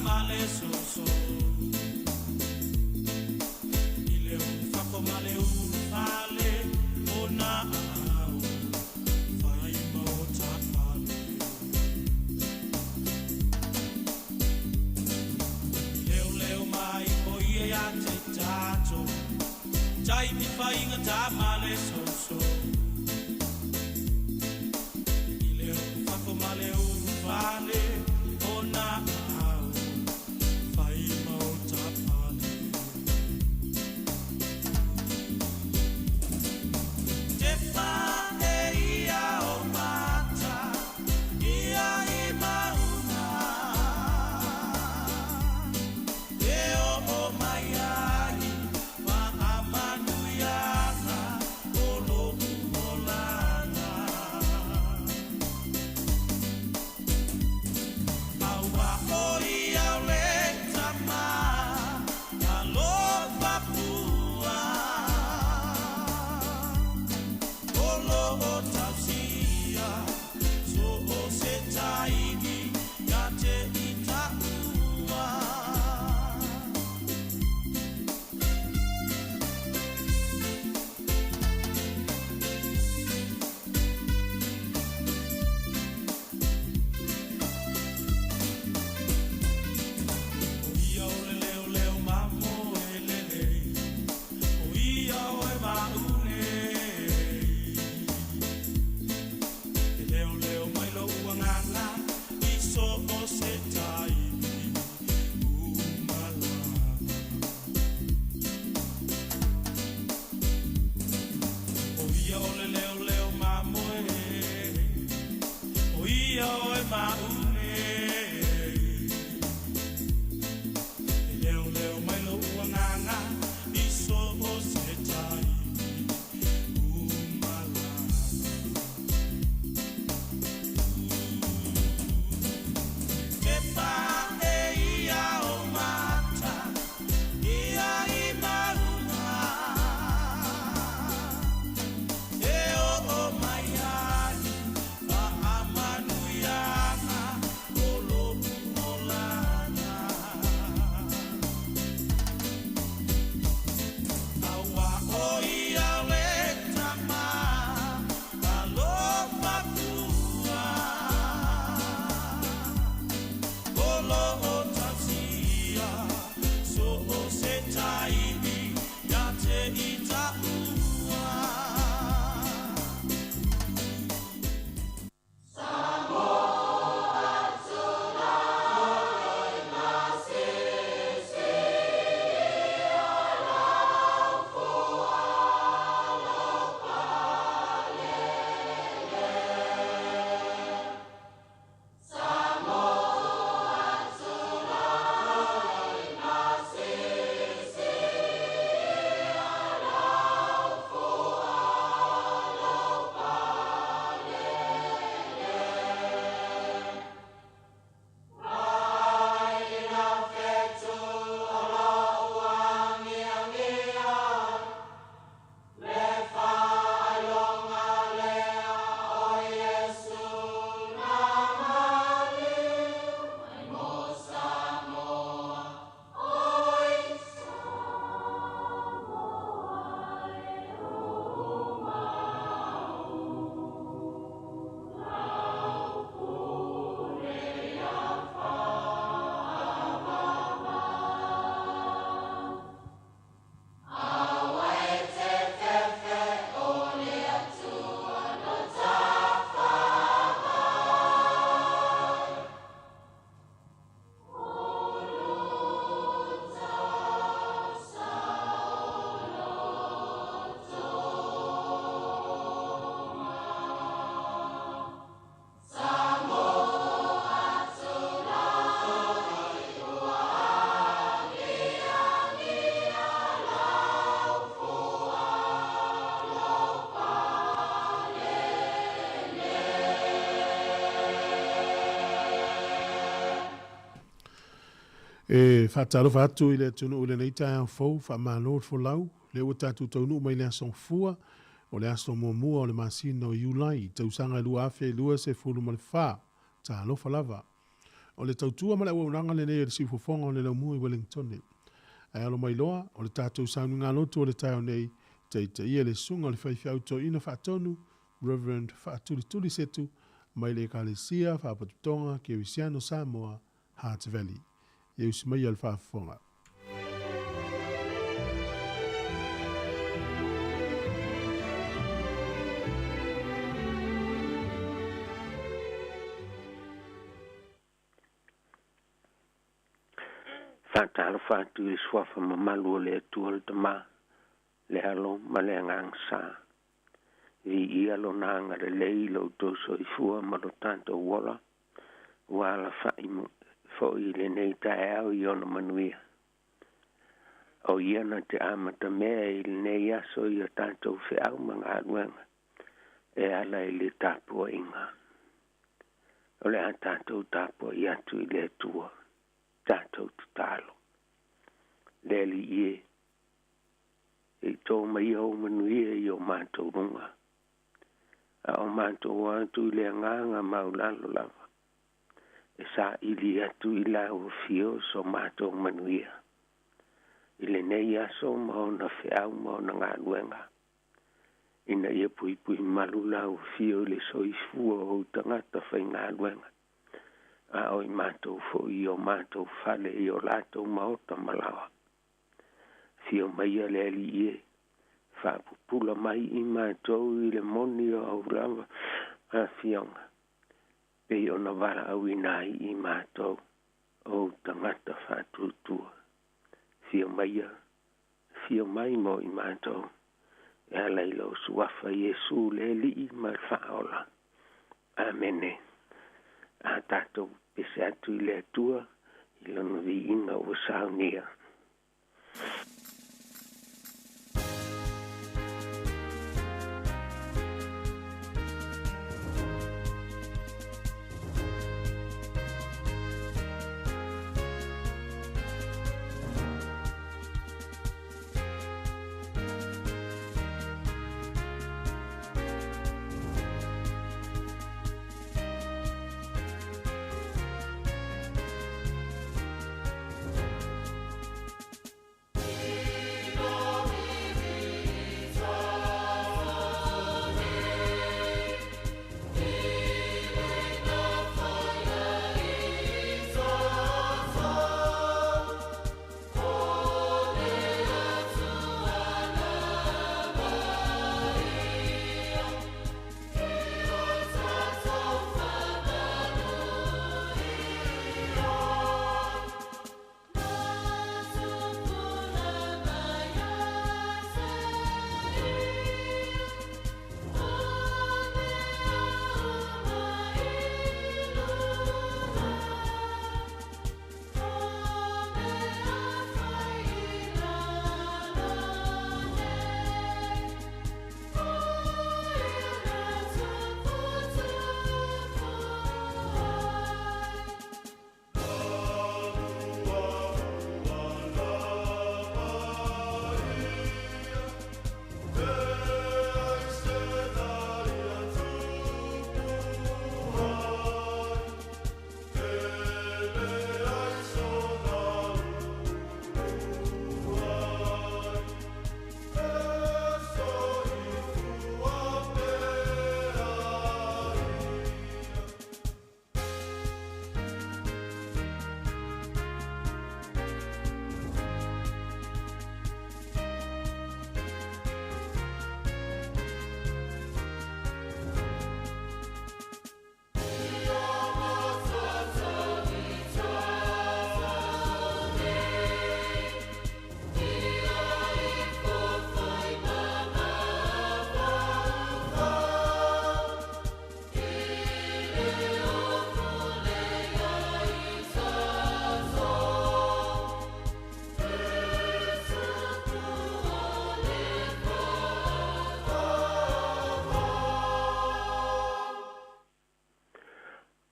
male soso ile unfako male unfale ona au fai mota pale leo mai oie ya te tato tai mi fai ngata male soso ile unfako male unfale ona au fai mota pale te fa e ia o mata ia I mauna e o mai ai wa amanu iana o lo molana aua oi au le tama alo papua olo o tausia so o se taini ya te itaua Oia o le leo mamo e lele Oia o e maune E leo mai lo uangana I so o se taini umalana Oia o le leo mamo e Oia o e maune leo mai lo uangana I so o se taini umalana Te pa e ia o mata ia I mauna e o mai ai pa amanu iana o lo molana aua oi au le tama alo papua olo o tausia so o se taini ya te itaua E whatalofa atu I le tunu ule nei tai au fau, wha mālo fo lau, le ua tātu taunu mai le asong fua, o le aso mua o le masina o iulai, tausanga lua afe lua se fulu ma le wha, tā alofa lava. o le tautua ma le ua unanga le nei le sifofonga o le laumu i Wellington. Ai alo mai loa, o le tātou saunu ngā lotu o le tai o nei, te ia le sunga o le whaiwhiau to ina whaatonu, Reverend Whaatuli Setu, mai le Kalesia, Whaapatutonga, ki Wisiano Sāmoa, Hearts Valley. E usi mai al whaafonga. Whātara whātu i swafa mamalu o le atua le tama, le alo ma le ngang sā. Vi I alo nanga le lei lo toso I fua ma lo tanto wala, wala whai fo I le nei tae au I ona manuia. O iana te amata mea I le nei aso I a tanto whi au mga aluenga, e ala I le tapua inga. O le a tanto tapua I atu I le atua. Tātou tutalo. Leli ie. E tō mai au manuia I o mātou runga. A o mātou atu I le nganga maulalo lava. E sa ili atu I la o fio so mātou manuia. I le nei aso maona whiau maona ngā luenga. Ina ia pui pui malu la o fio le soifua o tangata whai ngā luenga. A oi mātou fo I o mātou whale I o lātou maota malawa. Fio mai a le ali ie, whapupula mai I mātou I le moni o au lava a fionga. Pei o na wara au inai I mātou o tangata whatutua. Fio mai mo I mātou. E a leilo suafa Yesu le li I mal whaola. Amene. A tātou pese atu I le atua, I lana vi inga o saunia.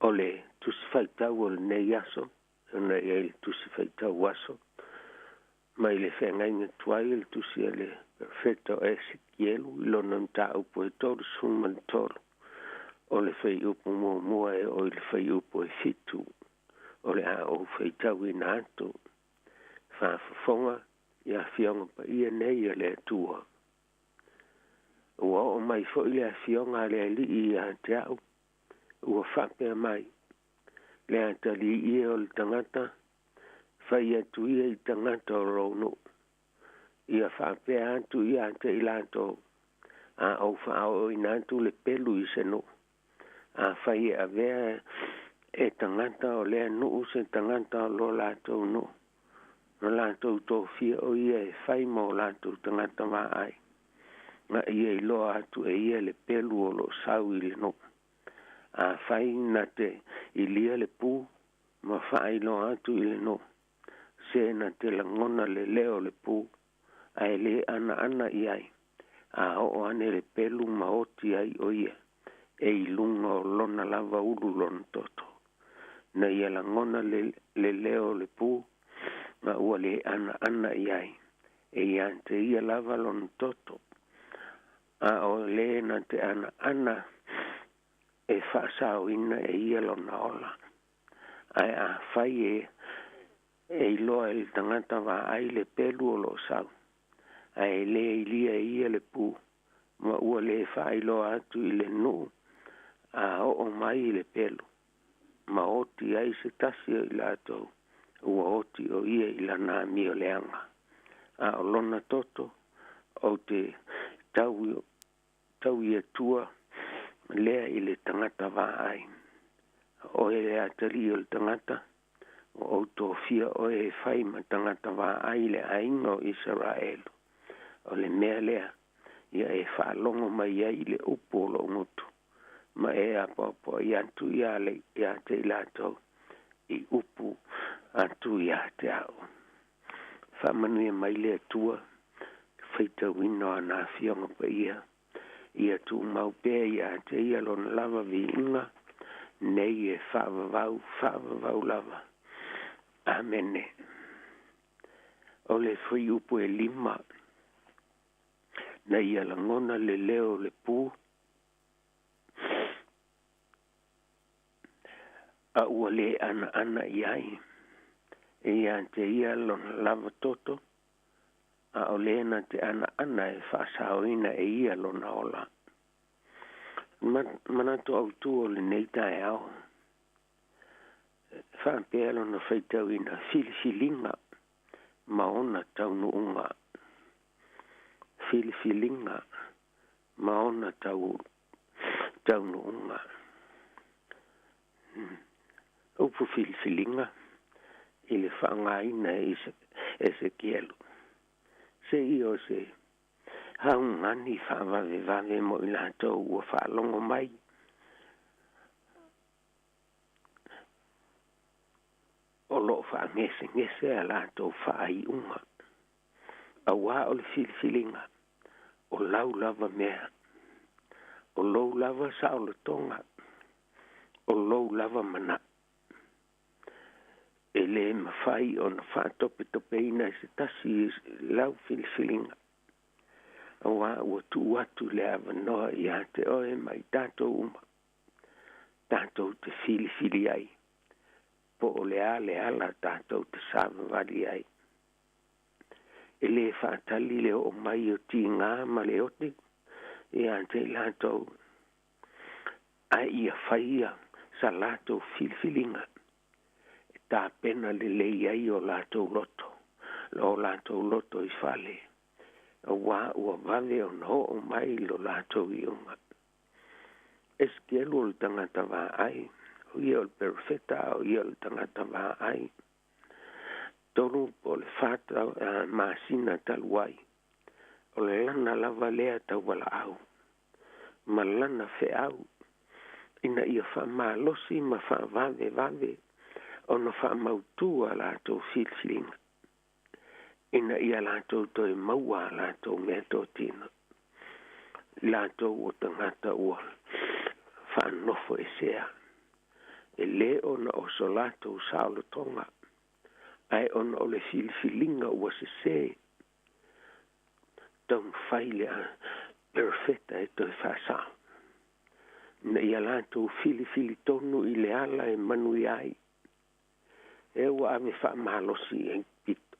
Ole tusi faitau o le nei aso, ona ia le tusi faitau aso, mai le whengainga tuai le tusi e le perfecto Ezekielu, ilona mta upo e tolu suma le tolu, o le whai upo mua e o le whai upo e fitu, o le a o feitau i nā atu. Whaafafonga ia fionga pa ia nei le atua. Ua o mai fo i le a fionga le li i a te au. Ua whapea mai. Le a tali i o le tangata. Whai atu ia i tangata o rono. Ia whapea atu i a te ilato. A au whao i nātu le pelu i seno. A whai a vea e tangata o lea nuu se tangata o lo lato no. No lato tō fia o ia e whai mo lato tangata wā ai. Nga ia i loa atu e ia le pelu o lo sau i le no. A whai na te i lia le pū, ma whai lo atu i le no. Se na te langona le leo le pū, ai le ana i ai. A o ane le pelu ma oti ai o ia. E i lunga o lona lava ulu lona toto. Na ia langona le leo le pū, ma ua le ana i ai. E ia te ia lava lona toto. A o le na te ana e whaasau ina e ia lona ola. Ai a whai e iloa e tangata wā ai le pelu o lo sau. Ai le ilia ia le pū, ma ua le whai loa atu i le nuu. A o mai le pelu. Ma oti ai se tasi o i lato. Ua oti o ia i la nā mio leanga. A o lona toto o te tau ia tua lea i le tangata wā ai. O e le atari o le tangata. O tō fia o e whai ma tangata wā ai le ainga o Israelu. O le mea lea ia e whaalongo mai ai le upo lo ngutu. Ma e apapo i atu i ale i a te ilato i upu atu i a te au. Whamanu e mai le atua, whaita wino a nā fionga pa ia. Ia tu mau pē i a te ia lona lava vi inga, nei e whaavavau lava. Amene. O le whi upu e lima, na ia langona le leo le pū, a ua le ana i ai. E ia te ia lona lava toto, a o le na te ana e whaasauina e ia lona ola. Manatu au tu o le neita e au. Whaapea lona whaitau ina filifilinga, maona taunu unga. Filifilinga, maona taunu unga. Upu filifilinga, ili whaangaina e se kielu. Se io se haungani whaavave mo i latou ua whaalongo mai. O lo whaangese a latou whaai unga. A wā o le filifilinga, o lau lava mea, o lou lava saolo tonga, o lou lava mana. E le mawhai o na whaatope ina se tasi lau filifilinga. A wā ua tu atu le awanoa i a te oe mai tātou uma. Tātou te filifili ai. Po o le ala tātou te sāwawari ai. E le whaatali le o mai o ti ngā ma le ote. E a te lātou. Ai ia whaia sa lātou filifilinga. E tā pena le lei ai o lātou loto. Lo lātou loto i whale. A wā ua vale o no o mai lo lātou i unga. Eskielu o le tangata wā ai. O ia o le perfeta o ia o le tangata wā ai. Tolu po le whata maasina taluai. O le lana lava lea tau wala au. Ma lana fe au. Ina ia wha malosi ma wha vave. O na wha mautua lātou filfilinga. Ina ia lātou toi maua lātou mea tō tina. Lātou o tangata ua wha nofo e sea. E le ona o so lātou saolo tonga. Ai ona o le filfilinga ua se se. Tau whaile a perfecta e toi wha na ia lātou filifili tonu i le ala e manu i ai. e ua ame whaamalosi e pito.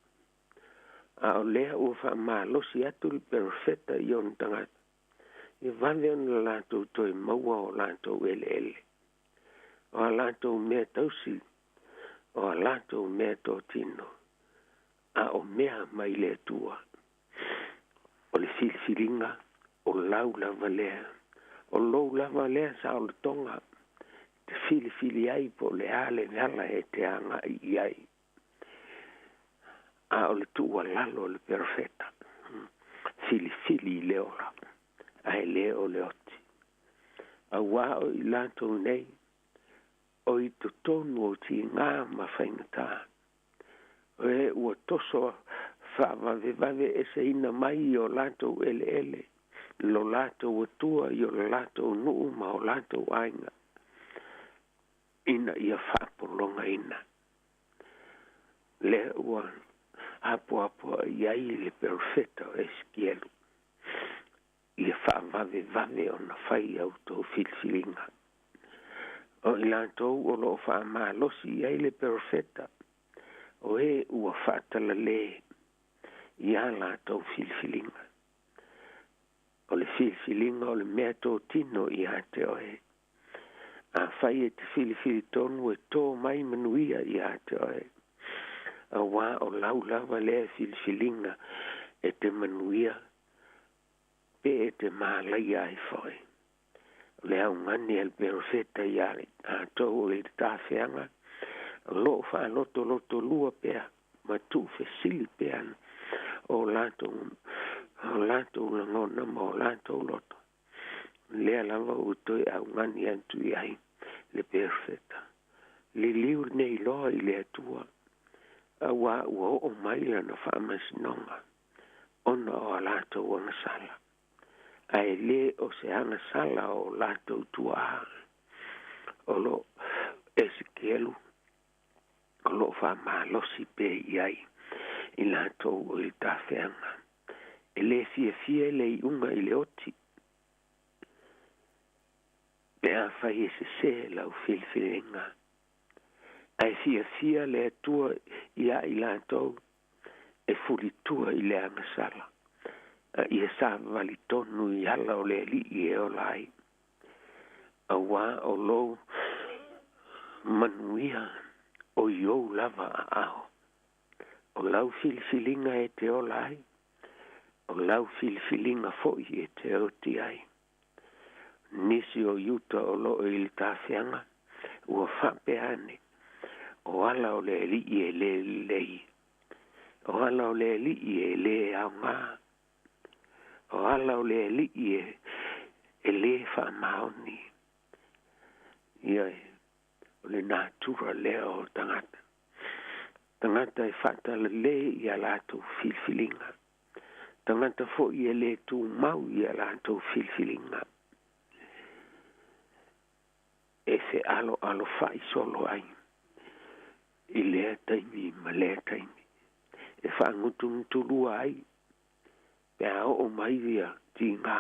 A o lea ua whaamalosi atu li perfeta I on tangata. I vale on lātou toi maua o lātou ele. O a lātou mea tausi, o a lātou mea tō tino. A o mea mai le tua. O le filfilinga, o lau lava lea. O lou lava lea sa o le tonga. Te filifili ai po le ale vela e te anga I ai. A o le tua lalo le perfeta. Filifili leola. Ai leo le oti. A wā o I lātou nei. O I to tonu o ti ngā mawhaingata. O e ua toso whaavave e se ina mai o lātou ele. Lo lātou atua I o lātou nuu ma o lātou ainga. Ina ia whaapolonga ina. Le ua apo iai le perfeta o eskielu. Ia whaavave o na whai au tō filfilinga. O I lātou o lo whaamalosi iai le perfeta. O e ua whaatala le ia lātou filfilinga. O le filfilinga o le mea tō tino ia te oe. A whai e te filifili tonu e tō mai manuia ia te oe. A wā o lau lava lea filfilinga e te manuia pe e te mālai ai whai. O le au ngani al perfeta ia a tō o le tāwhianga. O lo wha loto lua pea ma tū fesili pea o lātou langona ma o lātou loto. Lea lava o toi au ngani antu iai le perfeta. Le liu nei loa I le atua. A wā ua o maila na whaamasinonga. Ona o a lātou angasala. Ai le o se angasala o lātou tua. O lo eskielu. O lo whaamalosi pe iai. I lātou o I tāwhianga. E le fia le I unga I le oti. Pe a whai e se lau filfilinga. Ai fia le atua ia I lātou. E furi tua I le angasala. Ia sa vali tonu I hala o le li I e o lai. A wā o lou manuia o iou lava a ao. O lau filfilinga e te o lai. O lau filfilinga foi e te o ti ai. Nisi o yuta o lo I le tāwhianga. Ua whapeane. O ala o le li I e le lei. O ala o le li I e le au ngā. O ala o le li I e le whamaoni. Iai. O le nātura lea o tangata. Tangata e whatala le I a lātou filfilinga. Tangata fo I e le tū mau I a lātou filfilinga. E se alo whai solo ai. I lea taimi ma lea taimi. E whangutu lua ai. Pea o mai via ti ngā.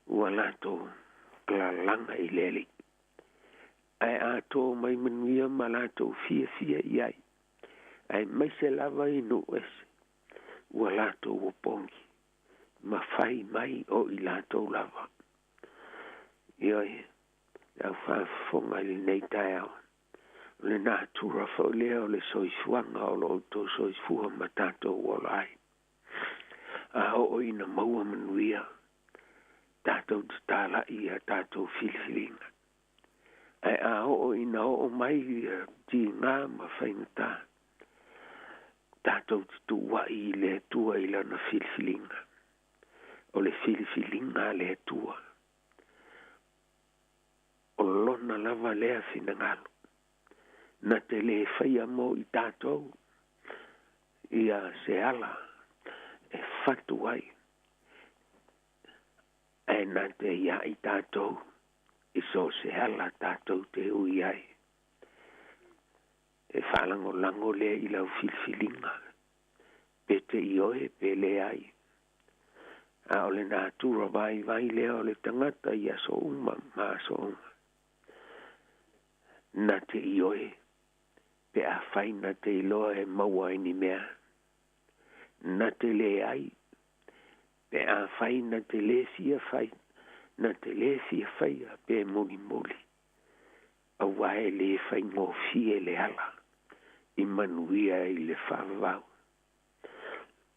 Ua lātou klalanga I leli. Ai a tō mai manuia ma lātou fia iai. Ai mai se lava I no ese. Ua lātou o pongi. Ma whai mai o I lātou lava. Ioi. Au whaafonga I nei tai au. Le nātura whao lea o le soifuanga o lo tō soifua ma tātou o lai. A o ina maua manuia. Tātou tāla I a tātou filfilinga. Ai a o ina o mai ti ngā ma whaingata. Tātou tu wai le tua I lana filfilinga. O le filfilinga le tua. O lona lava lea finangalo. Na te le whaia mo I tātou. Ia se ala. E whatu ai. E na te ia I tātou. I so se ala tātou te ui ai. E whalango lango le I lau filfilinga. Pe te I oe pe le ai. A ole nā tura vai le o le tangata I aso uma ma aso uma. Na te I oe. pe a faina te iloa e maua ni mea. Na te le ai, pe a faina te le fia fai, na te le fia fai a pe moli moli. A wae le fai ngō fie le ala, i manuia i le whawau.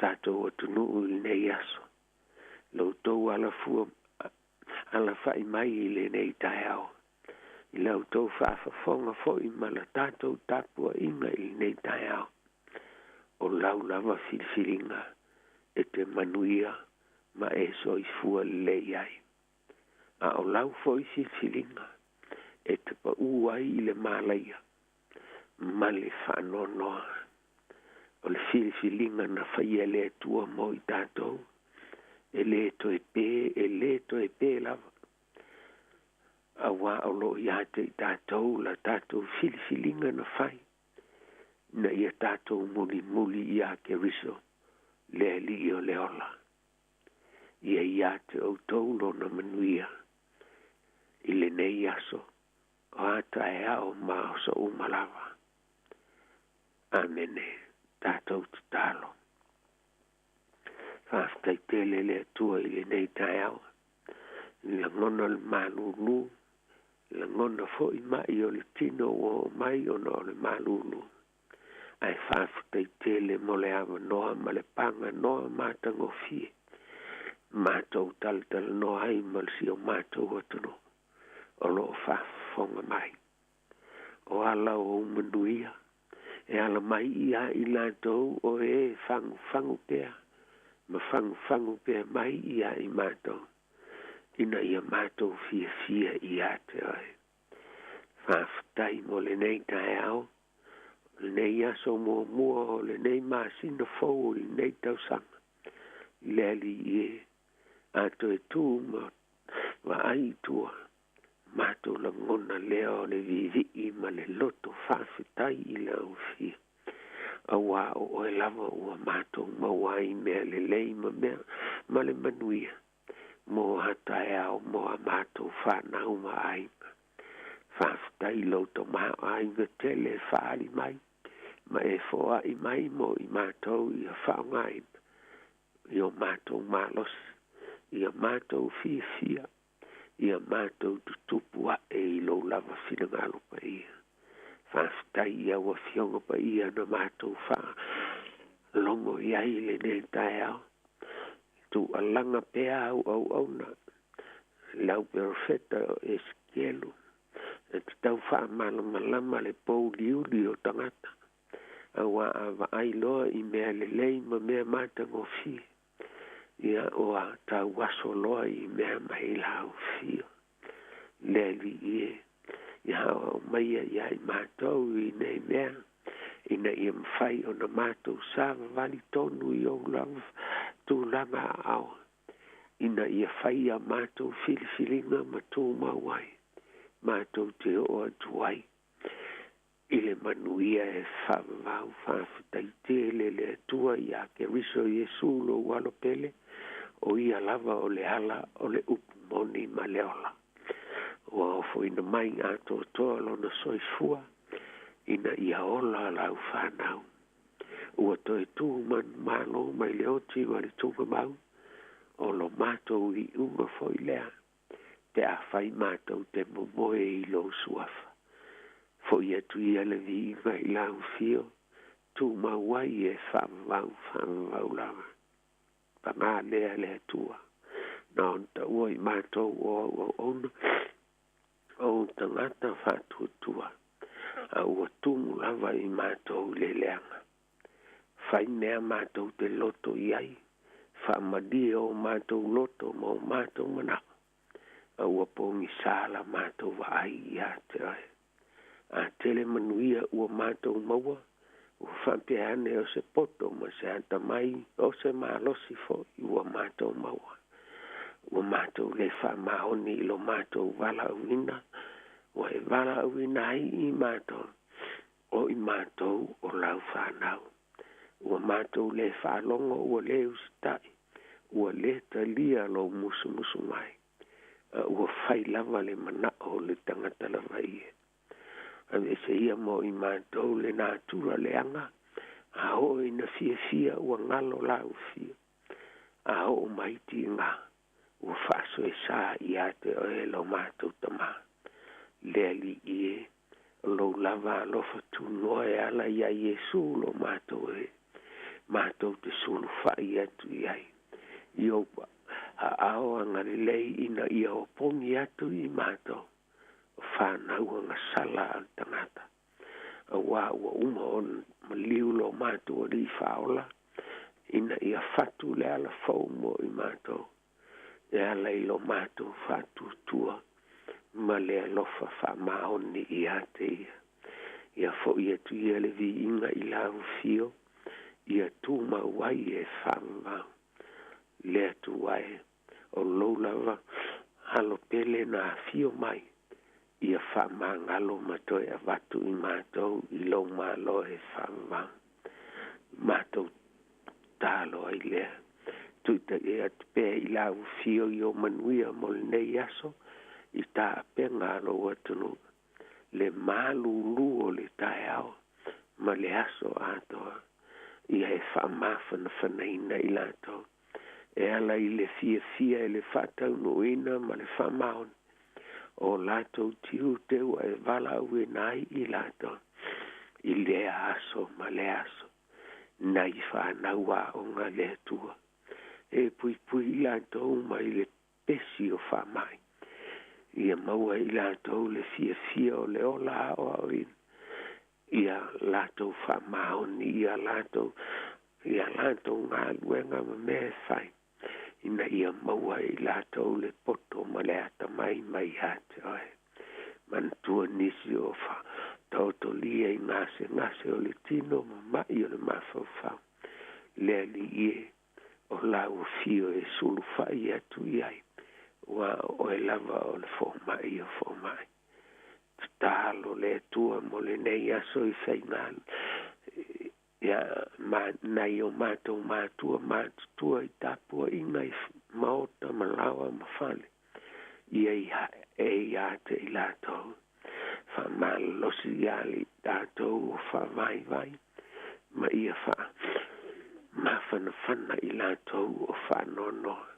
Tātou atunu i nei aso, lau tau ala fua, ala fai mai i le nei tai au. I lau tau whaafafonga fo i mala tātou tapua inga i nei tai au. O lau lava filfilinga e te manuia ma e so i fua le iai. A o lau fo i filfilinga e te pa uai i le malaia ma le whanonoa. O le filfilinga na whaia le tua mo i tātou e le to e pē lava. A wā o lo i ate i tātou la tātou filfilinga na whai. Na ia tātou muli i a ke riso le li o le ola. Ia i ate o tau lo na manuia i le nei aso o ata e ao ma o sa umalawa. Amene, tātou te talo. Whaftai tele le tua i le nei tai au. La ngona le malulu, la ngona fo i mai o le tino o mai o no le malulu. Ai whaftai tele mo le awa noa ma le panga noa mātango fie. Mātou tal noa ai ma le si o mātou atono. O lo whafonga mai. O ala o manuia. E ala mai ia i lātou o e fangu pēa. Ma fangu pēa mai ia i mātou. Ina ia mātou fia i ate oi. Whaftai mo le nei tai au. Le nei aso mua o le nei māsina fau i nei tausanga. Le ali ie. Ato e tū ma wa ai tua. Mātou la ngona leo le vivi i ma le loto whawhitai i le au fia. A wā o oe lava ua mātou mawai mea le lei ma mea ma le manuia. Mo hata e au mo a mātou whanau ma ainga. Whawhitai loto ma ainga tele whaari mai. Ma e foa i mai mo i mātou i a whaungaina. I o mātou malos. I a mātou fia. I a mātou tutupua e i lo lava whina ngalo pa ia. Whaftai ia wa fionga pa ia na mātou wha. Longo i aile ne tai au. Tu alanga pea au na. Lau perfeta e skelu. E te tau wha malama le pou liuli o tangata. Awa awa ailoa i mea le lei ma mea mātango fie. Ia oa tau waso loa i mea mai lau fio. Leli ie. Ia o maia ia i mātou i nei mea. Ina ia mwhai o na mātou sāwa wali tonu i o lau tūlanga au. Ina ia whai a mātou filifilinga ma tū mawai. Mātou te oa tuai. Ile manuia e whawau whawhitai tele le tua i a ke riso Jesu lo walo pele. O ia lava o le ala o le upumoni ma le ola. O ofo ina mai ato toa lo na soifua. Ina ia ola lau whanau. Ua toi tū man malo mai le oti wale tūma mau. O lo mātou i unga foi lea. Te a whai mātou te momoe i lo suafa. Foi atu ia le vi inga i lau fio. Tūma wai e whamau lava. Panga lea lea tua. Na onta ua i mātou o ona. O tangata whātua tua. A ua tumu lava i mātou le leanga. Whai mea mātou te loto i ai. Whamadia o mātou loto mo mātou manao. A ua pongi sāla mātou wa ai i a te ai. A tele manuia ua mātou maua. Ua whampeane o se poto ma se anta mai o se malosi fo i ua mātou maua. Ua mātou le whamahoni ilo mātou wala uina. Ua e wala uina ai i mātou. O i mātou o lau whanau. Ua mātou le whalongo ua le usitai. Ua le talia lo musu mai. Ua whai lava le mana o le tangata lava ie. Ave se ia mo I mātou le nā tura leanga. A o ina fia ua ngalo la ufia. A o maiti ngā. Ua whaso sā I ate o e lo mātou tama. Lea li ie. Lo lava alofa tu noa e ala ia Yesu lo mātou e. Mātou te sulu whai atu iai. Iopa. A ao angari lei ina ia o pongi atu I mātou. Whanau anga sala al tangata. A wā ua uma on maliu lo mātou o ri whaola. Ina ia whatu le ala whau mo I mātou. E ala I lo mātou whatu tua. Ma le alofa whamaoni I ate ia. Ia fo ia tu ia le vi inga I lau fio. Ia tu mawai e whamau. Le atu wai. O loulawa halo pele na fio mai. Ia whamangalo matoe a watu I mātou I lo malo e whamau. Mātou tālo ai lea. Tuita e atu pē I lau fio I o manuia mo le nei aso. I tā penga alo atunu. Le malulu o le tae ao. Ma le aso atoa. Ia e whamafana whanaina I lato. E ala I le fia e le whatau noina ma le whamaon. O lato tiu te ua e vala ue nai I lato. I le aso ma le aso. Nai whanau a o ngā le tua. E pui I lato ma I le pesi o whamai. Ia maua I lato le fia o le ola o awin. Ia lato whamaon ia lato ngā luenga ma me whai. Ina ia maua I lato le poto ma le ata mai hate oe. Mantua nisi o wha. Tauto lia I ngase o le tino ma mai o le mawhau. Lea li ie o lau fio e sulu whai atu iai. Wa o e lava o le fōmai o fōmai. Tālo le tua mo le nei aso I whaingal. Ia nai o mātou mātua I tāpua inga I maota malawa mawhale. Ia ia te I lātou. Whamalosi iali tātou o whawai. Ma ia mawhana I lātou o whanonoa.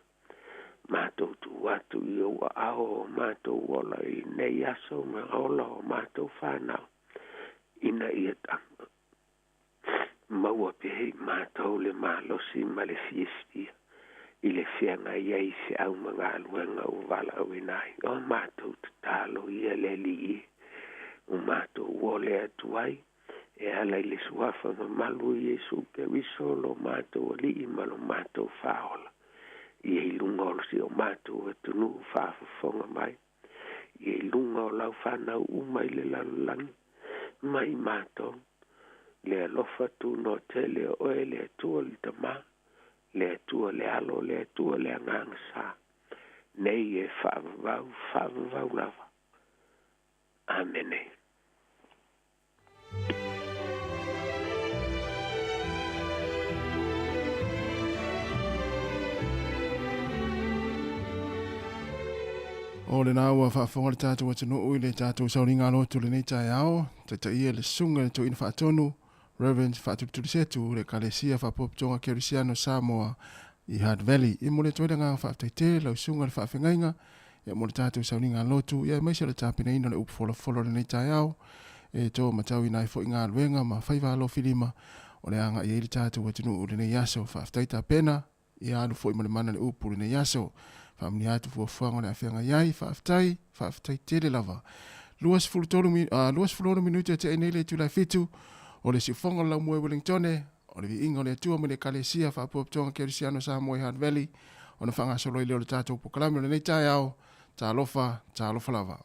Mātou tu watu I o ao mātou ola I nei aso ma ola o mātou whanau. Ina ia tanga. Maua pehe mātou le mālosi ma le fiestia. I le whianga iei se au mga aluanga o wala o inai. O mātou te tālo ia le li I. O mātou ole atuai. E ala I le suafa ma malu Yesu ke wisolo mātou o li I malo mātou whaola. Ia I lunga o si o mātou e tunu whaafafonga mai. Ia I lunga o lau whanau umai le lalulangi. Mai mātou. Le alofa tu no te le oe le atua li tama. Le atua le alo le atua le anganga sa. Nei e whaavavau lava. Amene. O le nā ua whaafonga le tātou atanu ui le tātou sauringa lotu le nei tai ao, te ia le sunga le toina whaatonu, Reverend Whaatuturi Setu, le kalesia whapoptonga Kerisiano Sāmoa I Hutt Valley. I mo le toina ngā whaaftaite, lau sunga le whaafengainga, ia mo le tātou sauringa lotu, ia maisa le tāpina ino le upufola le nei tai ao, e tō matau I nai fo I ngā luenga, ma whaiva alo whilima, o le anga I le tātou atanu ui le nei aso, whaaftaita pena, I alu fo I mo le mana le upu le nei aso, Whamni atu fuafuanga le awhianga iai, whaaftai tele lava. Luas fuloro minuti te enei le tulai fitu, o le sifonga lau mue Wellingtone, o le inga le atua mo le kalesia whaapuaptonga Kerisiano Sāmoa I Hutt Valley, o na whangasolo I leo le tātou pokalami o le nei tai au, tā alofa lava.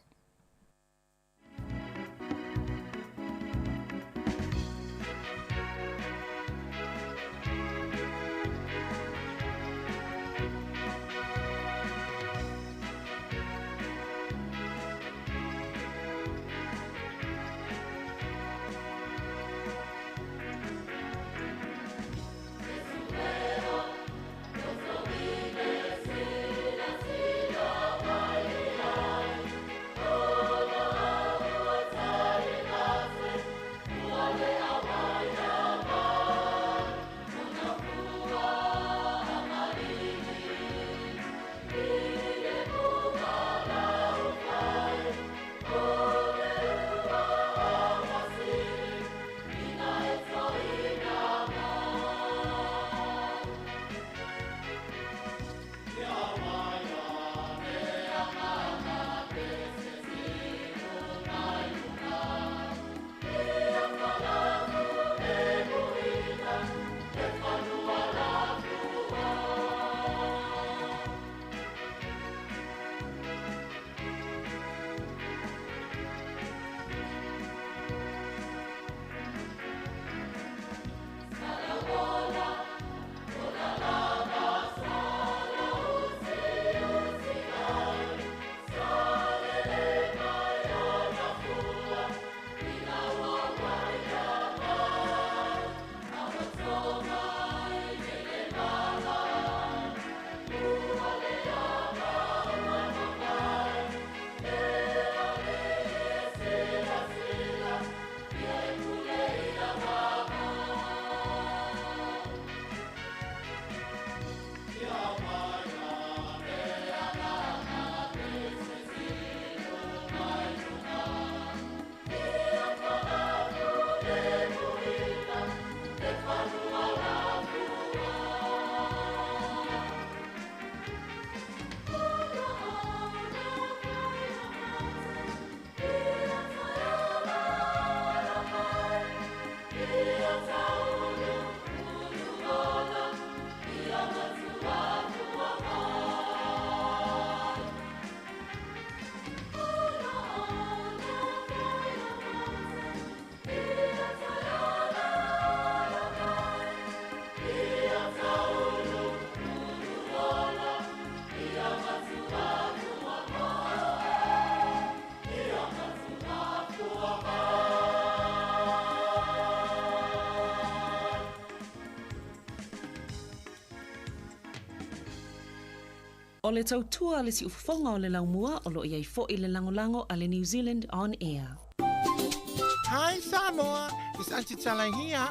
le tautua le si ufonga o le laumua o lo iai fo i le langolango a le New Zealand On Air. Hi Sāmoa, it's Auntie Tala here.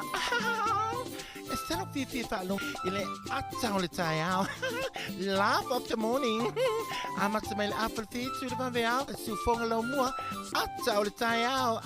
It's time to be follow. Ile ata o le tai au. Laugh of the morning. I'm at my apple feet to the van out. Su fonga lo mua. Ata o le tai au.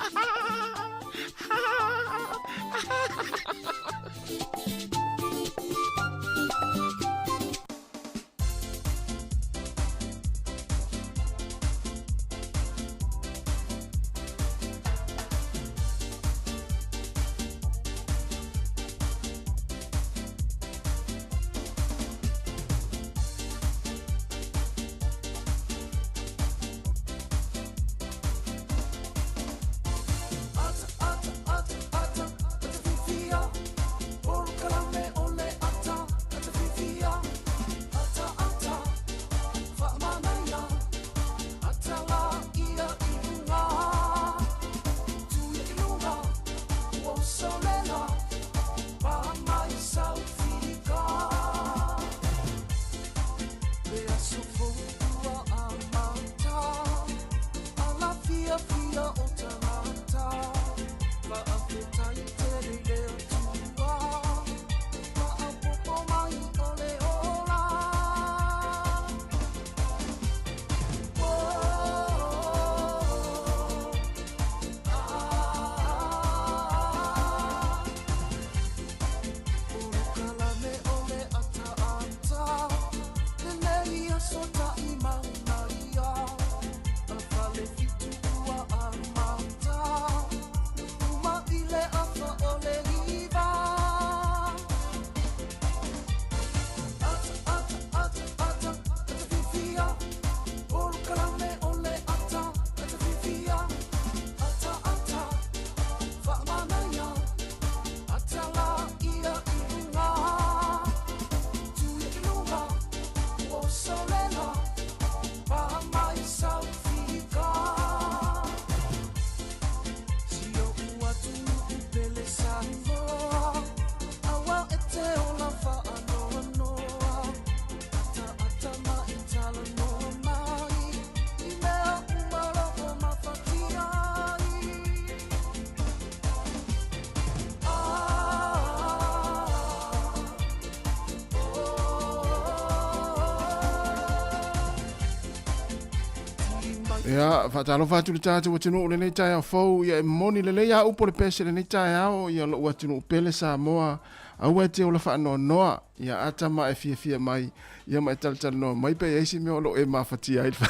Ya, fatalo fatu le tata wa tunu le nei tai fo ya moni le ya upo le pese le nei tai ao ya lo wa tunu pele Sāmoa au e te o la fa no noa ya ata ma e fia mai ya mai tal no mai pe e si me o lo e ma fati ai fa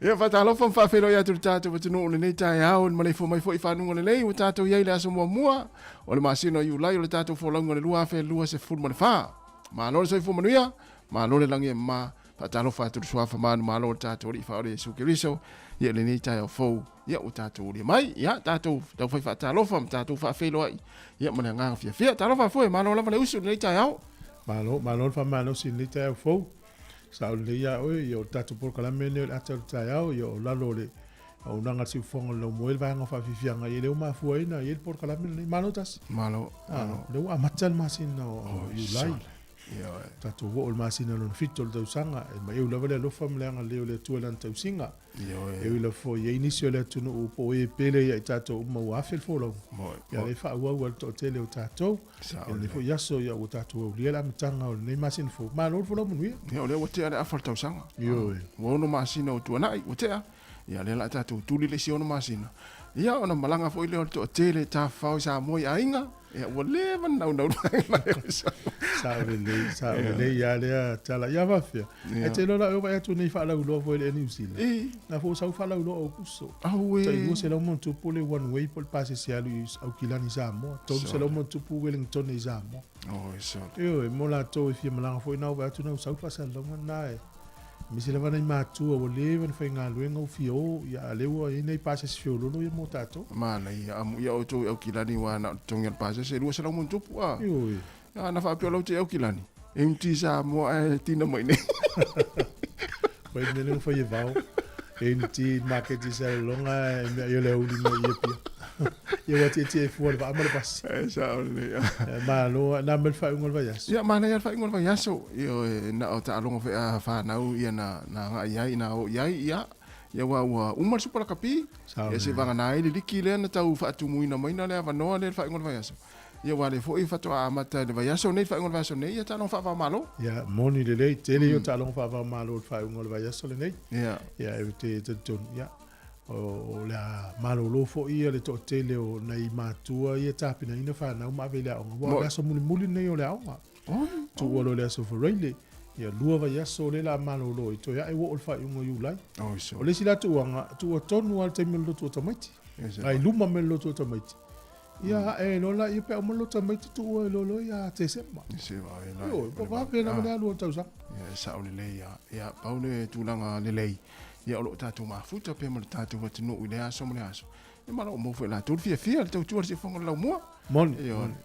ya fatalo fa felo ya tu tata wa tunu le nei tai ao ma le fo mai fo i fa nu le lei o tata ya ile aso mua o le masino yu lai o le tata fo longo le lua fe lua se ful mo le fa ma lo se fo manuia ma lo le langi ma fatalo fatu suafa manu malo tato ri fa ore su keriso ye le ni tai fo ye o tato ri mai ya tato do fa fatalo fam tato fa felo ye mo nga fia tato fa fo malo la le usu ni tai au malo fa malo sin ni tai fo sa le ya o yo tato por kala mene ata tai au yo la lore o nanga si fongo lo moel va nga fa fia nga ye le ma fu ina ye por kala mene malo tas malo le wa matal masin no you lai tato wo ol masina lon fitol do sanga e mai ula vele lo famlenga le le tuelan tau singa e ula fo ye inisio le tunu o po e pele ya tato uma wa fel folo ya le fa wa wa to tele o tato e le fo yaso ya o tato o le la mtanga o ne masin fo ma lo fo lo mu ya le o te ale afal tau sanga wo no masina o tuana o te ya le la tato tuli le si ono masina ya ona malanga fo ile o to tele ta fa sa mo ya inga ya wo le man no sa le ya le tala ya va fia e te lo la o va tu nei fa la lo vo le New Zealand na fo sa fa la lo o kuso tai wo se lo mon tu pour le one way pour passer si alu au kilani Sāmoa to se lo mon tu pour Wellington ni Sāmoa so e mo la to e fia malanga fo na va tu na sa fa sa lo na e mi se lava nei matua o le van fa nga luenga o fio ya le o nei pasa si fio lo ye motato ma nei am ya o to o kilani wa na tonga pasa se lu se lo mon tu a ya na fa pio lo te o kilani e un ti Sāmoa e tina mai nei Poi me le fa ye vau in ti market is a longa me yo le uli mai ia pia ia wati ti fu le va mal pas Sa o le. ma lo na mel fa ngol va yas Ia mana ia fa ingol vai aso. Io na o ta longo fe a fa na u ia na nga ia na o ia ia. Ia wa umar super kapi. Ia se vanga na ile liki le na tau fa tu muina mai na le va no le fa ingol vai aso. Ia wa le fo I fa to a mata le vai aso nei fa ingol vai aso nei ia ta no fa va malo. ia moni le le tele yo ta long fa va malo fa ngol va yas le nei Ia. ia e te ton ia o la malo lo fo ia le to tele o nei matua ia tapina ina fa na ma vele o wa so muli nei o le au Oh. tu o le so for really ia lua va yaso le la malo lo to ia e wo fa ungo yu lai Oh so. o le sila tu anga tu o tonu al te melo tu tamaiti ai luma melo tu tamaiti ia e lo la ia pe o melo tamaiti tu o lo ia te sema Se va ia. yo po va pe na le lo tau sa Ia sa o le le ia. Ia paule tulanga le le. Ia o lo tatu mafuta pe mo le tatu wa tinu i le aso mo le aso. Ia mara o mo fe la tu fia le tau tu se fonga la mua. mon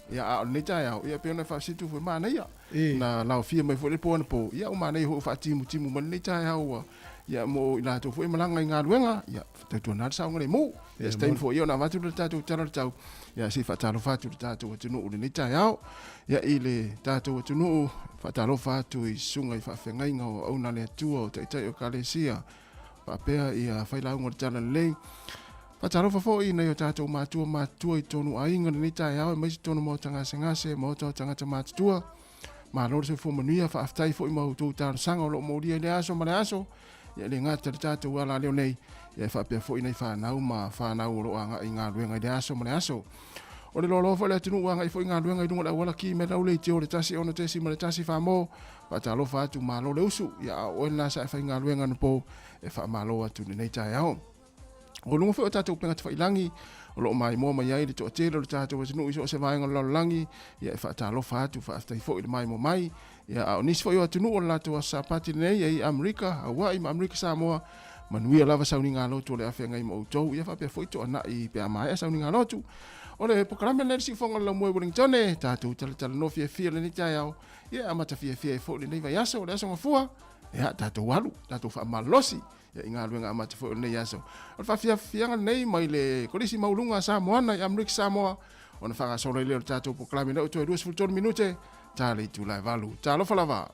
Ia a ne tai au. Ia pe ona fa situ fo mana ia. e Na la fia mai fo le po po. Ia o mana ho fa timu mo ne tai au. Ia mo ila tu fo malanga nga luenga. Ia tatu na sa ngale mo. Ia stain fo ia na vatu le tatu tara tau. Ia si fa talo fatu le tatu wa tinu le ne tai au. Ia ile tatu wa tinu fa talo fatu I sunga I fa fengai nga o ona le tua o tai o kalesia. Papea ia faila ngor tala le. Pataro fa fo I na yo tato matua I tonu ainga ni tai au mai tonu mo tanga sengase mo to tanga matua. Ma lo se fo manuia fa aftai fo I mo to tala sanga lo mo dia le aso ma le aso. Ya le ngata tato wala le nei. Ya fa pe fo I nei fa nau ma fa nau lo anga inga luenga le aso ma le aso. O le lolo fa le tunu wanga I fo inga luenga I dunga wala ki me lau le tio le tasi ona tesi ma le tasi fa mo. Patalo fa tu ma lo le usu ya o na sa fa inga luenga no po e fa ma lo atu nei tai au. O lungo fe o tatou penga te whailangi, o lo mai mo mai ai le to tele o tatou wazinu iso o se vaenga lo langi, ia e whaatalo whaatu whaatai fo I le mai mo mai, ia o nisi fo I o atunu o lato a sapati nei ai Amerika, Hawaii ma Amerika Sāmoa, manuia lava sauni ngā lotu o le awhenga I mo utou, ia whapea fo I to ana I pe amai a sauni ngā lotu. O le pokarame le si fonga la moe Wellingtone, tatou tala no fia le ni tai au, ia amata fia fo le nei vai aso, le aso ngafua, ia tatou walu, tatou whaamalosi, ia inga luenga amata fo nei aso. O fa fia nei mai le kolisi maulunga Samoana I Amerika Samoa, ona whanga sola le tatou pokarame na uto e 2 minute, tale I tūlai walu, talo falava.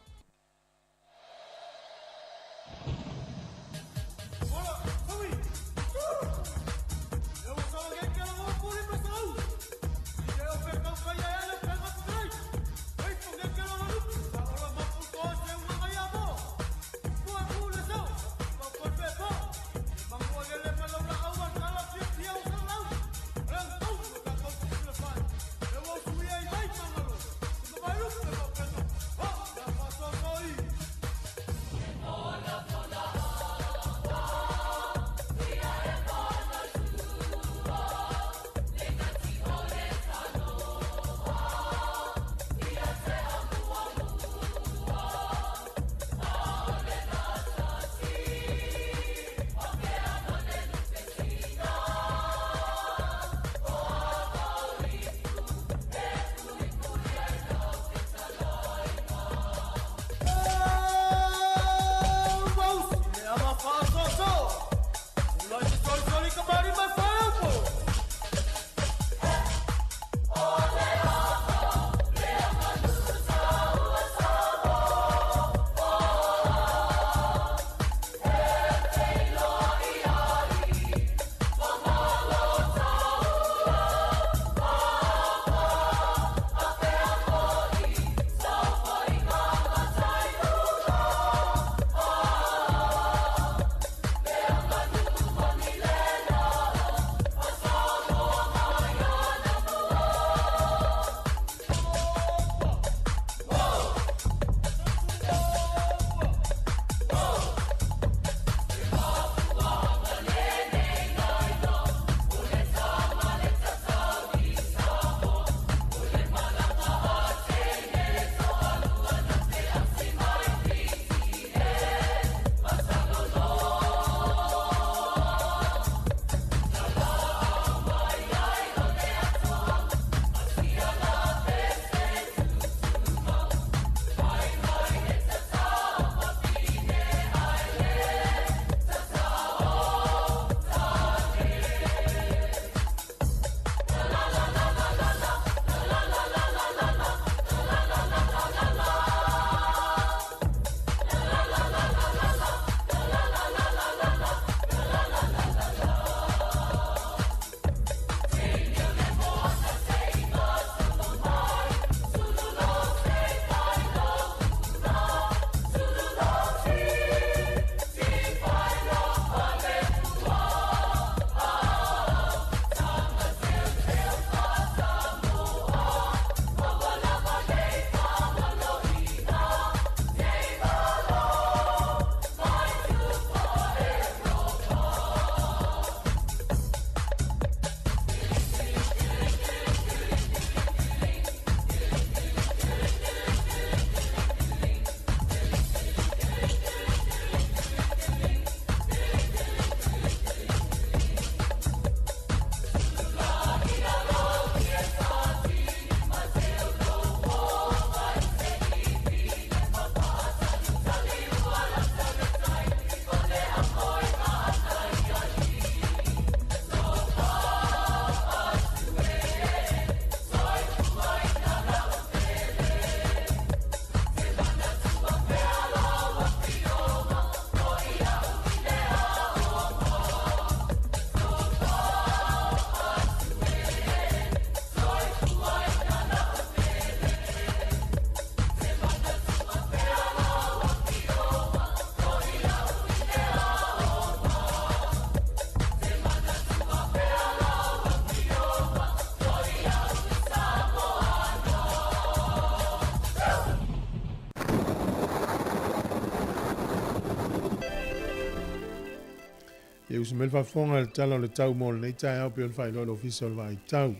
usumel whafonga le tala le tau mo le tai au pe on fai lo official vai tau.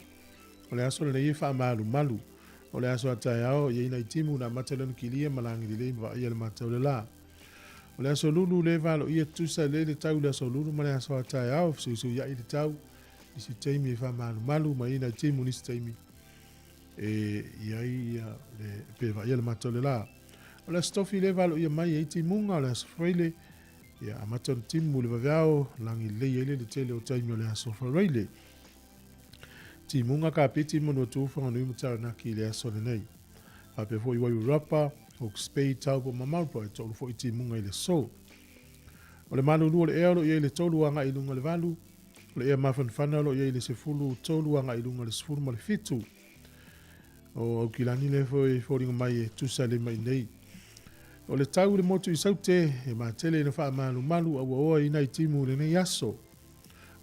O le aso le nei wha malu. O le aso atai au ye ina timu na matalon kilia malangi le va ia le matau le la. O le aso lulu le valo ia tusa le tau le aso lulu ma le aso atai au su ia i le tau. Isi teimi wha malu ma ina timu nisi teimi. Ia le pe va ia le matau le la. O le stofi le valo ia mai e timunga o le aso freile. Ia amaton timu le vaveao langi le tele o taimi o le aso freile. Timunga ka piti mono tuwhanga nui mutara na ki le aso le nei. Ape fo i wai urapa, o spei tau po mamalpa e tolu fo i timunga i le so. O le manu lua le ea lo i le tolu anga i lunga le valu. O le ea mawhanwhana lo i le sefulu tolu anga i lunga le sefulu ma le fitu. O au kilani le fo i fōringa mai e tusa le mai nei. O le tau le motu i saute e matele na wha malu au oa i nei timu le nei aso.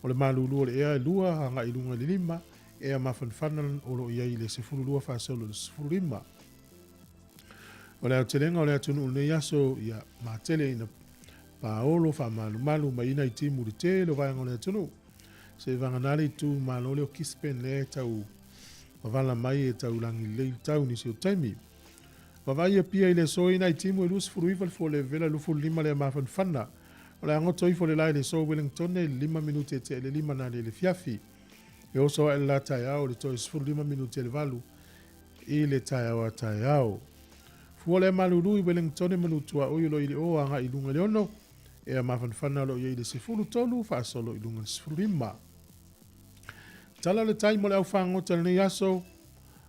O le malu lua le ea lua anga i lunga le lima. E a mawhanwhana o lo iai le sefulu lua whasolo le sefulu lima. O le au telenga o le atunu o nei aso ia matele ina paolo wha malu ma ina i timu le te lo vayanga o le atunu. Se vanganale tu malole o kispen le tau wavala mai e tau langi le tau nisi o taimi. Wawai pia i le so ina i timu e lua sefulu iwa le fo le vela lufu lima le mawhanwhana. O le angoto i fo le lai le so Wellington e 5 minute te le 5 na le fiafi. E oso e la tai au le toi 5 minuti le valu i le tai au a tai au. Fua le malulu i Wellington e manutua o ilo i le o anga i lunga le ono e a mawhanwhana lo i le 13 whaasolo i lunga le 15. Tala le tai mo le au whangota le nei aso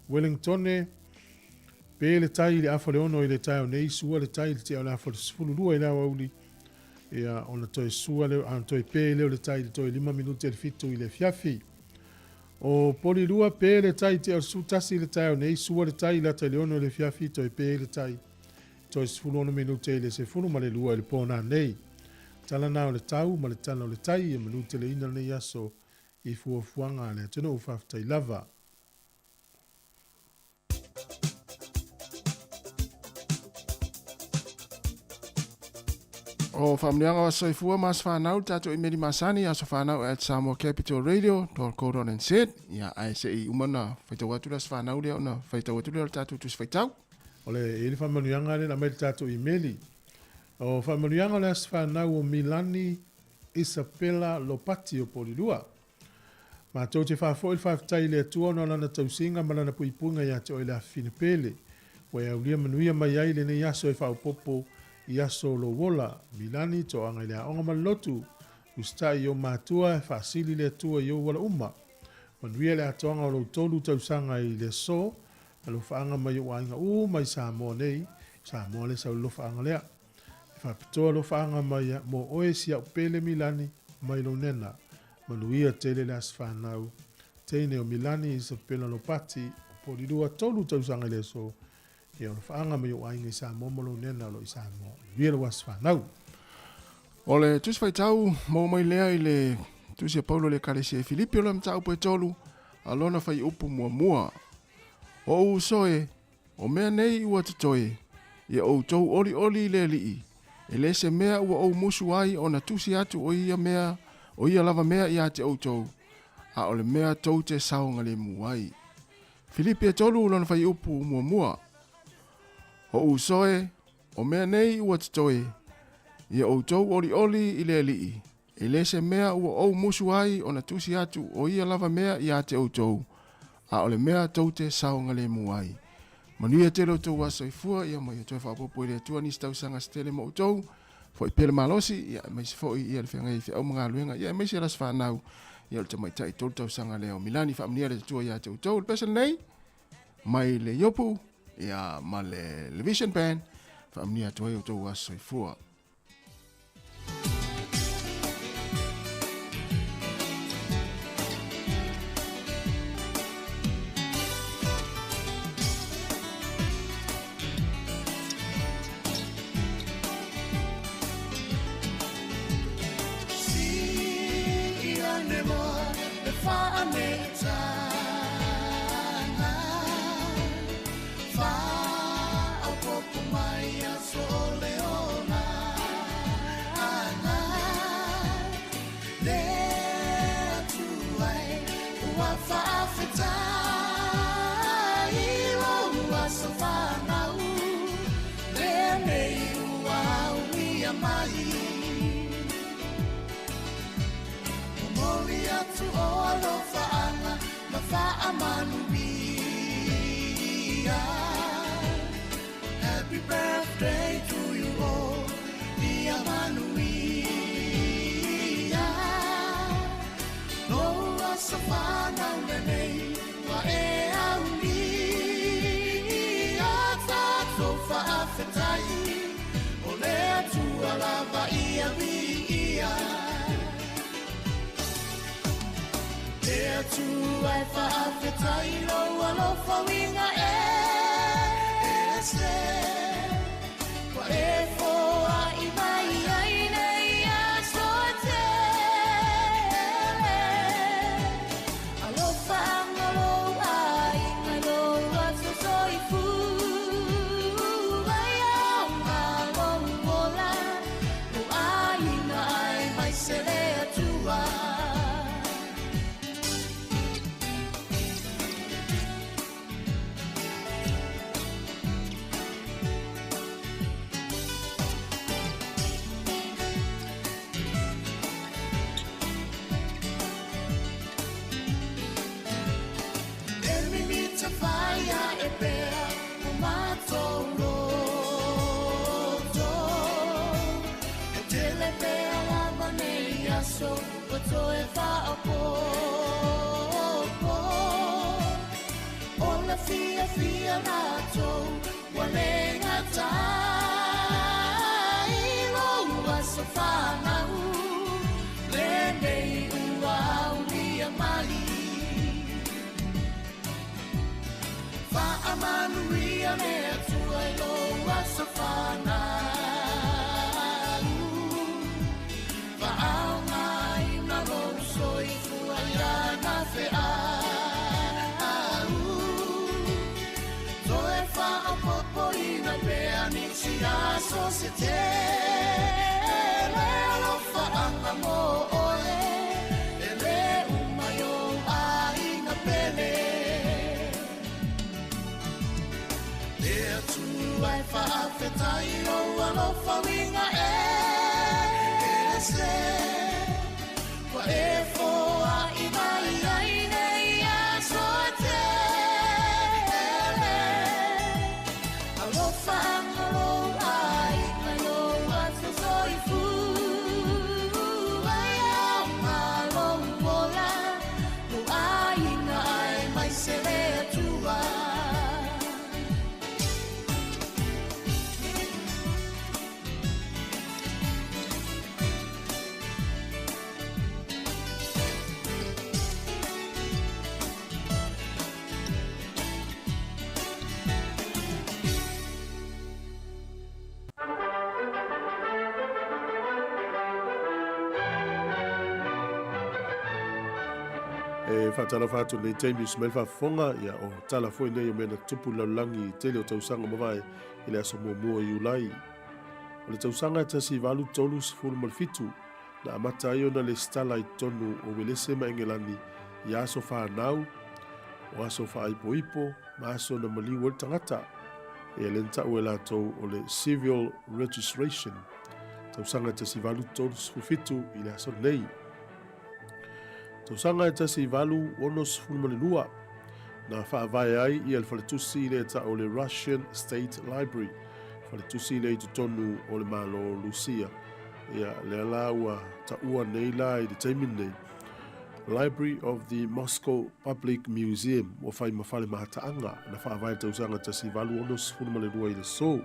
Wellington e pe le tai le afa le ono i le tai au nei sua le tai le te au le afa le 12 i le au auli e a ona toi sua le an toi pe le tai le toi 5 minuti le fitu i le fiafi. O poli lua pe le tai te o sutasi le tai o nei sua le tai la te leono le fiafi toi pe le tai. Toi sifulu minute le se fulu ma le lua le pona nei. Tala na o le tau ma le tala o le tai e minute le ina nei aso i fuanga le tino ufaftai lava. O whamleanga wa soifua mas whanau tato i meri masani aso whanau at Sāmoa Capital Radio .co.nz ia ai se i umana whaitau atu las whanau leo na whaitau atu leo tato tus whaitau. O le e le whamanuianga le na mai tato i meli. O whamanuianga le as whanau o Milani Isabella Lopati o Polilua. Ma tau te whafo il whaftai le atua no lana tausinga ma lana puipunga ia te o le awhine pele. Wai au lia manuia mai ai le nei aso e whaupopo i aso lo wola Milani to anga le aonga malotu ustai o matua e whaasili le atua i o wala uma. Manuia le atoanga o lo tolu tausanga i le so alo whaanga mai o ainga mai Sāmoa nei Sāmoa le sau lo whaanga lea. Whapitoa lo whaanga mai mo oe si au pele Milani mai lo nena. Manuia tele le as whanau teine o Milani Isabella Lopati Polilua tolu tausanga i le so e o whaanga mai o ainga i Sāmoa malo nena lo i Sāmoa. Vira was whanau. O le tus whaitau mo mai lea i le tusia Paulo le Kalesia e Filipi o le mtau po e tolu alona whai upu mua. O usoe o mea nei ua tatoe i o tau oli le lii. E le se mea ua o musu ai o na tusi atu o ia mea o ia lava mea ia te o tau. A o le mea tau te saonga le muai. Filipi e tolu lona whai upu mua. O usoe o mea nei ua tatoe ia o tau oli i le lii. E le se mea ua o musu ai o na tusi atu o ia lava mea ia te o tau. A o le mea tau te saonga le muai. Manuia te lo tau wasa i fua ia mai atoe whapopo i le atua ni stau sanga stele mo tau. Fo i pele malosi ia mai se fo i le whenga i whiau mga luenga ia mai se ras whanau. Ia le tamai tai tolu tau sanga leo Milani whamania le tua ia te o tau. Le pesa nei mai le yopu ia ma le vision band whamania atoe o tau wasa i fua. Fa au popo mai a soleona ua whaafetai lo ua safanau lea nei ua uia mai Mori atu o alofa anga ma whaamanuia Happy birthday to you all Ia manuia Loa sa whanau nei wa e au ni A tato whaafetai O lea tua lava ia ia Lea tua e whaafetai Loa lofa winga se Wa e foa i mai ai nei a soatele Alofa angalo ai ngalo ato soifu Vai au ngalo mola O ai na ai mai se lea tua Oto e whaapopo Ola fia fia nato Walenga tai Loa sa whanau Lenei ua ulia mai Whaamanuia mea tua Loa sa whanau Fe au Toe whaapopo ina pea nisi aso se te Leo whaanga mo ole E le umayo a ina pele Lea tu ai whaafetai Loa lofa winga se Wa e foa i mai ai nei a soatele Alofa angalo ai ngalo ato soifu Ai au ngalo mola No ai na ai mai se lea tua Whatala whātu nei teimi smel whafonga ia o tala fwoi nei o mena tupu laulangi i tele o tausanga mawai i le aso mua i ulai. O le tausanga tasi walu tolu sifuru malfitu na amata i ona le stala i tonu o welese ma engelani i aso whanau o aso whaipo ipo ma aso na maliu o tangata e lenta ue la tau o le civil registration. Tausanga tasi walu tolu sifuru fitu i le aso nei. Tausanga e tasi walu ono sifuru lua na whaavai ai i al whaletusi le ta o le Russian State Library. Whaletusi le i tonu o le malo Lucia. Ia le alaua ta ua nei la i te teimin nei. Library of the Moscow Public Museum o whai mawhale mahataanga na whaavai tausanga tasi walu ono sifuru lua i le so.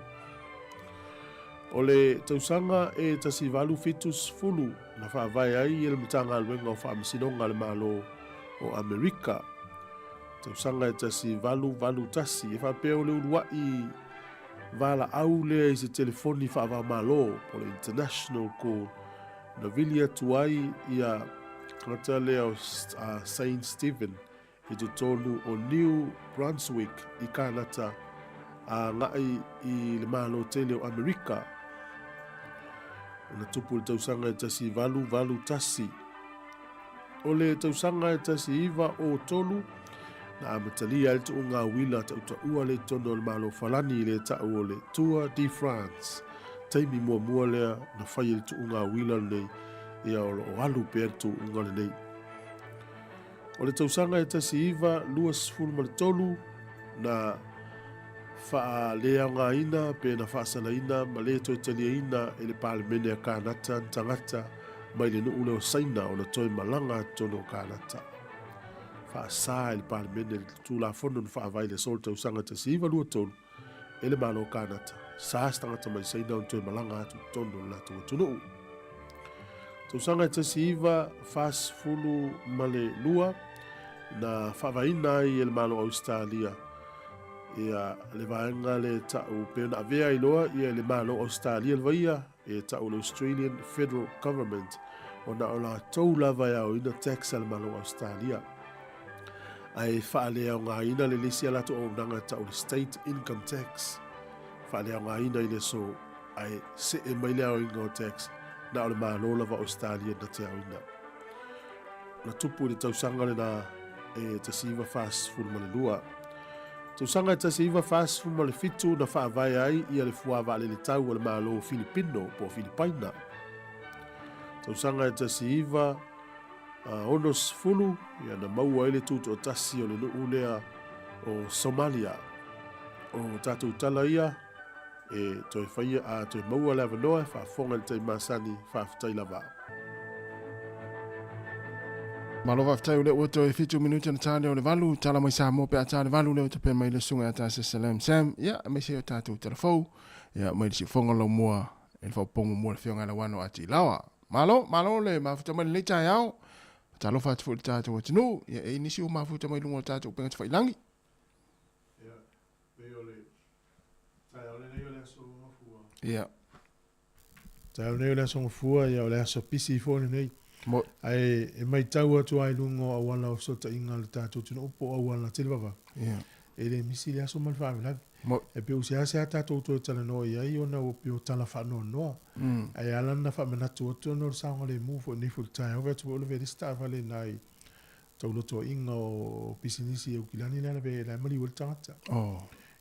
O le tausanga e tasi walu fitus fulu na whaavai ai i le mitanga aluenga o whaamisinonga le malo o Amerika. Tausanga e tasi walu tasi e whapea o le urua i vala au lea i se telefoni whaava malo po le international call na vilia tuai i a kata lea o Saint Stephen i te tonu o New Brunswick i Kanata a ngai i le malo tele o Amerika. O na tupu le tausanga e tasi walu tasi o le tausanga e tasi iwa o tolu na amatalia le tuunga wila ua le tono le malo falani le tau o le Tour de France. Taimi mua lea na whai le tuunga wila nei ia o alu pēr tuunga le nei. O le tausanga e tasi iwa luas fulma le tolu na wha lea ngā ina pe na whaasala ina ma le toi talia ina e le palemene a kānata tangata mai le nuu leo saina o le toi malanga tono kānata. Whaasa e le palemene le tūla fono na whaavai le sol tausanga tasi iwa lua tolu e le malo kānata. Sās tangata mai saina o le toi malanga atu tono la tua tunu. Tausanga e tasi iwa whaas fulu ma le lua na whaavaina i e le malo Australia. Ia le vaenga le tau pena avea iloa ia le malo Australia le vaia e tau le Australian Federal Government o na o la tau lava ia o ina tax le malo Australia. Ai whaalea o ngā ina le lisi alato o nanga tau le State Income Tax. Whaalea o ngā ina i le so ai se e mailea o inga o tax na o le malo lava Australia na te au ina. Na tupu le tausanga le na e tasiva fast food ma le lua. Tausanga e tasi iwa fast food ma le fitu na whaavai ai ia le fuava le tau o le malo Filipino po Filipaina. Tausanga e tasi iwa onos fulu ia na maua ele tuto o tasi o le nuu lea o Somalia. O tatu tala ia e toi whaia a toi maua lava noa whaafonga le tei masani whaafitai lava. Malova ftai ule ua toi fitu minuti na tāne o le valu, tala mai Sāmoa pe a tāne valu leo te pe mai le sunga a tāse Salam Sam, ia, mai se o tātou telefou, ia, mai le si whonga lau mua, e le whaupongo mua le whionga la wano ati lawa. Malo le mafuta mai le leitai au, talo whatu fu le tātou atinu, ia, e nisi o mafuta mai lungo le tātou penga te whailangi. Ia, me ole, tai ole nei ole aso ngafua. Ia. Tai ole nei ole aso ngafua, ia ole aso pisi I fōne nei. Ai e mai tau atu ai lungo a wala o sota inga le tātou tino upo a wala te lewawa. E le misi le aso malwhawe lavi. E pe usi ase a tātou tō tala noa i ai ona o pe o tala whanoa noa. Ai alana whamenatu atu anor saonga le mufo ni full time. Ove atu ole veri stawale nai tau loto inga o pisinisi e ukilani lana pe la mali wale tangata.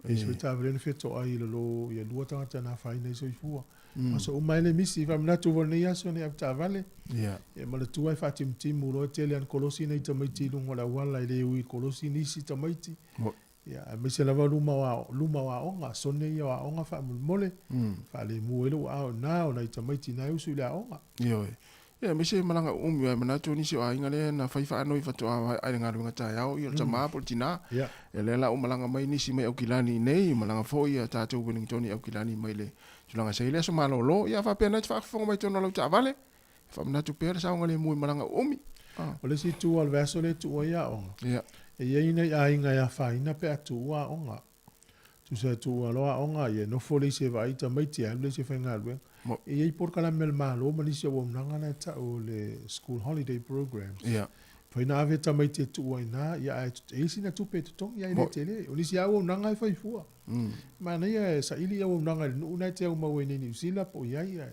E se weta avere ni feto ai lalo i a lua tangata na whaina iso I fua. Aso umaile misi whaminatu wane i aso ni apta avale. E male tuai whatim timu roe tele an kolosi nei tamaiti lungo la wala I le ui kolosi nisi tamaiti. Ia, me se lava luma wa onga, sone ia wa onga whamulmole. Whale muelo wa ao nao na I tamaiti na usu I le onga. Ia, me se malanga umi ai manatu nisi o ainga le na whaifa anoi whatua ai ngā runga tai au I o tamaa politina. E le la o malanga mai nisi mai au kilani nei, malanga fōi a tātou Wellingtoni au kilani mai le. Tulanga seile aso malolo, ia whapea nai whakafonga mai tono lau ta avale. Whamanatu pēra saonga le mui malanga umi. O le si tu al verso le tu o ia onga. E ieina I ainga ia whaina pe atu ua onga. Tu se tu ua loa onga ia no fole se vai tamaiti ai le se whainga lue. E iei porkala mel malo manisi o mnanga na ta o le school holiday programs. Whaina ave tamaiti tu ua ina ia e sina tupe tutong ia ile tele. O nisi au mnanga I whaifua. Mana ia sa ili au mnanga le nuna te au mawe ni New Zealand po ia ia.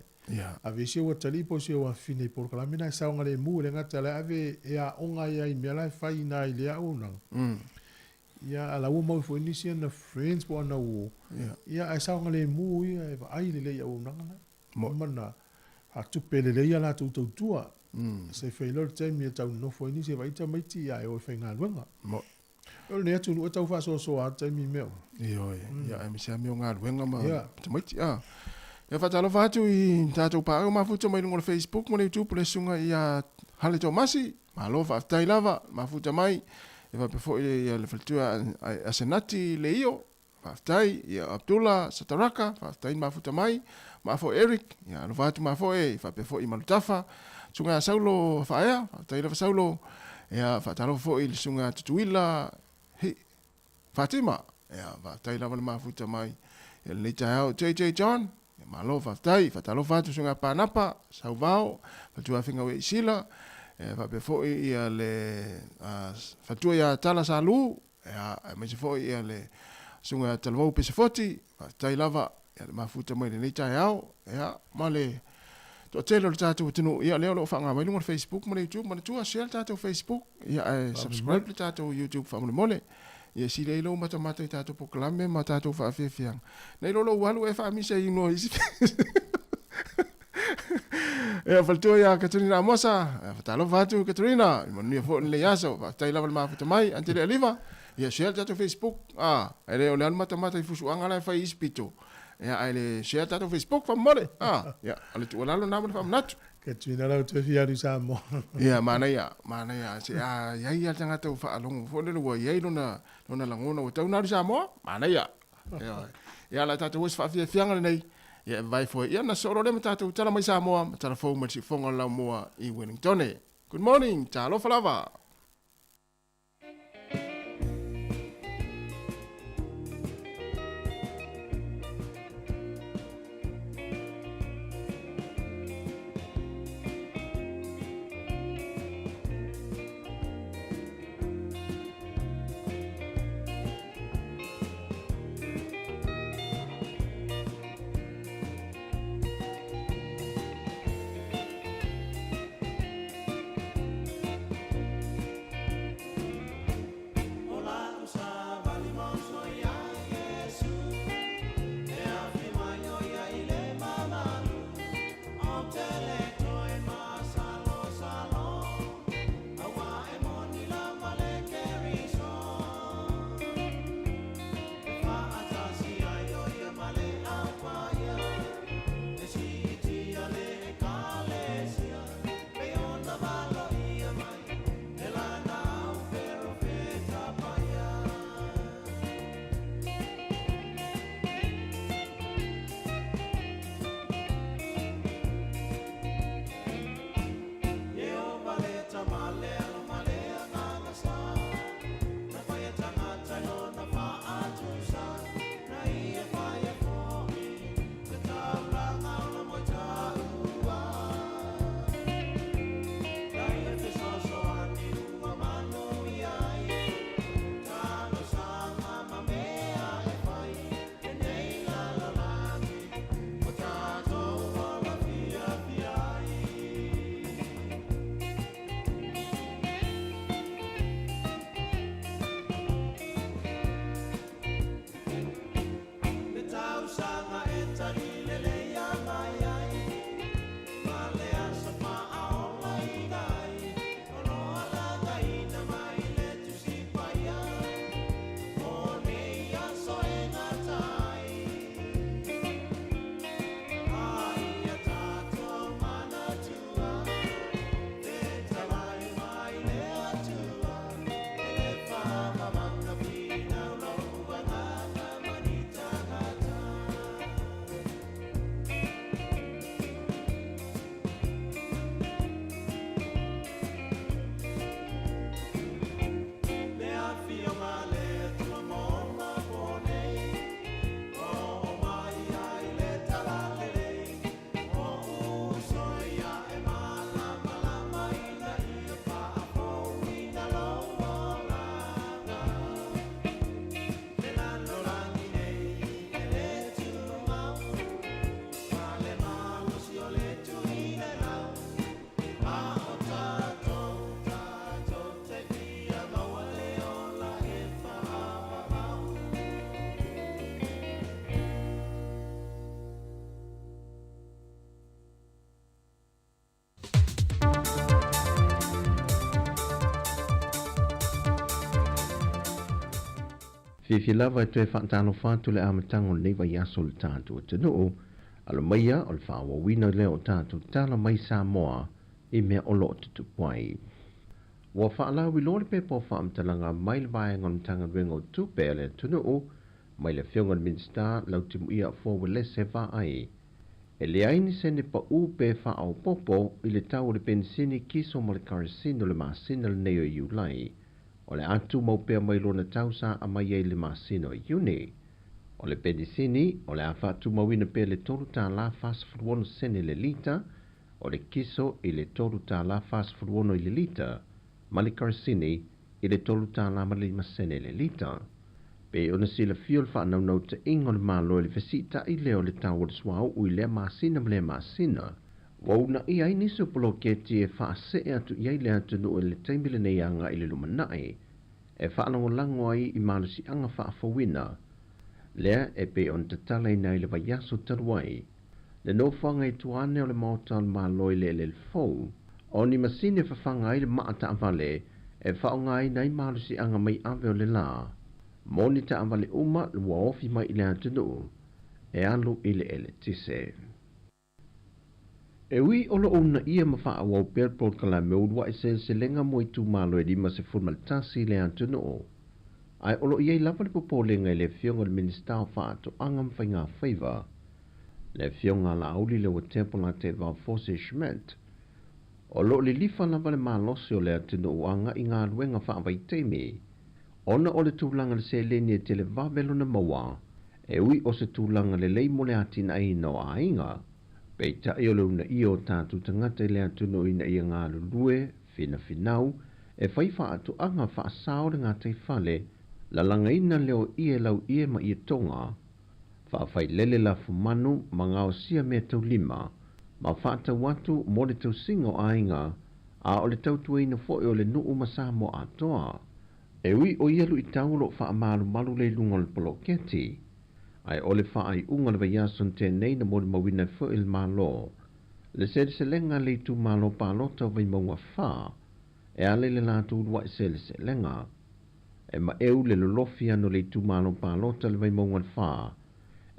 Ave se o tali po se o fine porkala mina sa onga le mu le ngata le ave e a onga ia I mea lai whaina I le au mnanga. Ia ala ua mau fo inisi na friends po ana uo. Ia ai sa onga le mu ia e ai le le au mnanga na. Mana a tupe le le ia la tu tua. Se whailor te mi e tau nofo inisi e waita maiti ia e o whainga luenga. Olo ne atu nua tau whaso a te mi meo. Ia e misia meo ngā luenga ma tamaiti. E whatalo whatu I tātou pāo mafuta mai lungo le Facebook mo le YouTube le sunga I a hale tō masi. Malo whaftai lava mafuta mai. E whapefo I le whaltua a senati le io. Whaftai I a Abdullah Sataraka. Whaftai mafuta mai. Mafo Eric. Ia alo whatu mafo e. Whapefo I malutafa. Sunga a saulo whaea. Whaftai lava saulo. Ia whatalo fo I le sunga tutuila. Fatima. Ia whaftai lava le mafuta mai. Ia le leita au JJ John. Malo whaftai, whatalo whatu sunga pānapa, sauvao, whatua whinga we sila, whape fōi ia le whatua ia tala sa lu, me se fōi ia le sunga talavau pese foti, whaftai lava, ia le mafuta mai le neitai au, ma le to tele le tātou tino ia leo lo whanga mai lunga Facebook mo le YouTube mo le tua share tātou Facebook ia subscribe le tātou YouTube wha mole ia si le ilo mata i tātou poklame ma tātou wha awhiawhiang nei lolo walu e wha misa i no isi ia whaltua ia Katrina Amosa whatalo whatu Katrina ima nia fo le yaso whatai lava le mafuta mai ante le aliva ia share tātou Facebook e leo le anu mata i fusuanga lai whai ispito ia ai le share tātou Facebook wha mole ia ale tu alalo nama le wha manatu Katrina lau te whiaru Sāmoa. Ia mana ia se ia tangata u whaalongo fo le lua ia lona langona o tau naru Sāmoa mana ia ia la tātou was whawhianga nei ia vai fo ia na soro le tātou tala mai Sāmoa tala fo ma si fonga lau moa i Wellington. Good morning, talo falava. Fifi lava e whaatano whātu le amatango nei vai aso le tātou te nuu, alo maia o le whaawawina leo tātou tala mai Sāmoa I mea olo o te tupuai. Wa whaalawi lori pe po whaamtalanga mai le vaenga o tanga ringo tupe le tunuu, mai le whionga minsta lau timu ia fōwa le se ai. E le aini se ne pa u pe whaau popo I le tau le pensini kiso ma le karisino le maasina le neo iulai. O le atu mau pea mai lona tausa a mai ei le masino iuni. O le pedisini, o le awhatu mawina pea le toru tā la whasfuruono sene le lita, o le kiso I le toru tā la whasfuruono I le lita, ma le karisini I le toru tā la malima sene le lita. Pe ona sila fiol whanau te ingo le malo le fesita I leo le tau o le swau ui le masina le masina, Wau na ia ini so poloketi e whaase e atu iai le atu no e le taimile nei anga i le lumanai. E whaanongo lango ai i malusi anga whaafawina. Lea e pe on te tala ina i le vaiaso taruai. Le no whanga i tuane o le maotal maloi le fau. O ni masine whawhanga ai le maata avale e whaonga ai nei malusi anga mai ave o le la. Moni ta avale uma lua ofi mai i le atu no. E alu i le ele tise. E ui olo una ia mawha a wau perpol ka la meudwa e se lenga mo i tu malo e lima se formaltasi le antu no. Ai olo ia i lapa le popole ngai le fionga le minister wha ato angam whainga whaiva. Le fionga la auli le wa tempo la te vau fose shment. Olo le lifa lapa le malose o le atu no anga i ngā ruenga wha avai teimi. Ona o le tūlanga le se leni e te le vabelo na mawa. E ui o se tūlanga le leimo le atina ai no a inga. Pei ta i o le una i o tātu tangata i le atuno ina i ngā lulue, fina finau, e whaifa atu anga wha asao le ngā tei whale, la langa ina leo i e lau i e ma i e tonga. Wha whai lele la fumanu, ma ngao sia mea tau lima, ma wha ta watu mo le tau singo a inga, a o le tau tuaina fo e o le nuu ma Sāmoa atoa. E ui o ialu i taulo wha amalu malu le lunga le poloketi. Ai ole wha ai unga le vaiason tēnei na mori mawina fo il malo. Le se lenga le tu malo palota vai maunga wha. E ale le lātu urwa se lenga. E ma eu le lolofi ano le tu malo palota le vai maunga wha.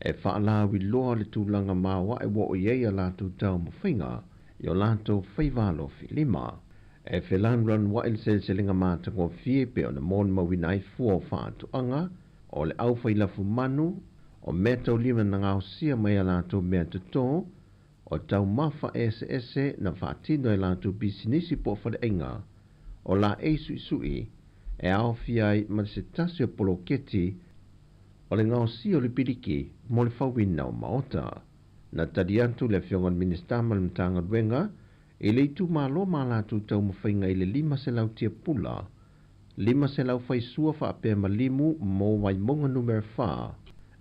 E wha ala wi loa le tu langa mawa e wo o yeia lātu tau mawhinga. Yo lātu whaivalo fi lima. E whelan ran wa il se lenga māta ngō fie pe o na mori mawina ai fua wha atu anga. O le au whailafu manu. O mea tau lima na ngāo sia mai a lātou mea tuto, o tau mawha ese na whaatino e lātou bisinisi po whare inga, o la eisu sui, e ao fiai ma se tasi o poloketi, o le ngāo sia o le piriki, mo le whawina o maota. Na tadi antu le fiongon ministama le mtanga ruenga, e le itu malo ma lātou tau mawhainga i le 5 se lau tia pula, 5 se lau whaisua wha apea malimu mo wai monga numero 4,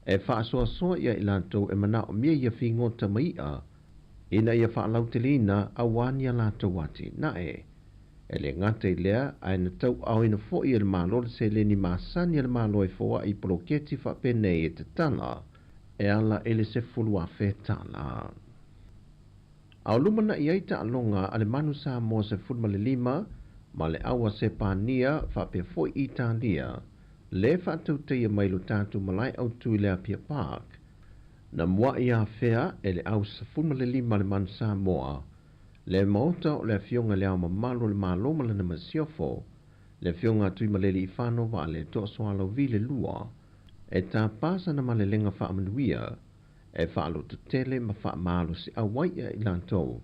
e whaasoa ia i lātou e mana o mia ia whingota maia, ina ia whaalau te lina a wania lātou wati nae. E le ngata i lea, ai na tau au ina fo i le malo se le ni maasani le malo e foa i poloketi whapene e te tala, e ala ele se fulua whetala. Au lumana i aita alonga ale manu Sāmoa se fulma le 5, ma le awa se pānia whape fo i Italia, le whaatau teia mai lo tātu malai au tui lea Pia Park. Na mua i a whea e le au sa fulma le 5 le manu Sāmoa. Le maota o le fionga le au mamalo le maloma le na masiofo. Le fionga tui malele i whano wa le toa soalo vi le lua. E tā pāsa na male lenga whaamanuia. E whaalo tutele ma whaamalo si awaia i lantou.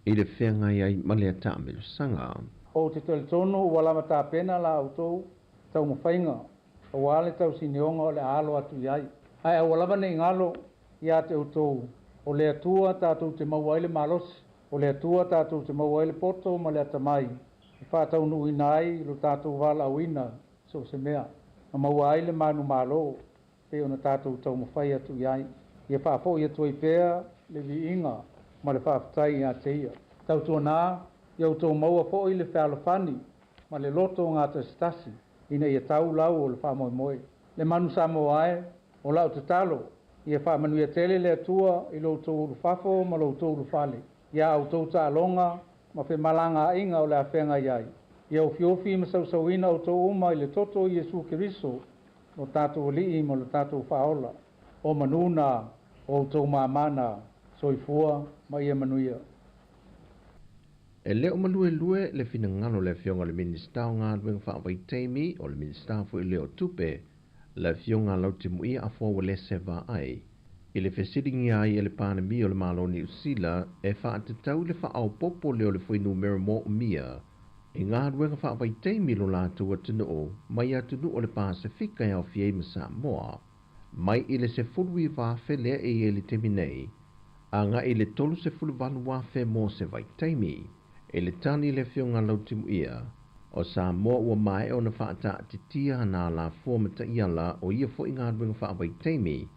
I le whenga iai male a tā melu sanga. O te tole tono wala mata pena la autou tau mawhainga. O wale tau sinionga o le alo atu iai. Ai wala bane ngalo ia te autou. O le atua tātou te mauaile malos. O le atua tātou te mauaile poto ma le atamai. I whātau nui nai lo tātou wala awina so se mea. Ma mauaile manu malo. Pe ona tātou tau mawhai atu iai. Ia whaafo ia tuai pēa le vi inga ma le whaafatai ia te ia. Tau tua nā, iau tau maua fo i le whaalofani ma le loto ngā te stasi. Ina ia tau lau o le whaamoe moe. Le manu Sāmoa ai, o lau te talo. Ia whaamanuia tele le atua i lo tau urufafo ma lo tau urufale. Ia au tau ta alonga ma whi malanga inga o le awhenga iai. Ia o fiofi ma sausauina o tau uma i le toto i Jesu Kiriso o tātou lii ma lo tātou whaola. O manuna o tau mamana soifua ma ia manuia. E leo malue lue le fina ngano le fionga le minister o ngā ruenga whaawai teimi o le minister fu i leo tupe le fionga lau te mui a fōwa le seva ai. I le whesiringi ai e le pānami o le malo ni usila e whaatatau le whaau popo leo le fwoi numero mo umia. I ngā ruenga whaawai teimi lo lātua tunu o mai atunu o le Pasifika e au fiei ma Sāmoa. Mai i le se fulu i wāwhe lea e i le temi nei. A ngā i le tolu se fulu walu wāwhe mo se vai teimi. E le tani le fionga lautimu ia, o Sāmoa ua mai o na whaata atitia na la fua mata iala o ia fo i ngā ruenga whaawai teimi,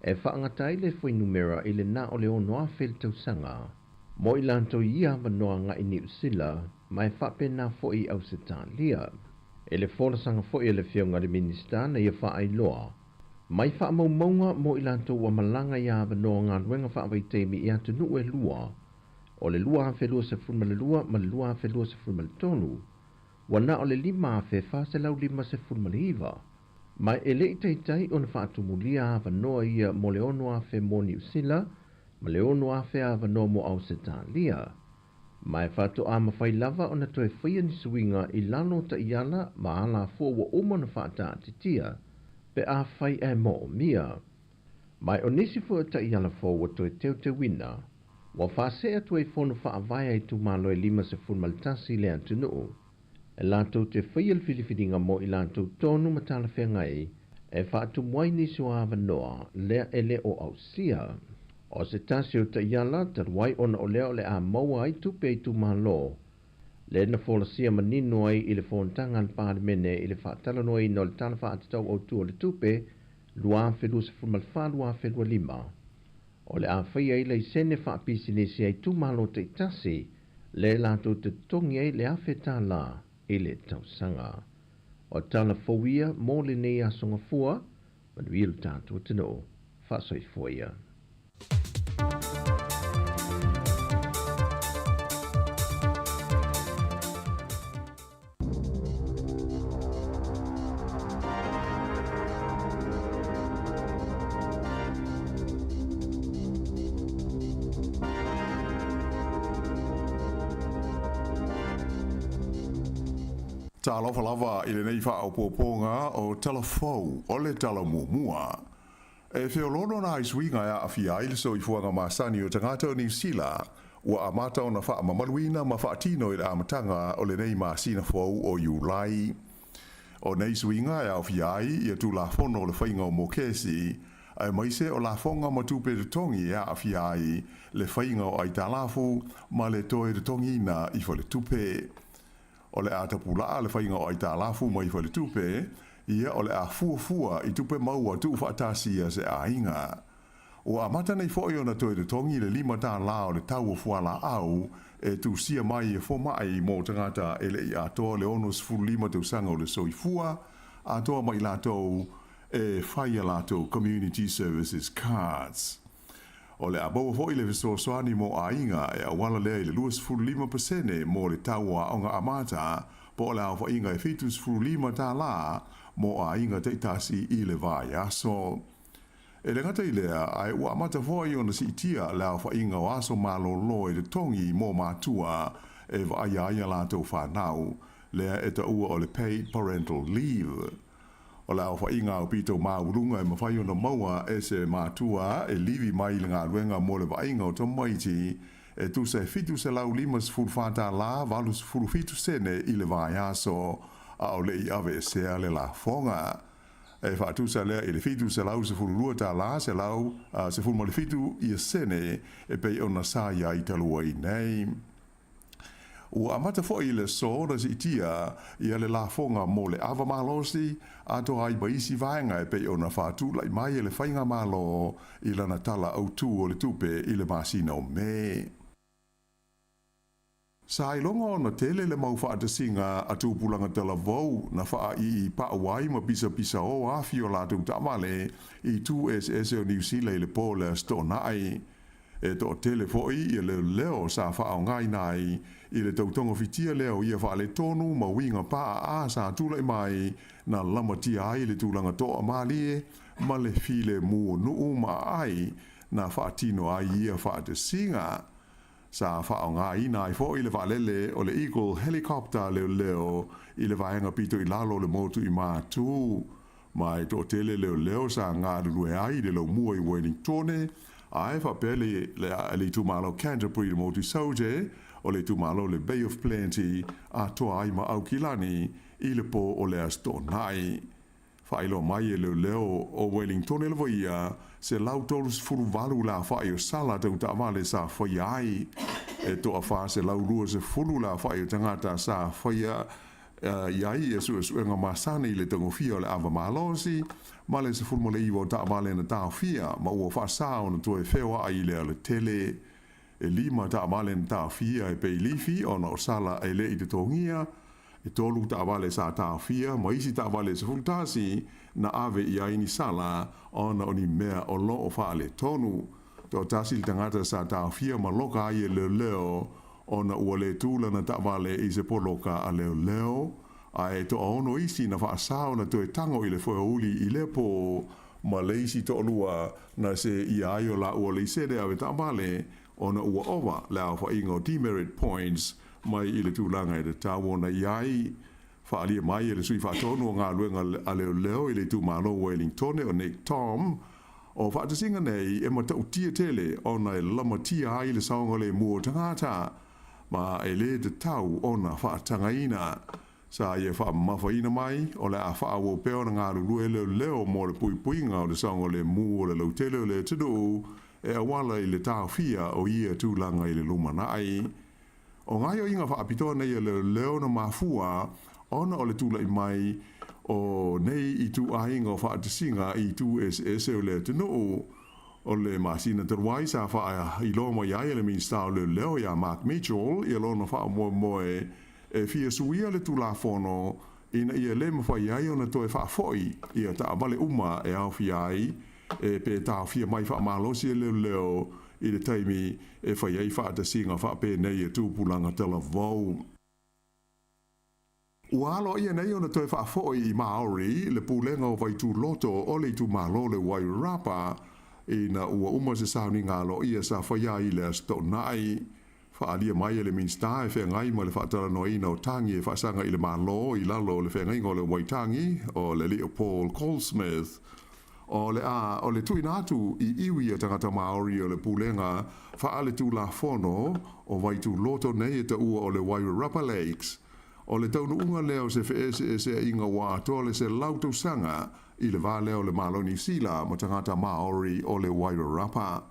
e whaangatai le fwoi numera i le na o le ono a whel tausanga. Mo i lanto ia manoa nga i New Zealand, mai whapena fo i Australia. E le wholasanga fo i le whionga le minista na ia wha ai loa. Mai wha maunga mo i lanto wa malanga ia manoa ngā ruenga wha awai teimi i atu nu e lua. O le lua hawhe lua se fulma le lua, ma le lua hawhe lua se fulma le tonu. Wana o le lima hawhe wha se lau lima se fulma le iwa. Mai e le itaitai o na wha atumulia hawa noa ia mo le ono hawhe mo New Zealand, ma le ono hawhe hawa noa mo Australia. Mai whato a mawhai lava o na toe whaia ni suinga i lano ta iala ma ala fua wa oma na whaata atitia, pe a whai e mo o mia. Mai o nisi fua ta iala fua wa toe teo te wina, wa whaasea tue whono wha avaya i tu malo e lima se fulmalitasi le antunuu. E lantou te whaia le filifidinga mo i lantou tonu matala whengai, e whaatu mwai nisi o awa noa lea ele o ausia. O se tasi o ta iala, taruai ona o leo le a maua ai tupe i tu malo. Le na wholasia manino ai i le whontanga al pārimene i le whaatala noa i no le tala whaatatau o tu o le tupe, lua whelua se fulmalwha lua whelua lima. O le a whaia i le sene whaapisi nisi ai tu malo te tasi, le lantou te tongi ai le awheta la i le tausanga. O tala fowia mo le nei asonga fua, manuilu tātua tino, whaasoi foia. Ta alofa lava i le nei wha o pōponga o talafou o le talamumua. E whiolono na i swinga a awhia i le so i fuanga masani o tangata o New Zealand, ua amata o na wha mamaluina ma wha tino i le amatanga o le nei masina fau o Iulai. O nei swinga a awhia i a tu la fono o le whainga o Mokesi, ai maise o la fonga ma tupe de tongi a awhia i le whainga o Aitalafu ma le toe de tongi na i fa le tupe. O le atapula le whainga o Aitalafu mai fa le tupe, ia o le a fuafua i tupe maua tu whaatasia se a inga. O a mata nei fōi o na toi de tongi le lima tā la o le tau o fuala au, e tu sia mai e fō mai mō tangata ele i atoa le onos furu lima tau sanga o le soifua, atoa mai lātou e whaia lātou Community Services Cards. O le abaua fōi le visoaswani mō a inga e a wala lea i le 25% mō le tau a onga amata, po le au whainga e fitus furu lima tā la mō a inga te tasi i le vai aso. E le ngata i lea, ai ua amata fōi o na si itia le au whainga o aso malo lo e le tongi mō mātua e wa aia lātou whanau, lea e ta ua o le paid parental leave. O le au whainga o pito maurunga e mawhai o na maua e se mātua e livi mai le ngā ruenga mō le wainga o tomaiti e tu se fitu se lau limas furu whata la valus furu fitu sene i le vai aso a o le i ave sea le la fonga. E whatu se lea i le fitu se lau se furu rua ta la se lau se furu mo le fitu i a sene e pei o na saia i talua i nei. Ua amata fo i le so na si itia i ale la fonga mo le ava malosi a to ai baisi vaenga e pei o na whatu lai mai e le whainga malo i lana tala au tu o le tupe i le masina o me. Sa ilonga o na tele le mau whaatasinga a tūpulanga tala vau na wha i paawai ma pisa o awhi o la tū tamale i tū SS o New Zealand le po le sto nai. E to tele foi i le leo sa wha o ngai nai i le tautonga fitia leo ia wha le tonu ma winga pa a sa tūlai mai na lama tia ai le tūlanga toa malie ma le file mua nuu ma ai na wha tino ai ia wha te singa. Sa wha o ngai nai fo i le wha lele o le Eagle helicopter leo i le vaenga pito i lalo le motu i mātū. Mai to tele leo sa ngā lue ai le lo mua i Wellingtone ai fa pele le tumalo Canterbury le motu sauje o le tumalo le Bay of Plenty a toa ai ma au kilani i le po o le asto nai. Whailo mai e leo o Wellington e levoia se lau tolus furu valu la whai o sala tau ta amale sa whai ai e toa wha se lau lua se furu la whai o tangata sa whai iai e su enga masane i le tango fia o le ava malosi ma le se furu mo le iwa o ta amale na tau fia ma ua wha sa o na tue whewa ai le tele e lima ta vale ta fia e pe lifi ona o sala e le i te tongia e tolu ta vale sa ta fia ma isi ta vale se fultasi na ave i aini sala ona oni mea o lo o fale tonu to tasi tangata sa ta fia ma loka ai le leo ona ua le tula na ta vale i se poloka a leo leo a e to ono isi na fa sao na to e tango i le foe uli i le po ma le isi to lua na se i aio la ua le sede ave ta vale ona ua ova le au fa ingo demerit points mai i le tūlanga i le tāwo na iai whaalia mai i le sui whaatonu ngā luenga a leo leo i le tūmalo Wellington o Nick Tom o whaatasinga nei e mata utia tele ona e lama tia ai le saonga le mua tangata ma e le te tau ona whaatangaina sa ia whaamawhaina mai o le a whaawo peo na ngā lulue leo leo mo le pui puinga o le saonga le mua le lautele o le tudu e awala i le tāwhia o ia tūlanga i le lumanai. O ngai o inga whaapitoa nei le leo na mafua, ona o le tula i mai o nei i tu ainga o whaatasinga i tu SS o le tino o le masina terwai sa wha i lo mo iai le minsta o le leo ia Mark Mitchell i lo na wha moe moe e fia suia le tula fono ina ia le mwha iai o na toe wha foi ia ta abale uma e au fiai e pe ta fia mai wha malosi e leo i le taimi e whai ei whaatasinga whape nei e tūpulanga tela vau. Ualo ia nei ona toi whaafoi i Maori le pulenga o vai tū loto o le tū malo le Wairarapa i na ua uma se sauni ngalo ia sa whaia i le asto nai. Whaalia mai e le minsta e whengai ma le whaatara noina o tangi e whaasanga i le malo i lalo le whengai ngo le Waitangi o le Leopold Colesmith. O le tuina atu i iwi a tangata Maori o le pulenga whaale tū la fono o vai tū loto nei e ta ua o le Wairarapa Lakes. O le taunu unga leo se wheese e se inga wā toa le se lautosanga i le wā leo le maloni sila ma tangata Maori o le Wairarapa.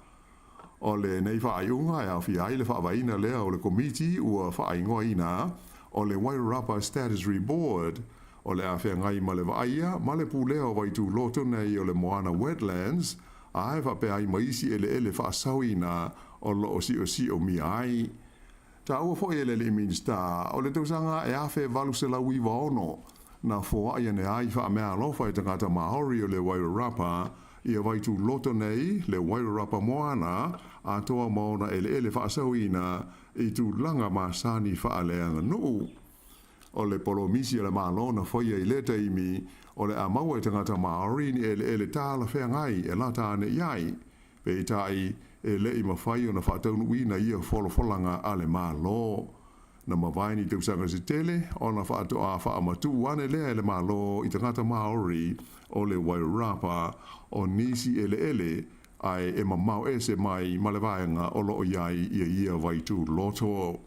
O le nei whaai unga e au whiai le whaawaina leo o le komiti ua whaai ngoina o le Wairarapa Statutory Board o le awhia ngai ma le waia ma le pūleo vai tū loto nei o le Moana Wetlands a e whape ai maisi ele whaasawina o lo o si o mi ai. Ta ua fo ele le minsta o le tausanga e awhe valu se lau iwa ono na fo ai ane ai wha mea alofa i tangata Maori o le Wairarapa ia vai tū loto nei le Wairarapa Moana a toa maona ele whaasawina i tū langa masani whaaleanga nuu. O le polomisi o le malona whaia i leta imi o le amaua i tangata Maori ni ele tāla whea ngai e lata ane iai pe i tai e le i mawhai o na whaataunu ina ia wholofolanga a le malo. Na mawaini te usanga si tele o na whaatoa whaamatu ane lea e le malo i tangata Maori o le Wairarapa o nisi ele ai e mamau ese mai malewaenga o loo iai ia vai tū loto.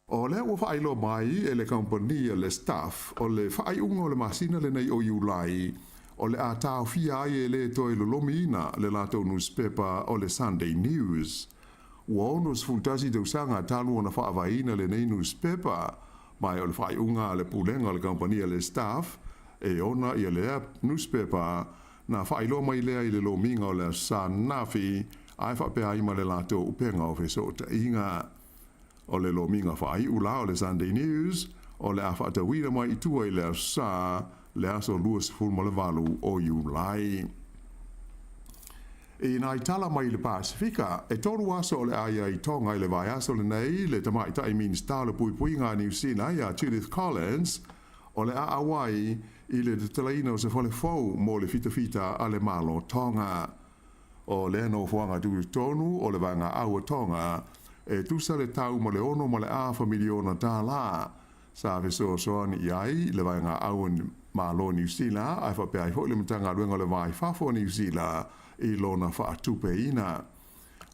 O le ua whailo mai e le company le staff o le whaaiunga o le masina le nei o iulai o le a tau fia ai e le toi lolomina le lato newspaper o le Sunday News. Ua onus fultasi te usanga talu ona whaavaina le nei newspaper mai o le whaaiunga le pulenga o le company le staff e ona i le newspaper na whailo mai lea i le lominga o le Sanafi ai whapea ima le lato upenga o feso ta inga. O le lominga whai ula o le Sunday News, o le awhata wira mai i tua i le sa le aso luas fulmalevalu o iulai. E nai tala mai le Pasifika, e toru aso o le aia i tonga i le vai aso le nei, le tamai tai minsta le pui pui ngā New Zealand ia Judith Collins, o le a awai i le talaina o se fole fau mo le fita a le malo tonga. O le no fuanga tu tonu o le vanga aua tonga, e tusa le tau ma le ono ma le a familiona tā la. Sa veso soani iai le vai ngā au malo New Zealand, ai whape ai hoi le mtanga luenga le vai whafo New Zealand i lona whaatupe ina.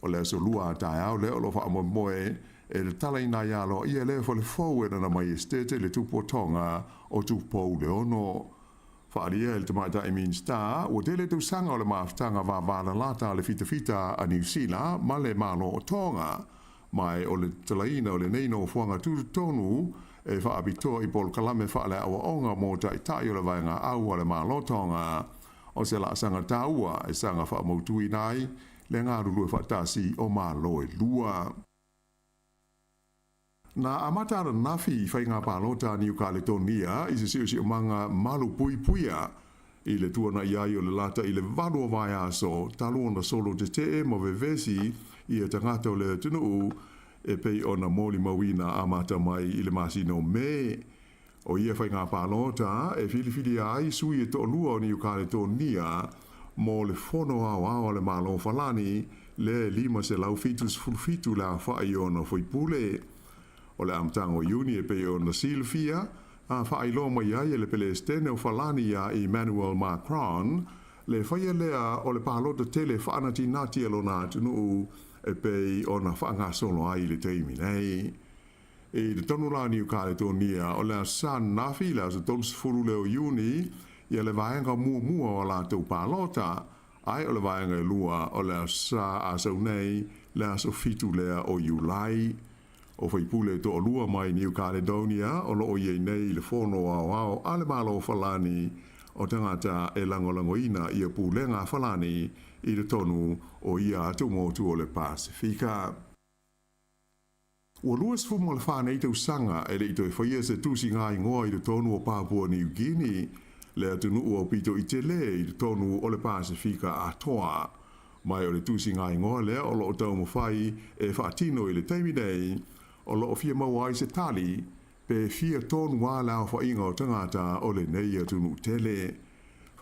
O le so lua tai au le olo wha moe e le tala ina ialo ia le fo le fau e na mai estete le tupo tonga o tupo le ono. Whaalia le tamata e minsta, o tele tu sanga o le maaftanga wa wala lata le fita a New Zealand ma le malo o tonga. Mai o le talaina o le neino fuanga tonu e whaabitoa i pol kalame whaale awa onga mō tai o le vaenga au o le malotonga o se la sanga taua e sanga whaamautui nai le ngā rulu e whaatasi o mālo e lua. Na amata ana nafi i whai ngā pālota ni Ukaletonia i se si o manga malu pui puia i le tuana i ai o le lata i le valu o vai aso talu ona solo te te mo vevesi i e tangata o le tunu e pei ona moli mawina amata mai i le masino me o ia whai ngā pālota e fili ai sui e to lua o ni Ukaletonia mo le fono au le malo falani le lima se lau fitus fulfitu la whai ona whaipule o le amtango iuni e pei ona silfia a whailo mai ai le Palestine o falani a Emmanuel Macron le whaia lea o le pālota tele whaanati nati alo nā tunu e pei ona whaanga solo ai le teimi nei. E le tonu la ni Ukaletonia o le san nafi la se tonu sifuru leo iuni ia le vaenga mua o la tau pālota ai o le vaenga lua o le sa a sau nei le aso fitu lea o Iulai. O whaipule to o lua mai New Caledonia o lo o iei nei le fono au ale malo falani o tangata e langolangoina ia pulenga falani i le tonu o ia atu motu o le Pasifika. Ua luas fumo le whānei tau sanga e le ito e whaia se tusi ngā ingoa i le tonu o Papua New Guinea le atunu o pito i te le i le tonu o le Pasifika a toa. Mai o le tusi ngā ingoa le o lo o tau mo whai e whaatino i le teimi nei o lo fia maua i se tali, pe fia tonu wā lao wha inga o tangata o le nei atunu tele.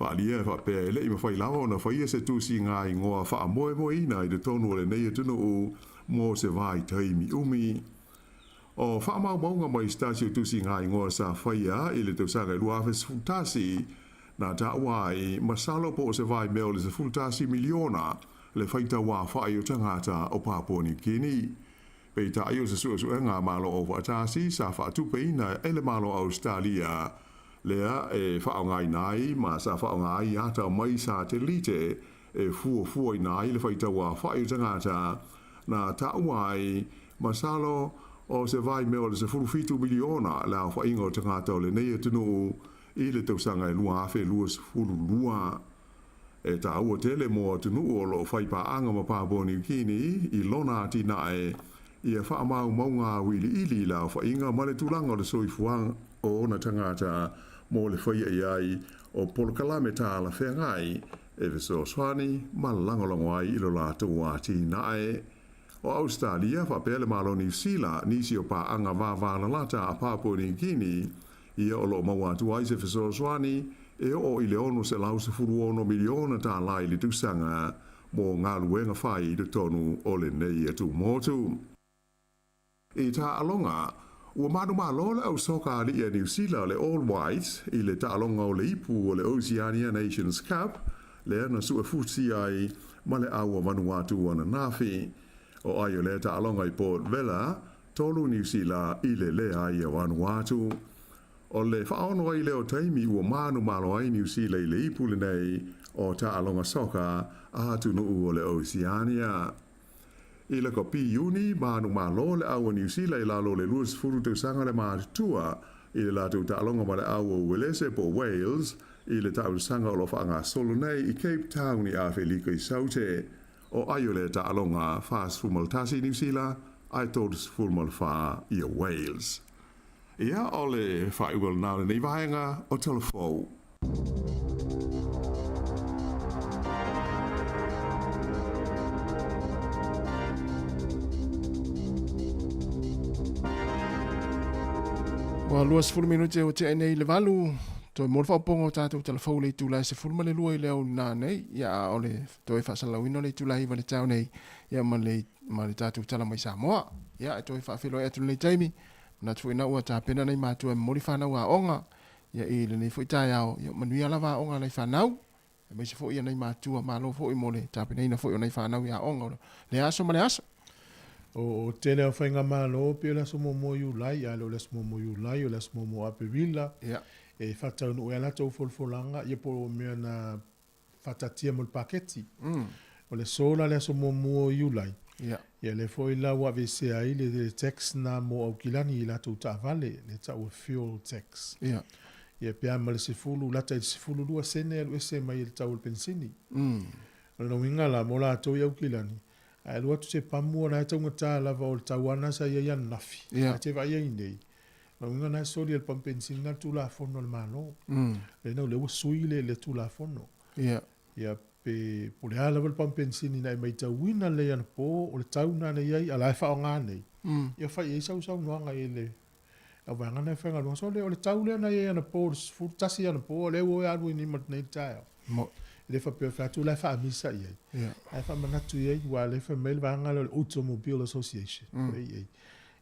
Wha alia e wha pēr le i mawhai lawa o na whaia se tusi ngā ingoa wha moe ina i le tonu o le nei atunu o mō se vai taimi umi. O wha maunga mai stasio tusi ngā ingoa sa whaia i le tausanga i luawes fultasi, na ta wai masalo po se vai meo le se fultasi miliona le whaita wā whai o tangata o Papua New Guinea. Pei ta aio se sua ngā malo o Watasi sa whaatupe ina e le malo Australia. Lea e whaongai nai, ma sa whaongai ata mai sa te lite e fua i nai le whaitawa whai tangata na tauai masalo o se vai meo le se furufitu miliona la whaingo tangata o le nei tunu i le tausanga e lua afe lua se furu lua. E ta ua tele mo tunu o lo whaipa anga ma Papua New Guinea i lona tina e ia whaamau maunga wili ili la whainga male tulanga o le soifuang o na tangata mo le whaia iai o polokalame tā la whengai e viso swani malangolongo ai ilo la tua tinae. O Australia whapele malo New Zealand nisi o paanga wāwāna lata a Papua New Guinea ia o lo maua tuai se viso swani e o i leono se lau se furu ono miliona tā lai li tusanga mo ngā luenga whai i le tonu o le nei atu motu. E ta alonga, ua manu malo le au soka ali New Zealand le All Whites i le ta alonga o le ipu o le Oceania Nations Cup le ana su e futsi ai ma le aua Vanuatu ana nafi. O ai o le ta alonga i Port Vila, tolu New Zealand i le ai a Vanuatu. O le whaono ai leo taimi ua manu malo ai New Zealand i le ipu le nei o ta alonga soka a tunu o le Oceania. I le kopi iuni, manu malo le aua New Zealand i lalo le luas furu tau sanga le mātua i le latu ta alonga ma le aua Welese po Wales i le tau sanga o lo whaanga solo nei i Cape Town i Awhelika i Saute. O aio le ta alonga fast fumaltasi New Zealand, ai tōtus fulmal wha i a Wales. Ia o le whaiugal nāre nei vahenga o telefou. Wa luas 10 minuti o te nei le valu to mo fa pongo tātou telefou le tula se fulma le lua i leo nā nei ia o le toi whasalawino le tula i wale tau nei ia ma le tātou tala mai Sāmoa ia e toi whawhilo e atu le taimi na tui na ua tā pena nei mātua mori whanau a onga ia i le nei fwoi tai au ia manuia lava onga nei whanau e mai se fwoi ia nei mātua mālo fwoi mo le tā pena ina fwoi o nei whanau i a onga le aso ma le aso. O tele o whainga malo pe o laso momo Iulai, a lo laso momo Iulai, o laso momo Apewila. E whatau no e alata o folfolanga, ia po mea na whatatia mo le paketi. O le sola laso momo Iulai. Ia le foi la wa vese ai le tax na mo au kilani i lato ta vale, le ta o fuel tax. Ia pe ama le sefulu, lata i sefulu lua sene, alo ese mai il tau il pensini. no winga la mola to ya kilani ai lo tu se pamu na tonga ta la vol tawana sa ya nafi te va ya inde no winga na soli el pampensin na tu la fono al malo le no le sui le tu la fono ya pe pole ala vol pampensin na mai ta wina le ya po o le tauna na ya ala fa nga nei ya fa ya sa no nga ele a va nga na fa nga no so le o le taule na ya na po fu tasi ya na po le wo ya ni mat nei ta le fa pe fa tu la fa misa ye ai fa mana tu ye wa le fa mel va nga le automobile association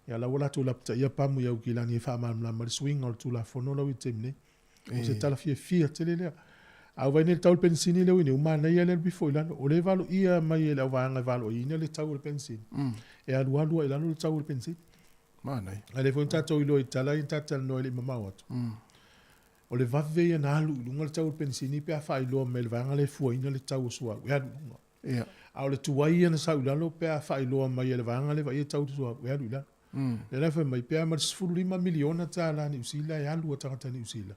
ya la wala tu la pta ya pa mu ya ukila ni fa ma la swing or tu la fono la witemne o se tala fie tele le a va ni tau pensini le wini uma na ye le before la o le valo ia mai le va nga valo ina le tau pensini e a lu ila le tau pensini ma nei ale fo tato ilo itala intata no le mama wat o le vave ia na lu lunga le tau pensini pe a fa ilo mel va nga le fu ina le tau sua ya a le tuai na sa ulalo pe a fa ilo mai le va nga le va ia tau sua ya lu la le fa mai pe ma 5 miliona tala ni usila ya lu tanga ni usila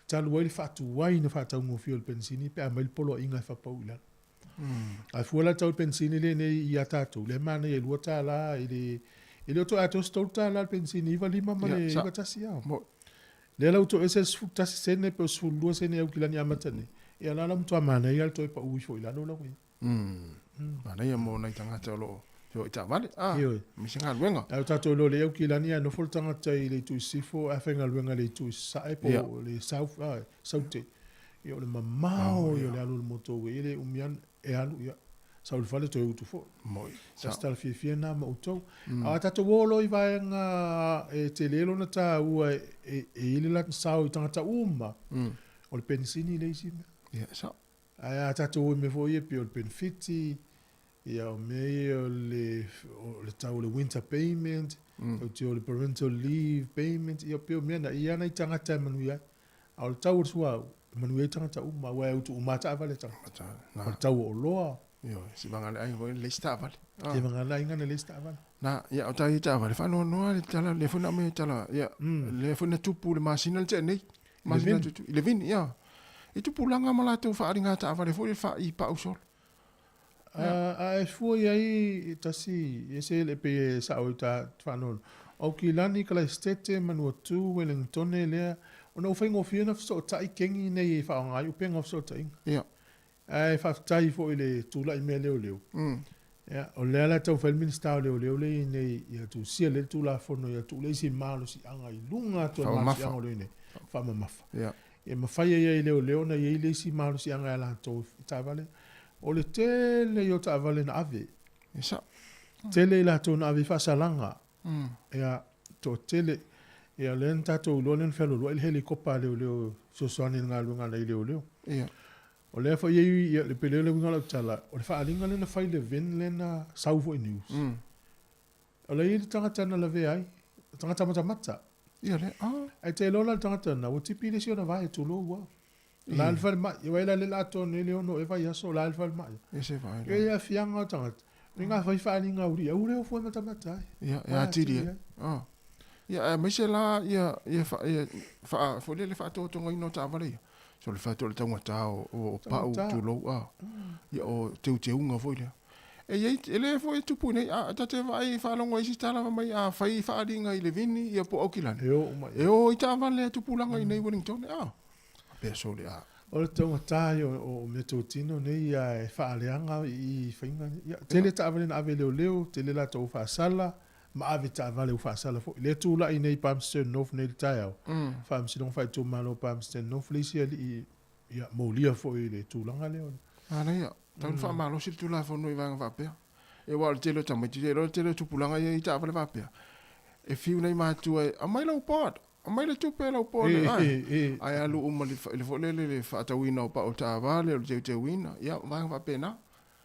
talu ele fa tuai na fa tau ngofio le pensini pe a mai polo inga fa paula a fuala tau pensini le ne ia tatu le mana e lu tala ele to ato stolta la pensini va lima ma le va tasia le la to ese sfuta sene pe sfulu sene au kilani amatane e ala la mtu amana ia to pa ui fo ila no la wi ana ia mo nai tanga tolo yo ta vale mi singa luenga au tato lo le au kilani no fol tanga tai le tu sifo a fenga luenga le tu sai po le south saute yo le mamao yo le alu le moto we le umian e alu ia sa ul fale to tu fo moi sa sta fi na mo to a tato wolo i vai nga e te lelo na ta u e ile la sa u tanga ta uma o le pensini le isi ia sa a tato me fo ye pe o benefiti ia o me o le tau le winter payment o te o le parental leave payment ia pe o me na ia na tanga ta manu ia a o tau sua manu ia tanga ta uma wa u tu uma ta vale tanga o tau o loa yo si mangale ai go le sta vale e mangala inga le sta vale na ia o tai ta vale fa no le tala le fona me tala ia le fona tupu le masina le nei masina tu le vin ia e tupu langa mala tu fa ringa ta vale fo fa I pa usol a fu ai tasi ese le pe sa o ta fa no o ki lani kala stete manu tu Wellington le ona fa ngo fina so ta ikengi nei fa nga u penga so ta ia ai fa tai fo ile tu la email leo ya o le ala tau fel minista leo le nei ya tu sia le tu la fono ya tu le si malo si anga I lunga to ma si anga le ne fa ma mafa ya e ma fa ye leo na ye le si malo si anga la to ta vale o le tele yo ta vale na ave isa tele la to na ave fa salanga ya to tele ya lenta to lo len felo lo el helicopter leo so so ni nga lunga leo ia o le fa ye le pele le ngala tala o le fa alinga le na fa le ven le na sauvo news o le ile tanga tana la ve ai tanga tama mata ia le ai te lo la tanga tana o tipi le sio na vai tu lo wa la alfa ma yo ila le la to ne le ono e vai so la alfa ma ese vai e ia fianga tanga ninga fa alinga uri o le fo mata ia tiri ia me se la ia fa fo le fa to ngai no ta vale so le fato le tanga ta o pa o tu lo ia o te unga foi le e ye ele foi tu pune a te vai fa longo isi tala mai a fai fa dinga ile vini ia po okilan e o ita vale tu pulanga I nei Wellington pe so le o le tanga ta o metotino nei ia fa leanga I fainga ia tele ta vale na ave leo tele la to fa sala ma ave ta vale fa sala fo le tu la I nei Palmerston North nei taio fa si non fa tu malo Palmerston North le si ia molia fo ile tu langa leo ana ia tan fa malo si tu la fo no va va pe e wa tele ta mai tele tu pulanga ia ta vale va pe e fiu nei ma tu a mai lo pot a mai le tu pe lo pot ai alu uma le fo le fa ta wina pa o ta vale o te wina ia va pe na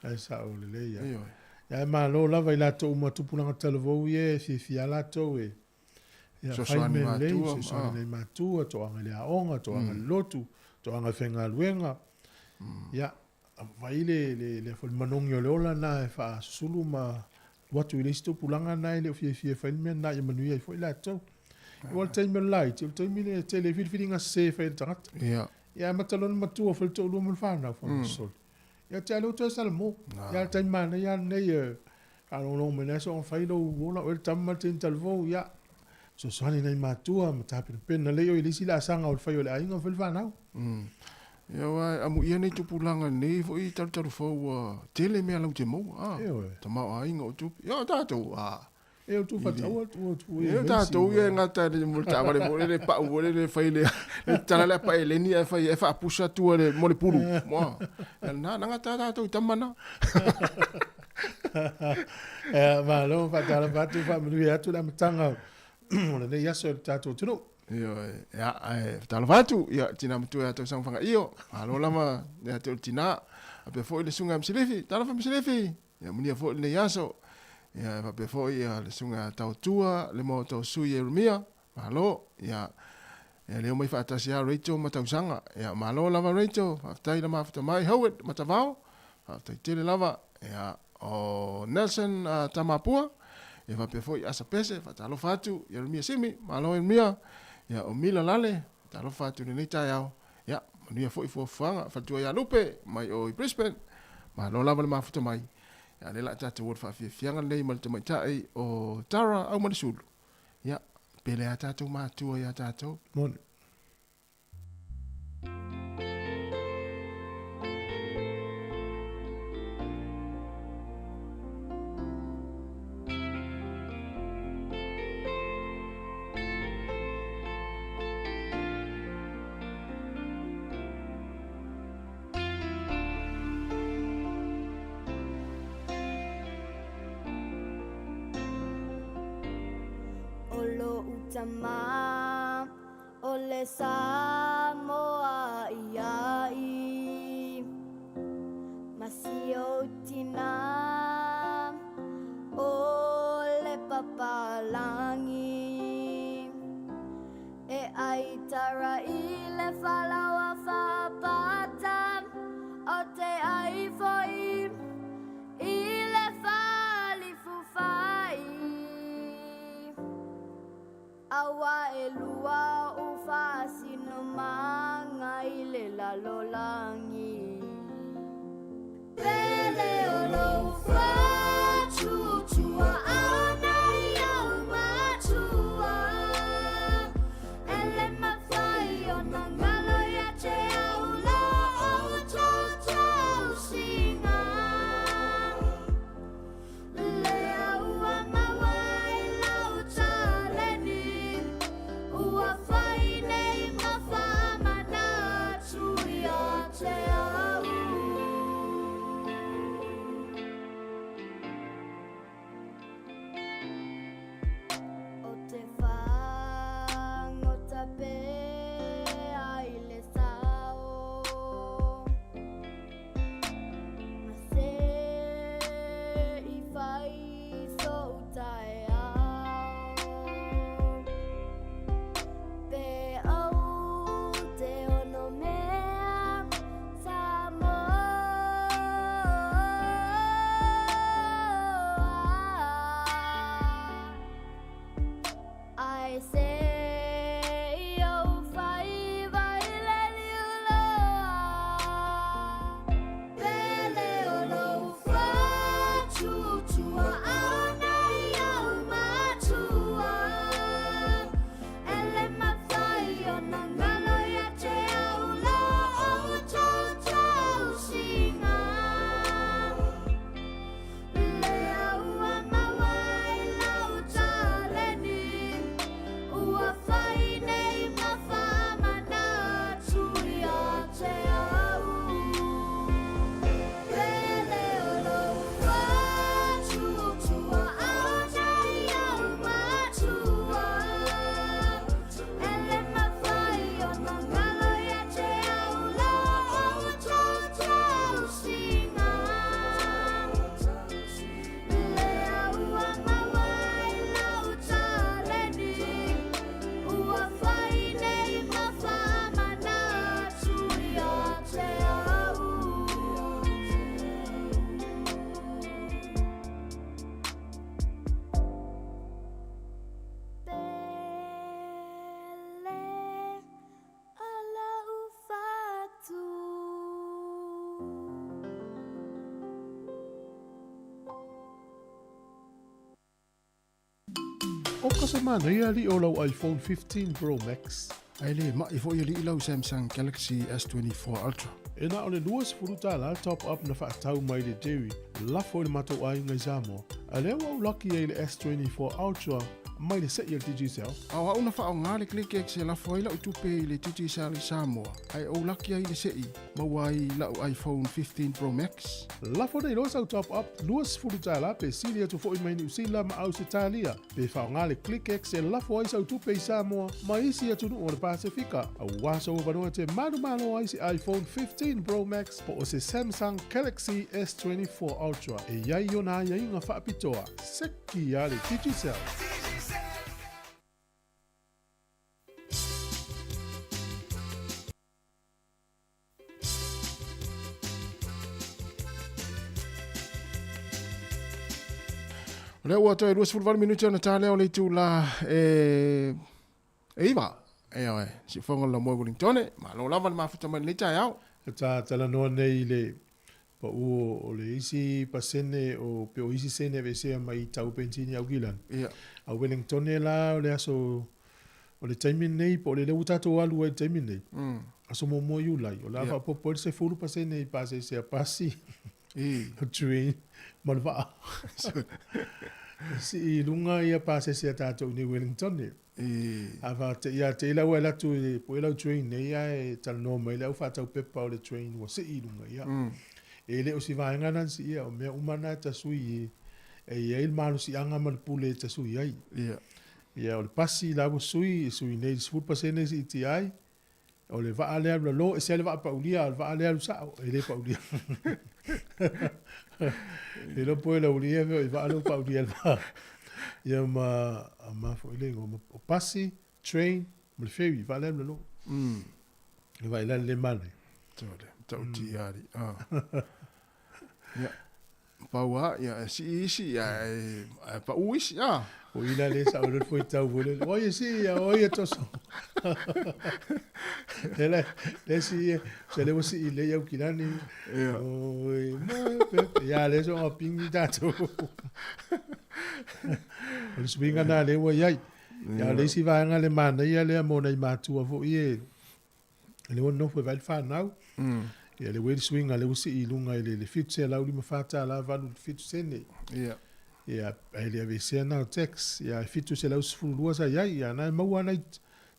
ai sa o le ia ya ma lo la vai la to uma tu pulanga televo ye fi ala to e ya so ani ma tu to angale a onga to angale lotu to anga fenga luenga ya vai le fo manong yo lola na fa sulu ma watu ile sto pulanga na ile fi fa men na manu ye fo la to wal time light il time le telefil filinga se fa el tarat ya matalon matu fo to lu mun fa na fo sol Ya te alo te Sāmoa. Ya te mana ya nei along mena so fai lo wona o tamma tin talvo ya. So sani nei matua mata pena leo ilisi la sanga o fai o le ainga felvana. Ia wai, amu ia nei tupulanga nei fo i taru fau tele mea lau te mou. Ta mau ainga o tupu. Ia tātou, E o tu fatau tu. Ia tātou ia ngata le mo ta wale mo le pa o le fai le tala le pa ele ni e fai e fa pusa tua le mo le pulu. Mo. Na ngata tātou tamana. Ma lo fatala fatu fa mu ia tu la matanga. Ona nei yaso tātou tunu. Ia, tala fatu, ia tina mtu ya tau sangfanga iyo. Alo lama, ia te tina, ape fo le sunga msilefi, tala fa msilefi. Ia munia fo le yaso. Ia ape fo ia le sunga tau tua, le mo tau sui Yeremia. Alo, ia leo mai fa atasi ya Rachel ma tau sanga. Ia malo lava Rachel, aftai la mafuta mai Howard matavao. Aftai tele lava, ia o Nelson Tamapua. Ia ape fo ia sapese, fa talo fatu, Yeremia simi, malo Yeremia. Ya o mila lale talo fatu ni tai au ya manuia foi fanga fatu ya lupe mai o Brisbane ma lo lava le mafuta mai ya le la tata wor fa fianga nei mal te mai tai o Tara au manisulu ya pele ata tu ma tu ya tata Mon. Sama ole Sāmoa iai masio tina ole papalangi e ai tara ile falawa fapata o te ai foi ile fali fufai awa elua ufasi no manga ile la lolangi pele olo ufa tua ana ya matua ele mafai ona ngalo ya te aula o tau singa le aua mawai lau taleni ua fai nei mafama na tuia te au Kosa mana ia li o lau iPhone 15 Pro Max. Ai le mai fo ili lau Samsung Galaxy S24 Ultra. E na o le luas furuta la top up na whaatau mai le Jerry. Lafo le matou ai ngai Sāmoa. A leo au lucky e le S24 Ultra mai le set i le Digicel. Awa una wha o ngā le click se la foi lau tupe i le Digicel i Sāmoa. Ai o laki ai le sei, mawai lau iPhone 15 Pro Max. Lafo nei losa au top up, luas furuta la pe silia tu foi mai ni usila ma au se talia. Pe wha o ngā le click se lafo ai sau tupe i Sāmoa, ma isi atu nu o le Pasifika. Au waso o vanua te manu malo ai si iPhone 15 Pro Max po o se Samsung Galaxy S24 Ultra. E iai o na iai ngā whaapitoa, seki a le Digicel. Leo wa toi 2 minuti ona tale o le tu la iwa e si fonga la mo Wellington ma lo lava ma futa mai le tai au Ta tala no nei le pa o le isi pasene o pe o isi sene vese mai tau pentini au gilan. Ia. A Wellington la o le aso o le taimi nei po le utato alu e taimi nei. Aso mo mo yu lai o la fa po se fulu pasene i pase se pasi. O train malva. Si lunga ia pase se tato ni Wellington ne. Ava te ia te ila wela tu po ila train nei ai tal no mai la fa tau pepa o le train o se i lunga ia. E le o si va ngana si ia o me umana ta sui e ia il malu si anga mal pule ta sui ai. Ia. Ia o le pasi la o sui nei sfut pasene si ti ai. O le va ale al lo e se le va pa ulia va ale al sa e le pa ulia. E lo poi la ulia e va lo pa ulia va. Ia ma fo ile o pasi train mo ferry va ale lo. E va ile le mane. Tau ti ari. Ia. Paua ia si ia pa uisi ia. O ila le sa o le foi tau vole. Oye si, oye toso. Le si se le vosi ile ya ukilani. Oi, ya le so pingi dato. O le swinga na le wa yai. Ya le si va nga le mana ya le mo na matu vo ie. Le won no foi vai fa now. Ya le we swinga le vosi ilunga ile le fit se la uli mafata la valu fit sene. Ia. Ia, ele ave sena o tex, ia fitu se lau sfulua sa iai, ia na maua na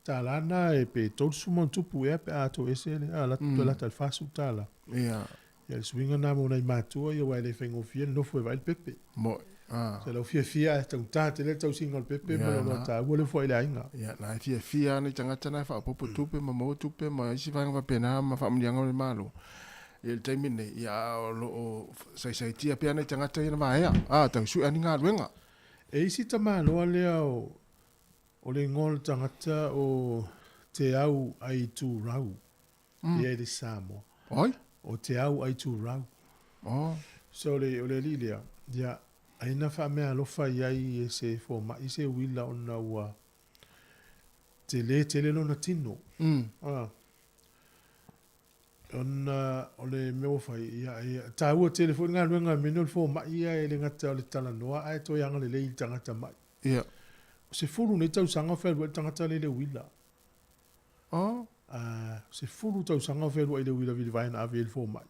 talana e pe tolu sumon tupu e pe ato esele, a la tutu la tal fasu tala. Ia. Ia swinga na mo na matua, ia waile fengo fia, no fue vai pepe. Mo. Se lau fia, tau tate le tau singa pepe, ma no ta ua le foi le ainga. Ia, na fia, na tangata na fa popo tupe, ma mo tupe, ma isi vanga va pena, ma fa mlianga le malo. Il taimine ia o sai tia pe ana tangata ina vai tau su ani nga luenga e isi tama no le o le ngol tangata o te au ai tu rau ia de Sāmoa oi o te au ai tu rau so le lilia ia aina fa me alo fa ia se fo ma ise wila ona wa te le no na tino o le meo fai ia ta ua telefoni ngā ruenga meno le fō mai ia e le ngata o le tala noa ai to yanga le lei tangata mai ia o se furu nei tau sanga whelua tangata le wila se furu tau sanga whelua i le wila vili vai na ave le fō mai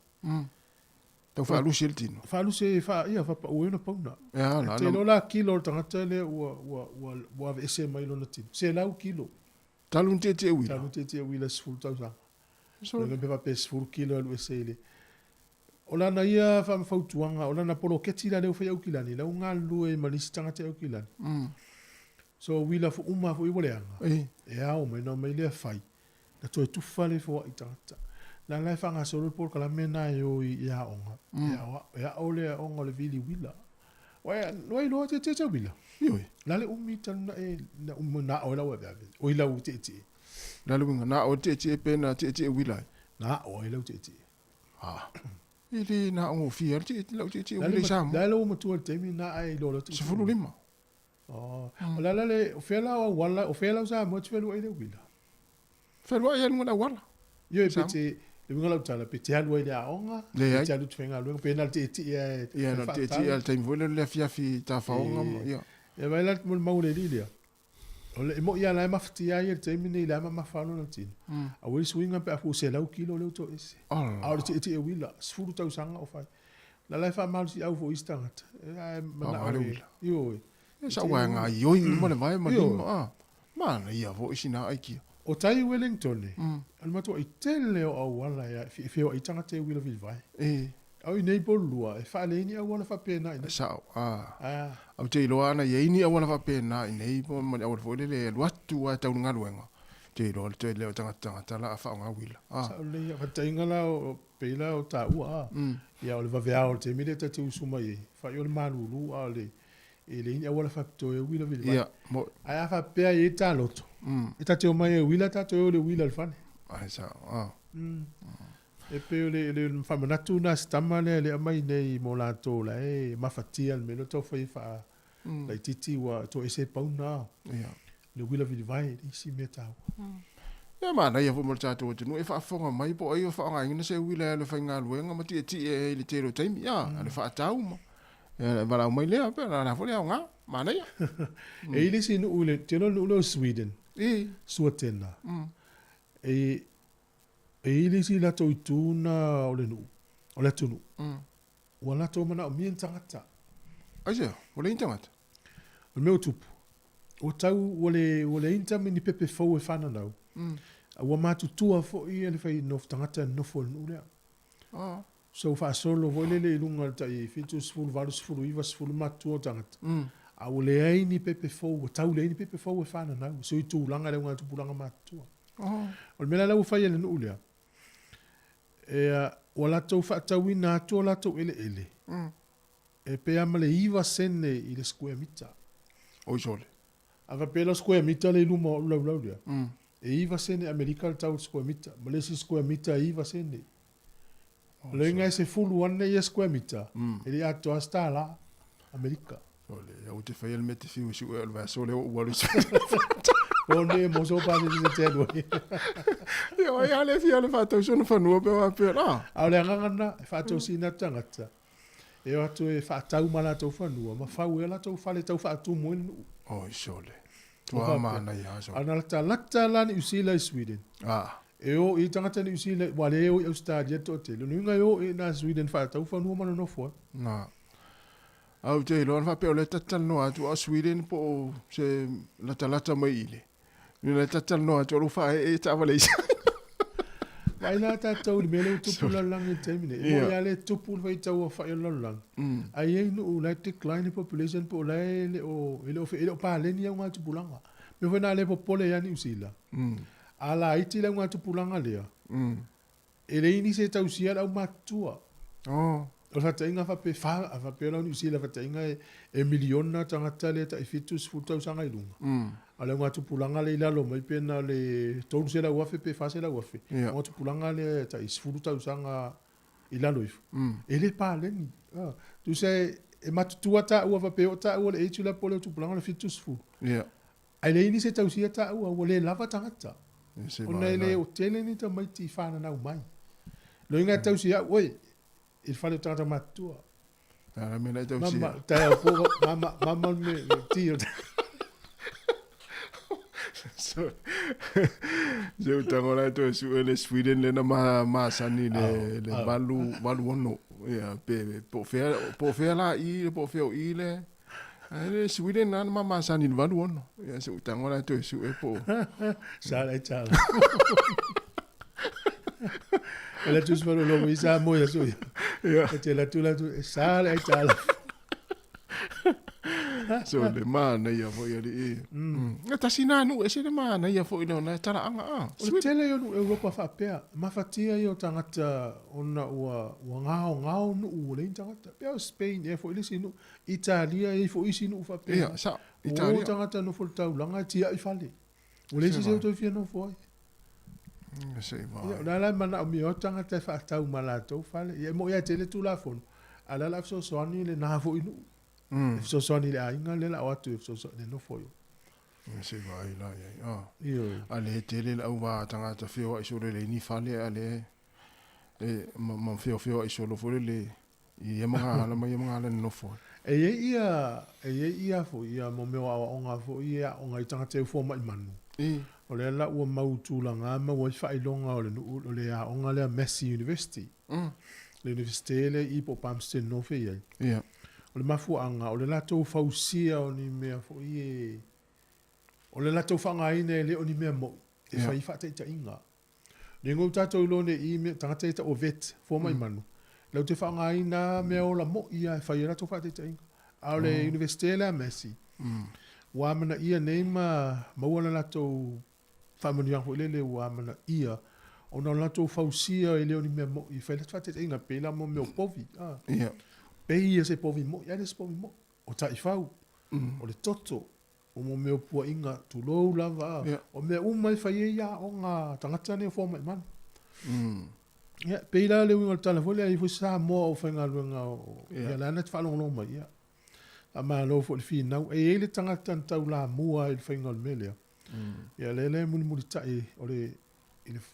tau whaalu si el tino whaalu se ia whapa ue na pauna te lola kilo tangata le ua ave ese mai lona tino se lau kilo talun te wila talun te wila se furu tau sanga so le pepa pes furu kilo alu esele o lana ia whamawhautuanga o lana polo keti la leo whai au kilani lau ngā lue malisi tanga te au kilani so wila fu uma fu iwoleanga e au mai no mai lea whai na toi tufale fua i tangata la lai whanga soro polo kala mena e o i a onga e a o lea onga le vili wila wai loa te te wila la le umi tana e na umu na o lau e o i lau te te la lunga na o te pena te wila na o i lau te ili na o fia te lau te wila sam la lau matua te mi na ai lo te sifuru lima o la le o fela o wala o fela sa mo te felu ai le wila felu ai ngona wala yo e pete le winga lau tala pete alu ai le aonga pete alu twenga lu pena te ia no te al time vole le fia fi ta faonga ia e vai la mo mau le lilia Ole mo ia la maftia ia te mini la ma falo na tin. A we swinga pe fu se lau kilo le to ese. A o te e wila sfuru tau sanga o fai. La lai fa mal si au fo istangat. Mana yo. Sa wa nga yo mo le vai ma ni ma ia vo isina aiki. O tai Wellington le. Al mato i tele o wala ya fi o itanga te wila vil vai. Au nei bolua e fa le ni au wala fa pena ina. Sa au te loa na ye ni au wala fa pena nei po mo au fo le watu wa tau nga luenga. Te lo te le tanga la fa nga wila. Sa le fa tainga la o pela o ta ua. Ya o le va vea o te mire te tu suma ye. Fa yo le malulu a le e le ni au wala fa to e wila vil vai. Ya mo ai fa pe e ta loto. E ta te o mai e wila ta to le wila le fane. Ai sa E pe le whamanatu na stama le mai nei mo la tō la mafatia le meno tau whai wha lai titi wa tō e se pau nā. Le wila vili vai le isi me tau. Ia mana ia fumo tātou tunu e whaafonga mai po ai o whaanga ingina se wila le whai ngā luenga ma tia e le tero taimi ia le whaatau ma. E wala mai lea pe na fole au ngā mana ia. E ili si nu ule tino nu ule Sweden. Suatena. E ili si la tō i tūna o le nu. O le tunu. Ua la tō mana o mien tangata. Aise, o le intangata? O meo tupu. O tau o le intami ni pepe fau e whana nau. Ua mātu tua fo i ele whai nof tangata nofo le nu lea. So wha solo vo le ilunga ta i fitu sfulu valu sfulu iwa sfulu mātu o tangata. A o le ai ni pepe fau, o tau le ai ni pepe fau e whana nau. So i tūlanga le unga tupulanga mātua. O le mela lau whai ele nu lea. O la tau whaatau i nā tō la tau ele. E pe ama le iwa sene i le square mita. O sole. Ava pe la square mita le iluma o lau lau lea. E iwa sene Amerika le tau square mita. Ma le si square mita iwa sene. Le ngai se fulu ane i square mita. E le ato asta la Amerika. Sole, au te whai me te whiu si ue alwa sole o ualu si. O ne mo so pa ni te no. Yo ai ale fi ale fatau so no fanua pe wa pe la. Au le nganga fatau sina tangata. E o atu e fatau mala tau fanua, ma fau e la tau fale tau fatu mo. O sole. Tua mana ia so. Ana lata la ni usila i Sweden. E o i tangata ni usila wale e o Australia to te. No nga yo e na Sweden fatau fanua mana no fo. Na. Au te lo fa pe o le tatal no atu o Sweden po se lata mai ile. Ni le tatal no atu lo fa e ta vale. Vai la tau le mele tupu la lang i temine. Mo ia le tupu vai tau fa la lang. Ai e no la decline population po la le o ele o pa le ni nga tupu langa. Me foi na le popole ya ni usila. Ala iti le nga tupu langa le. Ele ini se tau sia la matua. O fa tainga fa pe fa fa pe la ni usila fa tainga e miliona tangata le ta fitus futu sanga i lunga. Ale nga tupulanga le ilalo mai pena le tonu se la wafe pe fa se la wafe. Nga tupulanga le ta isfuru ta usanga ilalo ifu. Ele pa le ni. Tu se e matutua ta ua fa pe o ta ua le eitu la pole tupulanga le fitus fu. Ai ini se ta usia ta ua le lava tangata. Ona ele o tele ni ta mai ti fana na mai. Lo inga ta usia oi il fale tangata matua. Ta me la ta usia. Mama ta po mama me tio. So tangola to su ele Sweden le na ma sani le balu ono ya pe po fe la i po fe o ile ele Sweden na ma sani le balu ono ya su tangola to su e po sala chala ele tu svelo lo isa mo ya su ya te la tu sala chala so le mana ia fo ia li ta sina nu e se le mana ia fo ina na tala anga o tele yo Europa fa pea mafatia yo tangata ona ua ngao nu le tangata pea Spain e fo ile sinu Italia e fo isinu fa pea sa Italia o tangata no fo tau langa tia i fale o le se to fia no fo se va la mana mi o tangata fa tau malato fale e mo ia tele tu la fon ala la so ani le na fo inu so so ni la inga le la watu so so no foi se vai la ya ale tele la wa tanga ta fio iso le ni fale ale ma fio iso lo fo le i ma la mai ma la no foi ia fo ia mo me wa onga fo ia onga itanga te fo mai manu. O le la ua mautulanga ma wa whailonga o le nu o le a onga le Massey University. Le universite le i po Palmerston no fe ia. Ia. O le mafuanga o le latou fausia o ni mea fo ie. O le latou whangaine le o ni mea mo. E whai whataita inga. Ni ngau tatou lone i me tangata ita o vet fo mai manu. Lau te whangaina mea o la mo ia e whai latou whataita inga. A le universite le Massey. Wa mana ia nei maua la latou whamaniang ho lele wa mana ia. O na latou fausia e leo ni mea mo i whai latou whataita inga pela mo mea povi. Ia. Pei se povi mo, ia se povi mo. O tai whau. O le toto. O mo mea pua inga tu lou lava. O mea umai whai ia o ngā tangata ne o fōmai man. Ia, pei la leo inga le tala fole, i fo Sāmoa o whainga luenga o ia lana te whalongo mai ia. A maa lo fo le whinau. E le tangata tau la mua i le whainga le melea. Ia le muni tai o le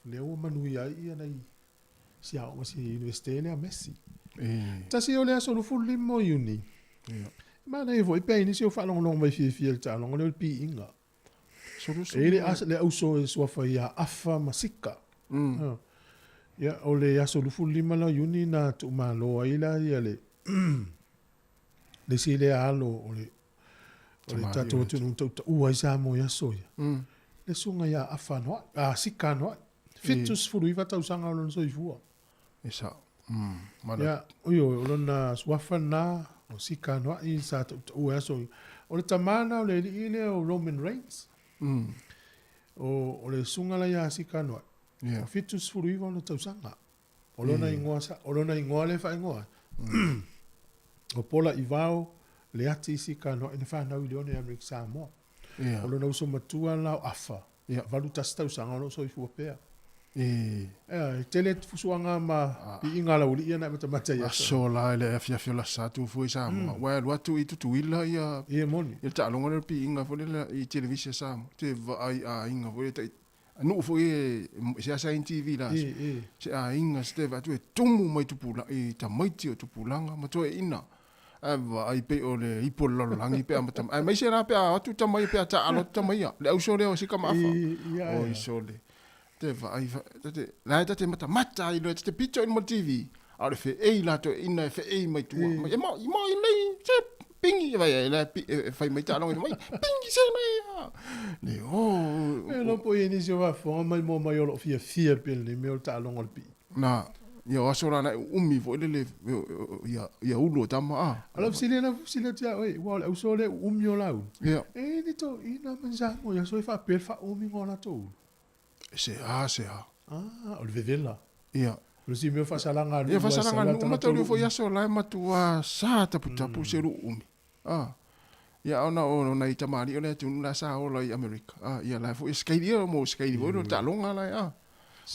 leo manu ia nei si a o si universite le a Massey. Tasi o le aso lo fulli mo uni. Ma nei vo i pe ni si o whalongo mai fia le talongo le pi inga. E le asa le auso e swafa ia afa masika. Ia o le aso lo fulli ma la uni na tu ma lo aila ia le le si le alo o le tato tu nung tauta ua i Sāmoa ia soia. Le sunga ia afa noa, sika noa. Fitus furu iwa tau sanga o lona soifua. Isa. Ia, o lona swafa na o sika noa i sa tauta ua ia soia. O le tamana o le ile o Roman Reigns. O le sunga la ia sika noa. O fitus furu iwa o le tau sanga. O lona ingoa le wha ingoa. O pola i vao le ati sika noa ina whanau i leone Amerika Sāmoa. O lona uso matua lao afa. Valu tastau sanga o soifua pea. Tele fusuanga ma i inga la uli ia na matamata ia. So la le afia la satu fu Sāmoa. Wa lu atu i tutu ila ia. Ia moni. Ia ta longa le pi inga fo le i televisia Sāmoa. Te vai a inga fo te anu fo e sia in TV la. Se a inga ste va tu e tumu mai tupula i ta maiti o tupulanga ma to e ina. Ava ai pe o le ipo langi pe amatam. Ai mai se ra pe a tu ta mai pe ta alo ta mai. Le au so le o sika mafa. O i so le. Te va ai te la te mata i le te picture in mo TV. A le fe e la to ina fe e mai tu. Mai mai le se pingi vai la fai mai ta longa mai. Pingi se mai. Le o. E lo po ini se va fo mai mo mai o fia pel ni me o ta longa pi. Na ia asora na umi vo le ia ulo tama ala sile tia oi wa o so le umi o lau ia e ni to ina manza mo ia so fa per fa umi ngona to se o le vevela ia lo si me fa salanga ia fa salanga no mato le fo ia so la matua sa tapu se ru umi ia ona ona i tamari ona tu na sa o la America ia la fo skate ia mo skate vo ta longa la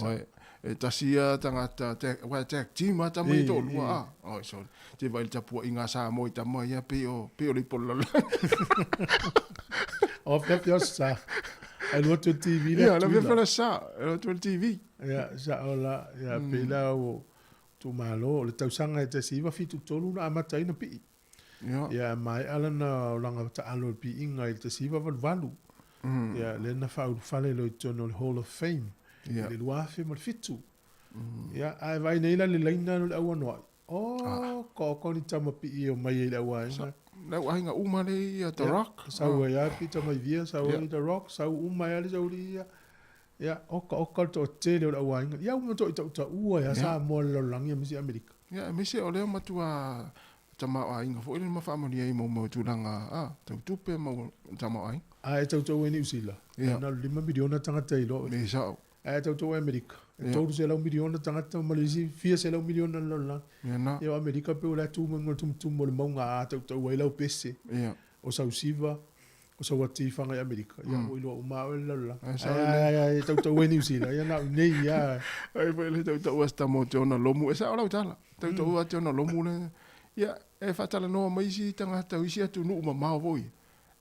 oi e tasia tangata tag team ata mai to lua o so te vai tapu inga sa mo i tama ia pe o le pola o pe sa ai lo tu TV ia la pe sa lo tu TV ia sa ola ia pe la o tu malo le tau sanga te siva fitu tolu na amata ina pi ia mai ala na langa ta alo pi inga te siva valu ia le na fa fale lo tono Hall of Fame le luafe mo fitu ia ai vai nei la le laina le au no ko ni tama pi o mai le wa na wa nga uma le The Rock sa wa ya pi tama via sa wa The Rock sa uma ya le sauri ia o to te le wa ia mo to to ua ya sa mo lo langi mi Amerika ia mi se o le matua tama wa inga fo ile ma family ai mo tu langa tu pe mo tama ai ai to ni usila na 5 miliona tanga te lo me sa to Amerika. Todo se la 1 miliona tangata Malaysia, 4 se la 1 miliona la. Ia Amerika pe la tu mo tum mo monga to wai la pese. O sa usiva, o sa wati fanga i Amerika. Ia o ilo ma la. Ai to weni usila. Ia na nei ia. Ai pe le to wasta mo jona lomu esa ola tala. To wa jona lomu le. Ia e fatala no mai si tangata isi atu no ma voi.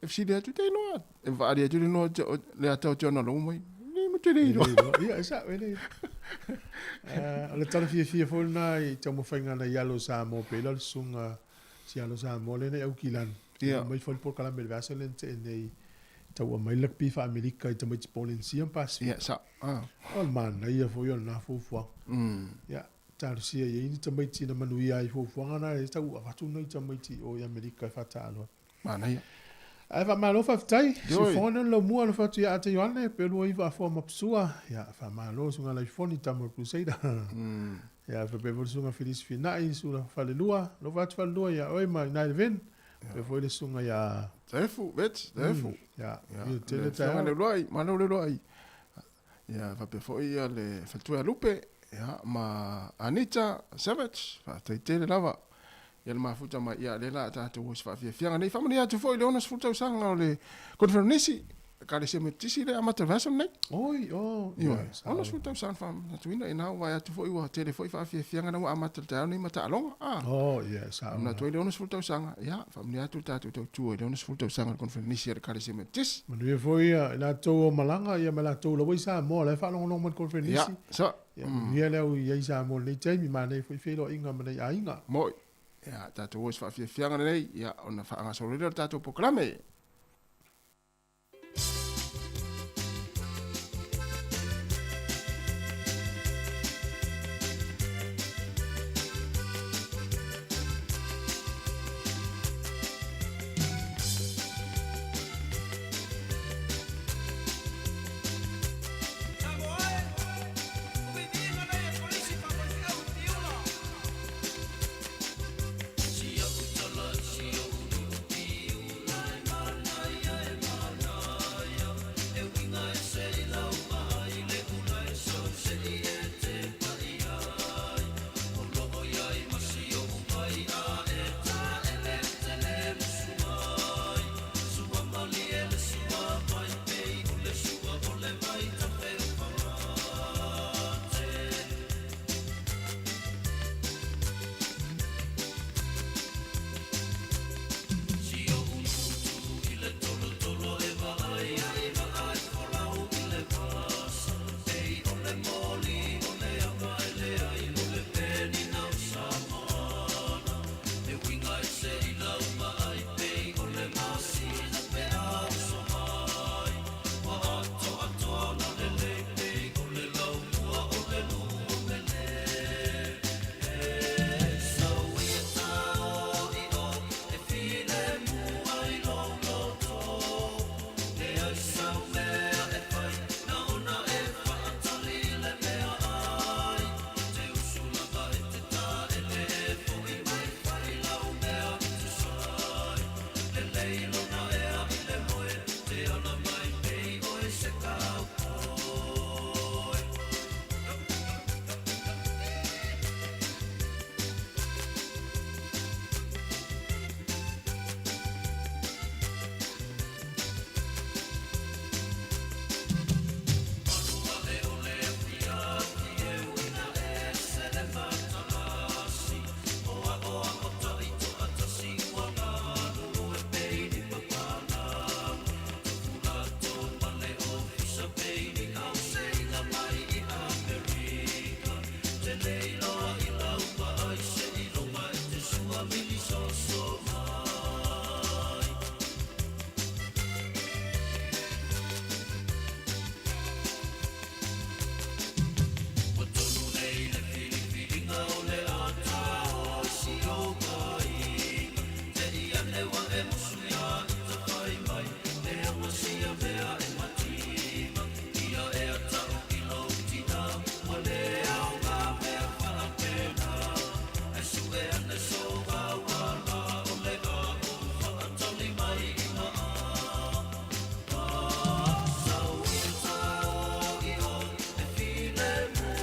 E si le tu te no. E va dia tu no le ata jona lomu mai. Ia sa ele. Le tala fia fo na i tamo fainga na yalo sa mo pe la sunga si alo Sāmoa le nei au kilan Ia. mai fol por kala mel vasa len te nei tau mai lak pi fa Amerika i tamai polen siam pas Ia sa. ol man na ia fo yo na fo fo ya taru sia ye ni tamai tina manuia i fo fo ngana e tau atu nei tamai ti o Amerika fa ta alo Mana ia. ai fa malo fa tai si Yoi. fo no lo mua no fa tu ya te yone pe lo i va fo mapsua ya fa malo sunga la foni tamo crusader ya fa pe vol sunga filis finai sula fa le lua lo va fa lua ya oi mai nai ven pe foi le sunga ya Tefu, vet, tefu. ya Ya, yo te le le ta le loi, mana le loi. Ya, va pe foi ia le fatua lupe, ya, ma Anita Savage, fa te lava. Ia le mafuta ma ia le la ta tu fa fianga nei fa mania tu foi le ona futa usanga le conferenisi ka le semetisi le amata vaso nei. oi Ia, ona futa usanga fa tu ina ina wa tu foi wa tele foi fa fianga na amata ta nei mata alonga. oh yes sa Na tu le ona futa usanga, ya, fa mania tu ta tu tu le ona futa usanga le conferenisi ka le semetisi. manu e foi na to malanga ia mala to lo wai sa mo le fa long mo conference Ya, so. ia le ia sa mo le tai mi mane foi felo inga mane ainga Moi. Ja, tatu was fa fianga nei, ja, ona fa anga so le tatu proclame.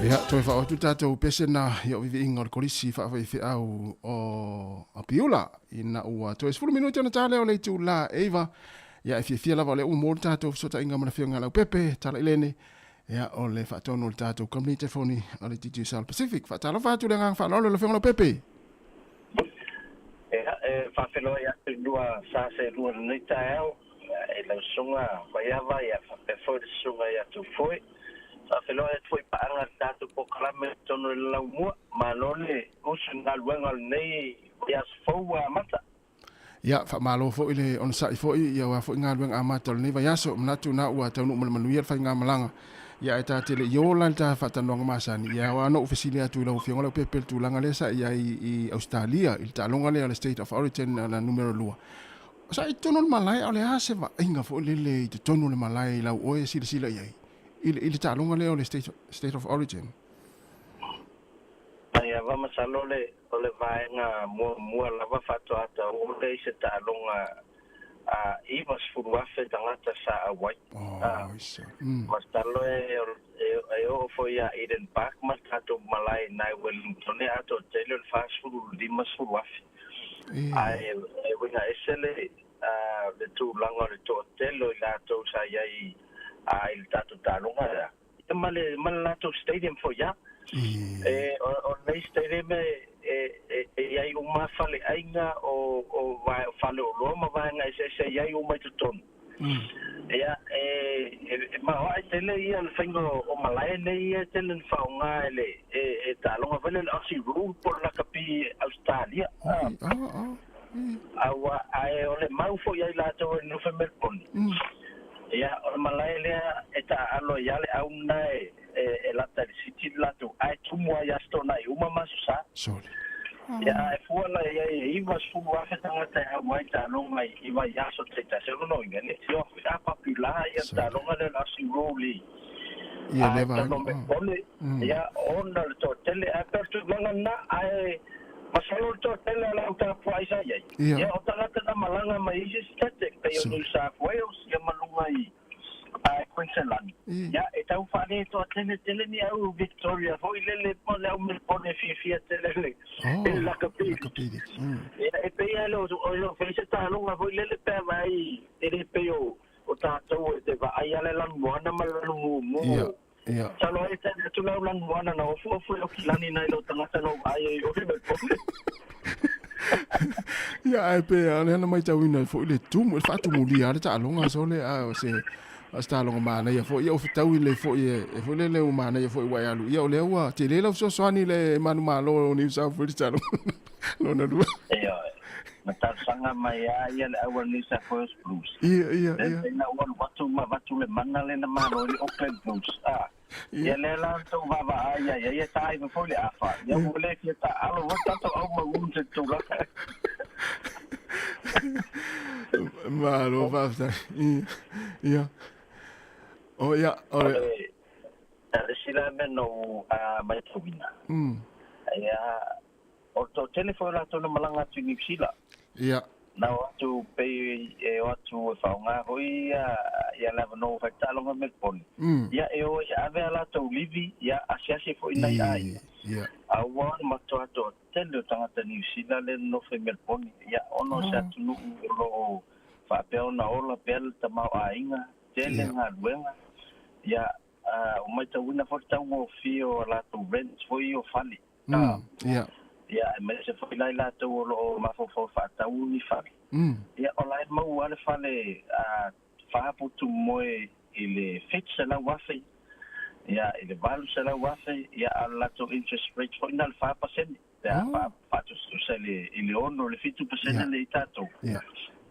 Ia, toi wha o tu tātou pesena i o vivi inga o korisi wha whai au o apiula ina ua toi 10 minuti ana tāle o leitu la eiva ia e fia lava o le umor tātou sota inga mana whionga lau pepe tala ilene ia o le whaatono le tātou kamni telefoni o le TG South Pacific whaatala whaatu le ngang whaanolo le whionga lau pepe Ia, whawhenua ia te lua sāse lua nei tae au e lau sunga mai awa ia whapefoi le sunga ia tu foi Whawhenua e tui paanga tātou po kalame tono le lau mua. Manole usu ngā luenga nei ia fou mata. Ia fa malo fo ile on sa fo ia wa fo nga luang amata le vai aso mnatu na ua tau no manu ia fa nga malanga. Ia eta tele yola ta fa tanong masani ia wa no ofisili atu la ofionga le pepe tu langa le sa ia i Australia il ta longa le state of origin na numero lua. Sa i tono malai ole ase va inga fo le te tono le malai la o e sila ia. Il ta longa le state of origin. Ia va masalo le ole vai nga mo la va fato ata o le se ta longa i was furuafe tangata sa awai. Mastalo e o fo ia Eden Park mastato malai nai Wellington e ato tele fast food di mas furuafe. Ai winga esele le tu langa le to telo la to sa ia il tato talonga. Male malato stadium fo ia. O nei stadium ia i uma fale ainga o vai fale o Roma vai nga se ia i uma tuton. Ia ma o tele ia le fingo o malai nei ia tele faunga ele talonga vele asi rule por la capi Australia. Awa ai ole mau fo ia la to no femer pon. Ia o malai le eta alo ia le au nai la tali siti la to ai tu mo ia sto na uma masusa. Sorry. Ya fuala ya iba fu wa fetanga ta mai ta no mai iba ya so teta se no ngene tio fa popular ya ta no ngale la si roli. Ya leva. Ya on to tele aperto ngana ai masalo to tele la ta paisa ya. Ya o ta ta malanga mai static pe yo sa Wales ya malungai. Queensland. Ya eta u fane to tele ni au Victoria foi lele pole au me pone fia tele. La capite. E pe alo o fece ta longa foi lele pe vai ele pe o ta to te va ai ale lan moana malu mo. Ya. Salo eta tu la lan moana na o fu o kilani na lo tanga no ai o me pone. Ya ai pe ale na mai tawina foi le tu mo fa tu mo li ale ta longa so le a se asta longa mana ia fo ia o fitau le fo ia e fo le mana ia fo ia alu ia o le ua te le so soani le manu malo ni sa fo ti talo no na du ia mata sanga mai ia le awa ni sa fo blues ia na watu le mana le na malo le Auckland blues ia le la to va ia tai fo le afa ia o le ki ta alo wata to au ma un te to la malo va ia oh ya, ora. Sila meno mai tuina. Ya, o to telefona to no malanga tu ni sila. Ya. Na watu pe watu faunga hoi ya la no fakta longa melpon. Ya o ya ave la to livi ya asiasi fo ina ai. Ya. Awan mato to tele tanga ni sila le no fe melpon. Ya ono sa tunu lo fa pe ona ola pel tama ainga tele nga luenga. Ya o mai ta wina fo ta mo fio la to rent fo io fali. Ya. Ya me se fo la to lo ma fo fa ta uni fali. Ya o la mo wale fale fa po tu moe ile fix la wafi. Ya ile balu se la wafi ya la to interest rate fo ina 5%. Ya fa tu sele ile ono le 5% le tato. Ya.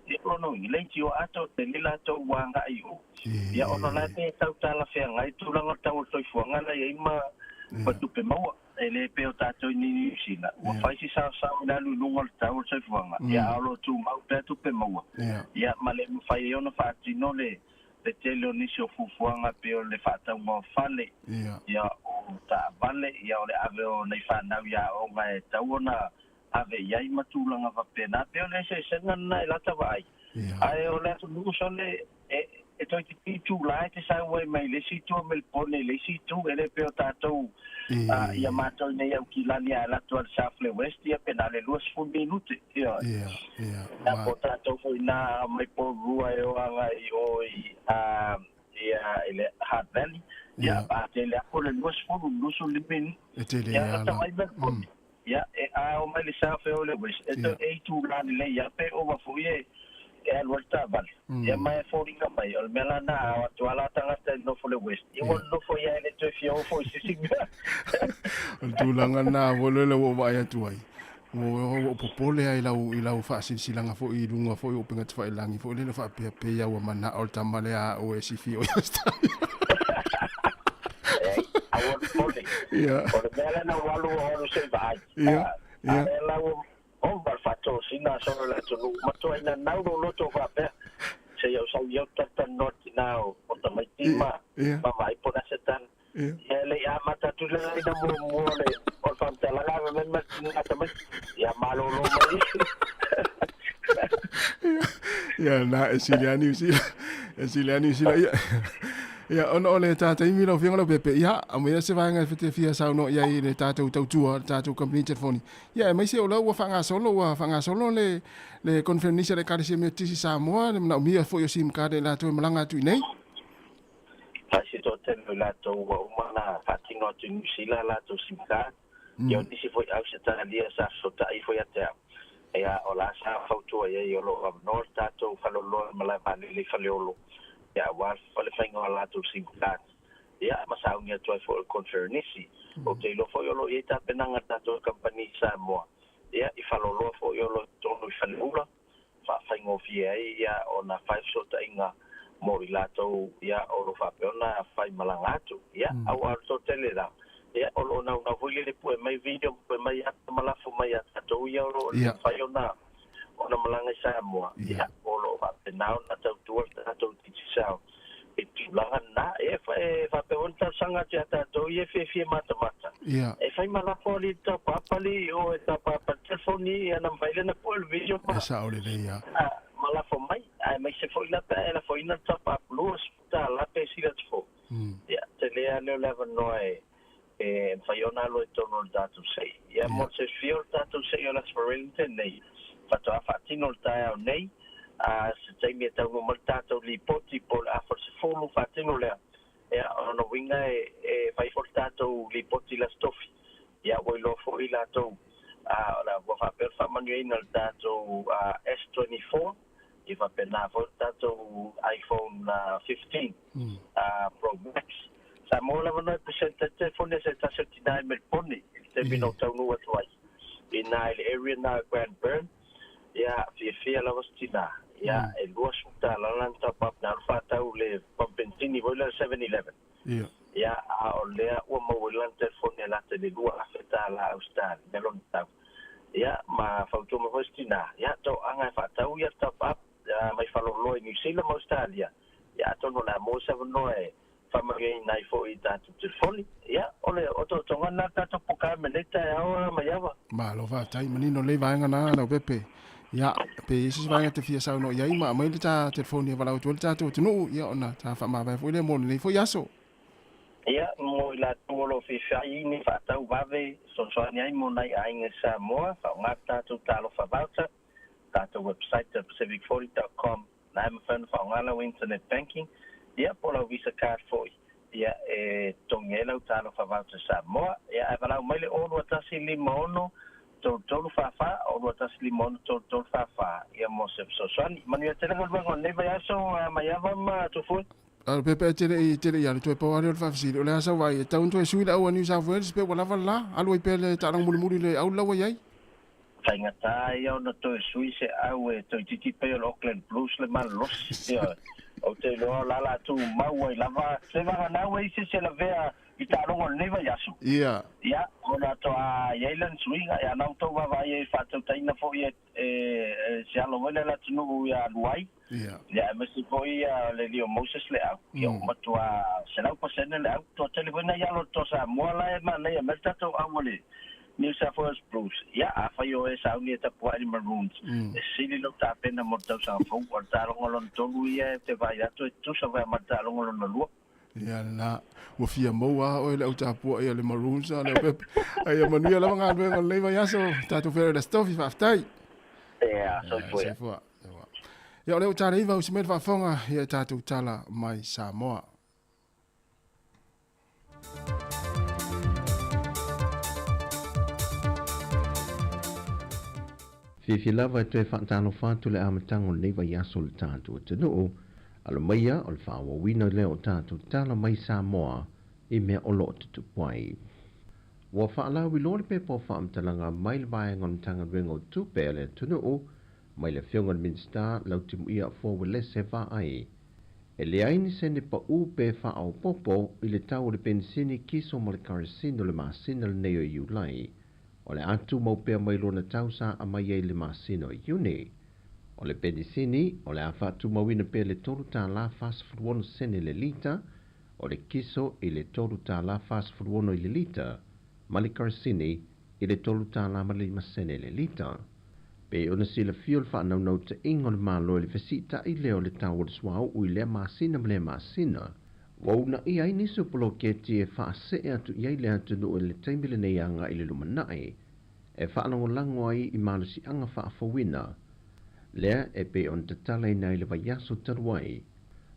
E ono ile tio ato te lila to wanga io. Ya ono la te tau tala fea ngai tu langa tau toi fuanga la ia ima patu pe maua ele pe o tato ni sila. Wa fai si sa na lunga tau toi fuanga. Ya alo tu mau patu pe maua. Ya male fai ono fa tino le tele ni so fuanga pe o le fata mo fale. Ya o ta vale ya o le ave o nei fa na ya o mai tau na ave yai matulanga va pena pe o le se senga na la tavai. Ai o le tu so le e toi ti tu la te sa we mai le si tu me pone le si tu ele pe o tato ia mato nei au kilani ala tu al safle west ia penale luas fu minuti ia na potato foi na mai po rua e o anga i oi ia ele hard valley ia ba te le ko le luas fu luso limin ia ta mai be ia o mai le safle o le west e tu la le ia pe o va fu ie e alwata bal ya mai foringa mai o melana o ala tanga no fo le west e won no fo ya le to fio fo si tu langa na volo le wo vai tu ai O popole ai lau faasilsilanga fo I lunga fo o pinga tfa ilangi fo le fa pe ya wa mana o tamale a o sifi o yasta. Awon pole. Yeah. O le mele na walu o se vai. Yeah. Yeah. Ela o bar fato sina so la tunu mato ina na no loto fa pe. Se yo sa yo tata not now o ta mai tima. Ma vai po setan. Ele ya mata tu le ina mo le o fa te la ga men ma ta mai. Ya malo lo mai. Ya na esiliani sila ya. Ya ono ole tata imi lo fianga lo pepe ya amoya se vanga fete fia sauno ya ile tata utua tata company telefoni ya mai se ola wa fanga solo le conference le kare se metisi Sāmoa le na mia fo yo sim card la to malanga tu nei si to te la to wa mana fatingo tu sila la to sim card yo disi foi au se ta dia sa so ta I foi até ya ola sa foto ya yo lo no tato falo lo mala le falo ya was for the thing on la to sim card ya masaunya to for conference o te lo foi lo eta penanga tato company Sāmoa ya I falo lo foi lo to no falo fa faingo fia ya ona 5 so ta inga morilato ya o lo fa peona fai malangatu ya au to telera ya o lo na foi le pu mai video pu mai mala fu mai tato ya lo fai ona ona malanga Sāmoa ya o lo fa penao na tato tisa e tulanga na e fa pe onta sanga tia to ye fe mata e fai mala poli to papali o ta papa telefoni ana vaile na pol video pa sa ole le ya mala fo mai ai mai se foi la ta ela foi na top up plus ta la pe si la fo ya te le ale leva noi e fai ona lo to no dato sei ya mo se fio dato sei la sporente nei fa to fa tino ta nei se te mi ta mo tato li poti por a for se fo fa tino le ya ono winga fai fortato li poti la stofi ya voi lo fo ila to la va per fa manuel nel dato S24 e va per na fortato iPhone 15 Pro Max Sāmoa la presenta telefone se ta 79 mil poni te bino tau no atwai in the area na Grand Burn ya fia la vastina ya e luas ta la lanta pap na fa tau le pampentini voila 711 ya o le o mo la telefone la te lua afeta la austal melon tau ya ma fauto mo vastina ya to anga fa tau ya ta pap mai falo lo ni sila mo Australia ya to no la mo sa no family nai fo I ta telefoni ya ole o to ngana ta to poka meneta ya o maiava ma lo va tai menino le vanga na no pepe ya pe isi vanga te fia sa no ya ima mai ta telefoni va la to ta to no ya ona ta fa ma va fo le mo le fo yaso ya mo la to lo fi fai ni fa ta va ve so so ni ai mo nai ai Sāmoa fa ngata to ta lo fa voucher ta to website pacific40.com na me fan fa ngala internet banking ya por la visa card foi ya tongela utalo fa voucher Sāmoa ya vala mai le ono ta si limono to fa ono ta si limono to fa ya mo se so manu ya tele ngol ne va so mai ava ma to foi al pepe tele ya to pa wale fa fisi le sa vai ta un to sui la o New South Wales pe wala vala alu pe le ta lang mulu le au la wa yai Taingata ia ona to sui se au to titi pe o Auckland Blues le man los ya o te lo la tu mau ai lava se va na we se la vea I ta rongo neva yasu ya ona to a Yailan swinga ya na to va vai fa to taina fo ye se alo vele la tunu ya luai ya me se foi le Leo Moses le au yo matua se la pa se le au to tele vena ya lo to Sāmoa la ma le me ta to awole New South Wales Blues ya fa yo esa uni ta po ali Maroons sili lo ta pena mo ta sa fo o ta rongo lo to luia te vai ya to sa va ma ta rongo lo no ya na o fia moa o le uta po e le Maroons le pepe ai manuia la nga venga le va yaso ta to fere da stofi fa tai ya so foi ya le uta le va usime fa fonga ya ta tu tala mai Sāmoa Fi lava e toe whaatano whātu le amatango nei vai aso le tātua te noo, alo maia o le whawa wina leo tātua tala mai Sāmoa I mea o lo te tupuai. Wa whaala wilori pe po whaamtalanga mai le vai ngon tanga rengo tupe le tunu o mai le whiongan minsta lau timu ia fōwe le se wha ai. E le aini se ne pa u pe wha au popo i le tau le pensini kiso ma le karisino le masina le neo i ulai. O le atu mau pea mai lona tausa a mai ei le masino i uni. O le pensini, o le awha atu mawina pe le toru tā la fast food wono sene le lita, o le kiso i le toru tā la fast food wono i le lita, ma le karisini i le toru tā la ma le masene le lita. Pe ona sila fiol wha nau nau te ingo le malo le fesita i leo le tau o le swao ui le masina ma le masina. Wauna i ai niso polo ke ti e wha se e atu iai le atu no le teimbile nei anga i le lumanai. E wha lango lango ai i malo si anga wha afawina. Lea e pe on te tala i nei le vaiaso taruai.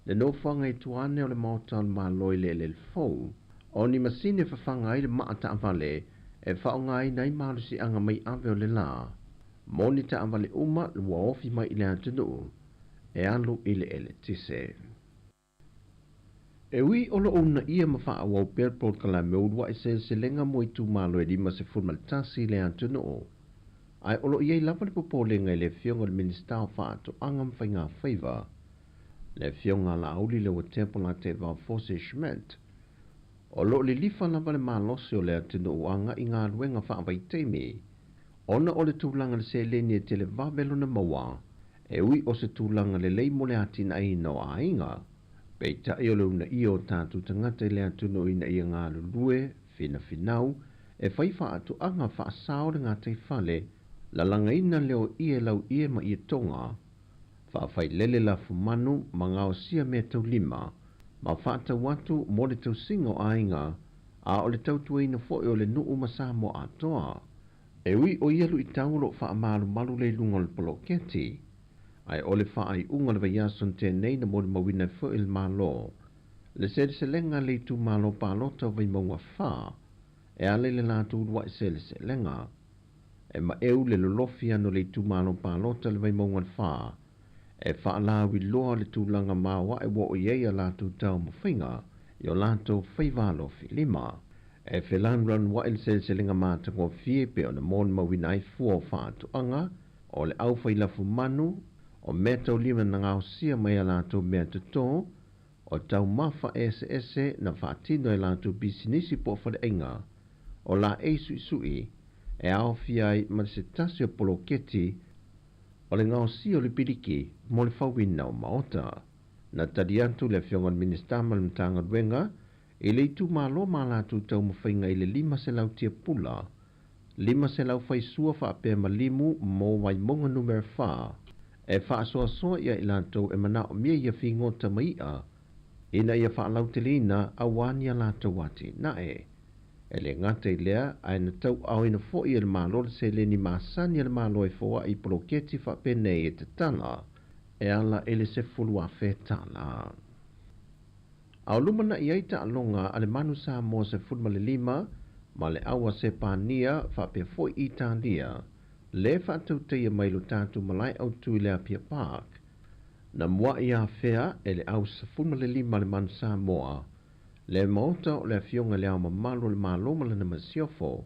Le no whanga i tuane o le maota o le malo i le fau. O ni masine whawhanga ai le maata avale e whaonga ai nei malo si anga mai ave o le la. Monita avale uma le waofi mai i le atunu. E alu i le ele tise. E ui olo una ia ma wha awau perpol ka la meudwa i se lenga mo i tu malo e lima se fulmaltasi le atunu. Ai olo iei lapa le popolenga i le fionga le minister o wha atu angam whainga whaiva. Le fionga la auli le wa tempo la te wa fose shment. Olo le lifa lapa le malose o le atunu o anga i ngā luenga wha awai teimi. Ona o le tūlanga le se leni e te le vabelo na maua. E ui o se tūlanga le lei mo le atina i no a inga. Pei ta i o le una i o tātu tangata i le atunu ina i ngā lulue, fina finau, e whaifa atu anga wha asao le ngā te whale, la langa ina leo i e lau i e ma i e tonga. Wha whai lele la fumanu ma ngā o sia mea tau lima, ma wha tau watu mo le tau singo a inga, a o le tau tuaina fo e o le nuu ma Sāmoa atoa. E ui o ialu i taulo wha amalu malu le lunga le polo keti. Ai ole wha ai unga le vaiason te nei na mori mawina fo il malo. Le se lenga le tu malo palota vai maunga wha. E ale le lātu urwa i se lenga. E ma eu le lolofi ano le tu malo palota le vai maunga wha. E wha alawi loa le tu langa mawa e wo o iei a lātu tau mawhinga. I o lātu whaivalo fi lima. E whelan ran wa il se lenga māta ngō fie pe o na mon mawina ai fua wha atu anga. O le au whailafu manu. O mea tau lima na ngāo sia mai a lātou mea tuto, o tau mawha ese na whaatino e lātou bisinisi po whare inga, o la e sui, e ao fiai ma se tasi o polo keti, o le ngāo sia o le piriki, mo le whawina o maota. Na tari atu le whiongan minister malimtanga ruenga, e le itu malo ma lātou tau mawhainga i le 5 se lau tia pula, 5 se lau whaisua whaapea malimu mo wai monga numero 4, e wha soa ia i lātou e mana o mia ia whingota mai a, ina ia wha lau te lina a wānia lātou wati na e. E le ngata i lea, ai na tau au ina fo i le malo le se leni maasani le malo e foa i poloketi wha pene e te tala, e ala ele se fulu a whe tala. Au lumana i aita alonga ale manu Sāmoa se fulma le 5, ma le awa se pānia wha pe fo i Italia, le whātau teia mai lo tātu malai au tui lea pia park. Na mua i a whea e le au sa fulma le 5 le manu Sāmoa. Le maota o le fionga le au mamalo le maloma le na masiofo.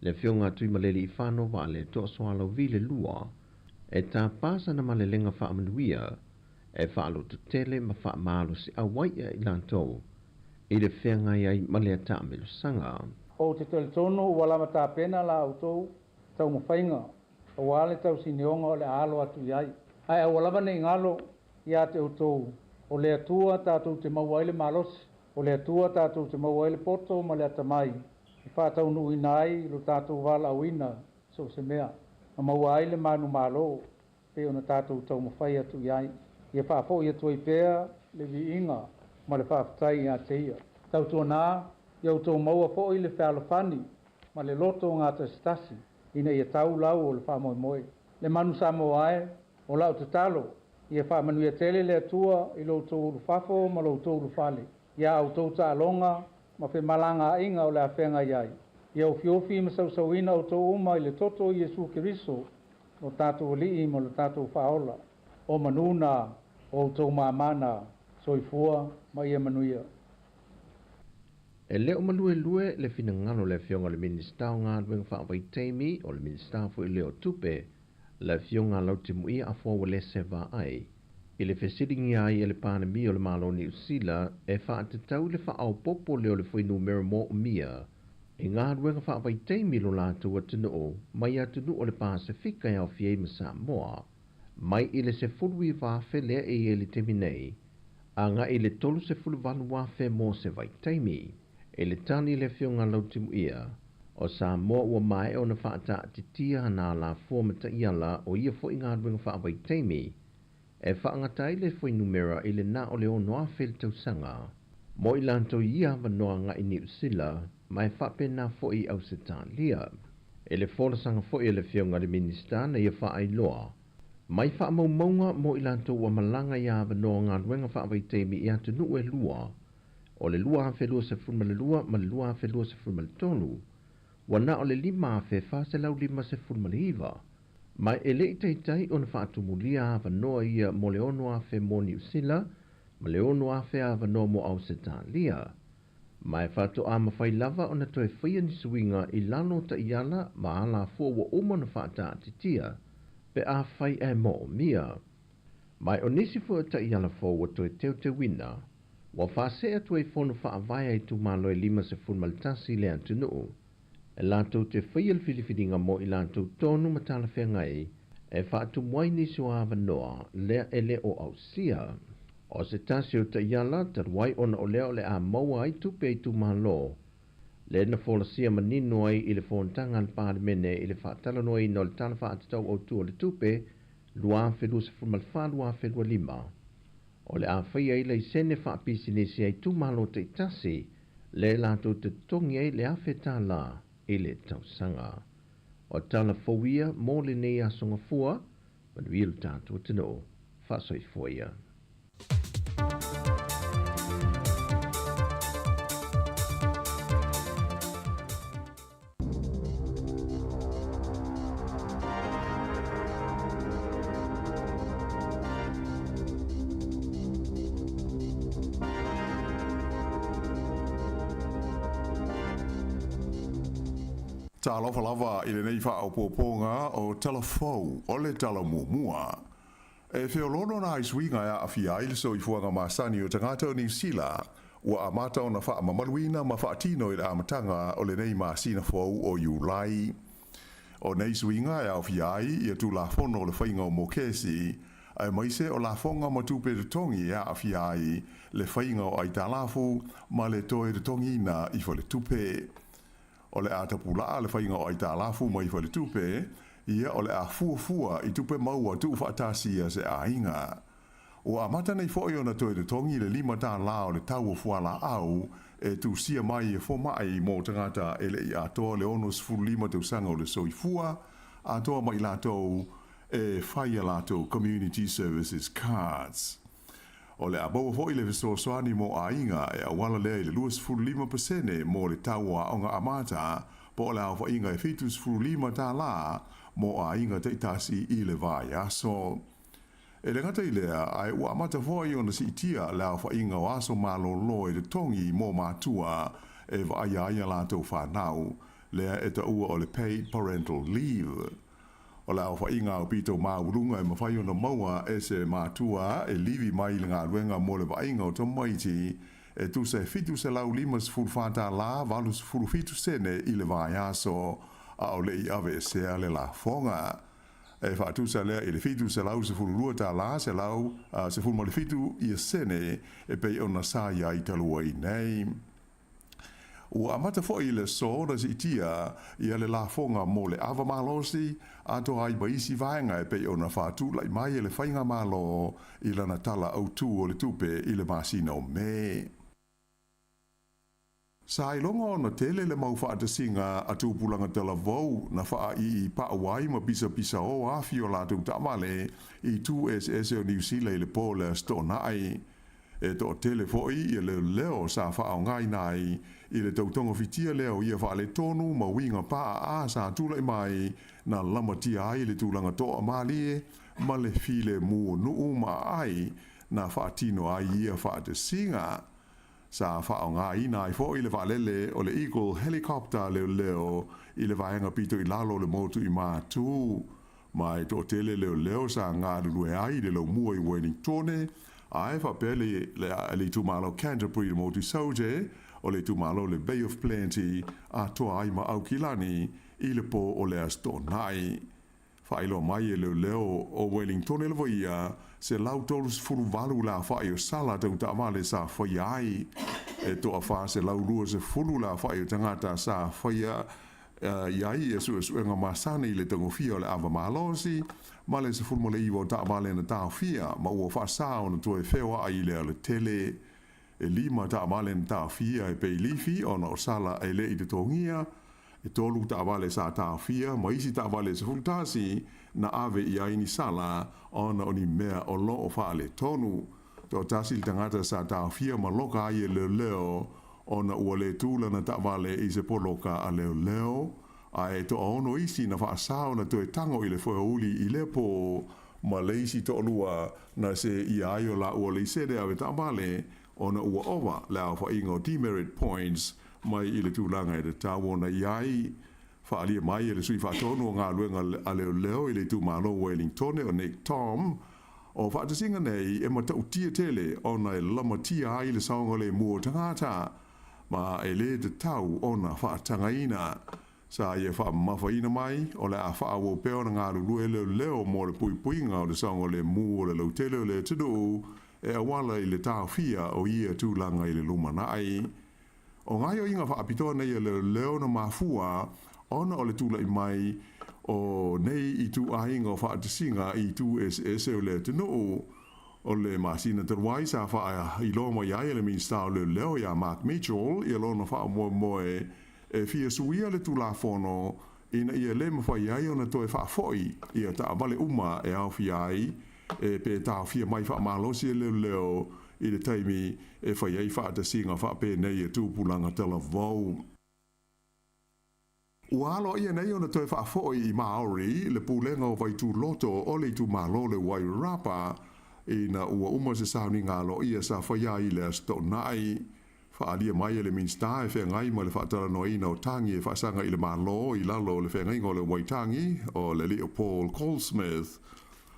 Le fionga tui maleli i whano wa le toa soalo vi le lua. E tā pāsa na male lenga wha amanuia. E whaalo tu tele ma wha malo si awaia i lantou. I le whenga iai male a tā melu sanga. O te teletono walama tā pena la autou tau mawhainga. O wale tau sinionga o le alo atu iai. Ai a walama nei ngalo ia te autou. O le atua tātou te mauaile malosi. O le atua tātou te mauaile poto ma le atamai. I whātau nui nai lo tātou wala awina so se mea. Ma mauaile manu malo pe ona tātou tau mawhai atu iai. Ia whaafo ia tuai pēa le vi inga ma le whaafatai ia te ia. Tau tua nā, iau tau maua fo i le whaalofani ma le loto ngā tasitasi. Ina ia tau lau o le whaamoe moe. Le manu Sāmoa ae, o lau te talo, ia whaamanuia tele le atua i lo tau urufafo ma lo tau urufale. Ia au tau ta alonga, ma whi malanga inga o le awhenga iai. Ia ufiofi ma sausauina o tau uma i le toto i Jesu Kiriso, o tātou alii ma le tātou whaola. O manuna, o tau mamana, soifua, ma ia manuia. E leo malue le fina ngalo le fionga le minista o ngā duenga whaawai teimi o le minista fu i leo tupe le fionga lau timu ia a fua le se va ai. I le fesiringi ai e le pandemi o le malo ni usila e wha te tau le wha au popo leo le fui numero mo umia. I ngā duenga whaawai teimi lo lātua tunu o mai atunu o le Pasifika e au fiei ma Sāmoa. Mai i le se fului wāwhe lea e le temi nei. A ngā i le tolu se fulu walu wāwhe mo se vai teimi. E le tani le fionga lau timu ia. O Sāmoa ua mai o na whaata atitia na la fua mata iala o ia fo i ngā duenga whaawai teimi. E whaangatai le fui numera i le na o le ono a whel tausanga. Mo i lanto ia wanoa ngā i ni usila, mai whape na fo i au se tālia. E le wholasanga fo i le fionga le minista na ia wha ai loa. Mai wha maunga mo i lanto ua malanga ia wanoa ngā duenga whaawai teimi i atu nu e lua. O le lua hawhe lua se fulma le lua, ma le lua hawhe lua se fulma le tolu. Wana o le lima hawhe wha se lau lima se fulma le iwa. Mai e le itaitai o na whaatumulia hawa noa ia mo le ono hawhe mo ni usila, ma le ono hawhe hawa noa mo au se tālia. Mai whaato a mawhai lava o na toe whaia ni suinga i lano ta iala ma ala fua wa oma na whaata atitia, pe a whai e mo mia. Mai o nisi fua ta iala fua wa toe teo te wina, wa whaasea tue whonu whaavaya i tu malo e lima se fulmalitasi le antunuu. E lātou te whaial whiliwhiringa mo i lātou tonu matala whengai, e whaatu mwai nisi o awa noa lea ele o au sia. O se tasi o ta iala, taruai ona o leo le a maua ai tupe i tu malo. Le na whola sia manino ai i le whontanga al pāre mene i le whaatala noa i no le tala whaatitau au tu o le tupe, lua whelua se fumalwha lua whelua lima. O le a whaia i le sene whaapisi nisi ai tu malo te tasi, le lātou te tongi ai le a whetā la. I le tausanga. O tala fawia mo le nei a songa fua, manuilu tātua tino, whasoi fuia. Ta alofa lava i le nei wha au pōponga o telefou o le tala mua. E whiolono na iswinga ia a fia ile so i fuanga masani o tangata o New Zealand ua amata o na wha mamaluina ma wha atino i le amatanga o le nei masina fau o Iulai. O nei swinga ia a fia i a tu la fono o le whainga o Mokesi ai maise o la fonga ma tupe de tongi ia a fia i le whainga o Aitalafu ma le toe de tongi na i le tupe. O le atapula le whainga o Aitalafu mai whale tupe, ia o le a fuafua i tupe maua tu whaatasia se a inga. O a mata nei fo i ona toi de tongi le lima tā la o le tau o fuala au, e tu sia mai e fo mai mō tangata ele i atoa le ono sfuru lima te usanga o le soifua, atoa mai lātou e whaia lātou Community Services Cards. O le abaua fo i le fesoasoani mo a inga e a wala lea i le 25% mo le tau a onga amata, po o le au inga e 5% tā la mo a inga te itasi i le vai aso. E le ngata i lea, ai ua amata fo i ona si itia le au inga o aso malo lo i le tongi mo mātua e vai aia lātou whanau, lea e ta ua o le paid parental leave. O la o inga o pito maurunga e mawhai ona maua e se mātua e livi mai le ngā ruenga mo le vainga o tomaiti e tu se fitu se lau limas fulfata la valus fulfitu sene i le vai aso a o le i ave se ale la fonga. E whaatu se lea i le fitu se lau se fulurua ta la se lau se fulma le fitu i a sene e pei ona sa ia i talua i nei. Ua amata fo i le so da si itia i ale la fonga mo le ava malosi ato ai baisi vaenga e pe ona fatu lai mai le whainga malo i lana tala au tu o le tupe i le masina o me. Sa ilonga ona tele le mau whaata singa atu pulanga tala vau na wha i paawai ma pisa o afi o la tu tamale i tu SS o New Zealand le pole stona ai. E to tele foi e le leo sa fa o ngai nai i le tautonga fitia leo ia fa le tonu ma winga pa a sa tula mai na lama tia ai le tulanga to amali ma le file mu no ma ai na fa tino ai ia fa te singa sa whaonga ina I fo I le valele o le Eagle helicopter leo I le vaenga pito I lalo le motu I mātū. Mai to tele leo sa ngā lue ai le lo mua I Wellington ai whapele le tumalo Canterbury le motu sauje o le tumalo le Bay of Plenty a toa ai ma au kilani I le po o le astonai. Whailo mai e leo o Wellington le voia se lautolus fulu la whai o sala tau ta amale sa whai ai e toa wha se laulua se fulu la whai o tangata sa whaia iai e su nga masani le tango fia o le ava malosi ma le se fulu mo le iwo ta amale na ta fia ma ua wha sa o na tue whewa ai le tele e lima ta amale na ta fia e pei lifi o na o sala e le I te tongia e tolu ta avale sa ta fia ma isi ta avale se fultasi na ave ia ini sala ona oni mea o lo o fale tonu to tasi tangata sa ta fia ma loka ai leo ona uale tula na ta avale I se poloka a leo ai to ono isi na fa sao na to e tango I le fo uli I le po ma leisi to lua na se ia ai o la uale se de ave ta avale ona ua ova la fa ingo demerit points mai I le tūlanga e te tāwona iai whaalia mai e le sui whaatono ngā luenga a leo I le tūmano Wellington o Nick Tom o whaatasinga nei e matau tia tele ona e lama tia ai le saonga le mua tangata ma e le te tau ona whaatangaina sa e whaamawhaina mai o le a whaawo peo na ngā lulue leo mo le puipuinga o le saonga le mua le lautele o le tudu e awala I le tāwhia o ia tūlanga I le lumanai. O ngai o inga whaapitoa nei leo na mafua, ona o le tula I mai o nei I tu ainga o whaatasinga I tu SS o le tino o le masina terwai sa wha I lo mo iai le minsta o le leo ia Mark Mitchell I lo na wha moe e fia suia le tula fono ina ia le mwha iai o na toe wha foi ia ta avale uma e au fiai e pe ta fia mai wha malosi leo I le taimi e whai ei whaata singa whape nei e tūpulanga tala vau. Ualo ia nei ona toi whaafoi I Maori le pūlenga o vai tū loto o le tū malo le Wairarapa ina ua uma se sauni ngalo ia sa whai ai le asto nai. Whaalia mai le minsta e whengai ma le whaatara no ina o tangi e whaasanga I le malo I lalo le whengai ngo le Waitangi o le Leopold Colesmith.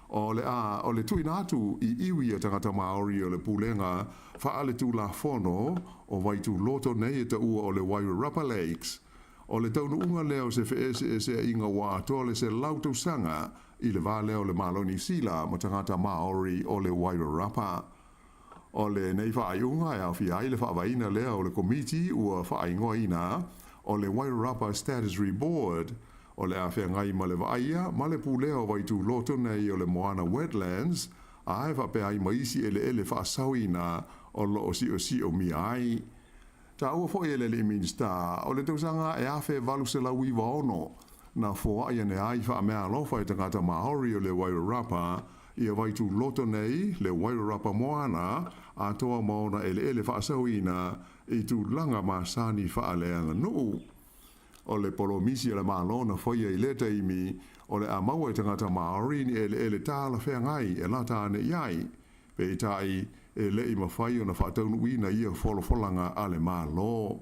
O le tuina atu I iwi a tangata Maori o le pulenga whaale tu la fono o vai tu loto nei e ta ua o le Wairarapa Lakes. O le taunu unga leo se wheese se inga wā toa le se lautu sanga I le wā leo le maloni sila ma tangata Maori o le Wairarapa. O le nei whaai unga e awhi ai le whaawaina leo o le komiti ua whaai ngoina o le Wairarapa Statutory Board. O le awhia ngai ma le vaia, ma le pūleo vai tū loto nei o le Moana Wetlands, a e whape ai maisi ele whaasawina o lo o o mi ai. Ta ua fo ele le minsta, o le tausanga e awhe valu se la wiwa ono, na fo ai ane ai wha mea lofa e tangata Maori o le Wairarapa, ia vai tū loto nei le Wairarapa Moana, a toa maona ele whaasawina I tū langa masani whaaleanga nuu. O le polomisi le malona foi I le taimi o le amaua tangata Maori ni ele tala whengai e lata ane iai pe tai e le I mawhai o na whaataunu ina ia folanga a le malo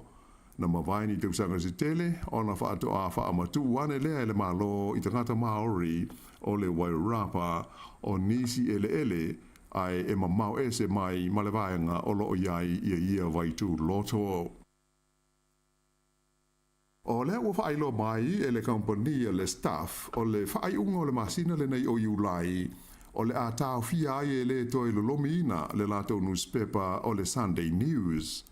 na mawaini tausanga si tele o na whaato a whaamatu wane lea le malo I tangata Maori o le Wairarapa o nisi ele ai e mamau ese mai malewaenga o lo iai ia vai tu loto. O le ua whailo mai e le company le staff o le whaaiunga o le masina le nei o iulai o le a tau fia ai e le toi lolomi ina le lato newspaper o le Sunday News.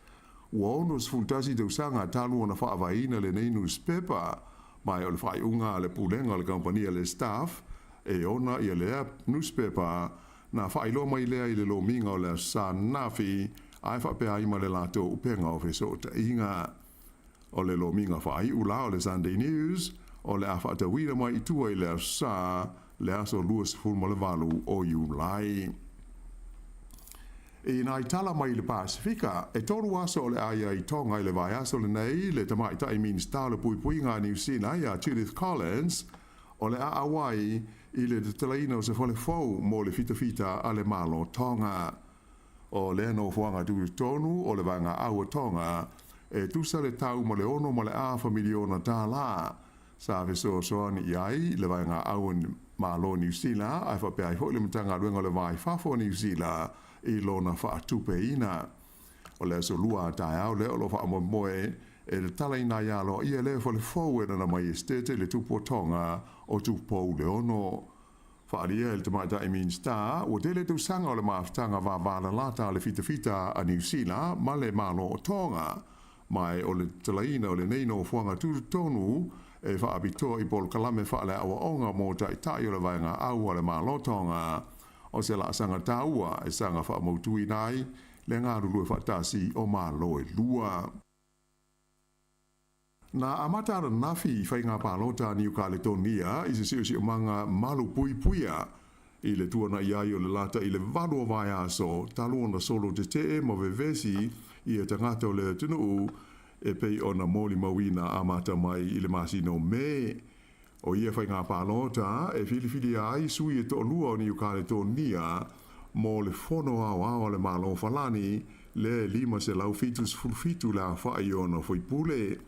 Ua onus fultasi tausanga talu o na whaavaina le nei newspaper mai o le whaaiunga le pulenga o le company le staff e ona I le newspaper na whailo mai lea I le lominga o le Sanafi ai whape ai ma le lato upenga o fesota inga. O le lominga whai ula o le Sunday News, o le awhata wina mai itua I le sa le aso luas fulma le valu o iulai. E nai tala mai le Pasifika, e toru aso o le aia I tonga I le vai aso le nei, le tamaita I minsta le pui ngā New Zealand ia Judith Collins, o le aawai I le te talaina o se fole fau mo le fita a le malo tonga. o le no fuanga tu tonu o le vanga au tonga e tu sa le tau mo le ono mo le a miliona tala sa ve so ni ai le vanga au malo New Zealand ai fa pe ai ho le mtanga luenga le vai fa fo New Zealand i lona fa tupe ina o le so lua tai au le o lo fa mo moe e le tala ina ia lo ia le fo le forward na mai estete le tupo tonga o tupo le ono fa alia el tamata I mean star o tele tu sanga o le maftanga va bala lata le fita a New Zealand ma le malo o tonga mai o le talaina o le neino fuanga tu tonu e fa abito I pol kalame fa le awa onga mo tai tai o le vainga au o le malo tonga o se la sanga taua e sanga fa mo tui nai le ngā rulu fa tasi o malo e lua na amata na nafi fai ngā palota ni Caledonia I se sio manga malu puia I le tua na iai o le lata I le valo vai aso talo na solo te mo vevesi I e tangata o le tunu e pei ona moli mawina amata mai I le masino me o ia fai ngā palota e fili ai sui e to lua o ni Caledonia mo le fono au le malo falani le lima se lau fitu la fai ona foi pule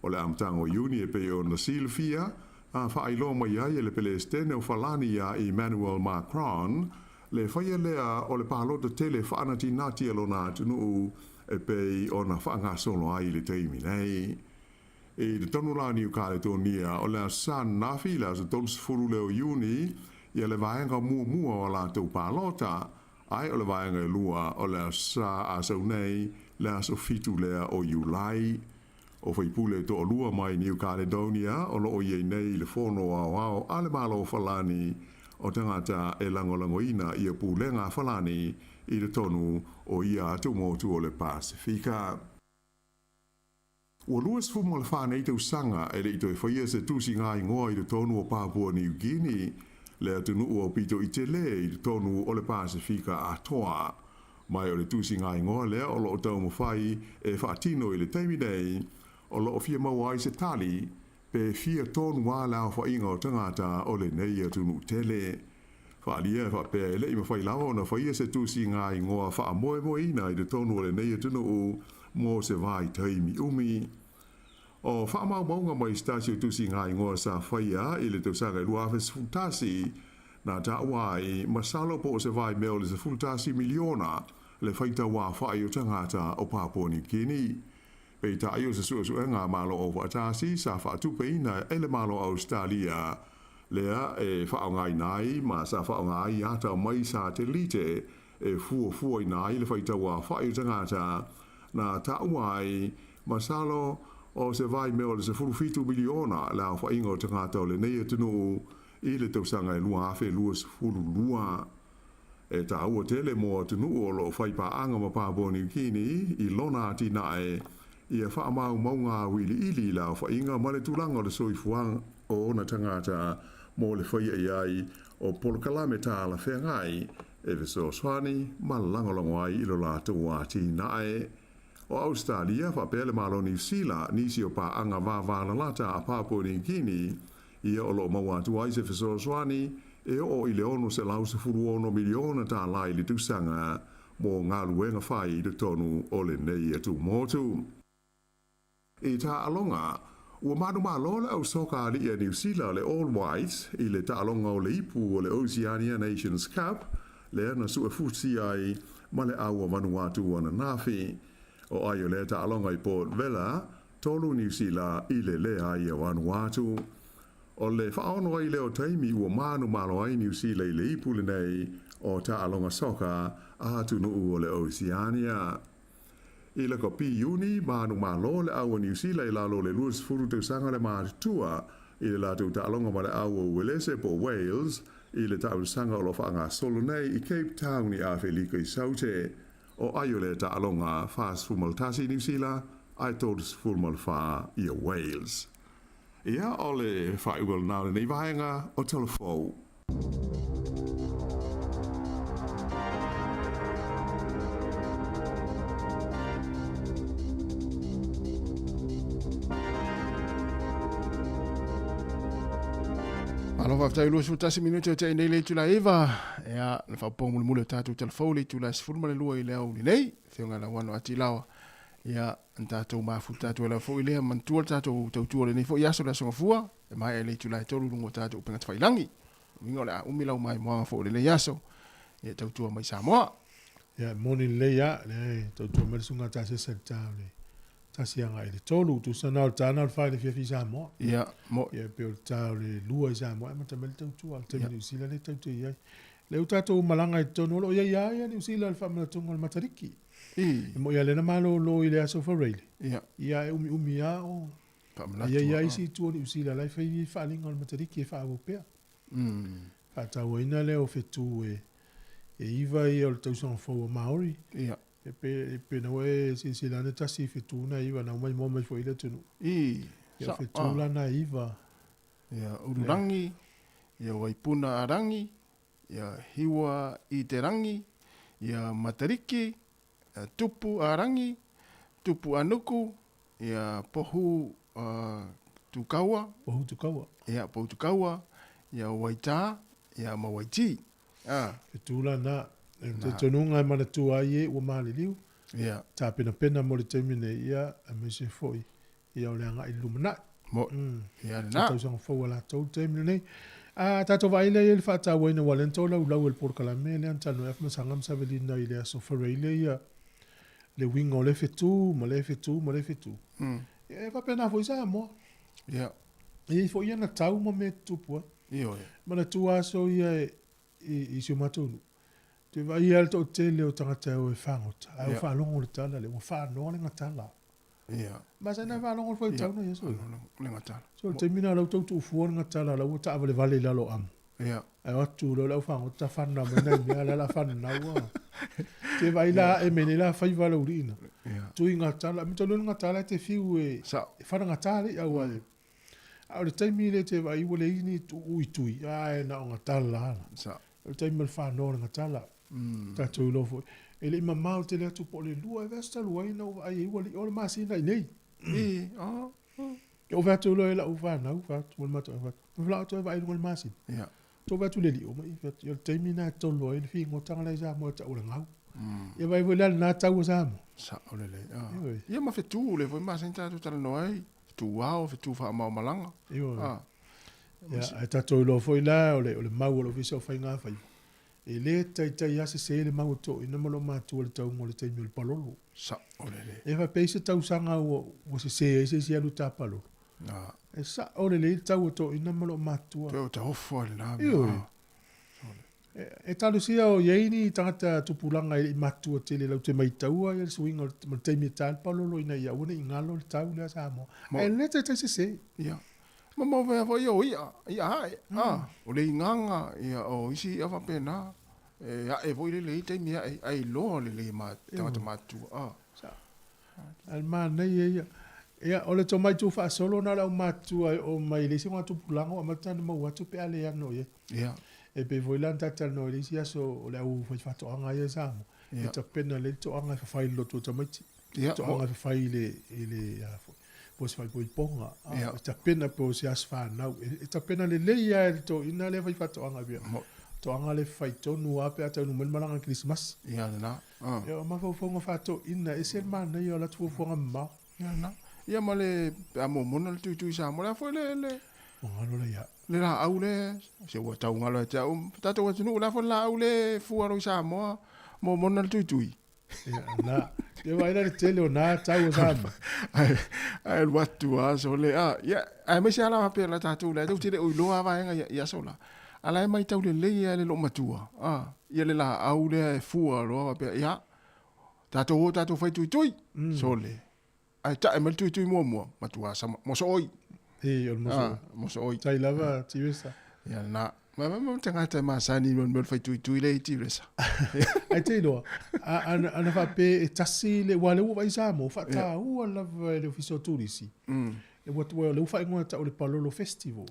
o le amtango uni e pe o na Silvia a fai lo mai ai le Palestine o falani a Emmanuel Macron le fai lea o le palota tele fanati nati alona tunu e pe o na fanga solo ai le teimi nei e de tonu la ni Caledonia o le san nafi la so tons furu le uni ia le vaenga mua o la tau palota ai o le vaenga lua o le sa a sau nei le so fitu lea o Julai o fai pule to lua mai New Caledonia o lo ye nei le fono ao ale malo falani o tangata e langolangoina ia pulenga falani I le tonu o ia tu mo tu o le Pasifika o luas fu mo le fane te usanga e le to fai se tu singa ngoi le tonu o Papua New Guinea le atunu o pito I te le I le tonu o le Pasifika a toa mai o le tu singa ngoi le o lo tau mo fai e fatino I le taimi nei o lo fia mawai se tali pe fia tonu wala o fa inga o tangata o le nei atunu tele fa alia fa pe le ima fai lawa na fai se tu singa ngoa fa moe ina I le tonu o le nei atunu mo se vai taimi umi o fa maunga mai stasio tu singa ngoa sa faia I le tau sanga lua fes futasi na ta wai masalo po se vai meo le se futasi miliona le faita wa fa o tangata o Papua New Guinea pe ta ayo se su nga malo o atasi sa fa tu pe ina ele malo Australia lea e fa ngai nai ma sa fa ngai ata mai sa te lite e fu nai le faita wa fa o tangata na ta wai masalo o se vai me o le se fitu miliona la fa ingo tangata o le nei tunu I le tau sanga lua afe lua se lua e ta ua tele mo tunu o lo fai pa anga ma Papua New Guinea I lona tina e ia wha mau maunga wili ili la fa inga ma le tulanga o le soifuang o na tangata mo le whai ai o polokalame ta la whengai e le so swani ma langolongo ai ilo la tua tina e o Australia fa pele malo New Zealand nisi o pa anga va la lata a Papua New Guinea ia o lo maua tu ai se so swani e o I le ono se lau se furu ono miliona ta lai le tusanga mo ngā luenga whai le tonu o le nei tu motu. E ta alonga, ua manu malo le au soka ali a New Zealand le All Whites I le ta alonga o le ipu o le Oceania Nations Cup le ana su e futsi ai ma le aua Vanuatu ana nafi o ai o le ta alonga I Port Vila tolu New Zealand I le ai a Vanuatu. O le whaono ai leo taimi ua manu malo ai New Zealand le ipu le nei o ta alonga soka a tunu o le Oceania. I le kopi uni manu malo le aua New Zealand lalo le luas furu te sanga le mātua I le latu ta alonga ma le aua Welese po Wales I le tau sanga o lo whaanga solo nei I Cape Town I Awhelika I Saute o aio le ta alonga fast fumal tasi New Zealand ai todos fumal fa I Wales. Ia o le whaiugal nā le nei vahenga o telefou. Alo fa tai lu su tasi minuto te nei le tula eva ya le fa pong mulu tatu telefone le tula sfur male lu ile au ni nei fe ngala wano ati lawa ya ntato ma fu tatu la fo ile man tu tatu tu le ni fo ya so la so fua e mai le tula to lu tatu penga tfai langi mingola umila mai mo fo le ya so ya tu mai Sāmoa ya moni le ya le tu mai sunga ta se senta le tasianga ile tolu tu sana o tana fa le fi Sāmoa ya mo ya pe o ta le lua Sāmoa ma tamel tu al te ni sila le tu ya le utato malanga i tono lo ya ni sila al famna tongo al matariki mo ya le na malo lo ile aso for rail ya umi ya o ya isi tu ni sila la fa linga al matariki fa europea fa ta wina le o fetu e iva i o tau son fo maori e pe na we si la ne tasi fetu na iva na mai mo fo ile tunu ya fetu la na iva ya ururangi ya waipuna arangi ya hiwa i te rangi ya matariki tupu arangi tupu anuku ya pohu tukawa ya pohu tukawa ya waita ya mawaiti fetula na te tonunga mana tua ie o maliliu ta pena mo le temine ia a mese foi ia o le anga ilumina mo ia na ta usang fo la to temine ta to vai le il fata wena walento la el por kala mele anta no af masangam savelina ile so foreile ia le wingo le fetu mo le fetu e va pena foi sa mo ia e foi ia na tau mo me tupu io mana tua so ia i se matonu te vai alto tele o tangata o e whangota ai o whalongo le tala le o whanonga le ngatala ma sa na whalongo foi tau no yeso le ngatala so te mina lau tau tu fuon ngatala lau ta avale vale lalo am ai atu lo lau whangota whana mena mea la whana ua te vai la e mene la whai wala urina tui ngatala mito lo ngatala te fiu e whana ngatala i au ale au le taimi le te vai wale ini tui ai na o ngatala o te mal fa no nga tala ta tu lo fo ele ma mal te le tu po le lua vesta lua ina o ai wali o ma sina nei o va tu lo ela o va na o va tu ma tu va vla tu va ai o ma sin tu va tu le li o ma i yo te mina to lo ele fi ngo tanga le ja mo ta o nga e vai vola na ta o sa mo sa o le ia ma fe tu le vo ma sin ta tu ta no ai tu wa fe tu fa ma malanga ya ta to lo foi la o le mau lo viso fai nga fai e le tai ya se le mau to ina mo lo ma tu le tau mo le tai mi palolo sa o le e va pe se tau sanga o se alu ta palo e sa o le tau to ina mo lo ma tu to ta ofo le na e talu sia o yeini tangata tupulanga i matu o tele lau te mai taua i swinga mo te mi tal palolo ina ia una ingalo le tau le Sāmoa e le tai se Mama vai foi o ia o le nganga ia o isi ava pena e voi le te mia ai lo le ma matu al mana ia o le tomai tu fa solo na la matu o mai le singa tu pulango o mata no wa tu pe ale ya no ia e pe voi lan tata no le sia so le u foi fa to anga ia Sāmoa e ta pena le to anga fa fai lo to tomai to anga fa fai le ya pos fai poi ponga ta pena po se as fa na ta pena le ia to ina le fai fato anga bia to anga le fai to nu ape ata nu malanga Christmas ia na ma fo fonga fato ina e se man ia la tu fonga ma ia na ia ma le amo mona tu sa mo la fo le ngalo le ia le la au le se wa tau ngalo ta to wa nu la fo la au le fu aro sa mo mona tu na e vai la tele na tau Sāmoa ai watu so le ai me se ala pe la tatu le tu o lo ava nga ya sola ala mai tau le le lo matua ia le la au le fua lo pe ya tatu fai tu so le ai ta me tu mo matua sa mo so oi mo so oi tai lava tivesa ya na ma tanga te ma sani mo fai tu le tivesa ai te lo ana fa pe tasi le wale o vai Sāmoa fa ta o la le fiso turisi e what le fa ngona ta o le palolo festival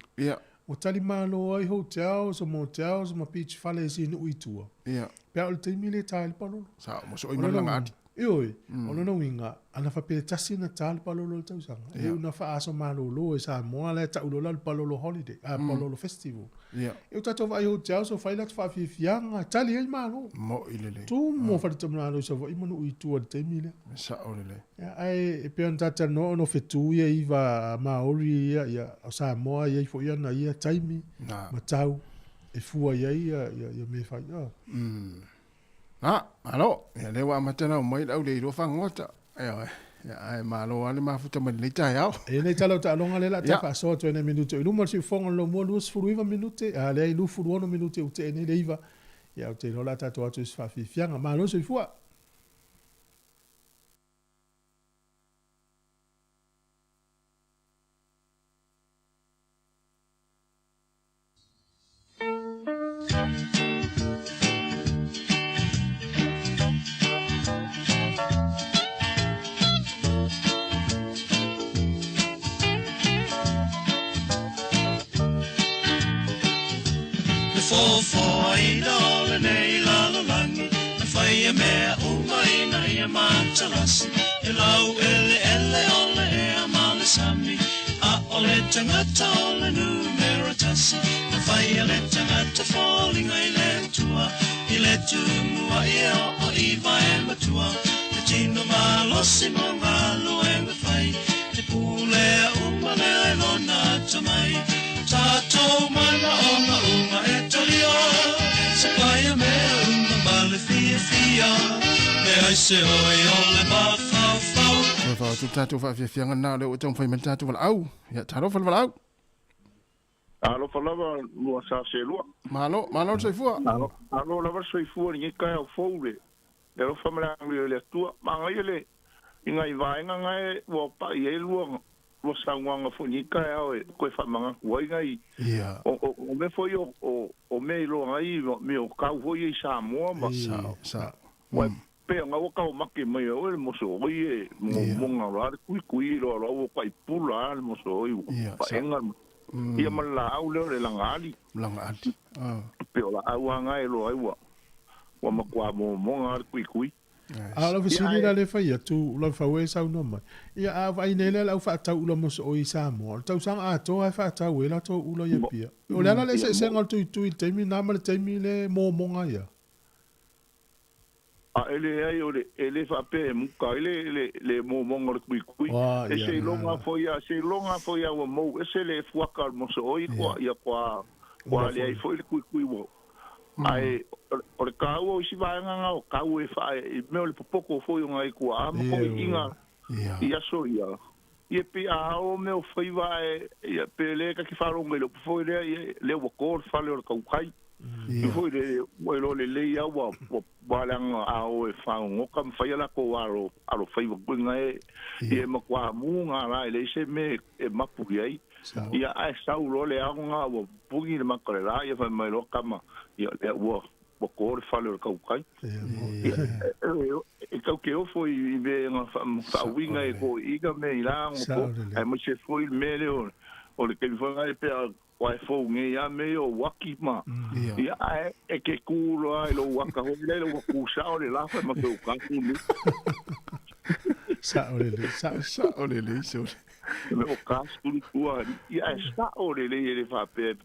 o tali malo ai hotels o motels ma beach fale si no itua ia pe o te mile ta le palolo sa mo so i malanga Ioi, ono no winga, ana fa pe tasi na tal palolo le tausanga. E una fa aso malolo e Sāmoa le ta ulola le palolo holiday, palolo festival. E tato vai hotel so fai lat fa fianga, tali ai malo. Mo ilele. Tu mo fa tamna so vai manu i tu te mile. Sa olele. Ya ai e pe tata no fetu ia iva maori ia Sāmoa ia fo ia na ia taimi. Ma tau e fua ia me fai. Alo, ya le wa matana o mai au le ro fa ngota. Ai malo ale mafuta mai le tai au. E nei talo ta longa le la ta fa so 20 minuti. Lu mo si fonga lo mo lu fuluiva minuti. A le lu fuluono minuti u te nei leiva. Ya te no la ta to atu fa fi fianga malo so fua. Tangata ole numero tasi na fai le tangata falling I let tua I let tu mua ia o iva e matua te tino malosi mo ngalo e me fai te pule umale lona tamai tato mana unga e talia sapaya me male fia me ai se oi ole ma fau fa tu tatu fa fianga na le o tong fai men tatu au ya taro fa au alo fa lava lo sa se lo malo se fu alo lava se fu ni ka o foule le lo fa mala le tu ma ngai le inga vai ngai wo pa ye lo sa wanga fu ni ka o ko fa manga ko ngai o me foi o me lo ngai me o ka ho ye Sāmoa ma sa pe nga o ka o maki mai o le mo so ye mo nga ra kui lo o kai pula mo so i pa enga ia mala au le langali pe o la au nga e lo ai wa ma kwa mo nga kui a la fisini la le fai tu la fa we sa no mai ia a vai nele la fa ta ulo mo so i Sāmoa ta sang a to fa ta we la to ulo ye pia o le la se ngal tu te mi na ma te mi le mo nga ia a ele ai o ele fa pe mu ka le mo ngor kui e se longa foi a mo e se le fuaka mo so i kwa ia kwa le ai foi le kui wo ai o le kau o si vai nga o kau e fa e me le popoko foi nga i kwa mo ko inga ia so ia pe a o me o foi vai ia pe le ka ki fa ronga le foi le wo ko fa le o kau kai foi le ia wa balang ao e fa ngo kam fa la ko aro fa bunga e ma kwa munga la le se me e mapu ai ia ai sa lo le nga wo bungi le makore la ia fa mai lo kama ia le wo ko fa le ko kai e ka ke o foi be nga fa winga e ko iga me la ngo ai mo se foi me le o le ke foi ai pe wai fo nge ya me o waki ma ya e ke kulo ai lo waka ho le lo ku sa o le la fa ma ko ka ku ni sa o le so me o ka ku ku ya sa o le fa pe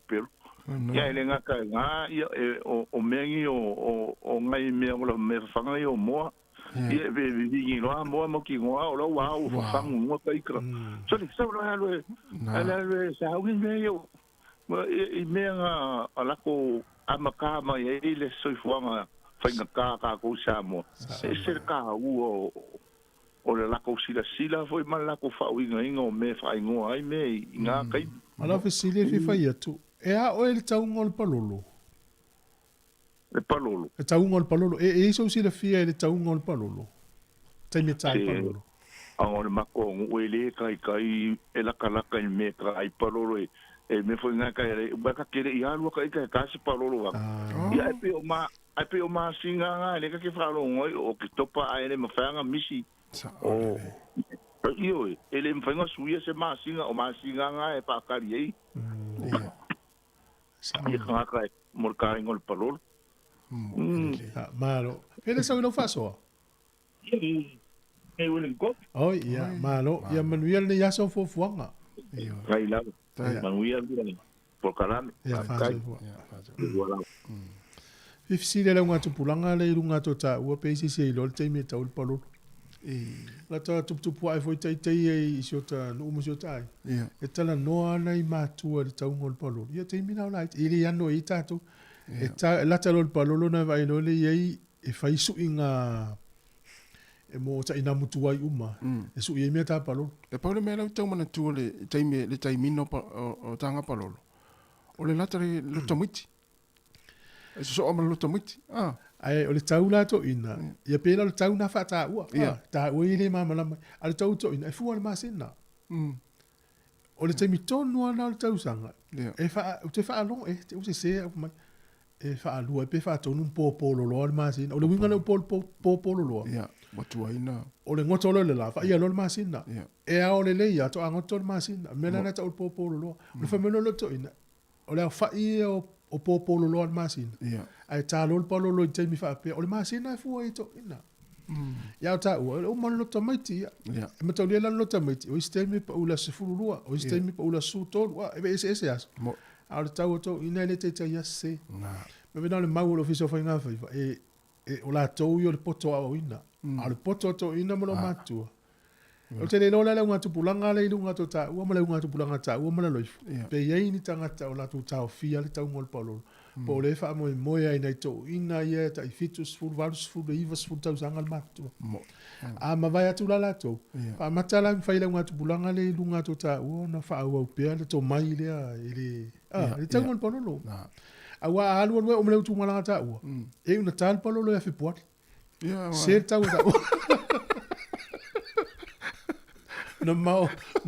ya le nga ka nga ya o mengi o ngai me o me fa ngai o mo ia be vi no mo mo ki ngo o lo wa o fa ngo ka ikra so le sa lo ale sa o nge yo ma I mea ala ko amaka ma e le soifuanga fainga ka ko Sāmoa e se ka u o le la ko sila foi mal la ko fa winga inga o me fa ingo ai me nga kai ala fesile fi fa yatu e a o le taungo le palolo e taungo le palolo e so sila fi e le taungo le palolo te me tai palolo a o le mako o le kai e la kala kai me ka ai palolo e me foi nga kai ba ka kere ia lu kai ka se palolo wa ia pe o ma singa nga le ka ke fa lo ngoi o ki topa ai le mafanga misi o io ele me fanga suia se ma singa nga e pa kari ai ia ka kai mo ka ngol palolo malo ele sa no fa so Kei wele ko. Oh ia, malo, ia manuia le yaso fo fuanga. Ai la. Manuia le. Por kalame. Ia fa. Fifsi le nga tupulanga le lunga to ta ua peisi se lo te me ta ul palo. La ta tupu ai foi tai tai e siota no mo siota ai. E tala noa nei matua le tau ngol palo. Ia te mina la ili ano i tato. E ta la ta lo palo na vai no le ei e fai su inga e mo ta ina mutu ai uma. E su i me ta palo. E pau le me la tau mana tu le tai mino o tanga palo. O le lata le lutamiti. E so o mana lutamiti. Ai o le tau la to ina. Ia pena le tau na fa ta ua. Ta ua i le mama lama. A le tau to ina. E fua le masina. O le taimi tonu ana o le tau sanga. E fa, te fa along e. Te use se mai. E fa alua. E pe fa tonu po lo lo le masina. O le winga le po lo lo. Ia. Matua ina. O le ngoto lo le la. Fa ia lo le masina. E a o le leia. To a ngoto le masina. Mena na ta o po lo lo. O le fa meno lo to ina. O le fa ia o po lo lo le masina. Ai ta lo polo lo te mi fa pe o le masina e fu e to ina ya ta o man lo tamati ya me to le lo tamati o ste mi pa ula se fu lo o ste mi pa ula su to wa e ese as a le ta o to ina le te ya se me ve le mau lo fiso fa nga fa e o la to yo le poto o ina a le poto to ina mo lo matu o te le lo la nga tu pulanga le lu nga to ta o mo le nga tu pulanga ta o mo le lo pe ye ni tanga ta o la tu ta o fia le ta ngol polo po le fa mo ai nei to ina ia ta fitus fu varus fu beivas fu tau sanga matu a ma vai atu la to fa matala fa ile ngatu bulanga le lunga to ta o na fa o pe le to mai le ile le tau ngol polo a wa alu o me tu mala ta o e una tal polo le fa pot se tau ta no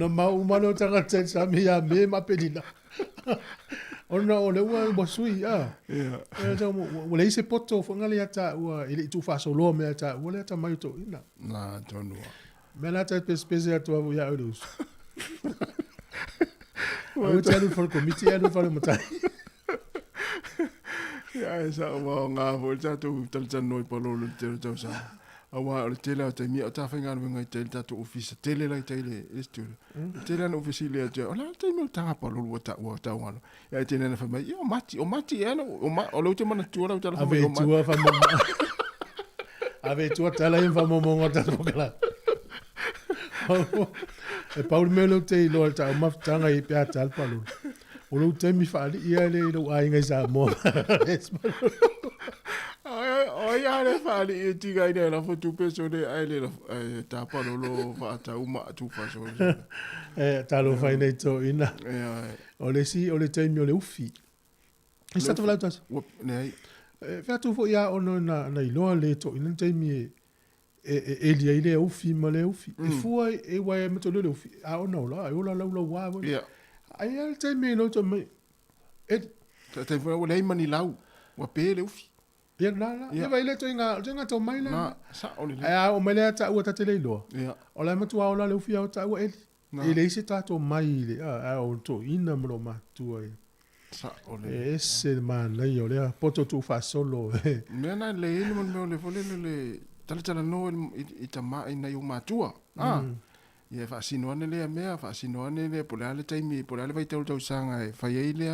mau umano tanga tse sa mi ya me ma pedina ona o le ua mo sui e ta mo le se poto fo ngale ata ua ile tu fa solo me ata o le ata mai to ina na tonu me la ta spese atu o ya odus o ta lu for committee adu for matai ya esa wa nga vo ta tu tal tan noi polo le te sa awa le tele o te mi o ta whainga ngai tele tatu ofisa tele lai tele estu tele an ofisi le te ola te mi o tanga palo o ta wano ya te nena whamai o mati ena o lau te mana tua lau tala whamai o mati ave tua tala in whamomonga tatu kala e paul melo te ilo al ta o maftanga i pia tal palo o lau te mi whaali ia le ilo a ingai Sāmoa o ia le fali e tiga ina la fotu peso de ai le ta pa lo fa ta uma tu fa so ta lo fa nei to ina o le si o le taimi o le ufi e sta tavla tas nei fa tu fo ia ono na ilo le to ina taimi e dia ile ufi ma le ufi e fu e wa e meto le ufi a ono la e ola la wa ai el taimi no to me e te fo le mani lau wa pe le ufi ia la ia vai le to inga to mai la sa o le o mai le ta o ta tele lo o la matu o la le fia o ta o ele e le se ta to mai le o to ina mo ma tu ai sa o le ese man le yo le poto tu fa solo me na le ni mo le fo le tala no i ta mai na yo matua ia fa sino ane le mea fa sino ane le po le taimi po le vai tau sanga e fa ye le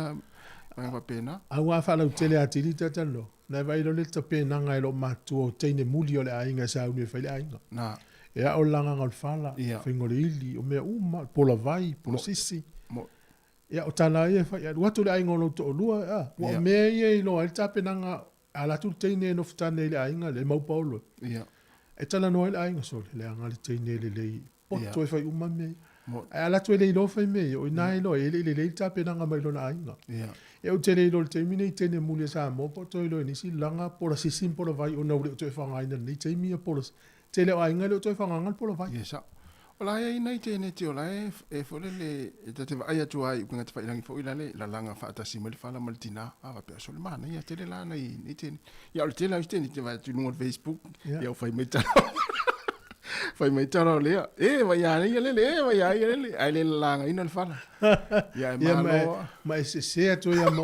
mai va pena a wa fa la tele atili ta talo na vai lo le tope nanga lo matu o teine muli o le ainga sa uni fa le ainga na ia o langa ngal fala fingole ili o me uma pola vai pola sisi ia o tala ia fa ia watu le ainga lo to lua o me ia lo al tape nanga ala tu teine no ftane le ainga le mau paulo ia e tala no le ainga so le anga le teine le poto e fa uma me ala tu le lo fa me o nai lo le tape nanga mai lo na ainga e o tele lo te mine tene muli sa mo po to lo ni si langa por si sim por vai o no le to fa ngai ni te mi por tele o ainga le to fa ngai por vai yes ola ia nei tene te ola e fo le te vai atu ai ku ngata fa ilangi fo ilale la langa fa ta si mo le fa la maltina ava pe so le mana ia tele la nei ni tene ia o tele ai tene te vai tu no Facebook ia o fai meta fai mai tara le vai ya ni le vai ya le ai le langa ina le fala ya ma se tu ya mo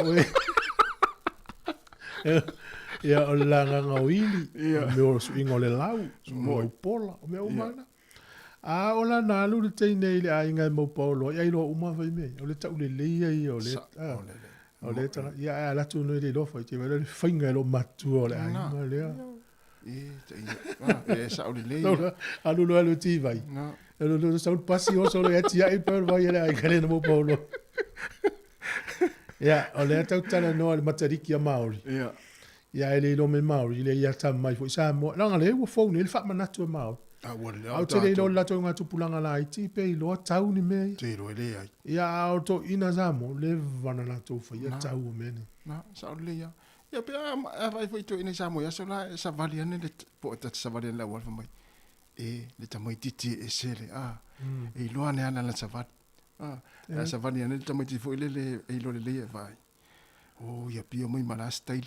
Ia o langa ngawili. Me o su ingo le lau. Mo pola. O me o mana. A o la nalu le te nei le a inga mo paulo. Ia ilo uma vai me. O le tau le leia i o le. O le tala. Ia a latu no le lofa. Te wale le whainga lo matu o le a inga lea. E sa o le leia. Alu lo alu ti vai. Alu lo sa pasi o so le ati ai per vai le a inga le mo paulo. Ia o le tau tala no le matariki a Maori. Ia ele lo me Maori le ia tam mai fo Sāmoa. Langa le wo phone le fa manatu Maori. Au te le la to nga tupulanga la iti pe lo tau ni me. Te ro ele ai. Ia au to ina Sāmoa le vana la to fa ia tau me ne. Na sa le ia. Ia pe a vai foi to ina Sāmoa ia so la sa valiane le po ta sa valiane la wa fa mai. E le tamai titi e sele e lo ane ana la sa va. La sa valiane le tamai titi foi le e lo le vai. Oh ia pio mai mala style.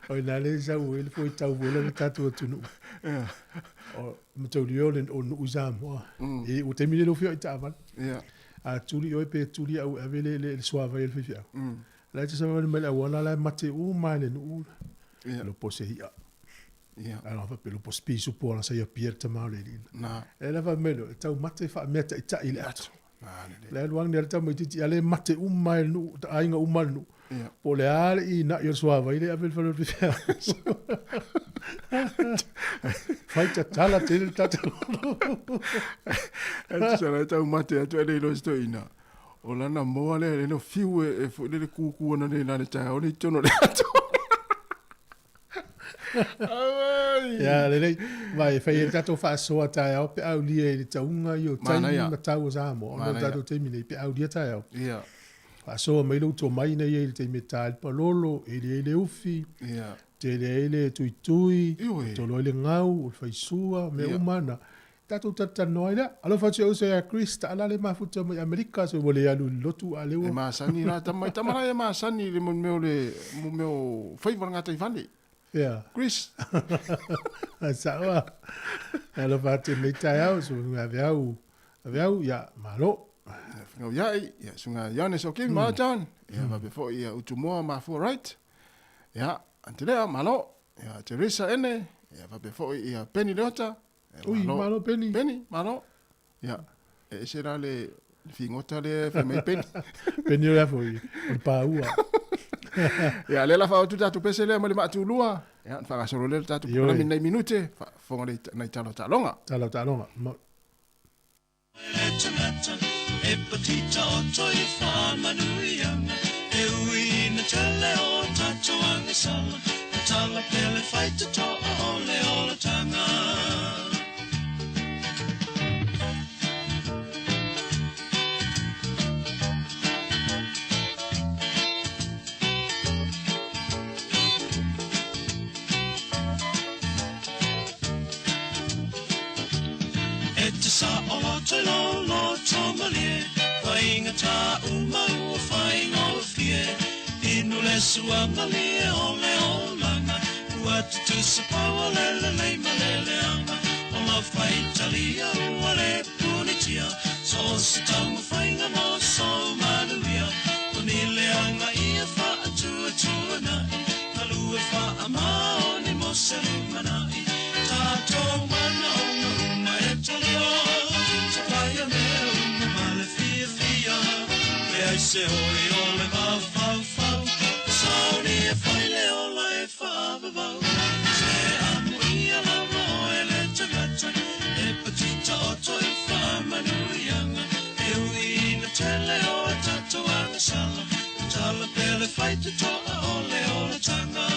Oina le sa uel foi tau vola le tatu tunu. O mtau liole o nu Sāmoa. E o te mine lo fio itavan. A tuli o pe tuli au avele le suava el fifia. La te sa mele wala la mate u mane nu. Lo posehia. Alors va pelo pos pisu por la sa ia pierta malelina. Na. Ela va melo tau mate fa meta ita ile atu. La luang der tau titi ale mate u mai nu ainga u manu. Po le ale I na yo suava ile avel fa lo fifia. Faita tala til tatu. Sa tau mate atu ele lo sto ina. O lana moa le no fiu e fo le kuku ona le na ta o le tono le atu. Ya le vai fai tatu fa so ta o pe au lie le taunga yo tai na tau Sāmoa. O tatu te mine pe au dia ta o. Ia. Fa so mai lo to mai na ye te metal palolo e le ufi. Ia. Te le tui to lo le ngau o fai sua me umana. Tatu tata noina alo fa o se a Krista ala le mafuta mai Amerika so vole alu lotu ale o. E ma sani la tamai tamara e ma sani le mo meu fai vanga tai vale. Yeah. Chris. Sāmoa. Alo fa te me tai au so aviau ya malo. No ya sunga Yanes okay ma John. Ya va before ya utumoa ma for right. Ya antelea malo. Ya Teresa ene ya va before ya Penny Lota. Ui malo Penny. Penny malo. Ya e sera le fingota le fa mai Penny. Penny la foi. O paua. Ya lela fa tu tatu pesele mo le matulua. Ya fa solo le tatu na minai minute fa fonga le na talo talonga. Talo talonga. E patita o toi wha manuianga E ui na tele o tato ange sala Na tala pele whaita toa ole ola tanga E te sa o te lo tomalie Whainga tā umau o whainga o fie Inu le suanga lie o le o langa Ua tutu sa paua lele lei ma lele anga O la whaita lia ua le punitia So sa tau whainga mo so manuia O ni le anga ia wha atua tua nai Kalua wha a mao ni mo se lumanai Tātou mana o na uma e talio Sa whaia mea una male fia fia Le ai se hoi o le mau fau fau Sauni e whaile o la e whaavavau Se amu ia lama o e le tangata E patita o toi whamanuianga E ui na tele o a tatou anga sala Tala pele whaita toa o le ola tanga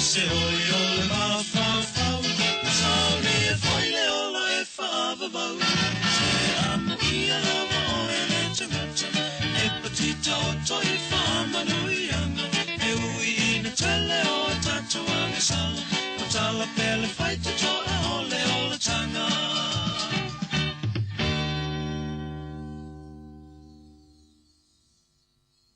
Se oi o le ma fau fau Sauni e whaile o la e toi whamanuianga. E ui ina tele o tatou angasala. O tala pele whai te toa ole o le tanga.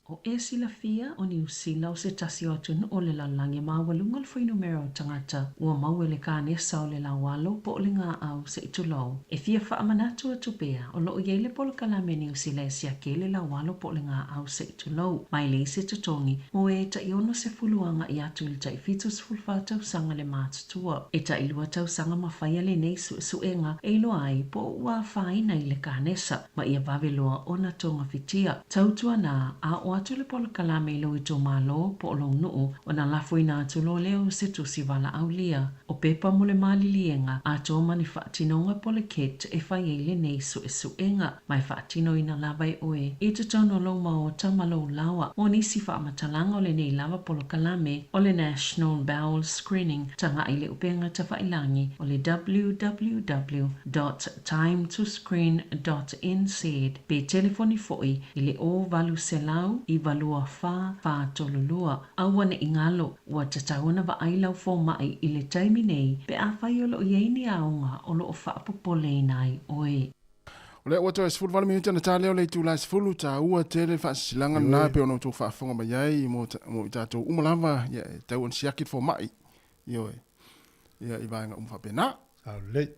O e sila fia o ni usila o se tasi o atunu o le lalangi mawalunga le whainumera o tangata ua maue le kānesa o le lawalo po o le ngā au se itulau. E fia whaamanatu atu pea o loo iei le polo kalame ni usila e siake le lawalo po o le ngā au se itulau. Mai le se tutongi mo e ta iono se fuluanga i atu le tai fitu se fulwhātau sanga le mātutua. E ta ilua tau sanga mawhaia le nei suenga e ilo ai po ua whaina i le kānesa ma ia vaveloa o na tonga fitia. Tautua nā a o atu le polo kalame i lo i tō mālo po o lo nuu o na lafo i nā atu lo leo se tusi wala au lia. O pepa mo le malilienga a tō mani whaatinonga po le ket e whai e le nei suenga. Mai whaatino i na lava e oe. E te tono lo ma o tamalo lawa o nisi whaamatalanga o le nei lava polo kalame o le National Bowel Screening tanga i le upenga ta whailangi o le www.timetoscreen.nz pe telefoni foi i le o valu selau i valua wha tolulua. Aua ne ingalo ua tatauna wa ailau fo mai i le taimi nei pe a whai o lo iei aunga o lo o whaapopole nai oe. O le wato e sifuru wale minuta na tāleo le tūla sifuru tā ua tele whaasilanga nā pe ono tō whaafonga mai ai mo i tātou umalava ia e tau on siakit fo mai. Io e. Ia i vaenga umwhapena. Aulei.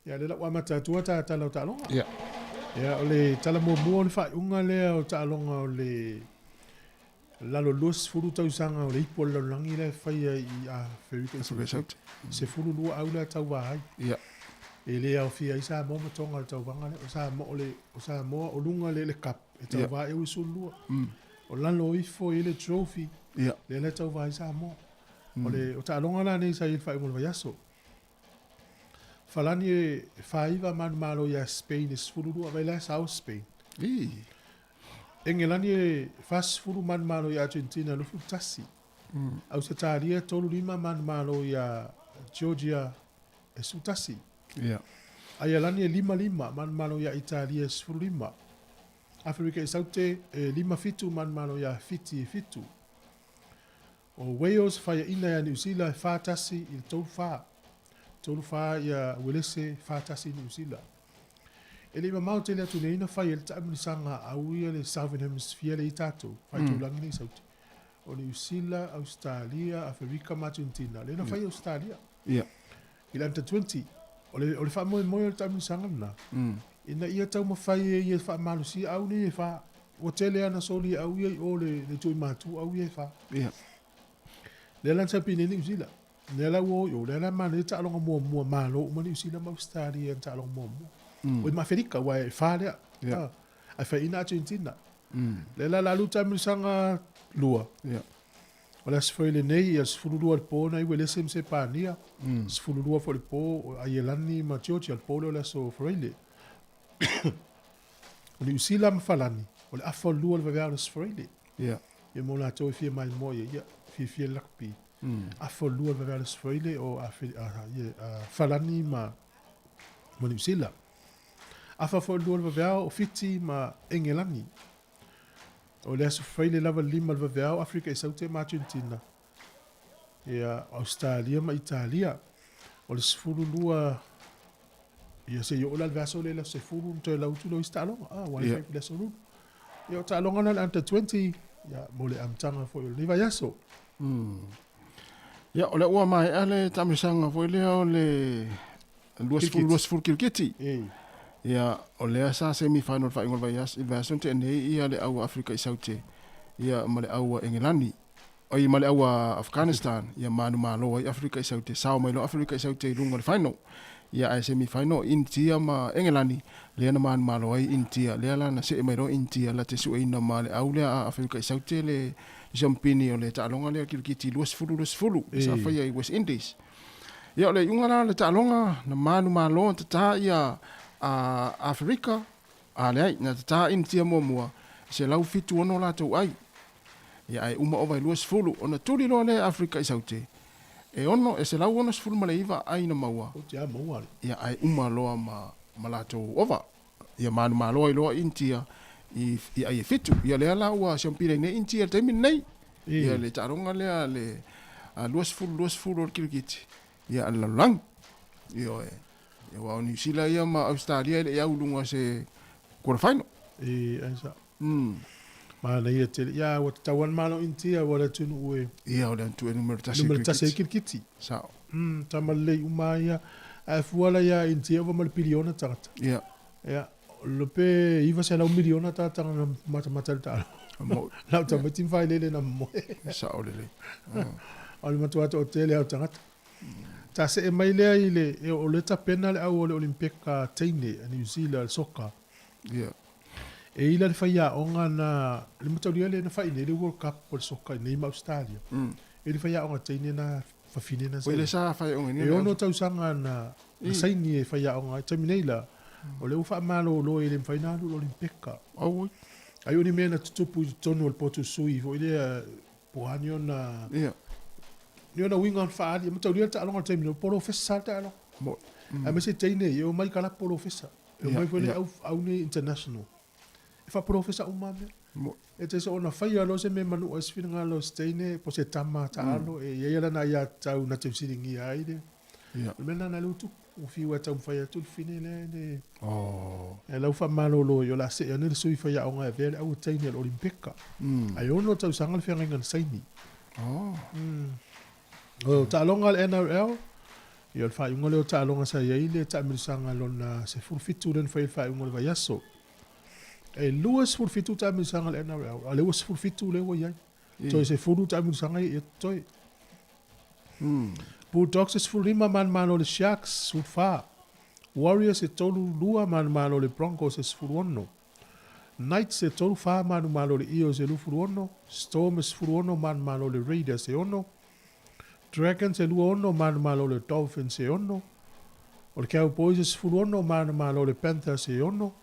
Ia le lau amata tua tā talau tālonga. Ia. Ia o le tala mua mua le whai unga lea o tālonga o le lalo luas furu tau sanga o le ipo le langi le whai i a Ferika Isaut. Se furu lua au lea tau wahai. Ia. E le au fia i Sāmoa matonga le tau wanga le o Sāmoa o lunga le kap e tau wahai au isu lua. O lalo ifo i le trophy. Ia. Le tau wahai Sāmoa. O le o tālonga la nei sa i whai mo le vaiaso. Falani e whaiva man malo ia Spain e sfururu a veila South Spain. Engelani e fasfuru man malo ia Argentina lufu tasi. Au se tāria tolu lima man malo ia Georgia e sutasi. Aialani e lima man malo ia Italia e sfuru lima. Afrika e saute e lima fitu man malo ia fiti e fitu. O Wales whaia ina ia New Zealand e whātasi i tolu whaa. Tolu wha ia welese whātasi New Zealand. E le mamau te lea tune ina whai ele taamunisanga au ia le Southern Hemisphere le i tātou. Whai tūlangi nei sauti. O New Zealand, Australia, Afrika, Argentina. Le na whai Australia. Ia. I lanta 20. O le wha moe moe le taamunisanga na. Ina ia tau mawhai e ia wha malusi au ni e wha. O tele ana soli au ia i o le tui mātu au ia e wha. Ia. Le lanta pine New Zealand. Nela wo yo nela mane ta longa mo malo mani usina ma stari en ta longa mo. O ma Afrika wa e fale. Ya. A fa ina Argentina. Lela la luta mi sanga lua. Ya. Ola se foi le nei as fulu al po na i wele sem se pania. Se fulu lua fo le po a yelani ma Georgia al polo la so freile. Oli usila ma falani. Oli afo lua al va se freile. Ya. E mo la to fi mai mo ya. Fi lakpi. A folua va vers foile o a falani ma New Zealand. A folua va vers o fiti ma Engelani. O le aso foile lava lima va vers Afrika e saute ma Argentina. E Australia ma Italia. O le sfuru lua ia se yo la verso le se furu to la utu lo istalonga. Ah, wa le le sonu. Yo talonga na ante 20 ya mo le amtanga fo le vaiaso. Ia, o le ua mai ale tamisanga foi lea o le luas furu kirikiti. Ia, o lea sa semi-final fa ingol vaias, i vaiason te nei ia le aua Afrika i saute. Ia, ma le aua Engelani. O i ma le aua Afghanistan. Ia, manu malo i Afrika i saute. Sao mai lo Afrika i saute i lunga le final. Ia, ai semi-final India ma Engelani. Lea na manu malo ai India. Lea la na se e mai ro India la te sue ina ma le au lea Afrika i saute le jampini o le ta'alonga lea kirikiti luas fulu. Sa whaia i West Indies. Ia o le iungara le ta'alonga na manu malo tata ia Afrika. A le ai, na tata India mua. Se lau fitu ono la tau ai. Ia ai uma ova i luas fulu. O na tuli loa le Afrika i saute. E ono, e se lau ono sifuru male iwa aina maua. O te a maua. Ia ai uma loa ma lato ova. Ia manu maloa i loa intia. I ai e fitu. Ia lea la ua siampire ne intia te min nei. Ia le taronga lea le lua sifuru o kirikiti. Ia ala lang. Ia e. Ia wao New Zealand ia ma Australia ile ia ulunga se quarterfinal. Aisa. Ma na ia te ia o te tawan malo intia wala tunu ue. Ia o le tu numero tasi. Numero tasi kirikiti. Sao. Tamalei umaya. A fuala ia intia wa mal piliona tata. Ia. Ia. Lope iwa se lau miliona tata na mata talo. Lau tama tim fai lele na mo. Sao lele. Ole matuata o tele au tangata. Ta se e mai lea i le o le tapena le au o le Olimpika teine a New Zealand soka. Ia. E ila le whaia onga na le matauria le na whai le World Cup o le soka i Neima Australia. E le whaia onga teine na whawhine na se. O le sa whai onga ni. E ono tausanga na saini e whaia onga. Taminei o le uwha malo lo e le mwhainalu o Olimpika. Au. Ai oni mea na tutupu i tonu o le potu sui. Fo ile puhani o na... Ia. Ni ona winga on faali, ma taulia ta alonga taimi no polo fesa ta alo. Mo. A me se teine yo mai kala polo fesa. Yo mai fole au ni international. E fa polo fesa uma me. Mo. E te so ona fai alo se me manu o sfina lo steine po se tama ta alo e ye na ya tau na te siringi ai de. Ia. Me na na lutu o fi wa tau fai tu fine le de. Oh. E lau fa malo lo yo la se ya ne sui fai onga e vele au teine o Olimpika. Ai ono tau sangal fe ngan saini. Oh. O ta'alonga le NRL, i o le whaiunga leo ta'alonga sa iei le ta'amirisanga lona se fulfitu len whai whaiunga le vaiaso. E lua se fulfitu ta'amirisanga le NRL, a lewa se fulfitu lewa iai. Toi se fulu ta'amirisanga i toi. Bulldogs se fulrima man mano le Sharks, sulfa. Warriors se tolu lua man mano le Broncos se fuluono. Knights se tolu fa man mano le Eagles se fuluono. Storm se fuluono man mano le Raiders se ono. Dragons e lua ono mana malo le Dolphins e ono. O le Cowboys e sifuru ono mana malo le Panthers e ono.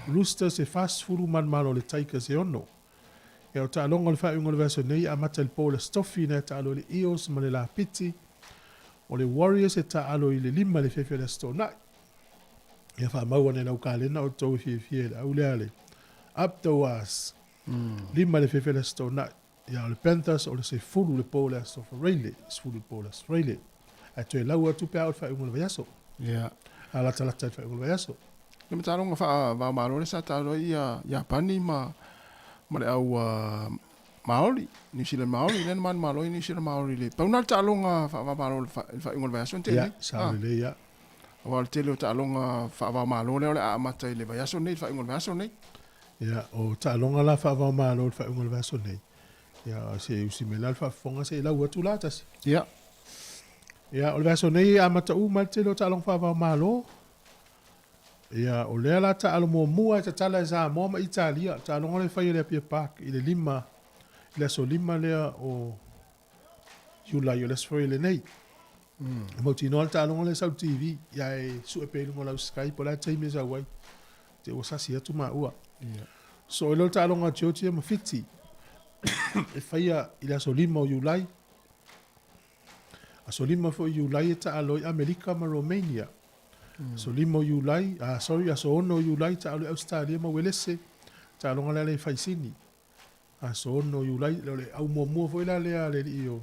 Roosters e fast furu mana malo le Tigers e ono. E o ta'alonga le whaiunga le verso nei a mata le po le stoffi na ta'alo le Eagles ma le la piti. O le Warriors e ta'alo i le lima le fefe le stonai. E wha maua ne lau kālena o tau fie le au le ale. Up the was. Lima le fefe le stonai. Ya le Panthers o le se fulu le pole as of Rayleigh, fulu pole as Rayleigh. A te lau atu pe au fa ungol vayaso. Ya. Ala tala tai fa ungol vayaso. Le matalonga fa va malo le sa talo ia Japani ma le au Maori, New Zealand Maori, le man malo New Zealand Maori le. Pa una talonga fa va malo fa ungol vayaso te. Ya, sa le ya. Wa te le talonga fa va malo le a mata le vayaso nei fa ungol vayaso nei. Ya, o talonga la fa va malo fa ungol vayaso nei. Ya, se usi melal fa fonga se lau atu latas. Ya. Ya, o le vaso nei a mata u malte lo talong fa va malo. Ya, o le la ta alo mo mua ta tala e Sāmoa ma Italia. Talong le fai le pia pak i le lima. Le so lima le o Julai o le sfoi le nei. Mo tino al talong le sau TV. Ya e su e pelu mo lau Skype o la taime sa wai. Te o sasi atu ma ua. So e lo talong a tiotia ma fiti. E faia i la solima o Julai. A solima fo Julai e ta aloi Amerika ma Romania. Solima o Julai, a soono o Julai ta aloi Australia ma Welese. Ta alonga le le faisini. A soono o Julai le au mua fo ila le ale i o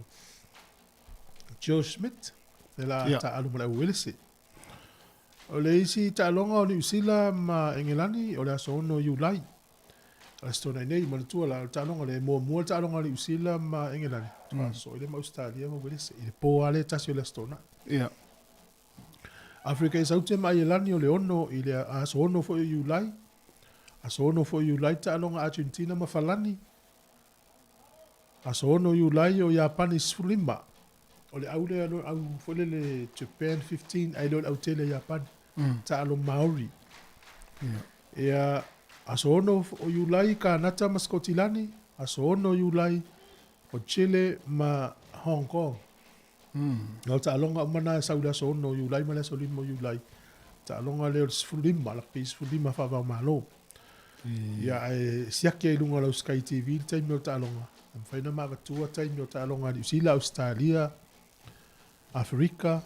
Joe Schmidt. Le la ta alu ma Welese. O le isi ta alonga o New Zealand ma Engelani o le a soono o Julai. Astona nei ma tu la talonga le mo talonga le usila ma England. So ile ma Australia ma wele se ile po ale tasio le stona. Ia. Africa is out ma Irlani o le ono ile a so ono fo July. A so ono fo July talonga Argentina ma falani. A so ono July o Japan is fulima. O le aule au fo le Japan 15 ai lo au tele Japan. Talo Maori. Ia asono o Julai ka nata ma Skotilani, asono Julai o Chile ma Hong Kong. Ngau ta alonga umana e saula asono Julai ma le solimo Julai. Ta alonga leo sfulima, la pis fulima fa va malo. Ia e siake lunga lau Sky TV, taimi o ta alonga. Am whaina ma vatua taimi o ta alonga ni usila Australia. Afrika,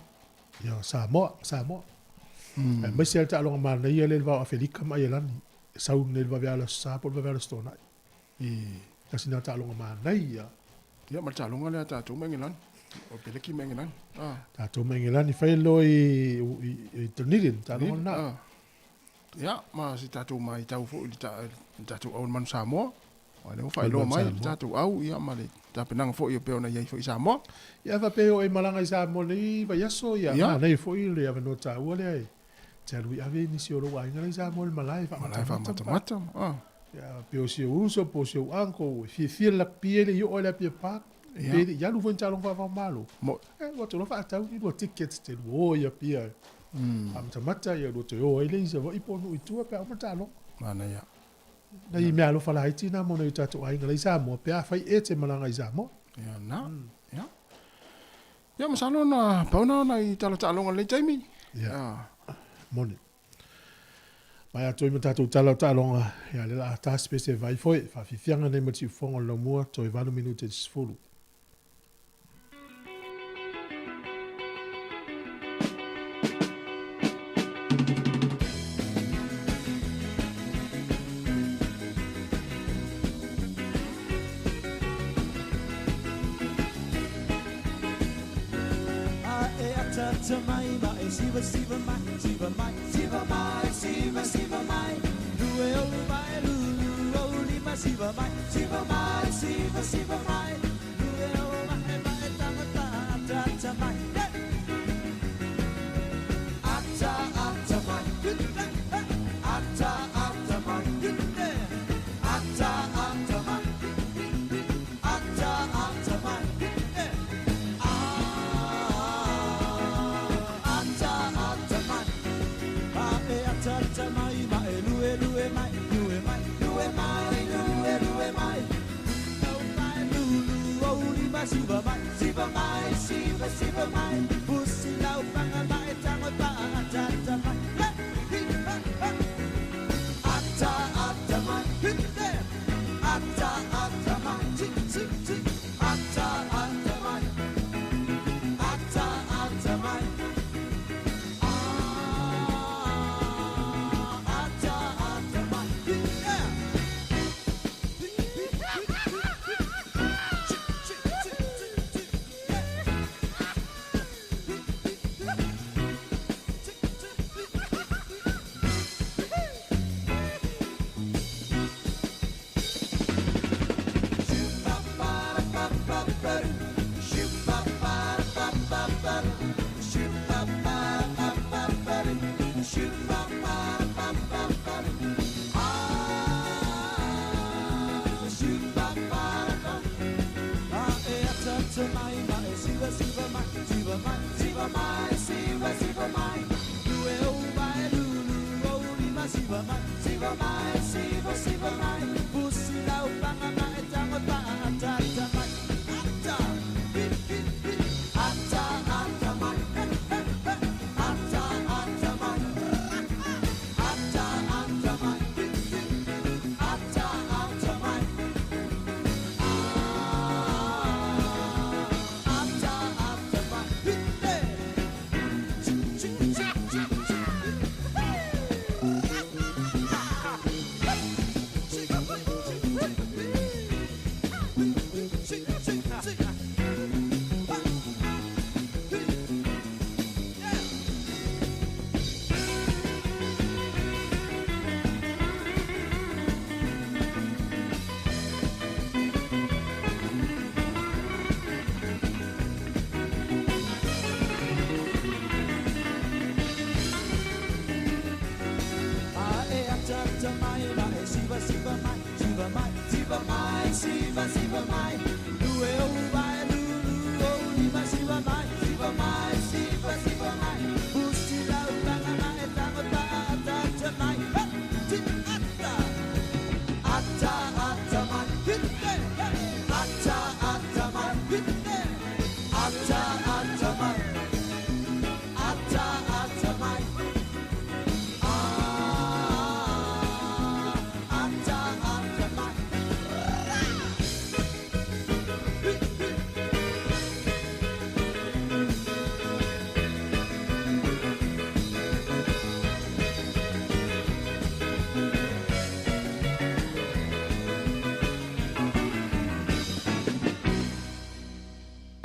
ia Sāmoa. Mai se ta longa mana ia le va Afrika mai elani. Sau ne va via la sa por va via la stona. Kasi na ta longa mana ia. Ia ma ta longa le ta tu mengilan. O peleki mengilan. Ta tu mengilan fai lo i ternidin ta longa na. Ia ma si ta tu mai tau fo ta tu on man Sāmoa. Ai le fai lo mai ta tu au ia ma le ta penanga fo i pe ona ia fo i Sāmoa. Ia va pe o e malanga i Sāmoa le va yaso ia ma nei fo i le ave no ta ua le ai. Te lui ave ni si o lo wa inga i Sāmoa malai fa mata. Ya pe o si uso po si o anko fi la piele yo o la pie pa. Pe ya lu von talong fa malo. Wa to lo fa ta i do tickets te wo ya pia. Mata ya do to o ile isa va ipo no itu pe o talo. Mana ya. Na i me alo fa la iti na mo no ta to ai ngai Sāmoa pe a fai e te malanga i Sāmoa. Ya na. Ya. Ya masalo na pauna na i talo talonga le Jamie. Ya. Moni. Mai atoi mata tu talonga ya le la ta spese vai foi fa fianga nei mati fonga lo mua toi vanu minute sfulu.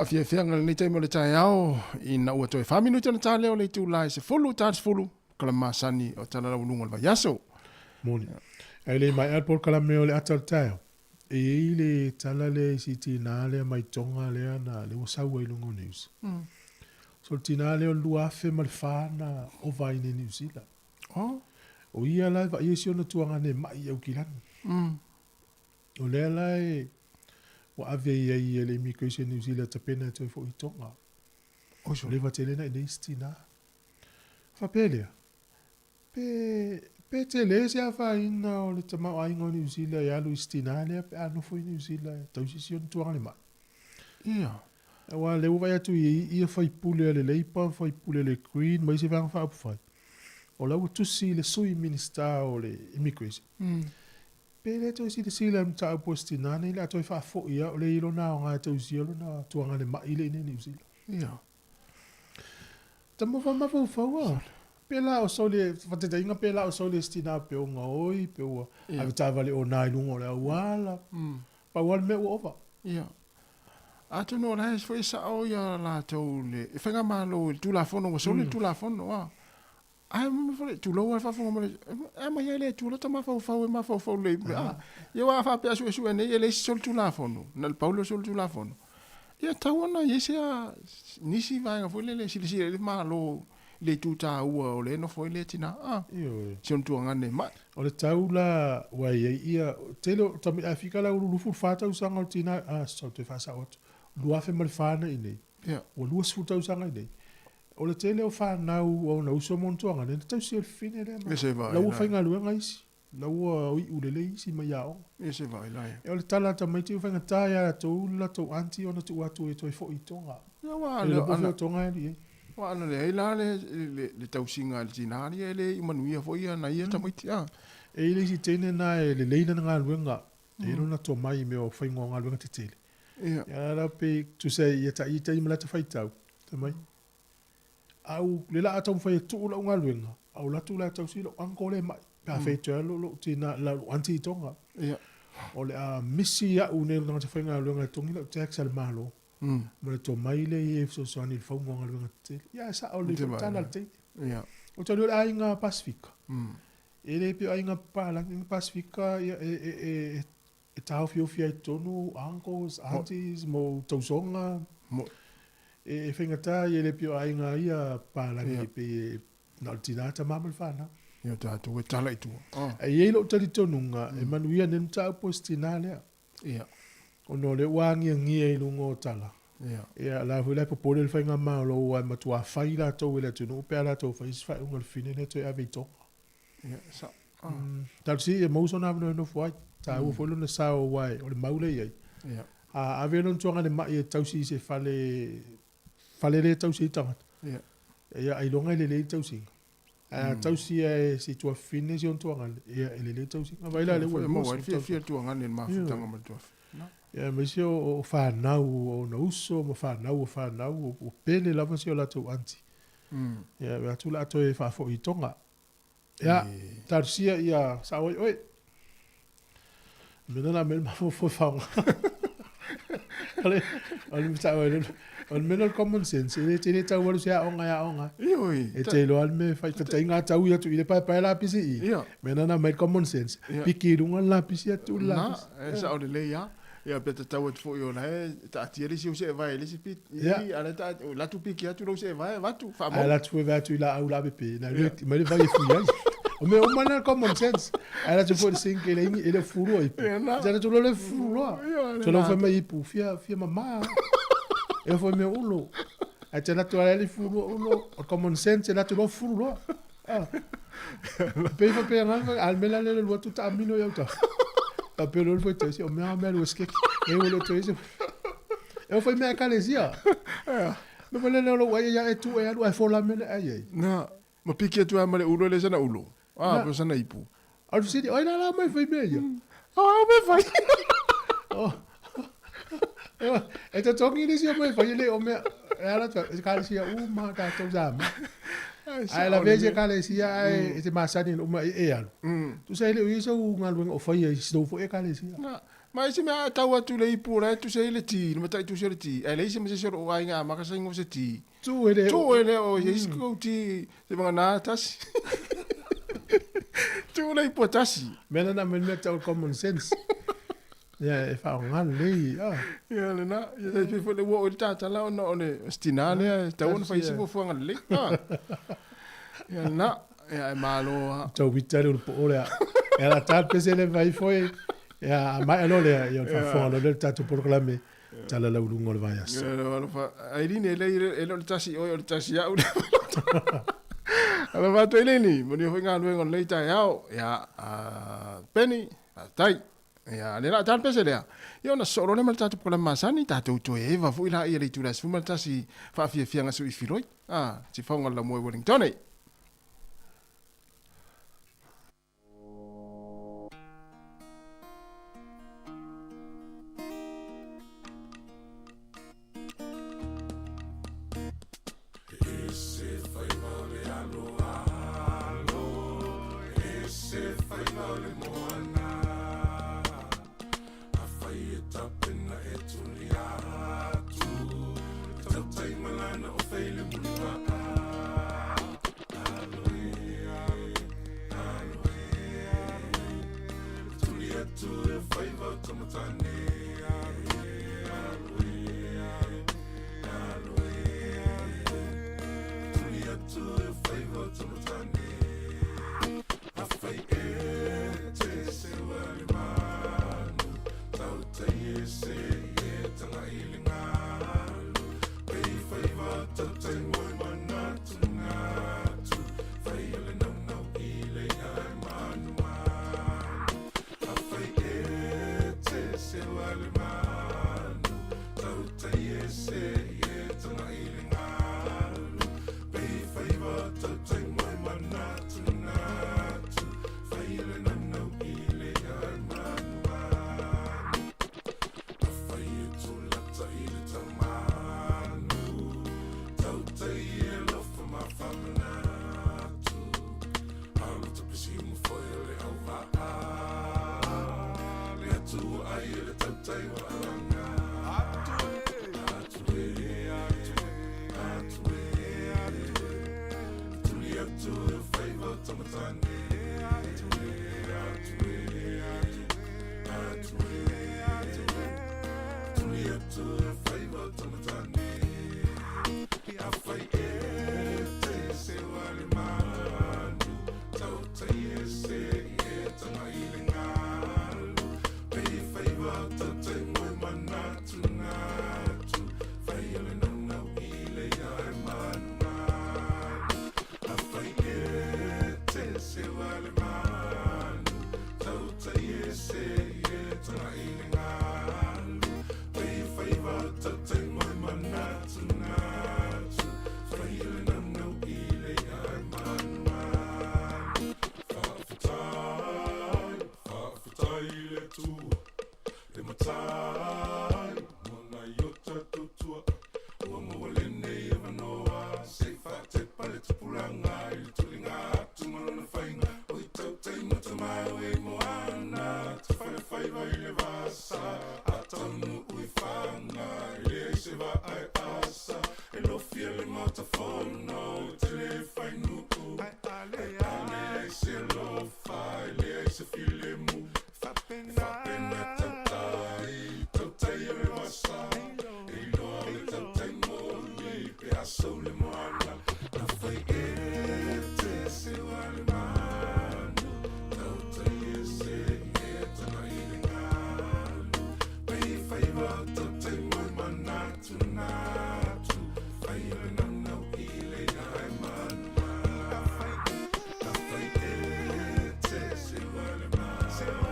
Afia ni te mo le tai ao ina ua toe faminu tana tale o le tu lai se fulu tats fulu kala masani o tana la ununga le yaso. Moni. Ai le mai al por kala me o le atal tayo. E le tala le si tina le mai tonga le ana le wasau e lungo news. So tina le o luafe mal fana o vai ne New Zealand. Oh. O ia lai va ia si ona tuanga ne mai au kilani. O le lai wa ave ia ia le immigration New Zealand tapena toi fo i tonga. O so le va telena i tina. Fa pelea. Pe te le se afa ina o le tamau aingo New Zealand ya lu istina le pe anu fo i New Zealand. Tau si si on tuanga le mai. Ia. Wa le uva ya tu ia fai pule le leipa, fai pule le queen, mai se vang fa apu fai. O lau tu si le sui minister o le immigration. Pe le to si le si le mta apu istina ne le atoi fa fo ia o le ilo na o ngā tau si ilo na tuanga le mai le New Zealand. Ia. Tamo fa mafu fa pela o sole fateta inga pela o sole stina pe o ngoi pe o avita vale o nai lungo le wala pa wal me ova ia atu no la es foi sa o ya la to le fenga malo tu la fono o sole tu la fono wa ai mo fole tu lo fa fono mo e ma ya le tu lo tama fa le ia wa fa pe su ne ele sol tu la fono nel paulo sol tu la fono ia tawana yesia nisi va nga fole le si le malo le tuta ua o le no foi le tina si on tuanga ne ma o le taula wa ia telo tami afika la lu fu fata usanga o tina so te fa sa ot lu afe mal fana ine o lu fu ta usanga ine o le tele o fa na o na uso mon tuanga ne ta si el fine le ma la u fa nga lu nga isi la u u le le isi ma ya o se va la o le tala ta mai te fa nga ta ya to la to anti ona tu atu e to fo i tonga ya wa le bo tonga ni wa ana le la le tausinga le tinari le imanuia foi na ia tamiti e le si tene na le leina nga luenga e no na to mai me o fai nga luenga te tele ya la pe tu sei ia ta ita imala te fai tau tamai au le la ata fai tu la nga luenga au la tu la tau si lo anko le mai pa fai tu lo tina la anti tonga o le a misi ya une nga te fai nga luenga tongi la tax al malo mo to mai le e so so ni fo ngo nga te ya sa o le tana te ya o to le ai nga Pacifica e le pe ai nga pala nga Pacifica e tau fio fia tonu uncles aunties mo to songa mo e finga ta e le pe ai nga ia pala ni pe na tinata mamal fana ya ta to e tala itu e lo tali tonu nga e manuia nem ta postinale ya o no le wangi ngi e lungo tala ia la fu le popo le fainga ma lo wa ma tua faila to le tu no pe la to fa is fa un fine ne to ave to ia sa tal si e mo so na no foi ta u fo le sa o wai o le maule ia a ave non tonga le ma e tau si se fale le tau si tanga ia ai longa le tau si a tau si e si tua fine si on tonga ia le tau si vai la le mo fi tonga ne ma fu tanga ma to ya me se o fa nau o na uso mo fa nau o pele lava se o la tu anti ya va tu la to e fa fo i tonga ya tarsia ya sa oi me na me ma fo fa ale me sa oi on me no common sense e te ta wo se a onga e te lo al me fa ta inga ta u ya tu ile pa la pisi me na me common sense piki runga la pisi tu la sa o le ya ia peta tau fo yo na ta tiere si o se vai le si pit ala ta la tu piki atu lo se vai va tu fa mo ala tu va tu la au la bepe na me le vai fu ya o me o mana common sense ala tu fo sin que ele furo i já tu lo le furo tu lo fa mai pu fia mama e fo me ulo a te la tu ala le furo ulo o common sense la tu lo furo pe fa pe al me la le lo tu ta mino ya ta pero foi te o meu mero esque eu lo te isso eu foi minha calesia me vale lo vai ya e tu e ai fo la me ai na ma pique tu amale ulo le sana ulo pero sana ipu al sidi ai la mai foi meia me vai e te toki ni sia mai foi le o me ela calesia uma ka to zama ai la vez calesia ai te masani uma e al tu sai le isso un algo o foi isso foi calesia Mai se mea tau atu le ipu la tu se le ti, no tai tu se le ti. E le se me se ro ai nga ma ka sai ngo se ti. Tu ele o ye isko ti se va na tas. Tu le ipu tas. Mena na men tau common sense. Ya e fa ngal le ya le na ya se fo le wo ta la no ne stina le tau no fa isi fo ngal le. Ya na ya malo. Tau vitale po ole. Era tal pese le vai foi. Ya mai lo le yo fa fo le tatu proclame tala la ulungo le vai as. Ya fa ai ni le lo tasi o tasi ya. Aba va to ile ni mo ni ho nga lo ngon le ta ya Penny tai ya le la tal pese le. Yo na solo le mal tatu proclame masani tatu to e va fu ila ile tu la fu mal tasi fa fi nga su i filoi. Si fa ngala mo Wellington.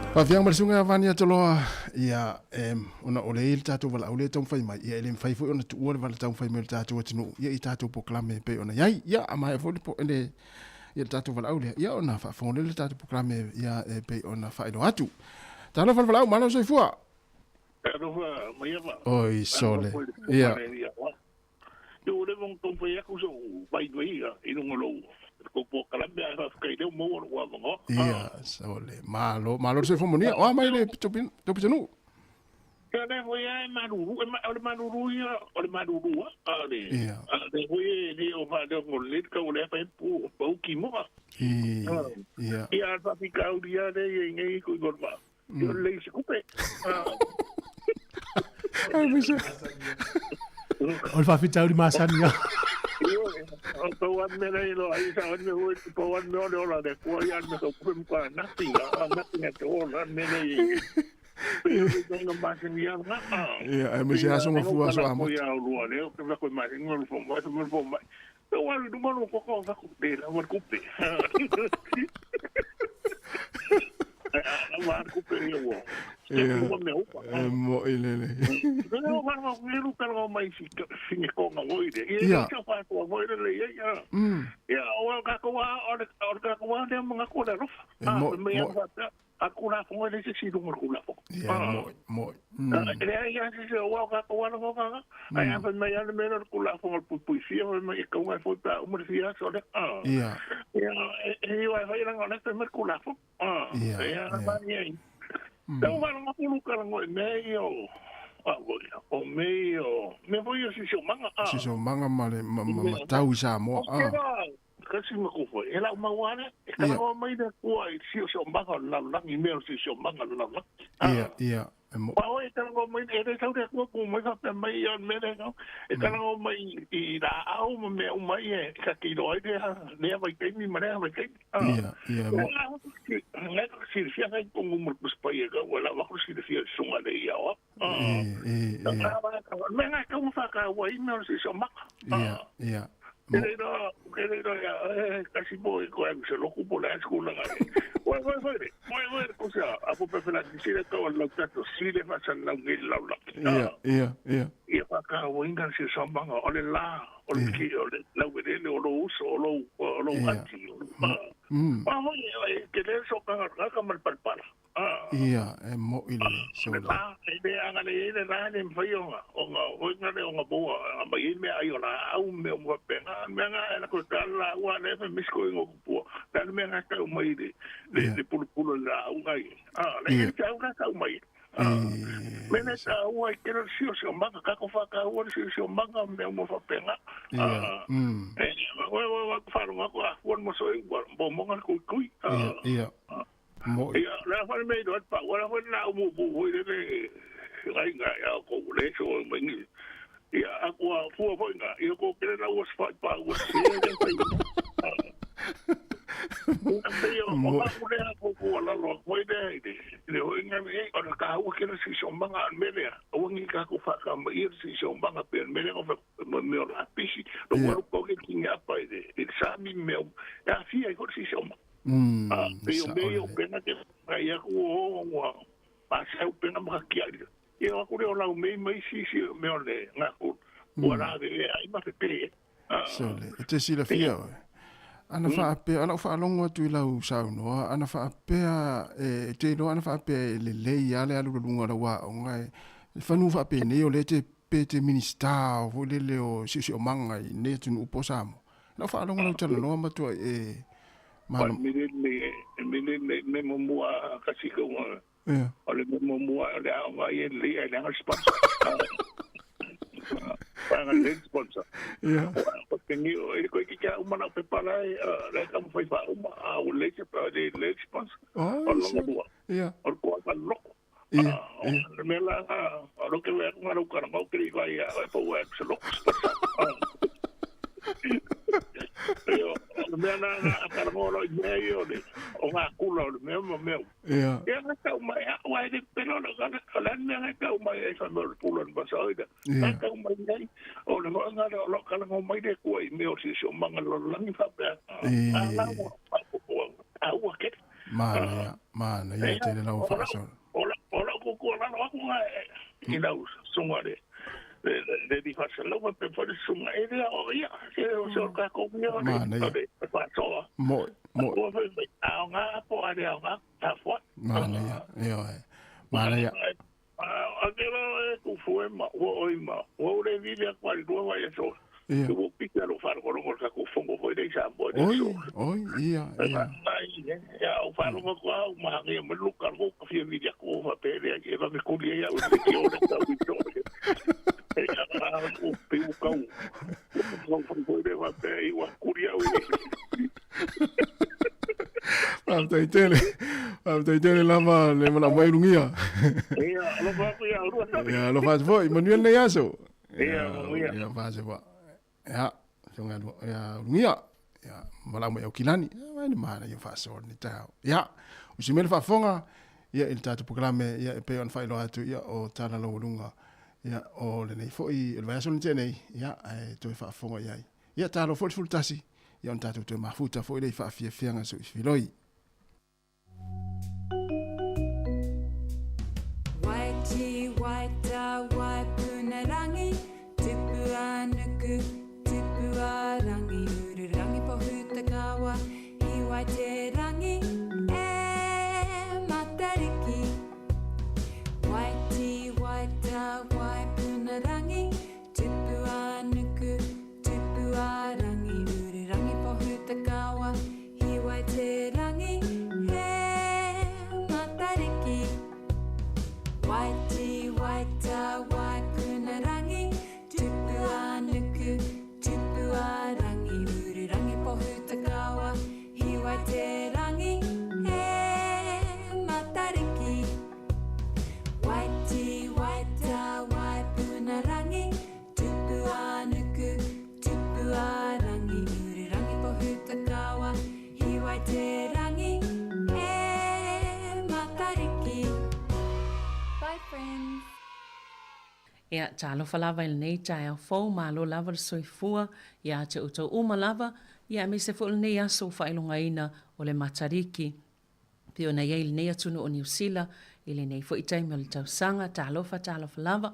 Pa fiang marsunga vania toloa ia ona ole il tatu wala ole tong fai mai ia ele fai fu ona tu ole wala tong fai mai tatu tinu ia i tatu proclame pe ona yai ia ama e fo ene ia tatu wala ole ia ona fa fo le tatu proclame ia pe ona fa ino atu talo fa wala mana so fua oi sole ia yo le vong tong fai aku so bai doi ino ngolo ko po kalambe a kai de mo wa mo ia sole malo so fo monia o mai le topinu Kaya ko ya maruru, maruru ya, maruru ale. Ia. Ale ko ye o va de ngolit ka o le pa pu ki mo. Ia. Ia pa pika o dia de ngai ko gorba. Yo le se kupe. Ai bisa. O fa fita uri masania. Ko wan me le lo ai sa wan me ho ko wan me o la de ko ya me ko kupe pa nothing at all me le. Ia, ai mese aso nga fua so ama. Ia, lua leo, que vai mais ngol fo mai, fo mai. Eu acho do mano ko ko va ko de la war ko pe. War ko pe yo. Ia. Mo ilele. Não, mas não quero mais ficar com a voide. Ia. Eu faço com a voide le ia. Ia, o ka ko wa, o ka ko wa de mga ko da rofa. Aku na fo le se si do mo la fo. Ia, mo. Ele ia se wa ka ko wa no ka. Ai fa me ya me no ko la fo pu si me ko wa fo ta mo sia so de. Ia. Ia, e wa fa ira ngona te me ko la fo. Ia, ma ni. Então vai no pulo cara no meio. O meio. Me voy a si so manga. Si so manga male tau Sāmoa. Kasi makufo. Ela umawana. Kala ko may na kuha. Si so manga lang. Email si so manga lang. Ia. Wow, ito ko may sa ko kung may kapag may yan meron ko. Ito ko may inaaw mo may umay sa kiloy niya may kayo may kayo. Iya. Ngayon siya kay kung umulpos pa ka wala ako siya sunga na iyaw. Mga kumfakaway meron si Samak. Iya. Querido ya kasi boy ko ang sa loko po la eskwela nga. Wai, ko siya, ako pa pala sila to ang lagtato, sila masan lang ilaw lang. Iya. Iya pa ka, wingan siya sa mga, ole la, ole ki, ole lawin ole uso, ole anti. Kaya so ka nga, kamalpalpala. Iya, mo ile. So la, ide ang ide na ni fayo nga, o nga nga buwa, may me ayo na, au me mo penga, nga na ko tala wa ne misko ngo po. Dan me nga ka umay de pulo la ungai. Le ka ka umay. Mene ta wa kero sio sio manga ka ko fa ka wa sio manga me mo fa penga. Wa fa ro ko won mo so bo mo ngal ku ku. Iya. Mo. Iya, la fa me do pa wa fa na mo bo de ai nga ya ko le so me ia aku fua foi nga ia ko kere na was fight pa was Pero mo ko le ko la lo foi de o nga me o ka o kere si so manga mele o ngi ka ko fa ka ma ir si so manga pe mele ko me o la pisi o ko ke kinga pa de examen me ya fi ai ko si so manga pero me pena que ia ko pa sa pena ma ki ia ko le ola me si me ole nga ko ora de ai ma te so le te si la fia ana fa pe ana fa longo tu la u sa no ana fa pe te no ana fa pe le ya le alu lunga la wa ngai fa nu fa pe ne o le te pe te minista o le o si o manga ne tu no posamo na fa longo la tala no ma tu ma me mo mo kasi ko ole mo mo le wa ye le le sponsor para le sponsor porque ni ko ki ka umana pe para le ka mo fa o le que para le sponsor o lo ko pa lo me la lo que ve no ka no que va ya po web se lo Yo, me na cargolo medio de una culo me. Ya na ka umay wa de pero no ka kalan na ka umay sa no pulo ba sa ida. Ka umay dai o no nga lo ka lang umay de ko me o si so mga lo lang fa ba. Wa ke. Mana ya te na fa so. Ola ko la no ko ina sumare. De difícil lo que fue su idea o ya que o ka ko mi o de pa so mo nga po ari nga ta fo mana ya agora ku fue ma o le vi le cual do va eso Ke wo pika lo fa ko lo ka ko fongo foi dei sa mo de so. Oi, ia. Ya o fa lo ko au ma nge me lu ka ko fi mi dia ko fa pe le ke va me ko le ya o ke o de ta wi to. E ka o pe o ka o. Ko fongo de va pe i wa kuria o. Tele lama le mana mai rungia. Ia, lo fa ko ya ru. Ya, lo faz foi, Manuel le yaso. Ia, faz foi. Ya, songa ya rungia. Ya, mala mai o kilani. Mai mana ya faz so ni ta. Ya, o si mele fa fonga, ya il tatu programe ya pe on failo atu ya o tana lo lunga. Ya, o le nei foi, il va so ni nei. Ya, to fa fonga ya. Ya talo foi fultasi. Ya on tatu to mafuta foi le fa fianga so filoi. Waita waipuna rangi, tipu anuku, tipu a rangi, uru rangi pohuta kawa, hiwai te rangi, e matariki. Waita waipuna rangi, tipu anuku, tipu a rangi, uru rangi pohuta kawa, hiwai te rangi, e matariki. Waita waipuna rangi, tupu anuku, tupu a rangi, uru rangi pohuta kawa, hiwai te rangi, e matariki. Waita waipuna rangi, tupu anuku, tupu a rangi, uru rangi pohuta kawa, hiwai te rangi, e matariki. Bye, friends. Ia, talo falava il nei tai au fau, malo lava le soifua, ia te utau uma lava, ia me se fulu nei aso whailunga ina o le matariki. Pio na iei le nei atunu o New Zealand, ili nei fo itai me le tausanga, talo lava.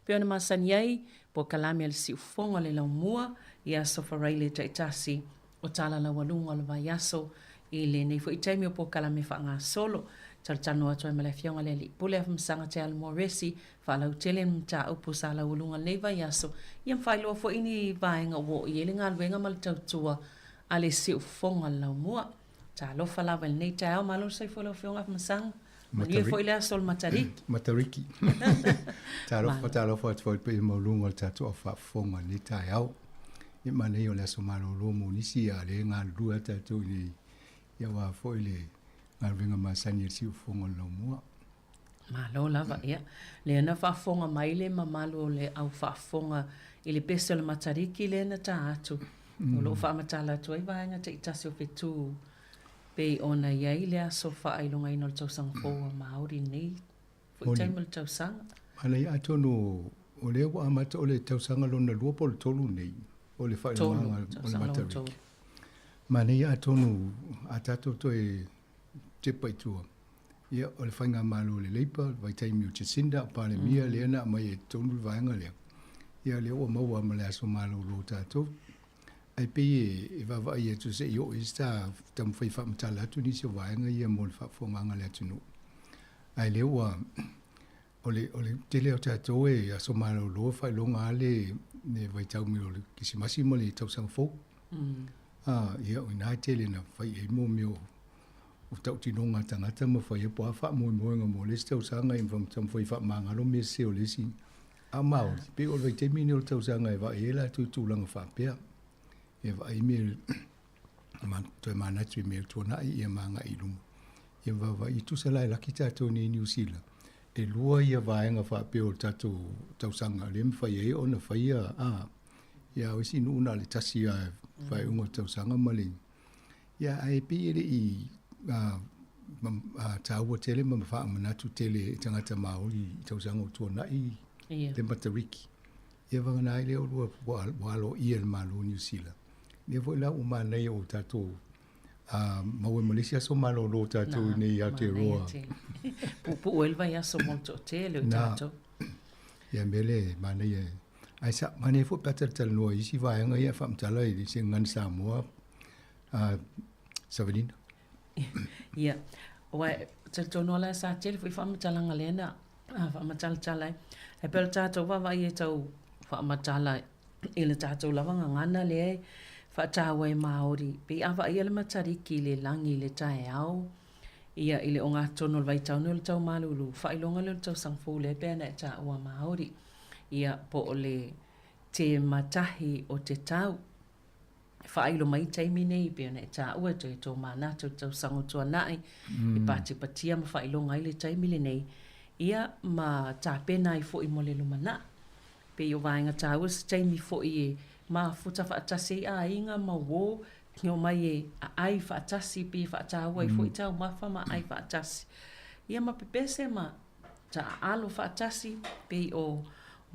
Pio na masani iei, po kalami al si ufonga le laumua, ia sofa raile taitasi, o tala la walunga le vai aso, ili nei fo itai me o po kalami wha solo, Taltano atu e mele fionga le li pule af msanga te al moresi fa lau tele mta upu sa la ulunga neva yaso iam whailua fo ini vaenga wo i ele ngā luenga mal tautua ale si ufonga lau mua ta lofa lawa el nei tau malo sai fo lau fionga af msanga Manie fo ile asol matariki Matariki ta lofa atu fo ipe maulunga al tatu a whafonga ni tau i manei o le aso malo lomo nisi a le ngā lua tatu ni ia wa fo ile Marvinga masani si ufonga lo mua. Malo lava ia. Le na whafonga mai le mamalo le au whafonga i le peso le matariki le na ta atu. O lo whamatala atu ai vaenga te itasi o whetu. Pe ona iai le aso whaailunga ino le tausanga fōa Māori nei. Fo i taima le tausanga. Mana i atonu o le wa amata o le tausanga lona lua po le tolu nei. O le whailunga o le matariki. Mana i atonu atato to e te paitua. Ia o le whainga malo le leipa, vai taimi o te sinda, pāle mia leana mai e tonu vaenga lea. Ia lea o maua ma le aso malo lo tātou. Ai pei e vavai e tu se i o ista tamu whai whamatala atu nisi o vaenga ia mo le whafonganga le atu no. Ai lea o le tele o tātou e aso malo lo whai longa ale ne vai taumi o le kisimasi mo le tausanga fōu. Ia o ina tele na whai e mo meo o tau tinonga tangata ma whai e po a wha moe moenga mo le tau sanga i tam whai wha mangaro me se o le si. A mao, pe o vai te mini o tau sanga e wa e la tu tūlanga wha pia. E wa e me toi mana tu me tōna i e manga i lunga. E wa i tu se lai laki tātou ni New Zealand. E lua i a vaenga wha pia o tātou tau sanga. Le me whai e o na whai a ia o si nuna le tasi a whai unga tau sanga mali. Ia ai pe e i tāua tele ma mawha manatu tele tangata Māori i tausanga o tōna i te matariki. Ia wanga nai leo lua walo i el malo New Zealand. Ia voi la o manei o tātou maue Malaysia so malo lo tātou nei Aotearoa. Pu elva ia so monto tele o tātou. Ia mele manei e. Ai sa manei fo patatala noa isi vaenga ia whamtala i se ngan Sāmoa Savanina. Ia, oe, te tono ala sa tele, fui whamatalanga lena, whamatala e pēr tātou wawa i e tau whamatala I le tātou lava ngangana le whaatawa e Māori. Pe awa ia le matariki le langi le tae au. Ia i le o ngā tono le vaitau no le tau malulu. Whailonga le tau sangfou le pēna e tā ua Māori. Ia po o le te matahi o te tau. Whailo mai taimi nei pēna e tā ua to e tō mānatu tau sango tua nai. I pāti patia ma whailonga i le taimi le nei. Ia ma tā pēna i fo i mo le lumana. Pe o vaenga tā ua sa taimi fo i e ma futa whaatasi a inga ma wō. Ngio mai e a ai whaatasi pi whaatawa i fo i tau mawha ma ai whaatasi. Ia ma pepese ma ta alo whaatasi pe o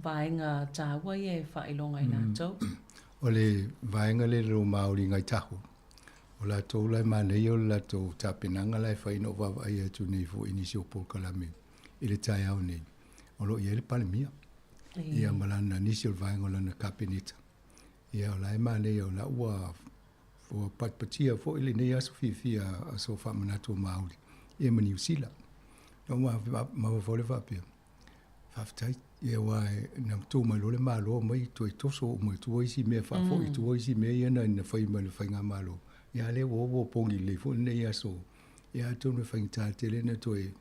vaenga tā ua i e whailonga i nātou. O le vaenga le ro Māori ngai tahu. O la tō lai manei o la tō tāpenanga lai whaino wawa ai atu nei fo inisio polkalame. I le tai au nei. O lo i ele palemia. Ia malana nisi o vaenga o lana kapenita. Ia o lai manei o la ua o patpatia fo ili nei aso fifia aso whamanatu o Māori. Ia mani usila. No ma fole whapia. Whaftai. Ia wai na tō mai lole mālo mai to i toso o mai tua isi mea whafo i tua isi mea iana ina whai mai le whainga mālo. Ia le wo pongi le fo nei aso. Ia tōna whainga tātele na to e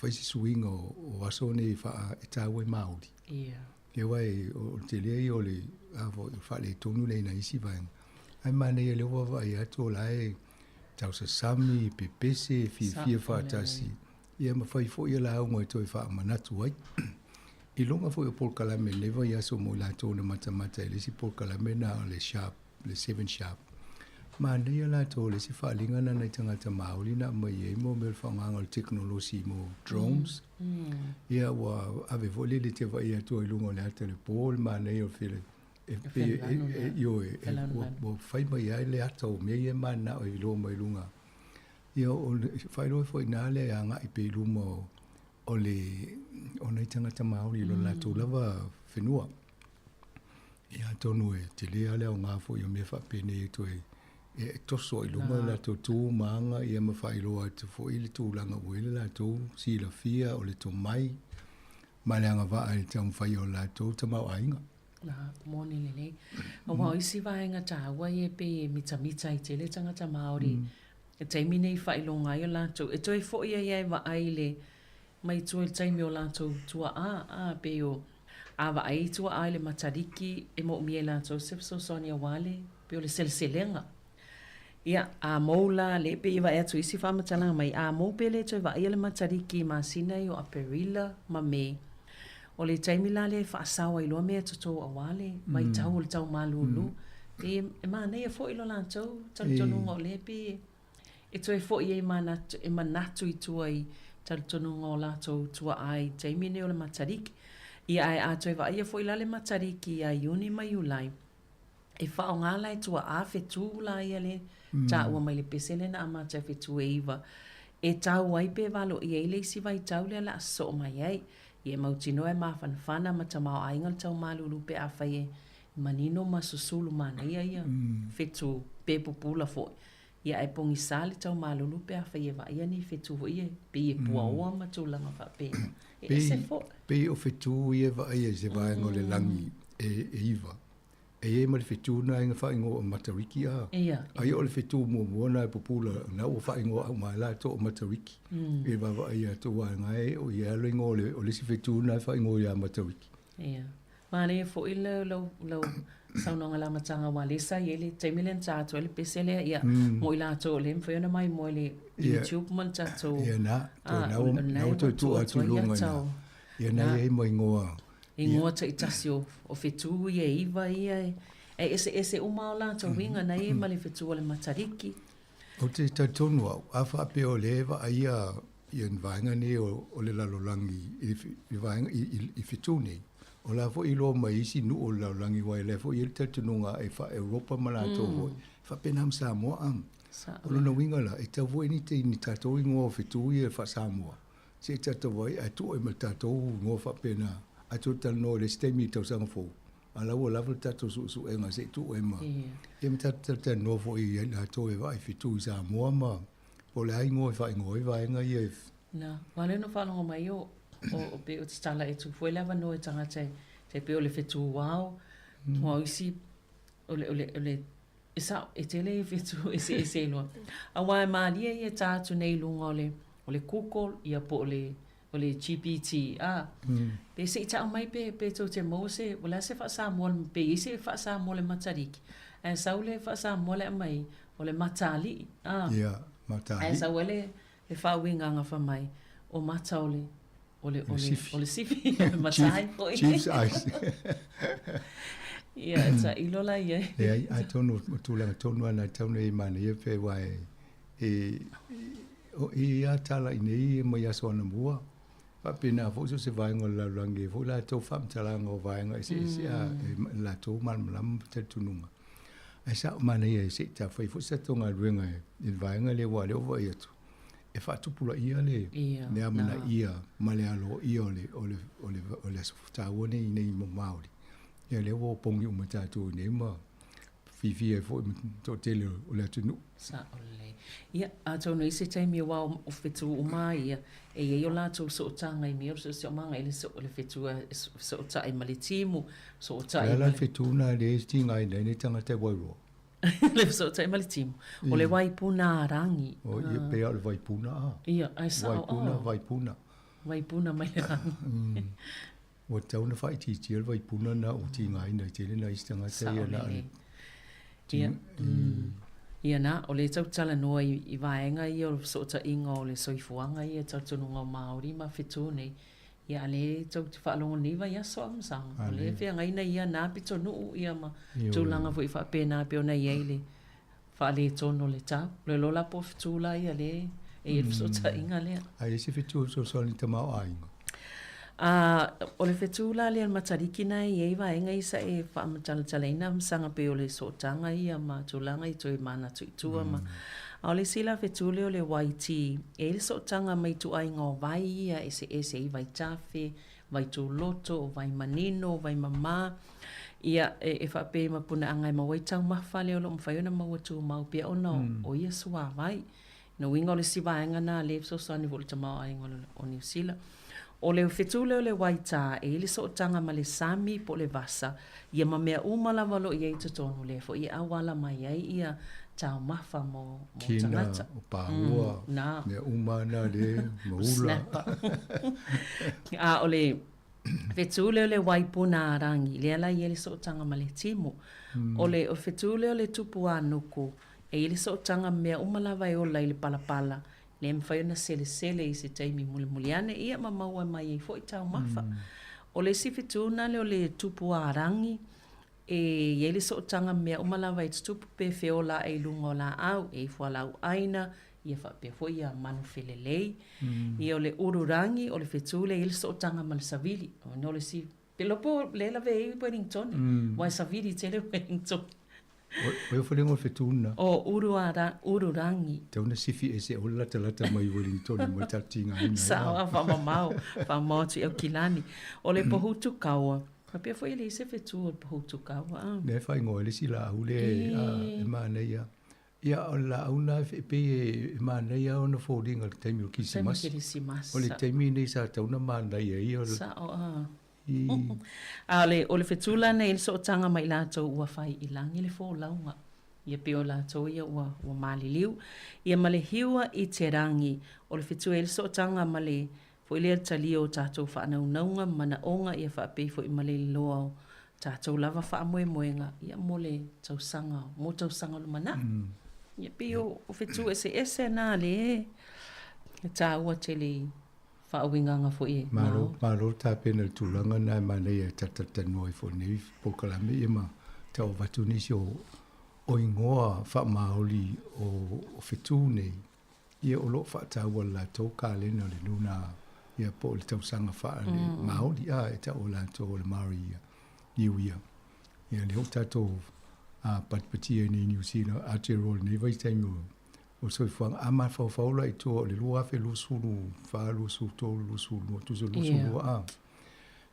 whaisi suinga o aso nei wha e tāua e Māori. Ia wai o te lei o le whale tonu le na isi vaenga. Ai manei le wawa i ato lai tau sa sami, pepese, fifia whaatasi. Ia ma whai fo ia la au ngai toi wha manatu ai. I longa fo ia polkalame lewa i aso mo la tōna matamata le si polkalame na le sharp, le 7 sharp. Ma nei la tō le si whaalingana nei tangata Māori na mai e mo me whanganga le teknolosi mo drones. Ia wa ave fo le te wa ia tō i lunga le ata le pōl ma nei o while. Wo whai mai ai le ata o mea ia mana o i lo mai lunga. Ia o whairoi fo ina le a ngai pe luma o le o nei tangata Māori lo la tō lava whenua. Ia tonu e te lea leo ngā fo i o mea whapene e toi e toso i luma la tō tū maanga ia ma whairoa te fo i le tū langa uele la tō si la fia o le tō mai ma le anga waa e tau mwhai o la tō tamau ainga. Mōni le nei. O wau isi vaenga tā wai e pe mita i te le tangata Māori. E taimi nei whailonga i o lātou. E toi fo ia iai wa ai le mai tua le taimi o lātou tua pe o a wa ai tua ai le matariki e mo mie lātou sepso Sonia Wale pe o le seleselenga. Ia a moula le pe iwa ea tu isi whamatalanga mai a mou pe le toi wa ai le matariki ma sinai o aperila ma me. O le taimi la le whaasawa i loa mea tuto a Wale mai tau o le tau malulu. E maa nei e fo ilo lātou tau tonu ngō le pe e toi fo i e manatu i tua i taru tonu ngō lātou tua ai taimi ne o le matariki. I ai a toi wa ia fo i lale matariki a iuni mai ulai. E whao ngā lai tua a whetū la ia le tā ua mai le pesele na amata whetū e iwa. E tau ai pe walo i eile isi vai tau le la so mai ai. I e mautino e mawhanwhana ma tamau aingal tau malulu pe a whai e manino ma susulu mana ia whetū pe pupula fo. Ia e pongi sali tau malulu pe a whai e wa ia ni whetū ho ia pe e pua oa ma tūlanga wha pe. E se fo. Pe o whetū ia wa ia se vaenga le langi e iwa. E ma le whetū na inga whaingo o matariki a. Ai o le whetū mua na e pupula na o whaingo au mai la to o matariki. E wa ia to wanga e o ia loingo o le si whetū na whaingo ia matariki. Ia. Mane e fo i lau saunonga la matanga wa lesa i ele taimilen tātou ele pesele ia mo i lātou le mwhaiona mai mo le YouTube man tātou. Ia na, na o tō tu atu lunga na. Ia na e mo ingoa. Ingoa ta i tasi o whetū i e iwa ia e ese umao lātou winga na e ma le whetū o le matariki. O te tautonu au, a whape o le ewa a ia i vaenga ne o le lalolangi i whetū nei. O la fo ilo mai isi nu o la langi wai le fo i te tununga e fa Europa malato hoi. Fa penam Sāmoa am. O lona winga la, e ta voi ni te ni tatou i ngō whetū i e fa Sāmoa. Se tatou vai, a tu e ma tatou ngō fa pena. A tu tal no le stemi tau sanga fo. A la ua lava tatou su enga se tu e ma. E ma tatou no fo i la to e vai whetū i Sāmoa ma. Po le ai ngō e fa ngō e vai nga i e. Na, wale no whalonga mai o pe o te tala e tu fwe lava no e tangata te pe o le fetu wao, o isi, ole, isa, e tele e fetu, e se loa. A wai maalia ia tātu nei lunga o le kukol, ia po o le GPT, pe se ita mai pe tau te mose, wala se wha Sāmoa, pe isi wha Sāmoa le matariki, e sau le wha Sāmoa le mai, o le matali, matali. E sau le whauinga nga wha mai, o mata o le sifi, matai po i. Chief's eyes. Ia, ta ilola ia. Ia, ai tonu, tūlanga tonu ana tauna i mana ia pe wai, o ia tala i nei e mai aso ana mua, pina fo se vainga la langi, fo la tau whamtalanga o vainga e se la tau malam te tununga. Ai sa mana ia se ta fai fo sa tonga ruenga e vainga le wa le o vai atu. E whatupula ia le, le amana ia, male alo ia ole tāwane i nei mo Māori. Ia le o pongi o matatu nei ma fifi e fo to tele o le atunu. Sa ole. Ia, a tonu i se taimi o wao o whetu o mai ia, e ia o lātou so o tanga i mea, so o manga ele so o le whetu so o ta i male timu, so o ta i male. Ia la whetu na le tinga i nei tangata wairua. Le so tai malitim o le waipuna rangi o ia pe o le waipuna ia ai sa waipuna mai rangi o tau na fai ti le waipuna na o ti ngai na te le na istanga te ia ia na o le tau tala noa i vaenga ia o so ta inga o le soifuanga ia tau tununga Māori ma fitu nei ia le tau te whaalongo niwa ia so amsang. O le whea ngai na ia nā pito nuu ia ma tūlanga fo i whapena peo na ia le whaale tono le tau. Le lola po fitula ia le e so ta inga lea. Ai ese fitu so ni tamau a inga. O le fitula le matariki na ia i vaenga isa e whaamatalina amsanga peo le so tanga ia ma tūlanga i toi mana tuitua ma. A le sila fetule o le waiti, e le so tanga mai tu ai ngā vai ia, ese i vai tafe, vai tu loto, vai manino, vai mama, ia e whape ma puna angai ma waitau mawhale o lo mwhaiona maua tu mau pia o no, o ia sua vai. No winga o le siwaenga na le so sani vo le tamau ai ngā o New Zealand. O le fetule o le waita, e le so tanga ma le sami po le vasa, ia ma mea umala walo ia i tutonu le fo, ia awala mai ai ia, tau mafa mo tangata. Kina, o pāua, mea umana le, maula. O le fetule o le waipuna rangi, le ala i le so tanga ma le timu. O le fetule o le tupu anuku, e le so tanga mea umala vai o lai le palapala, le mwhaiona sele i se taimi muliane, ia ma maua mai e fo i tau mafa. O le sifituna le o le tupu rangi, e yele so tanga mea umalawa i tupu pe feola e lungo la au e fualau aina ia fa pe fo ia manu felelei i o le ururangi o le fetule yele so tanga mal savili o no le si pelopo le la ve i Wellington wa savili tele Wellington o fo lengo fetuna o ururangi te una sifi ese o la tala mai Wellington mo tatinga ina sa fa mamau tu o kilani o le pohutu kawa ma pia foi le se fetu o pohutu kawa ne fai ngoi le sila ule e mana ia ia o la una pe e mana ia ona folding al taimi o kisimas o le taimi nei sa tauna mana ia sa o le fetula nei so tanga mai la to ua fai ilangi le fo launga ia pio la to ia ua maliliu ia male hiwa i te rangi o le fetu el so tanga male fo ile talio tatou fa na unga mana onga ia fa pe fo i male loa tatou lava fa moenga ia mole tau sanga lo mana ia pio o fetu ese na le ta ua tele fa winga fo i malo ta pena tulanga na mana ia tatata noi fo nei pokalame ima tau vatunisio o ingoa fa maoli o fetu nei ia o lo fa ta wala to kale no le luna ia po le tau sanga fa le maoli e ta o la to le maria ia le o tato patpatia ni New Zealand a te rol nei vai taimi o so fang ama fa la i to le lua fe lu sulu fa lu su to lu sulu tu so lu sulu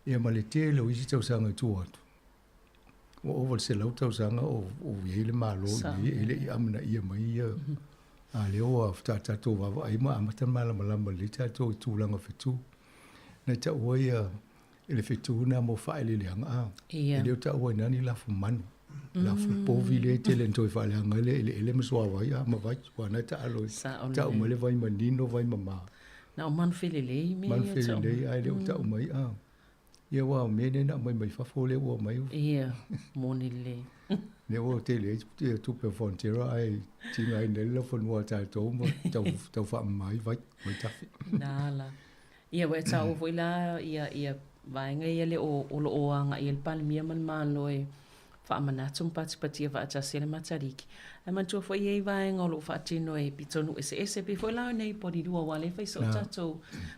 ia ma le te le o isi tau sanga tu atu o over se lau tau sanga o ile malo ile amna ia mai ia le o tato wa ai ma amata mala le tato i tūlanga fetu na ta oia ele fituna mo fa ele leanga Ia. ele ta o nani la fu manu la fu povile tele ntoi fa leanga ele mswa wa ya ma vai wa na ta alo ta o mele vai manino vai mama na o man felele me man felele ai le ta o mai ia wa me ne na mai fa fole wa mai ia monile ne o tele tu pe fontera ai tinga ai ne la fon wa ta to mo ta fa mai vai ta nala ia we ta o voila ia vai ngai ele o lo o anga il palmia man maloi fa mana tum pati va ta sele matariki e man tu foi ei vai ngolo fa tino e pitonu ese pe foi la nei podi dua wale fai so tato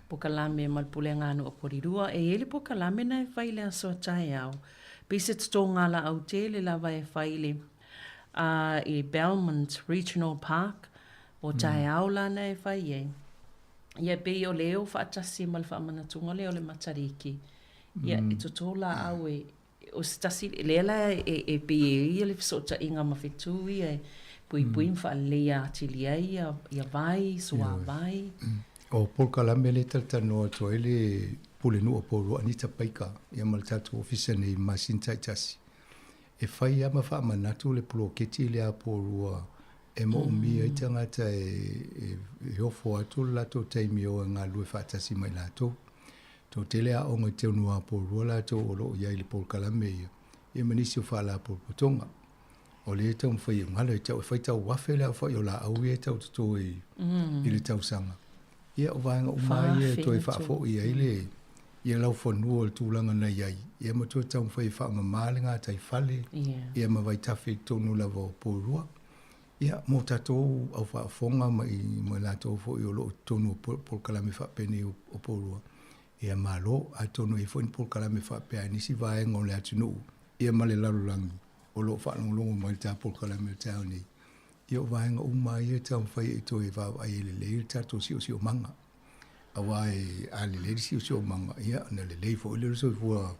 pokalame mal pulenga no podi dua e ele pokalame na fai le so tai au pisit stonga la au tele la vai fai le e Belmont Regional Park o tai au la na fai e ia pe o leo fa tasi mal fa mana tunga leo le matariki ia ito tola au o stasi lela e pe ia le sota inga mafitui e pui fa le atilia ia vai sua vai o polkalame le tano to ele pulenu o polo anita paika ia mal tatu ofisa nei masinta tasi e fai ama fa manatu le ploketi le apolua e mo mi ai tangata e ofo atu la to taimi o nga lue fa tasi mai la to tele a onga te unua polo la to o lo ia le polkalame ia e manisi o fa la polpotonga o le tau fai ngalo tau fai tau wafele fa yo la au e tau to i le tau sanga ia o vanga o mai e to fa fo ia ile ia lau fo nuo tu langa na ia ia mo to tau fai fa ma malinga tai fale ia ma vai tafi to no la vo polua ia mo tato au fa fonga mai mo la to fo yo lo to no polkalame fa peni o polua ia malo a to no i fo polkalame fa pe ani si vai ngole atu no ia male lalu langi o lo fa longo mai ta polkalame ta ni ia vai nga umai e tau fai to e va ai le tato si o manga awai ali le si o manga ia na le fo le so fo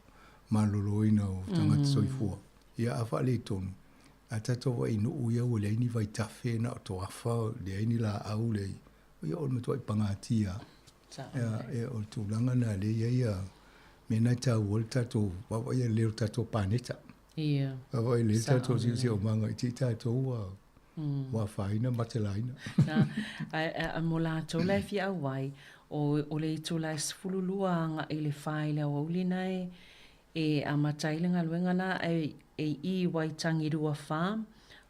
maloloina o tanga so fo ia afa le ton ata to vai no ia o le ni vai tafe na to afa le ni la au le ia o me to pangatia ia o tu langa na le ia mena ta volta to va ia le tato paneta ia va le tato si o manga ti tato wa faina matelaina na a mola to le fi au vai o le tu la fululua nga ele faile o ulinai e a matailinga luenga na e i Waitangirua Farm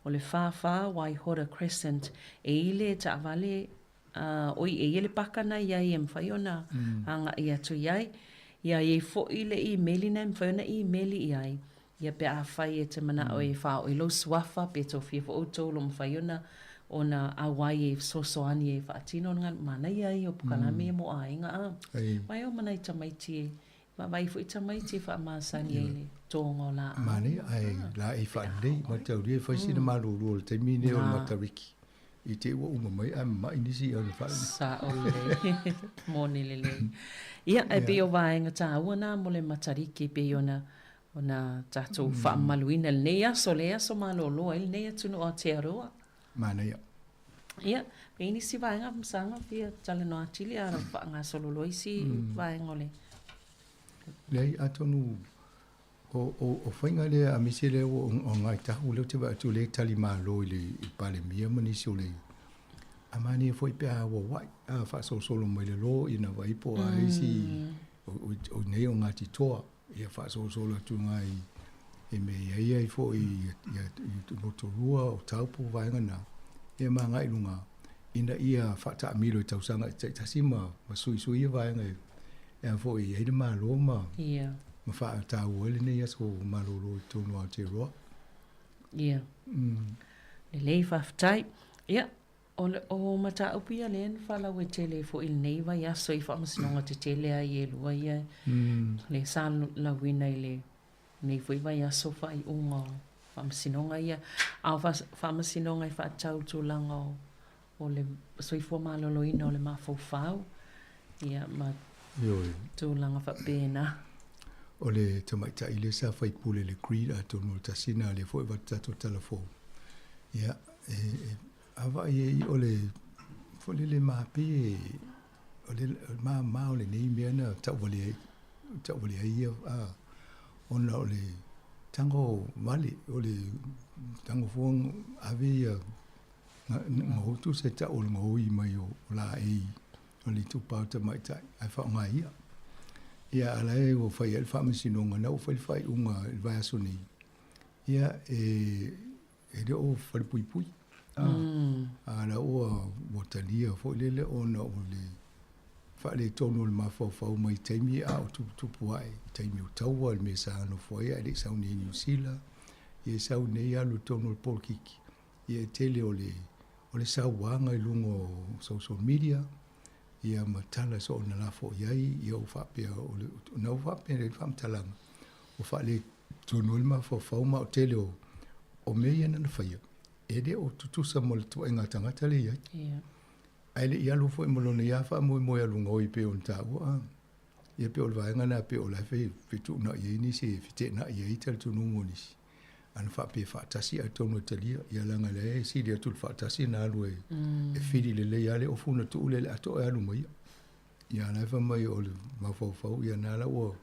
o le fa Waihora Crescent e ile ta vale oi e ele pakana ia i mfaiona anga ia tu iai ia e fo ile i meli na mfaiona i meli iai ia pe a fai e te mana o e fa o ilo swafa pe to fi fo to lo mfaiona ona awai e sosoani e fa tino nga mana iai o pukalame mo ainga mai o mana i tamaiti ma vai fo i tamaiti fa masani ele tongo la mani ai la i fa dei ma te uri fa si na malu ro te mine o matariki i te wo uma mai a mai ni si o fa sa ole moni lele ia e pe o vai nga ta ona mo le matariki pe ona tato fa maluina le nea solea so malolo el nea tuno o te aroa mana ia ia pe ni si vai nga msanga fia tale no atili ara fa nga sololo isi vai ngole lei atonu o fainga le a misi le o ngai ta u le te va tu le tali malo le i pale mia mani so le amani foi pe a wai a fa so solo mai le lo ina vai po ai si o nei o ngati toa ia fa so solo tu ngai e me ia i fo i motorua o taupu vai ngana e ma ngai lunga ina ia fa ta milo tau sanga ta sima ma sui vai ngai e fo i e ma lo ma ia ma fa ta wole ne ia so ma lo to no te ro ia le lei fa tai ia o mata upia len fala we tele fo il neiva ia so i fa masnonga te tele ai e lua ia le sal la wina ile nei foi vai a sofa i unga fa masinonga ia a fa masinonga i fa tau tu langa o le so i fo malolo ina o le mafo fau ia ma tu langa fa pena o le tamaita ile sa fa i pule le creed a tono tasina le fo va tato telefon ia ava i o le fo le mapi o le ma o le nei mea na ta wale ta ole ia ona ole tango vale ole tango fuang ave ngo tu se ta ole ngo I mai o la ole tu pa ta mai tai ai fa ngai ia ala o fai el fa mesino nga o fai unga vai soni ia de o fai pui ala o botalia fo lele ona ole fa le tono le fa mai taimi a tu puai taimi o tau al me sa no foi ale sa ni New Zealand ia sa ne ia lu tono le polkiki ia tele ole sa wanga lungo social media ia matala so na la fo iai ia o fa pe o no fa pe le fam talanga o fa le tono le fa ma o tele o me ia na fa ia ede o tutu sa mo le tu enga tanga tale ia ai le ia lu fo mo lo ia fa mo ia lungo I pe on ta wa ia pe o va ngana pe o la fe tu na ia ni se fite na ia I tel tu no mo ni an fa pe fa tasi a tono tali ia langa le si dia tu fa tasi na lu e fidi le ia le o fu na tu le ato e lu mai ia na fa mai o le ma fa ia na la o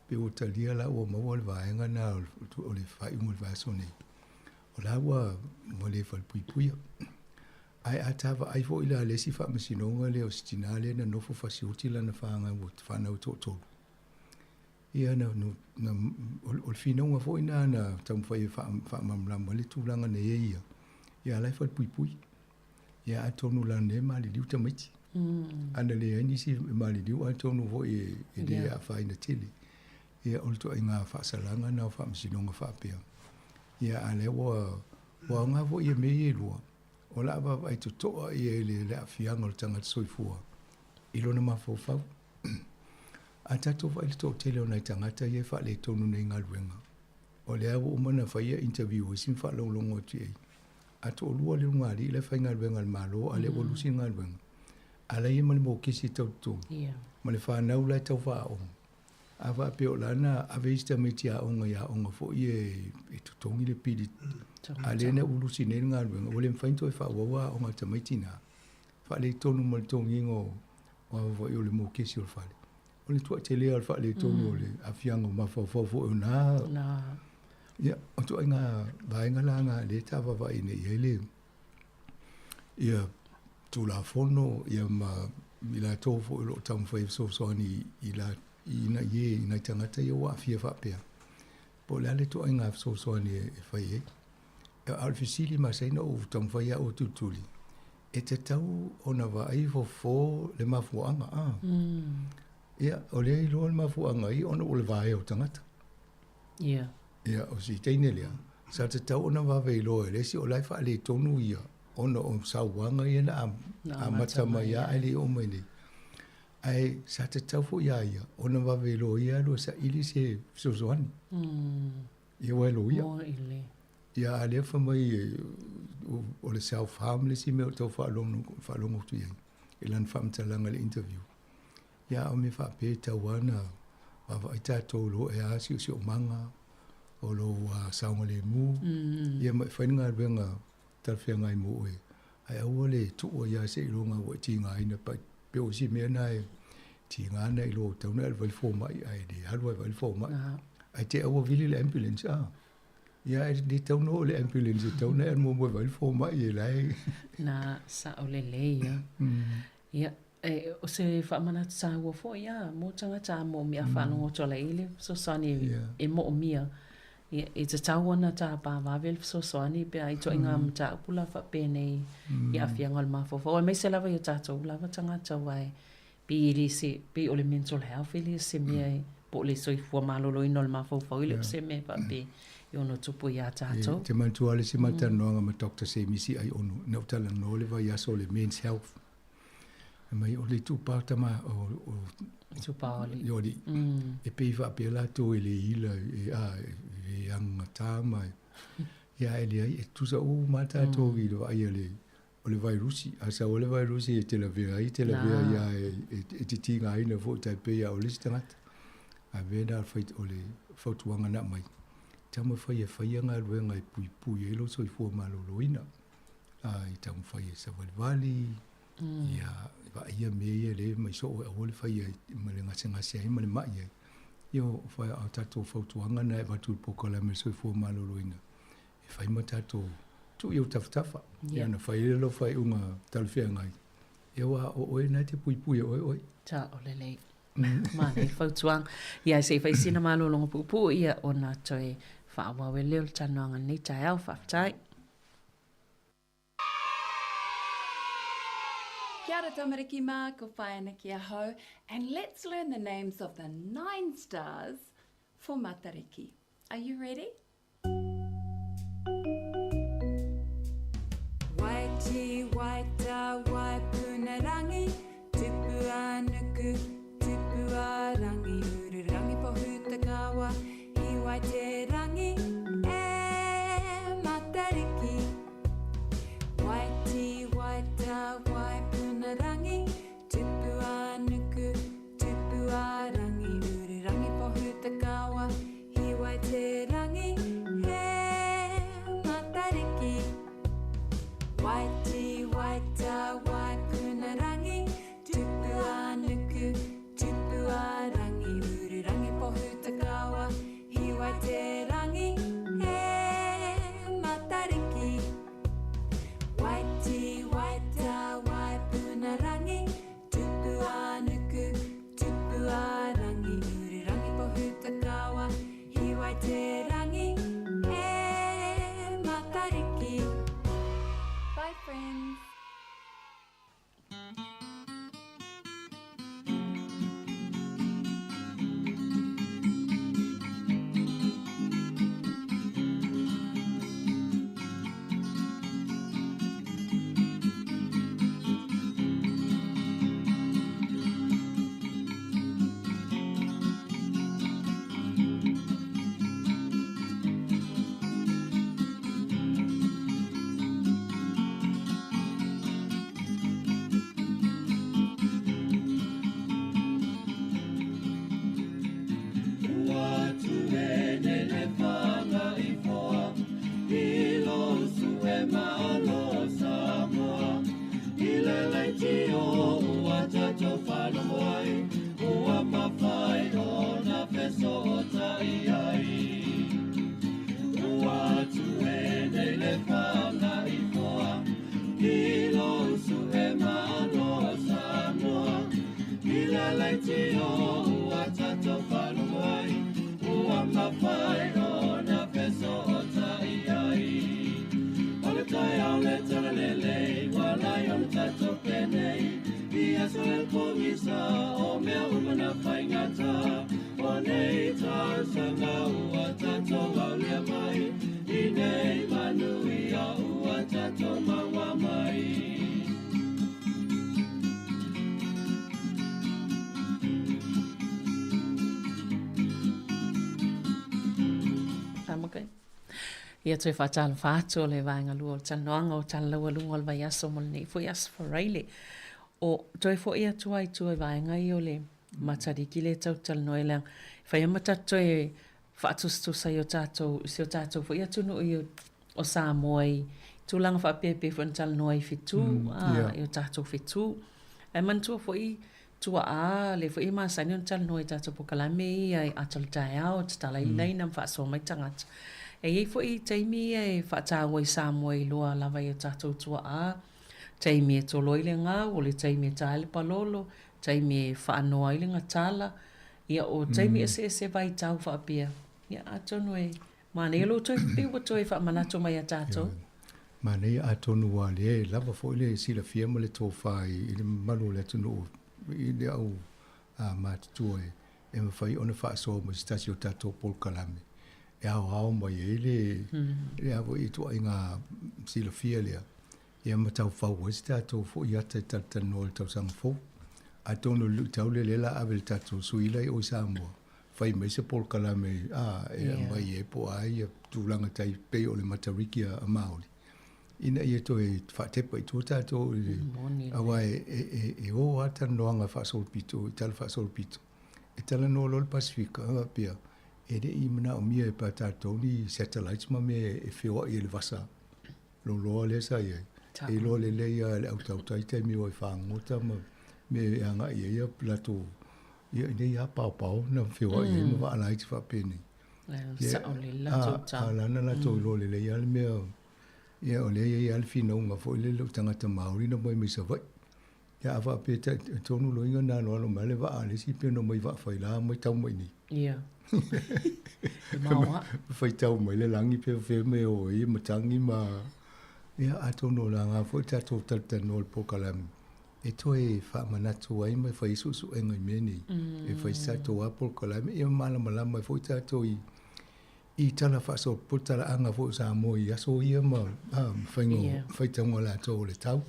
pe o tali la o mo o va ngana o le fa mo va soni o la wa mo le fa pui ai atava ai fo ila le si fa mesinonga le o stinale na no fo fa si utila na fa nga fa na to ia na o finonga fo ina na tam fa mamla le tulanga ne ia lai fa pui ia atonu la ne mali diu tamiti ana le ni si mali diu atonu fo e de a fa ina tele ia o to inga fa salanga na fa mesinonga fa pe ia ale wa nga fo ia me lo o la va ai to ia le afianga o tanga soifua ilona mafofau atato vai to tele ona tangata ia fa le tonu nei ngaluenga o le avo umana fa ia interview sin fa lo longo ti ato lua le ngali le fa ngaluenga malo ale o lusi ngaluenga ala ia mali mo kisi to ma le fa na ula to fa o ava pe o lana avista metia onga ya onga fo ia to tongi le pidi ale na ulusi nei ngaluenga o le fa into fa wa onga tamaitina fa le tonu mal tongi ngo o vo yo le mo kisi o fa o le tua tele al fa le tono le afiango ma fo na ia o to inga vainga langa le tava va ine ele ia tu la fono ia ma ila to fo lo tam fa so ni ila ina ye ina tangata ia wa fia fa pe po le to inga so ni fa ye al fisili ma sai no tam fa ia o tutuli e te tau ona va ai fo le mafuanga ia o le ilo le mafuanga I ona o le vae o tangata. Ia o si teine lea. Sa te tau ona vawe ilo e lesi o lai wha le tonu ia. Ona o sauanga ia na a matama ia ali o mene. Ai sa te tau fo ia ia. Ona vawe ilo ia lo sa ili se sosoani. Ia wa ilo ia. Ia a lea whamai o le self-harm le si me o tau whalongo tu ia. Ilan whamtalanga le interview. Ia o me fa pe tawana va ita to lo e a si o manga o lo Sāmoa le mu ia mai whainga venga talwhianga I mo e ai au le tu o ia se ilonga o ti ngā ina pa pe o si mea nai ti ngā nei lo tauna al vai fo mai ai de halwa vai fo mai ai te au vili le ambulance ia e di tauna le ambulance tauna al mo vai fo mai e lai na sa o le ia ia o se whamana sa ua fo ia mo tanga ta mo mea whanongo tola ile so sani e mo mia e te tauana ta pa wavel so sani pe ai to inga mta pula fa pene ia fianga ma fo fo me se lava ia tato lava tanga ta wai pi ili se pi o le mental health ili se mea po le soi fua malolo inol ma fo fo ile se me pa pe yo no tupu ia tato te mantua le si matanoanga ma Dr. Semisi ai onu na utala no le vai aso le men's health mai o le tupata ma o tupali yori e pe va pe la to ele ila e anga tama ya ele e tu sa o mata to vi do ai ele o le virusi asa o le virusi e te la vera ya e te tinga ina vo tai pe ya o le stangat a veda fait o le fotuanga na mai tamo fai nga luenga e pui e lo so I fu maloloina ai tamo fai sa vali ia va ia me le mai so o le fai ma le ngase ai ma le mai Io fai au tatou fautuanga na e watu pokola me soi fua maloloina. E fai ma tatou tu iau taftafa. Ia na fai lelo fai unga talfia ngai. Ewa o oe na te pui pui oi oi. Ta o lelei. Mana i fautuang. Ia se fai sina malolonga pupu ia o na toi whaawawe leo tanoanga ni tai au whaftai. Kia ora tamariki mā, ko whaena ki ahau, and let's learn the names of the 9 stars for Matariki. Are you ready? Waiti, waita, waipunarangi, tupua nuku, tupua rangi, ururangi pohuta kawa, hiwai te rangi, e Matariki. Waiti, waita, waipunarangi, tupua nuku, tupua rangi, ururangi pohuta kawa, hiwai te rangi, e Matariki. Waiti, waita, waipunarangi, tupua nuku, tupua rangi, ururangi pohuta kawa, hiwai te rangi, e Matariki. Waiti, waita, waipunarangi, tupua nuku, tupua rangi, ururangi pohuta kawa, hiwai te rangi, e Matariki. Bye, friends. Ia toi whātala whātua le vāinga lua o tanoanga o tala laua lunga o vai aso mo nei fo as whareile. O toi fo ia tua i tua i vāinga i o le matariki le tau tala noe leang. Whai amata toi whātustu sai o tātou, si o tātou fo ia tunu i o Sāmoa i tūlanga whapepe fo tala noe i whitu, i o tātou whitu. E mantua fo i tua le fo i māsani o tala noe tātou pokalame i ai atala tai au, tala i leina mwhaasoa mai tangata. E ei fo i teimi e whaatawa i Sāmoa i loa lawa i o tātou tua teimi e tolo i le ngā, o le teimi e tāle palolo, teimi e whaanoa i le ngā tāla, ia o teimi e se vai tau whaapia. Ia atonu e, mane ilo toi piwa toi whaamanato mai a tātou. Mane atonu wa le lava fo i le sila fia mo le tō whai i le manu le atunu i le au mātutua e mawhai ona whaasoa mo stasi o tātou polkalame. E hao mai e le awo i tua i ngā sila fia lea. Ia matau whau e si tātou fo i ata i tatano le tau sanga fo. A tono lu tau le lela awe le tātou suilai o i Sāmoa. Whai mai se polkalame e mai e po ai tūlanga tai pei o le matariki a Māori. Ina ia to e whatepa i tua tātou awa e o ata noanga whaasolpito, i tala whaasolpito. E tala no lol Pasifika, pia. E de i mana o mia e pa tātou ni satellites ma me e whioa i le vasa. Lo loa le sa iai. E lo le leia le au tau tai te mi o i whaangota ma me anga i ia plato Ia nei a pau na whiwa i ma wa alai te whapene. Sa o le la tau tau. Lana la tau lo le le ia le mea. Ia o le ia le whina unga fo le lo tangata Māori na mai sa vai. Ia a whapeta tonu lo inga nā loa lo mele wa a le si pēno mai wa whaila mai tau mai ni. Ia. Maua. Whai tau mai le langi pe me o i matangi ma. Ia a tonu la ngā fo tato tatano le pokalami. E toi fa manatu ai mai fai su enga i meni. E fai sato a pokalami. Ia malama mai fo tato I tala fa so putala anga fo Sāmoa I aso ia ma fai tango la tō le tau.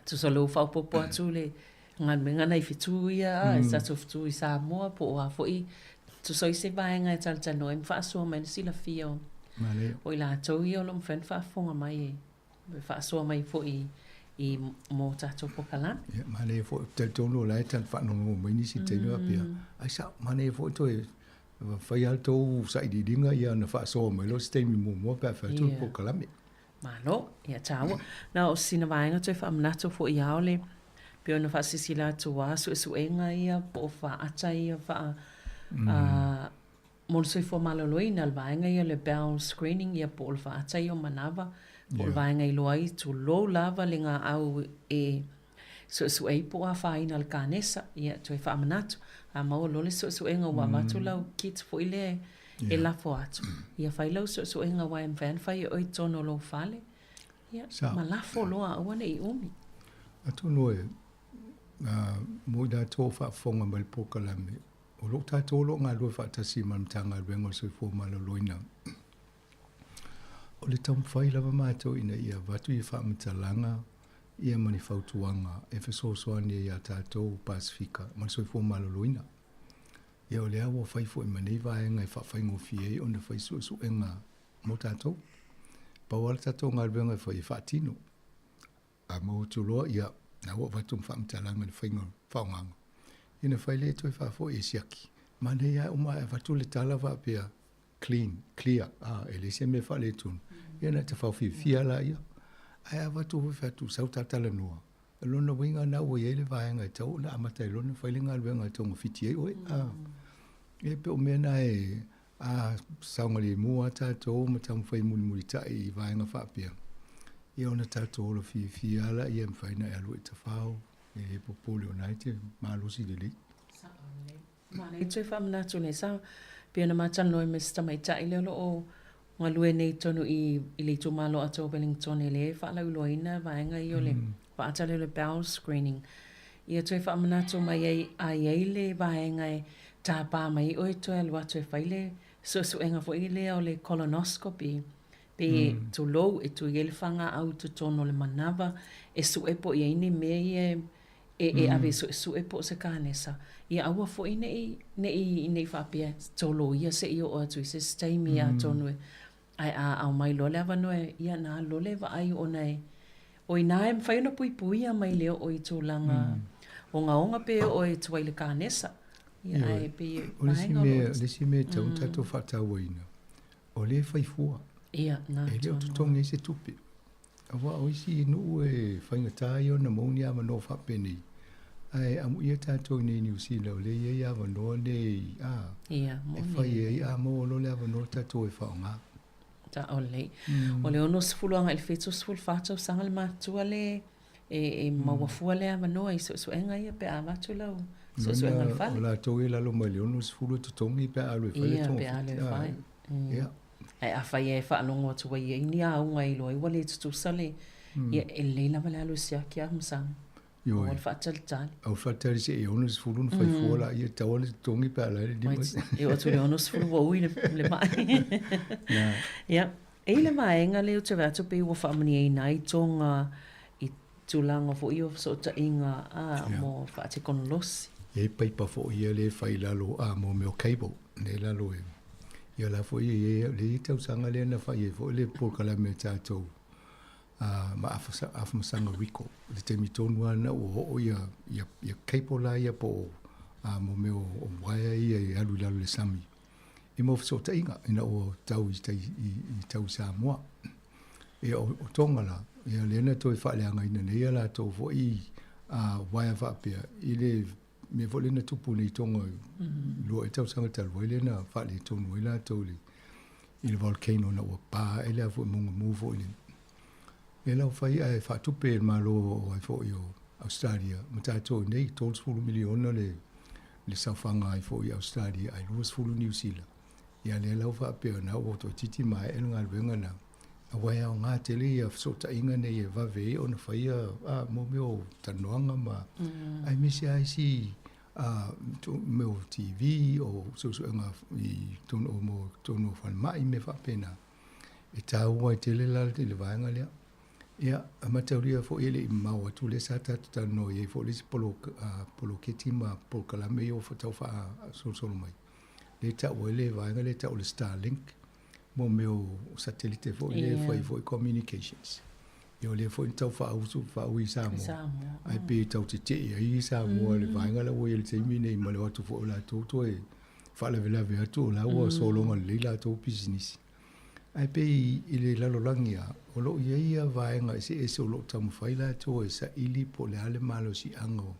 Tu solo fa popo atu le ngan me ngana I fitu ia e sa so fitu I Sāmoa po a fo I tu so I se vaenga e tal tano e fa so mai sila fio. O I la tō ia o lo mfen fa fonga mai e. Fa so mai fo I mo tato pokala. Ia mane fo tel tono la tal fa no mai ni si teno apia. Ai sa mane fo to fai alto sa I dinga ia na fa so mai lo stemi mo pa fa tu pokala me. Malo, ia tawa. Na o sina vaenga toi fa amnato fo I aole. Pio na fa sisila tu wa su enga ia po fa ata ia fa mon soi fo maloloi na vaenga ia le bell screening ia po fa ata ia manava. Po vaenga I loai tu lo lava le nga au e su e po a fa ina al kanesa ia toi fa amnato. A mau lo le su enga wa matu lau kit fo ile e la fo atu. Ia fai lau so inga wai mwen fai oi tono lo fale. Ia, ma la fo loa awane I umi. Atu noe, mo da tō wha fonga mai pokalame. O lo ta tō lo ngā lua wha tasi mamtanga rengo so fo malo loina. O le tam fai lava mātou ina ia watu I wha matalanga, ia mani whautuanga, e whesosoani ia tātou Pasifika, mani so fo malo loina. Ia o lea wa fai fo I manei vaenga I whawhai ngofie o na fai su enga mo tātou. Pawala tātou ngā ruenga I whai whaatino. A mo tuloa ia na wa watum whaamtalanga ni whainga whaonganga. Ina whai le toi whafo e siaki. Manei ai uma e watu le tala whapea clear. E le se me whale tunu. Ia na te whawhi fiala ia. Ai a watu whatu sautatala noa. Lona winga na o ele vaenga tau na amata lona whai le ngā ruenga tau ngawhiti ei oe. E pe o mena e a saungari mua tātou ma tamu whai muli tai I vaenga whapea. I ona tātou ola fi ala I em whaina e alu e ta whao e popole o nai te mālosi le lei. Mana I tui whamnatu nei sa pia na mātano e Mr. Maitai leo lo o ngā lue nei tonu I le tu malo ato Wellington e le whaalau loina vaenga I o le whaatale le bowel screening. Ia tui whamnatu mai a le vaenga e tā pā mai oi toi alu atu e whaile su enga fo I lea o le colonoscopy pe tu lou e tu ele whanga au tu tono le manava e su e po I ini mea e ave su e po se kānesa ia aua fo I nei whapea tolo ia se I o atu I se stay mi a tonu e ai au mai lole ava noe ia nā lole wa ai o nei o I nā e mwhaina pui a mai leo o I tūlanga o ngā onga pe o I tuai le kānesa. O le si me tau tato whatau aina. O le whaifua. Ia, nā e leo tutonga I se tupe. Awa o isi nuu e whaingatai o na mauni ama no whapeni. Ai amu ia tato nei New Zealand o le ia ama no nei Ia, mo e whai e ia mo lo le ama no tato e whaonga. Ta o le. O le ono sifulu anga il fetu sifulu whatau sanga le matua le e mawafua le ama no I so enga ia pe a matu lau. So enga le whale. O la tau e lalo mai le ono sifulu tutongi pe alu e whale tonga. Ia, pe alu e whai. Ia. Ai a whai e whaanongo atu wai e ini a unga I loa I wale tutu sale. Ia e leila wale alu sia ki a msang. Yo. O le whaatali tali. Au whaatali se e ono sifulu na whaifua la ia tau le tutongi pe ala le dima. E o atu le ono sifulu wa ui le mai. Ia. E le maenga leo te watu pe ua whaamani e nai tonga I tūlanga fo I o so ta inga mo whaate kono losi. E paipa fo ia le whai lalo mo meo cable. Ne lalo e. Ia la fo ia le tau sanga le na whai e fo le pōkala me tātou. Ma afamasanga wiko. Le te mitonu ana o ia cable la ia po mo meo o waia ia I alu lalo le sami. I mo so ta inga ina o tau I tau Sāmoa. E o tonga la. Ia le na toi whaleanga ina ne ia la tau fo I waia whapea. I le me fo le na tupu ni tonga lo e tau sanga talu le na fa le tonu la tau le il volcano na wa pa ele fo mo mo fo le ele fai ai fa tupe ma lo ai fo yo Australia mata to nei tol fu miliona le safanga ai fo Australia ai lo fu New Zealand ya le la fa pe na o to titi mai el ngal venga na wa ya nga tele ya so ta inga ne ye va ve on fa ya mo meu tanuanga ma ai mi si ai si to meu TV o so nga I ton o mo ton o fa mai me fa pena e ta wa tele la le va nga le ya ama teoria fo ele ma wa tu le sa ta no ye fo le polo ketima polo kala me yo fo ta fa so mai le ta wa le va nga le ta o le Starlink mo meu satellite fo le fo communications yo le fo tau fa usu fa ui Sāmoa ai pe tau te ai Sāmoa le va nga la wo le te mine mo le watu fo la to e fa la vela ve tu la wo so lo le la to business ai pe ile la lo langia o lo ia va nga se so lo tamu fai la to e sa ili po le ale malo si ango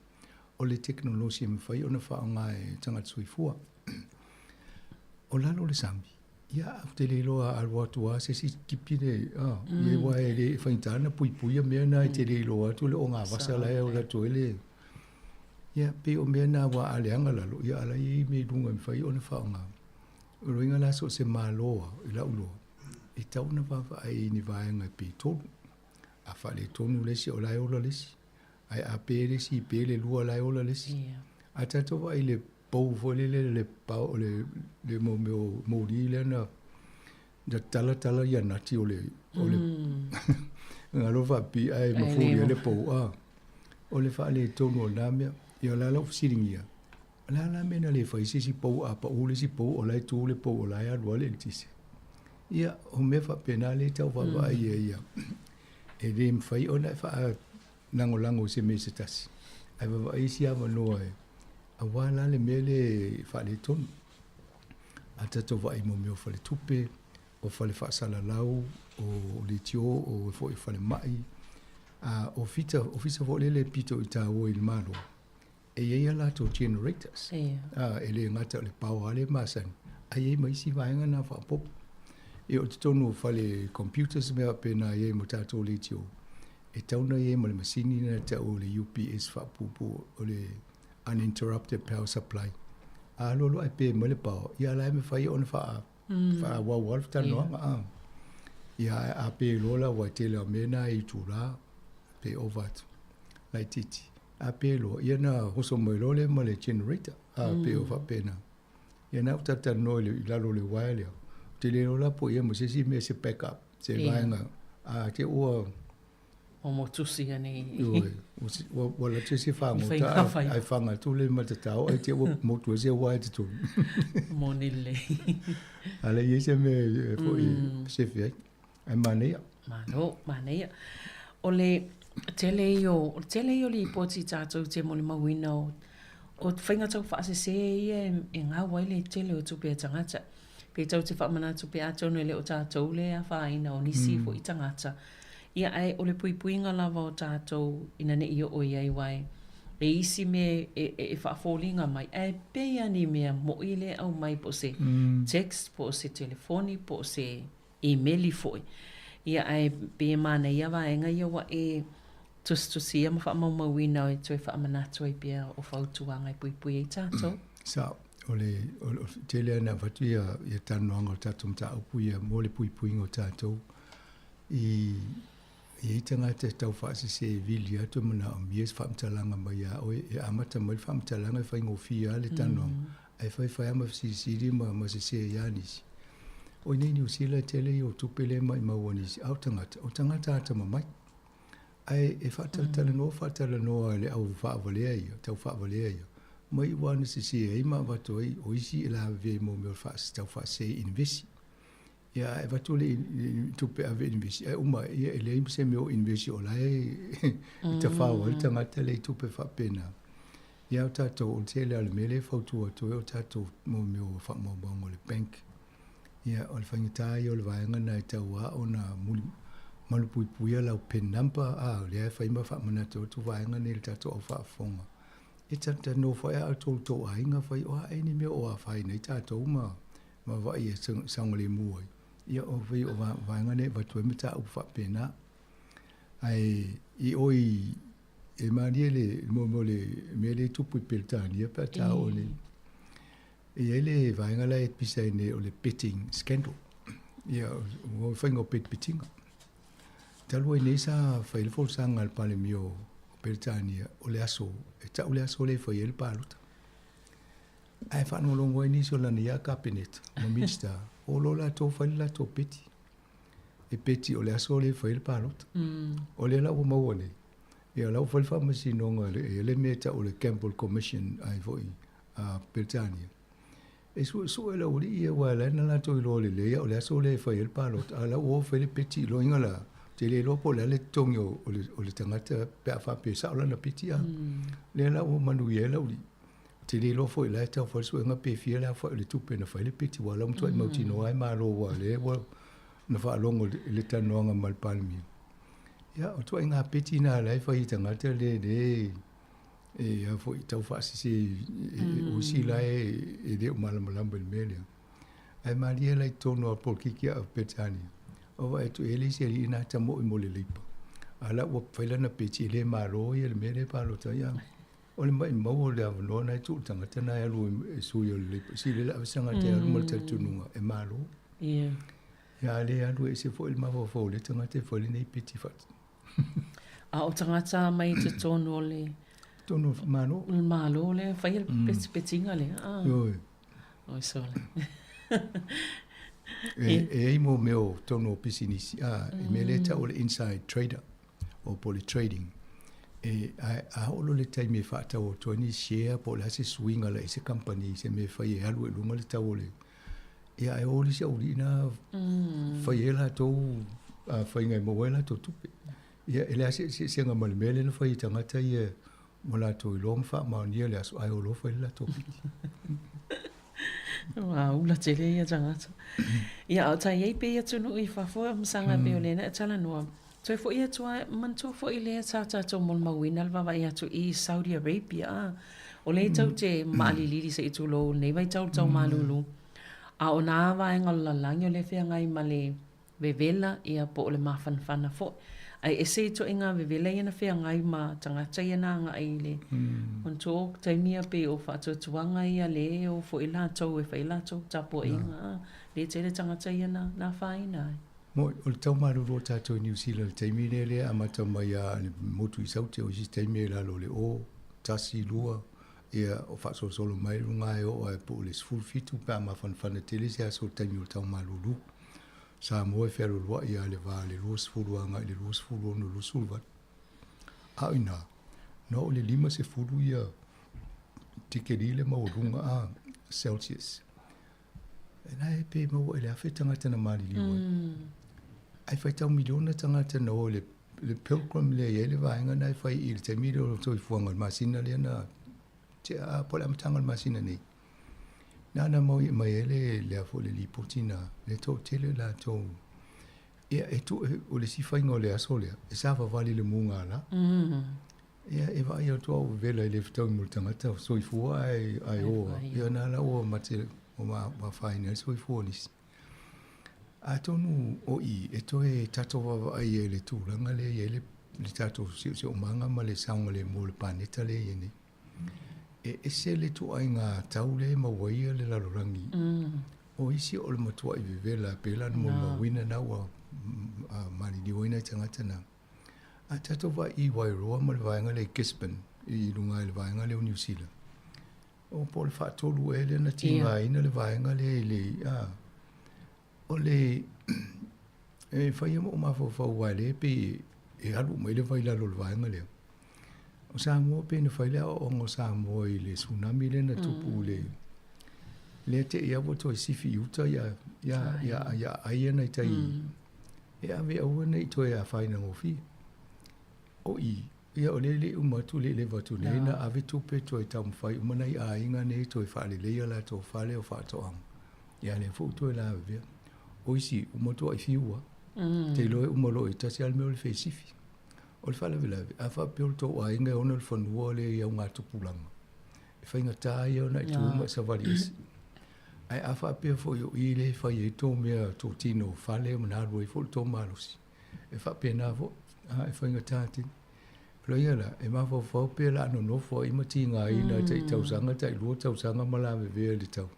o le teknologia me fai ona fa nga e tanga tsui fua o la lo le sambi ya te le lo al watu a se si kipine ye wa ele fa intana pui me na te le lo atu le o nga vasa la o la to ele ya pe o me na wa ale anga la lo ya ala I me dunga me fai ona fa nga o ringa la so se malo ila ulo e tau na va ai ni va nga pe to a fa le tonu le si o la o le si ai a pe le si pe le lu la o le si a ta to va ile po vole le pa o le mo di le na da tala ya na ti o le ngalo va pi ai mo fu le po o le fa le tonu na me yo la lo siringia la me na le fa si po a pa o le si po o la tu le po o la ya lo le tisi ia o me fa penale tau va ia e le mfai ona fa lango se me se tasi ai va isi ava no e a wala le mele fa le ton ata to va I mo me fa le tupe o fa le fa sala lau o le tio o fa le mai o fita vo le pito I ta o il malo e ia la to generators ele ngata le power le masan ai mai si va nga fa pop e o tonu fa le computers me pena ye mo tato le tio e tauna ye mo le masini na ta o le UPS fa pupu o le uninterrupted power supply a lo ai pe mo le pa ia la me fa on fa wa wolf ta no ia a pe lo la wa te la mena I tu la pe ovat lai titi a pe lo ia na hoso mo le mo le generator a pe o fa pena ia na ta no le la lo le wa le te le la po ia mo se si me se backup se vainga a te o mo tusi ani o la te se fa mo ta ai fanga tu le mata tau ai te mo tu se wa te tu mo nile ala ye se me po se fi ai mania o le tele yo li poti tato te mo le mawino o whainga tau wha se e ngā wai le tele o tupe tangata pe tau te whamana tupe ato no le o tātou le a whaina o nisi fo I tangata ia ai o le puipuinga lava o tātou ina ne I o iai wai e isi me e whaafolinga mai e pea ni mea mo I le au mai po se text po se telefoni po se emaili foi ia ai pe mana ia vaenga ia wa e tusia ma wha maumawina e toi whaamana toi pia o whautuanga I puipui e tātou sa o tele ana whatu ia tanoanga o tātou mta upu ia mo le puipuinga o tātou I tangata tau whaase se vili atu mana o mies whaamtalanga mai a oe e amata mai whaamtalanga e whaingo fia le tanoanga ai whai ama sisiri ma se ianisi o nei New Zealand tele I o tupele mai mauanisi au tangata o tangata ata mamai ai e whaatala no le au whaavalea ia tau whaavalea ia mai wana se ai ma watoi o isi la ve mo me whaase tau whaase investi ia e watu le tupe ave investi ai uma ia ele se me o investi o lai ta whaua I tangata le tupe whapena ia o tatou o tele ale mele whautua toi o tatou mo me o whaamabang o le bank ia o le whangitai o le vaenga na I taua o na malupuipuia lau pen number le ai whaima whaamana tu vaenga ne le tatou o whaafonga e tata no whai a tō a inga whai o a eni mea o a whai nei tātou ma vai e sangole muai. Ia o whai o vaenga ne vai tue me tā u whapena. Ai i oi e maria le mo le me le tupu peltania pa tā o le. E ele vaenga la e pisa ne o le betting scandal. Ia o whainga pettinga. Talu e nei sa whai le fōsanga al pale mio Peltania o le aso, e ta o le aso le whai el paluta. Ai whanau longo e nisi o lani a cabinet, no minister, o lo la tō whai la tō peti. E peti o le aso le whai el paluta. O le lau maua nei. Ia lau whai whamasi nonga le meta o le Campbell Commission ai whai a Peltania. E su e lau li ia wa la na la tō i lo le lea o le aso le whai el paluta. A lau o whai le peti lo inga la. Te le lopo le tongi o le tangata pe a whape sa o lana piti a. Le la o manu i e lau li. Te le lofo i lai tau whaisu e ngā pe fia la whai le tupe na whai le piti wa lam tuai mauti no ai maa lo wa le wa na wha alongo le tanoanga malpalmi. Ia o tuai ngā piti na lai whai i tangata le e a fo i tau whaasisi o si lai e le o malamalamba il melea. Ai maria lai tono a polkiki a Petania. O vai tu ele se ali na tamo I mole lipa. Ala o faila na peti le maro e le mele palo ta ya. O le mai mo le avno na tu tanga tana ya lu su yo lipa. Si le la sanga te alu mal tu nunga e maro. Ia. Ya le alu e se fo il mavo fo le tanga te fo le nei peti fat. A o tangata mai te tono le. Tono mano. Le malo le faila petinga le. Ah. Yo. O so le. E mo meo tono pisinisi e me le ta o le inside trader o po le trading e a olo le tai me fa ta o toni share po la se swing ala ese company se me fa ye alu lunga le ta o le e a o le se o lina fa ye la to fa ngai mo wela to tupe e le se nga mal mele le fa i tanga ta ye mo la to long fa ma ni le aso ai o lo fa la to Wow, la tele ia tangata. Ia o tai ei pe ia tunu I whafo msanga pe o lena e tala noa. Toi fo ia tua man tua fo I lea tata tō mol mawina alwa vai atu I Saudi Arabia. O le tau te maaliliri se I tu lo nei vai tau malulu. A o nā vai ngala langi o le whea ngai ma le vevela ia po o le mawhanwhana fo. Ai e se to inga vevela ia na whea ngai ma tangata ia nā nga ai le. On tō taimia pe o whaatuatuanga ia le o fo I lātou e whai lātou tapo inga. Le tere tangata ia nā whaina ai. Mo o le tau maruru o tātou New Zealand taimi le le amata mai a motu I saute o isi taimi e lalo le o tasi lua ia o whaasosolo mai runga e o ai po le sfulfitu pa ma whanwhana tele se aso taimi o tau maruru. Sāmoa e whero lua ia le wā le lua sfulu anga I le lua sfulu ono lua sulvat. A ina, no o le 5 se fulu ia tikeri le maurunga a Celsius. E nā e pe mau e le awhi tangata na mali liwa. Ai whai tau miliona tangata na o le pilgrim le e le vāenga na e whai I le taimiri o toi fuanga le masina le na te a pole amatanga le masina nei. Nana mau I mai ele le afo le lipotina le tō tele la tō ia e tu o le siwhainga o le aso lea e sawa wali le munga la ia e vai o tō au vela I le whtau I multangata o soifua ai oa ia nana o mate o ma whaina soifua nisi a tonu o I e to e tato wawa ai e le tūranga le e le tato si o manga ma le saunga le mo le paneta le e ne e se le tu ai ngā tau le mawaia le larorangi. O isi o le matua I vevela pela mo mawina na wa mani ni waina I tangata na. A tato wa I wairoa ma le vaenga le Gisborne I lunga le vaenga le o New Zealand. O po le whaatolu e le na tinga ina le vaenga le o le e whaia mo mawhawhau wai le pe e halu mai le vailalo le vaenga leo. O Sāmoa pe na whailea o ongo Sāmoa I le tsunami le na tupu le te ia woto I sifi uta ia aia nei tai e ave aua nei toi a whaina ngofi o I ia o le umatu le watu nei na ave tupe toi tam whai umanai a inga nei toi whaale leia la tō whaale o whaatoanga ia le fu toi la ave o isi umatu ai fiua te loe umalo I tasi almeo le whai sifi o le whale vela a wha peo tō a inga ona le whanua le ia ngā tupulanga Whainga tā ia na i tūma sa wari esi. Ai awha pia fo yo i le whai e tō mea tō tino whale o nā rua i fo tō marosi. E wha pia nā fo, e whainga tātini. Pero ia la, e mawha whau pia la no fo i mati ngā ina tai tausanga, tai lua tausanga malawe vea le tau.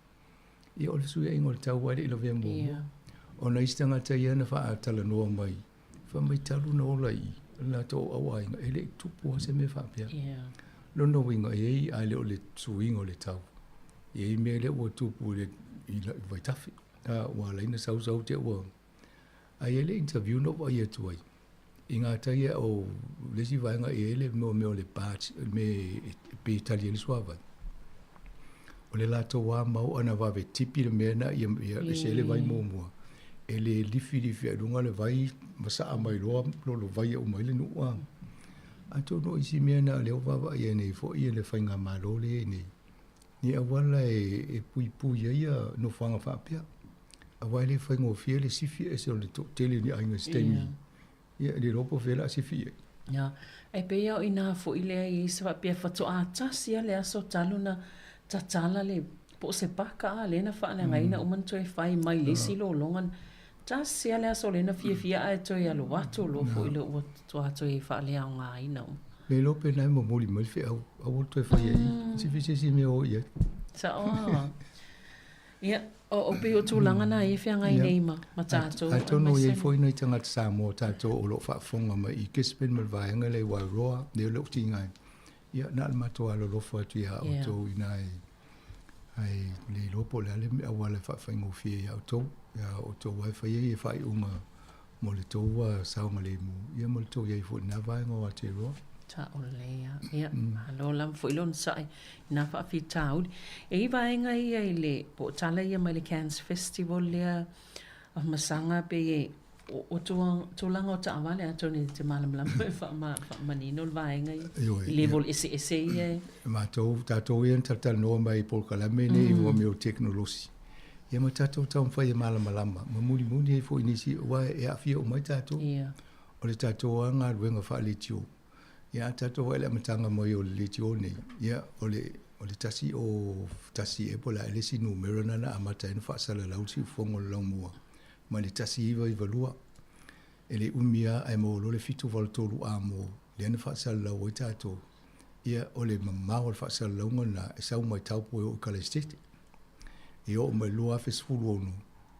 Ia ole sui ingo le tau wale ilo vea mō. O na istanga tai ana wha a tala noa mai. Wha mai talu na ola i, la tō awa inga, e le tupu se me wha pia. Lono winga e ei ai le o le suingo le tau. E ei mea le ua tupu le i vai tafi. Wa laina sau te ua. Ai ele interview no wa ia tuai. I ngā tai o lesi vaenga e ele meo le pāti, me pe tali ele suavai. O le lato wā mau ana wawe tipi le mea na ia se le vai mōmua. E le lifi a runga le vai masaa mai loa lolo vai o mai le nua. Ato no isi mea na leo wawa ia nei fo ia le whainga malole e nei. Ni awala e pui ia no whanga whapea. Awai le whainga o fia le sifi e se o le tele ni ainga stemi. Ia le ropo whela sifi e. Ia, e pe iau i nā fo i lea i se whapea whatu a tasia le aso talu na tatala le po se paka a lena whaane ngaina umanto e whai mai lesi lo longan. Tasia le aso lena fia a e toi alo watu lo fo i le ua tua toi whaale au ngā ina. Me lope nai mo moli mai fe au toi whai ai. Si si me o ia. Sa o. Ia, o pe o tūlanga na e whianga i nei ma tātou. A tono i foi nei tangata Sāmoa tātou o lo whaafonga mai i Kispen mal vaenga le wairoa ne lo ti ngai. Ia, nā le matoa lo lofa atu ia o tō i nai. Ai, le lopo le ale me awale whaafonga o fia ia o tō. Ia o tō waiwhai e whai unga mo le tō saunga le mu. Ia mo le tō iai foi nā vaenga o Aotearoa. Ta o lea. Ia, halo lam fo ilon sai. Nā whaafi tāuri. E i vaenga ia i le po tala ia mai le Cairns Festival lea a masanga pe e o tūlanga o ta awale ato ni te malam manino le vaenga i level ese ia. Ma tātou ian tatal noa mai polkalame ne i mua meo teknolosi. Ia ma tātou tau mwhai e malama. Ma muni e fo inisi wa e awhia o mai tātou. O le tātou anga ruenga whaale tio. Ia tātou ele amatanga mai o le tio nei. Ia o le tasi e pola ele si numero nana amata ena whaasala lausi ufongo le laumua. Ma le tasi iwa lua. E le umia ai mo lo le fitu valtolu a mo. Le ena whaasala lau i tātou. Ia o le mamao le whaasala launga na e sau mai taupo e o kalestete. E o mai lua fesfulu onu.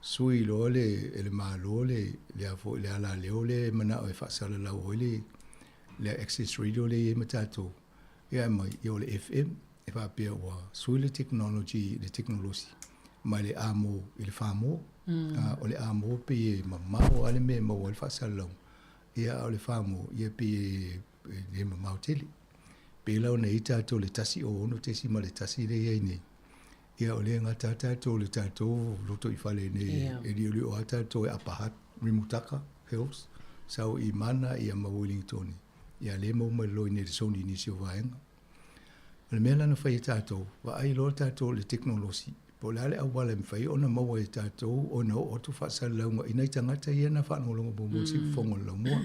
Sui lo le malo le afo le ala leo le mana o e whaasala lau o le access radio le e matato. Ia mai i o le FM e whapea wa sui le technology mai le amo i le whamo o le amo pe e mamao ale me mau le whaasala lau. Ia o le whamo ia pe e mamao tele. Pe lau na i tātou le tasi o ono tesi ma le tasi le iei nei. Ia o le ngata tātou le tātou loto i whale nei. E li o a tātou e apahat rimutaka hills. Sau i mana i a Wellington. Ia le mau mai loi nei soni nisi o vaenga. Le mea lana whai tātou. Wa ai lo tātou le teknolosi. Po lale au wale mwhai ona maua e tātou o na o tu whaasala launga. Inai tangata ia na whanolonga bomosi whongo lau mua.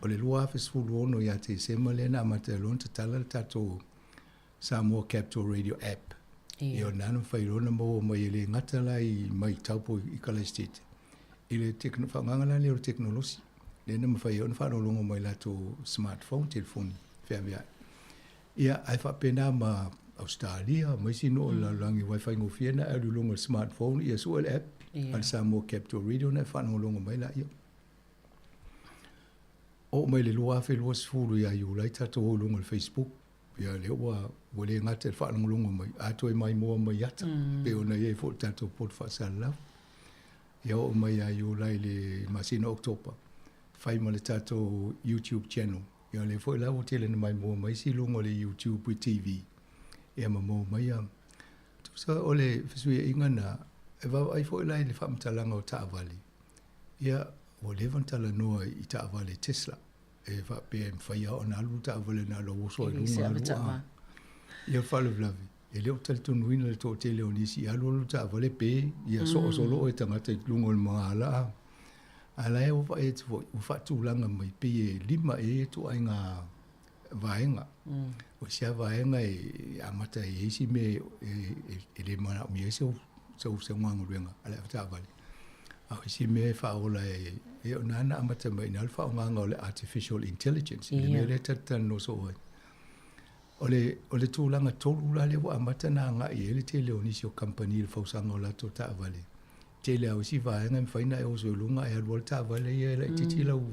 O le lua fesfulu ono ia te sema le na amata lon te tala le tātou Sāmoa Capital Radio app. Ia nana whai rona maua mai le ngata lai mai taupo i Kalestete. I le whangangala le o teknolosi. Le na mawhai ona whanolonga mai lato smartphone, telefoni, whiawea. Ia ai whapena ma Australia, mai sino la langi wifi ngofiena e lulonga smartphone ia suel app. Al Sāmoa Capital Radio na whanolonga mai la ia. O mai le lua fe lua sfulu ia iu lai tato o lunga le Facebook. Ia le ua wale ngata e whanolonga mai. Ato e mai mua mai ata. Pe ona ia e fo tato pot whaasala lau. Ia o mai a iu lai le masina Oktopa. Fai ma le tato YouTube channel. Ia le fo lau tele na mai mua mai si lunga le YouTube i TV. Ia ma mua mai a. Tusa o le fesui inga na e vau ai fo lai le whamtalanga o Taawali. Ia o le vantala noa i Taawali Tesla. E whapea mwhaia o na alu Taawali na lo woso e lunga alua. Ia whale vlavi. E leo tali tonu ina le tō tele o nisi alu alu Taawali pe. Ia so o solo e tangata i lunga o mga ala. Ala e ufa e tu langa mai pe e lima e tu ai ngā vaenga. o sia vaenga amata isi me ele mana mi eso so ngwangu renga ala ta vale a isi me fa ola e ona amata me na alfa nganga ole artificial intelligence me le tata no so ole tūlanga tōru la le wa amata na nga i ele te leo nisi o company le fausanga o lato ta vale te leo si vaenga mi whaina e o so lunga e alwal ta vale i ele titi lau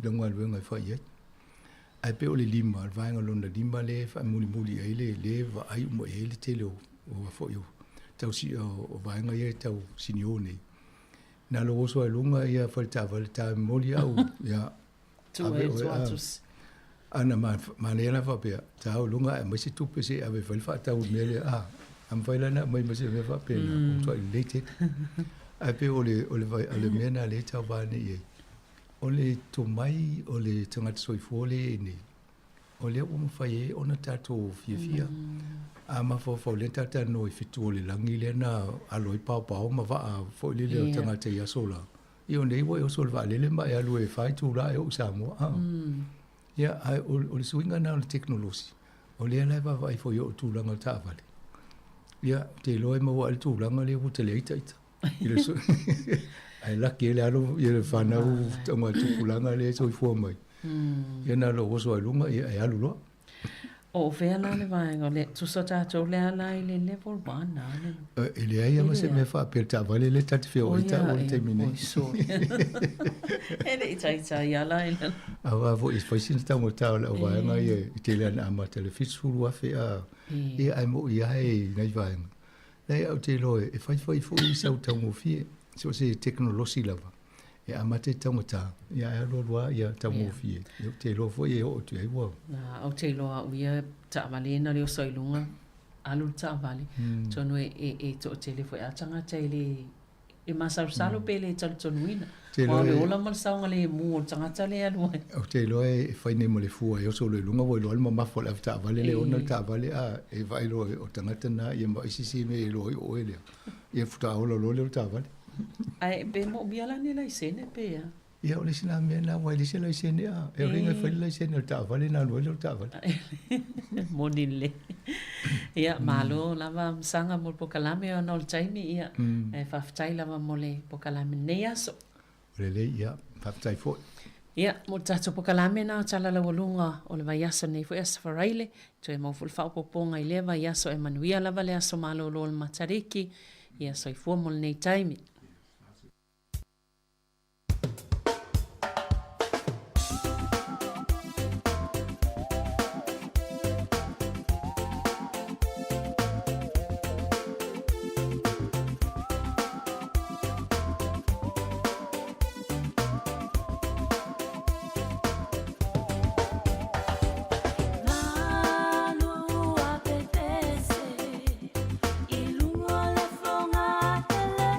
langwa luenga i whai ai pe ole lima vaenga lona lima le fa muli ai le va ai mo ele te leo o wa fo yo tau si o vaenga i tau sinione na lo so lunga ia falta vale ta moli au ya tu e tuatus ana manera fa pe tau lunga e masi tu pe se ave fa tau mele am fa lana mai masi me fa pe na to late ai pe ole mena le tau ba ni ole to mai ole tanga soi fole ni ole o fa ye ona tato fia ama fo le tata no i fitu ole langi le na aloi pa ma va fo le le tanga te ya sola io nei wo so va le ma ya lo e fai tu la e o Sāmoa ia ai o swinga na o technology o le la va vai fo yo tu langa ta vale ia te loe mo al tu langa le o te le ita ile so ai la ke le alo ia fa na o tanga tu langa le so fo mai ia na lo so lunga ia ai alu lo o vea la le vai ngole tu so ta to le ala ile level 1 na le ele ai ma se me fa per ta vale le tati fe o ita o te mine so ele ita ia la ile ava vo is foi sin ta mo ta o vai nga ia te le na ma telefisu wa fe e ai mo ia ai nei vai nei o te lo e fai fo i sa ta mo fi so se technology lava e amate tangata ia e lo ia ta mo fi e te lo fo e o te ai wo na o te lo ia ta vale na le soilunga alu ta vale tono e to te le fo a tanga te le e masalo pele tonuina o le ola mal saunga le mu tanga tale alu o te lo e fai ne mo le fu e o so le lunga wo lo ma fo la ta vale le ona ta vale e vai lo o tangata na e ma isi me lo o ele e futa o lo ta vale ai be mo biala ni la sene pe ya ia o le sina me na wa le sina sene e ringa fai la sene ta vale na lo ta vale monile ia malo lava sanga mo pokalame o no taimi ia e fa ftai lava mole pokalame nei aso le ia fa ftai fo ia mo tato pokalame na tala la volunga o le vai aso nei fo esa faraile to e mo ful fa poponga i leva ia so Emanuia lava le aso malo lo matariki ia so i fo mo nei taimi Ilungo le fonga tele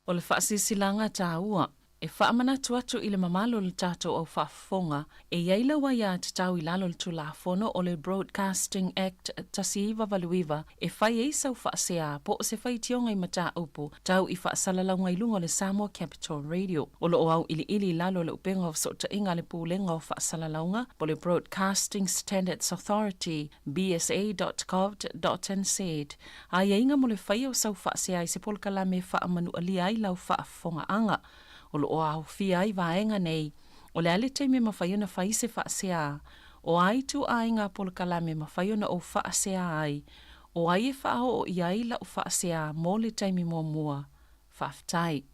O le whaasilanga tāua, e whaamanatu atu i le mamalo le tātou au whaafonga, e iaila wa ia te tau i lalo le tulafono o le Broadcasting Act tasiiwa valuiwa, e whai e sau whaasea po o se whai tionga i mata upu, tau i whaasalalanga i lunga le Sāmoa Capital Radio. O lo o au ili lalo le upenga o sota inga le pūlenga o whaasalalanga, po le Broadcasting Standards Authority, bsa.gov.nz. A inga mo le whai o sau whaasea i se polkala me whaamanu alia i lau whaafonga anga. O lo o au fia i vaenga nei, o le ale teime mawhaiona whai se whaasea, o ai tu ainga polkala me mawhaiona o whaasea ai, o ai e whao o iai la o whaasea mō le teime mua whaftai.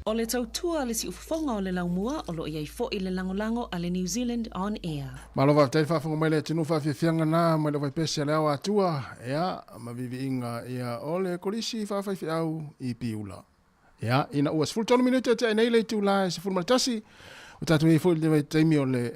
O le tautua le si ufonga o le laumua o lo iai fo i le langolango a le New Zealand On Air. Malova tai whafonga mai le tinu whawhiwhianga nā mai le waipesi le awa atua ea ma vivi inga ea o le kolisi whawhaiwhi au i piula. Ea ina ua sifuru tonu minute te nei le tūla e sifuru maritasi o tatu e fo i le taimi o le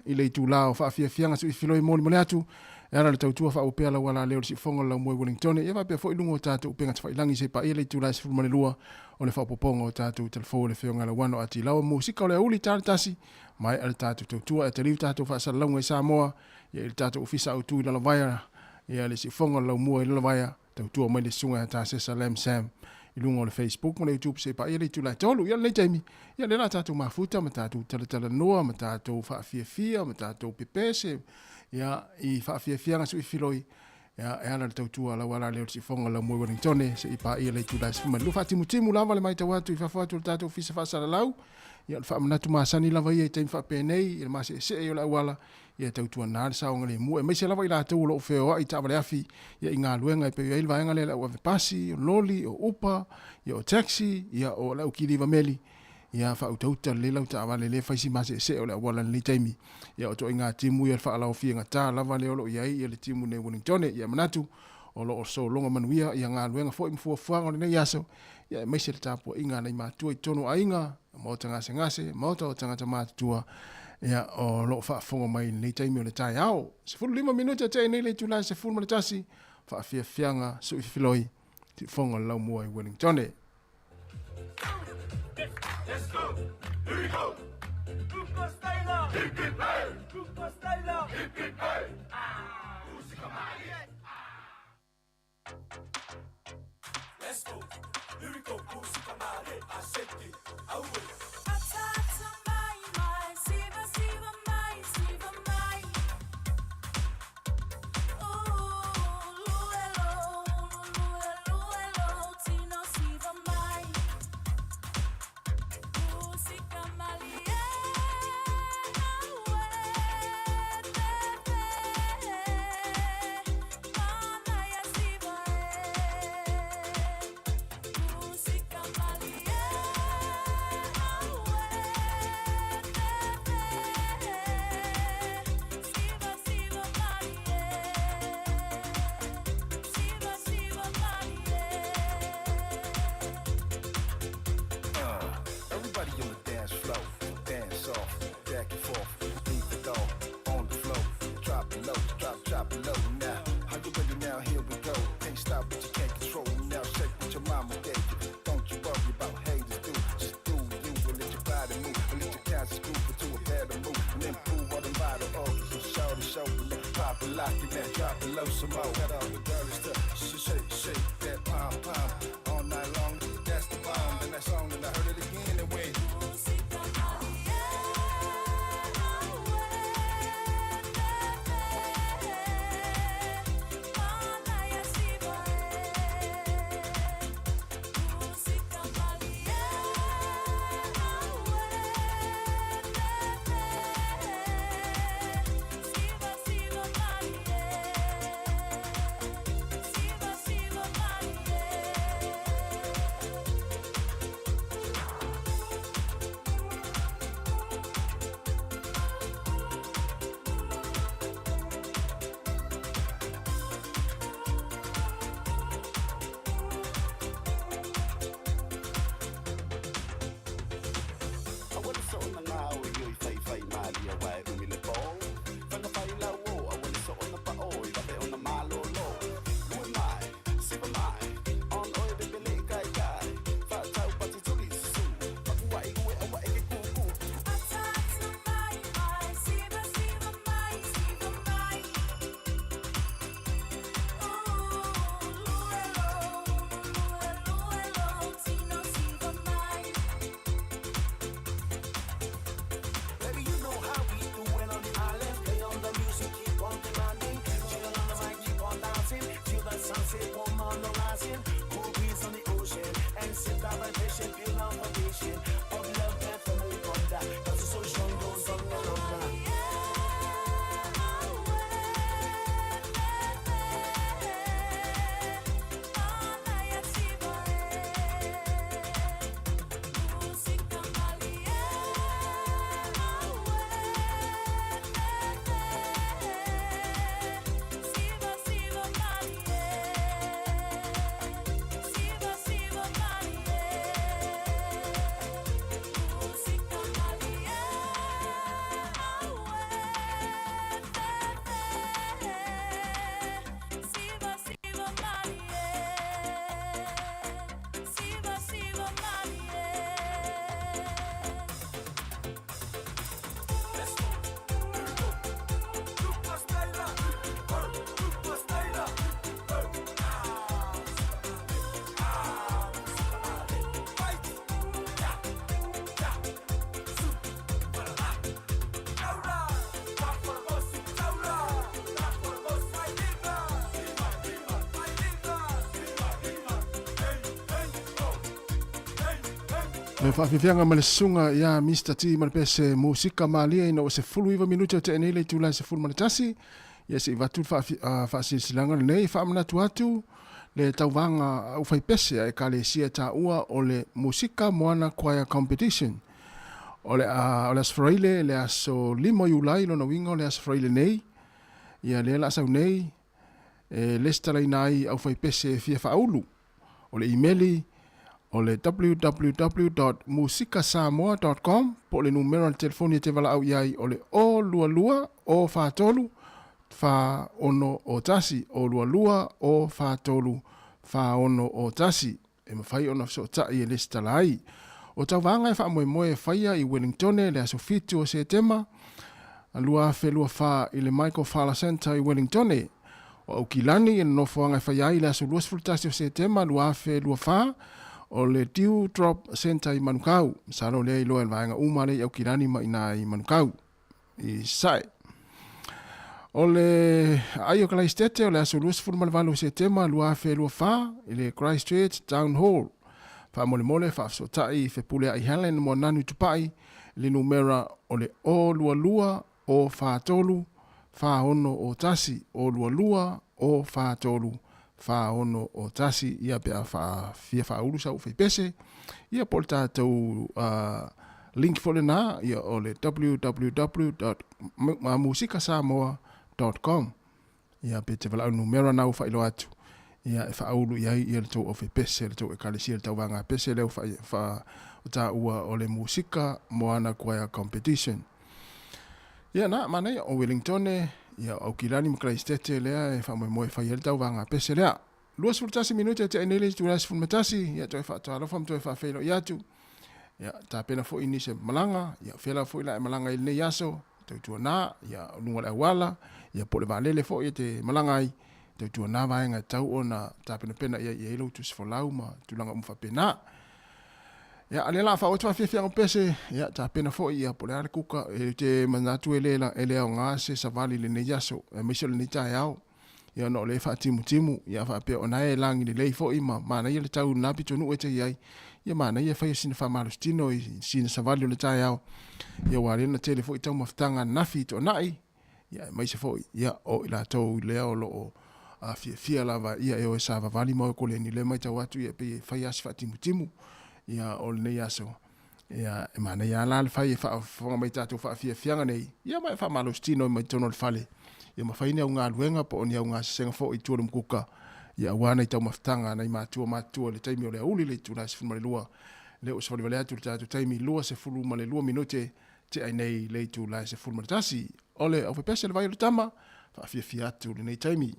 i le tūla o whawhiwhianga su i filoi mōni mole atu e ara le tautua whaupea la wala leo le si ufonga la mua i Wellington e whapea fo i lungo o tatu upenga te whailangi se pa i le tūla e sifuru mani lua o le whapoponga o tatu telefo le whionga la wano ati lawa musika o le auli tāratasi mai ale tatu tautua e te riu tatu whaasalaunga i Sāmoa e le tatu ofisa au tui la vaia e le si ufonga la mua i la vaia tautua mai le sunga e tāse Salam Sam i lungo le Facebook mo le YouTube se pa i le tūla e tolu ia le taimi ia le la tatu mafuta ma tatu talatala noa ma tatu whaafia ma tatu pepese ia i whaafia nga su i filoi ia e ala le tautua la wala leo si fonga la mua Wellington se i pa i le tūla e sifuma lufa timu lava le mai tawatu i whawhatu le tatu ofisa whaasala lau ia le whaamanatu maasani lava ia i taimi whaapenei i le maase se e o la wala ia tautua nā le saonga le mua e meise lava i la tau lo feo i tāwale afi ia i ngā luenga i pe ia ilvaenga le la ua pasi o loli o upa ia o taxi ia o la ukiri meli ia whautauta le lau tāwale le whaisi maase se o la wala le taimi ia o to i ngā timu ia whaalau fia ngā tā lava le olo ia le timu ne Wellington ia manatu o lo o so longa manuia ia ngā luenga fo i mfuafuanga o le nei aso ia e meise le tāpua inga nei mātua i tono a inga mauta ngase mauta o tangata mātua ia o lo whaafonga mai nei taimi o le tai au. Se 5 minuta te nei le tūlai se fulu maritasi whaafia fianga su i filoi ti fonga lau mua i Wellington. Let's go! Here we go! Kupa Styler! Hip hip hey! Kupa Styler! Hip hip hey! Música Maria! Let's go! Here we go! Música Maria! Aceite! Aue! Drop it low some more. Got all the dirty stuff. Shake that pom all night long. That's the bomb. Then that song, and I heard it again and went. Whawhiwhianga ma le sunga ia Mr. T ma le pese musika malia ina o se fulu iwa minuta o te enele tūlai se fulu manatasi. Ia se iwatu whaasilanga le nei whaamanatu atu le tauwanga au whai pese e ka le sia ta ua o le musika moana choir competition. O le asfraile le aso limo iulai lona wingo le asfraile nei. Ia le la sau nei e lestalai nai au whai pese fia whaulu. O le emaili o le www.musikasamoa.com po le numero le telefoni te wala au iai o le o lua lua o whaatolu wha ono o tasi o lua lua o whaatolu wha ono o tasi e mawhai ono so tai e lista lai o tau wanga e wha moe moe whaia i Wellington le aso fitu o se tema a lua fe lua wha i le Michael Fowler Center i Wellington o au kilani e nofoanga e whaia i le aso lua sfurtasi o se tema lua fe lua wha o le Dewdrop Center i Manukau. Saro lea i loa el vaenga umare i au kirani ma ina i Manukau. I sae. O le aio kalai stete o le aso luas furmalvalo se tema lua fe lua fa i le Christchurch Town Hall. Fa mole mole fa afsotai fe pule ai Helen mo nanu tupai le numera o le o lua lua o fa tolu fa ono o tasi o lua lua o fa tolu. Fa ono o tasi ia pea fa fia fa ulu sa ufe pese ia polta tau link fole na ia o le www.musikasamoa.com ia pe te wala numero na ufa ilo atu ia fa ulu ia le tau ufe pese le tau e kalesi le tau wanga pese le fa ta ua o le musika moana choir competition ia na mana o Wellington ia au kilani ma Christchurch lea e wha moe whai el tau wanga pese lea. Luas furtasi minuta te enele tu ras fulmatasi, ia toi wha toa fam toi wha whailo i atu. Ia ta pena fo ini se malanga, ia whela fo ila e malanga il nei aso, tau tua nā, ia lunga le awala, ia pole waalele fo i te malanga ai, tau tua nā vaenga tau o na ta pena ia i ilo tu se folau ma tulanga umwha pena. Ia alela fa o twa fia o pese ia ta pena fo ia pole ale kuka e te manatu ele o ngase savali le nejaso e misol ni tai au ia no le fa timu ia fa pe ona e langi le fo ima mana ia le tau na pitonu e te ia mana ia fa sin fa malustino i sin savali le tai au ia wale na tele fo i tau maftanga nafi to nai ia mai se fo ia o ila tau le o lo a fia lava ia e o sa vali mo ko le ni le mai tau atu ia pe fa ia fa timu ia o le nei aso. Ia e mana ia la le fai e whaonga mai tātou whaafianga nei. Ia mai wha malostino mai tono le fale. Ia mawhaine au ngā luenga po oni au ngā senga fo i tuarum kuka. Ia wana i tau maftanga nei mātua le taimi o le auli le tūna se fulma le lua. Le o sawali wale atu le tātou taimi lua se fulma le lua minute te ai nei le tūla se fulma le tasi. Ole au pepese le vai o le tama whaafia atu le nei taimi.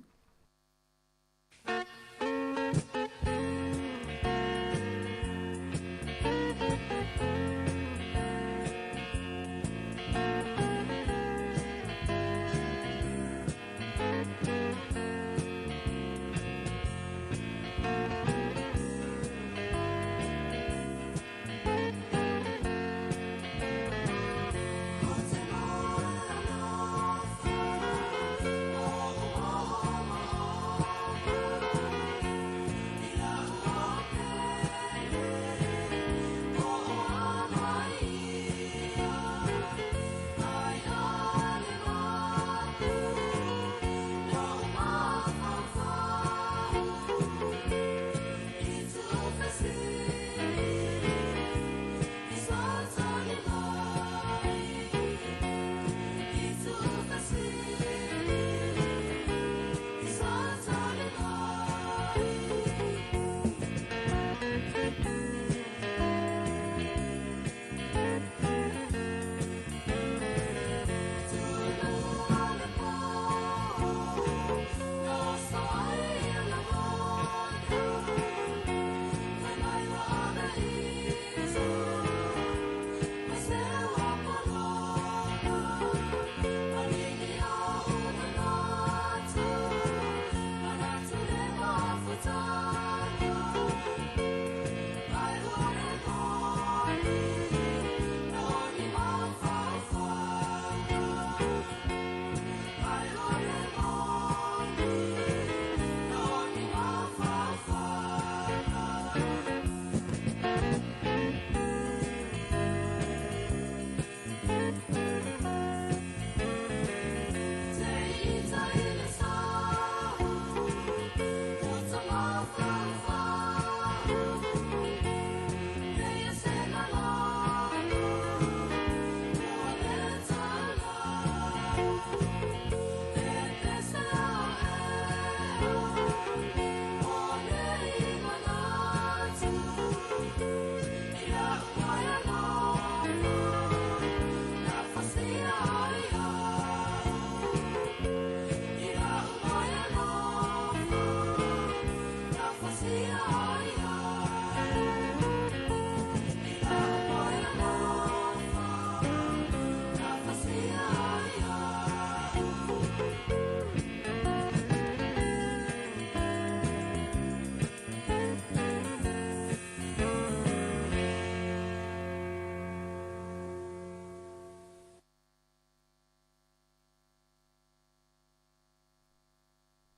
Oh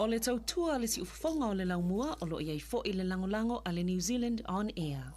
O le tautua le si ufafonga o le laumua o lo iai fo i le langolango a le New Zealand On Air.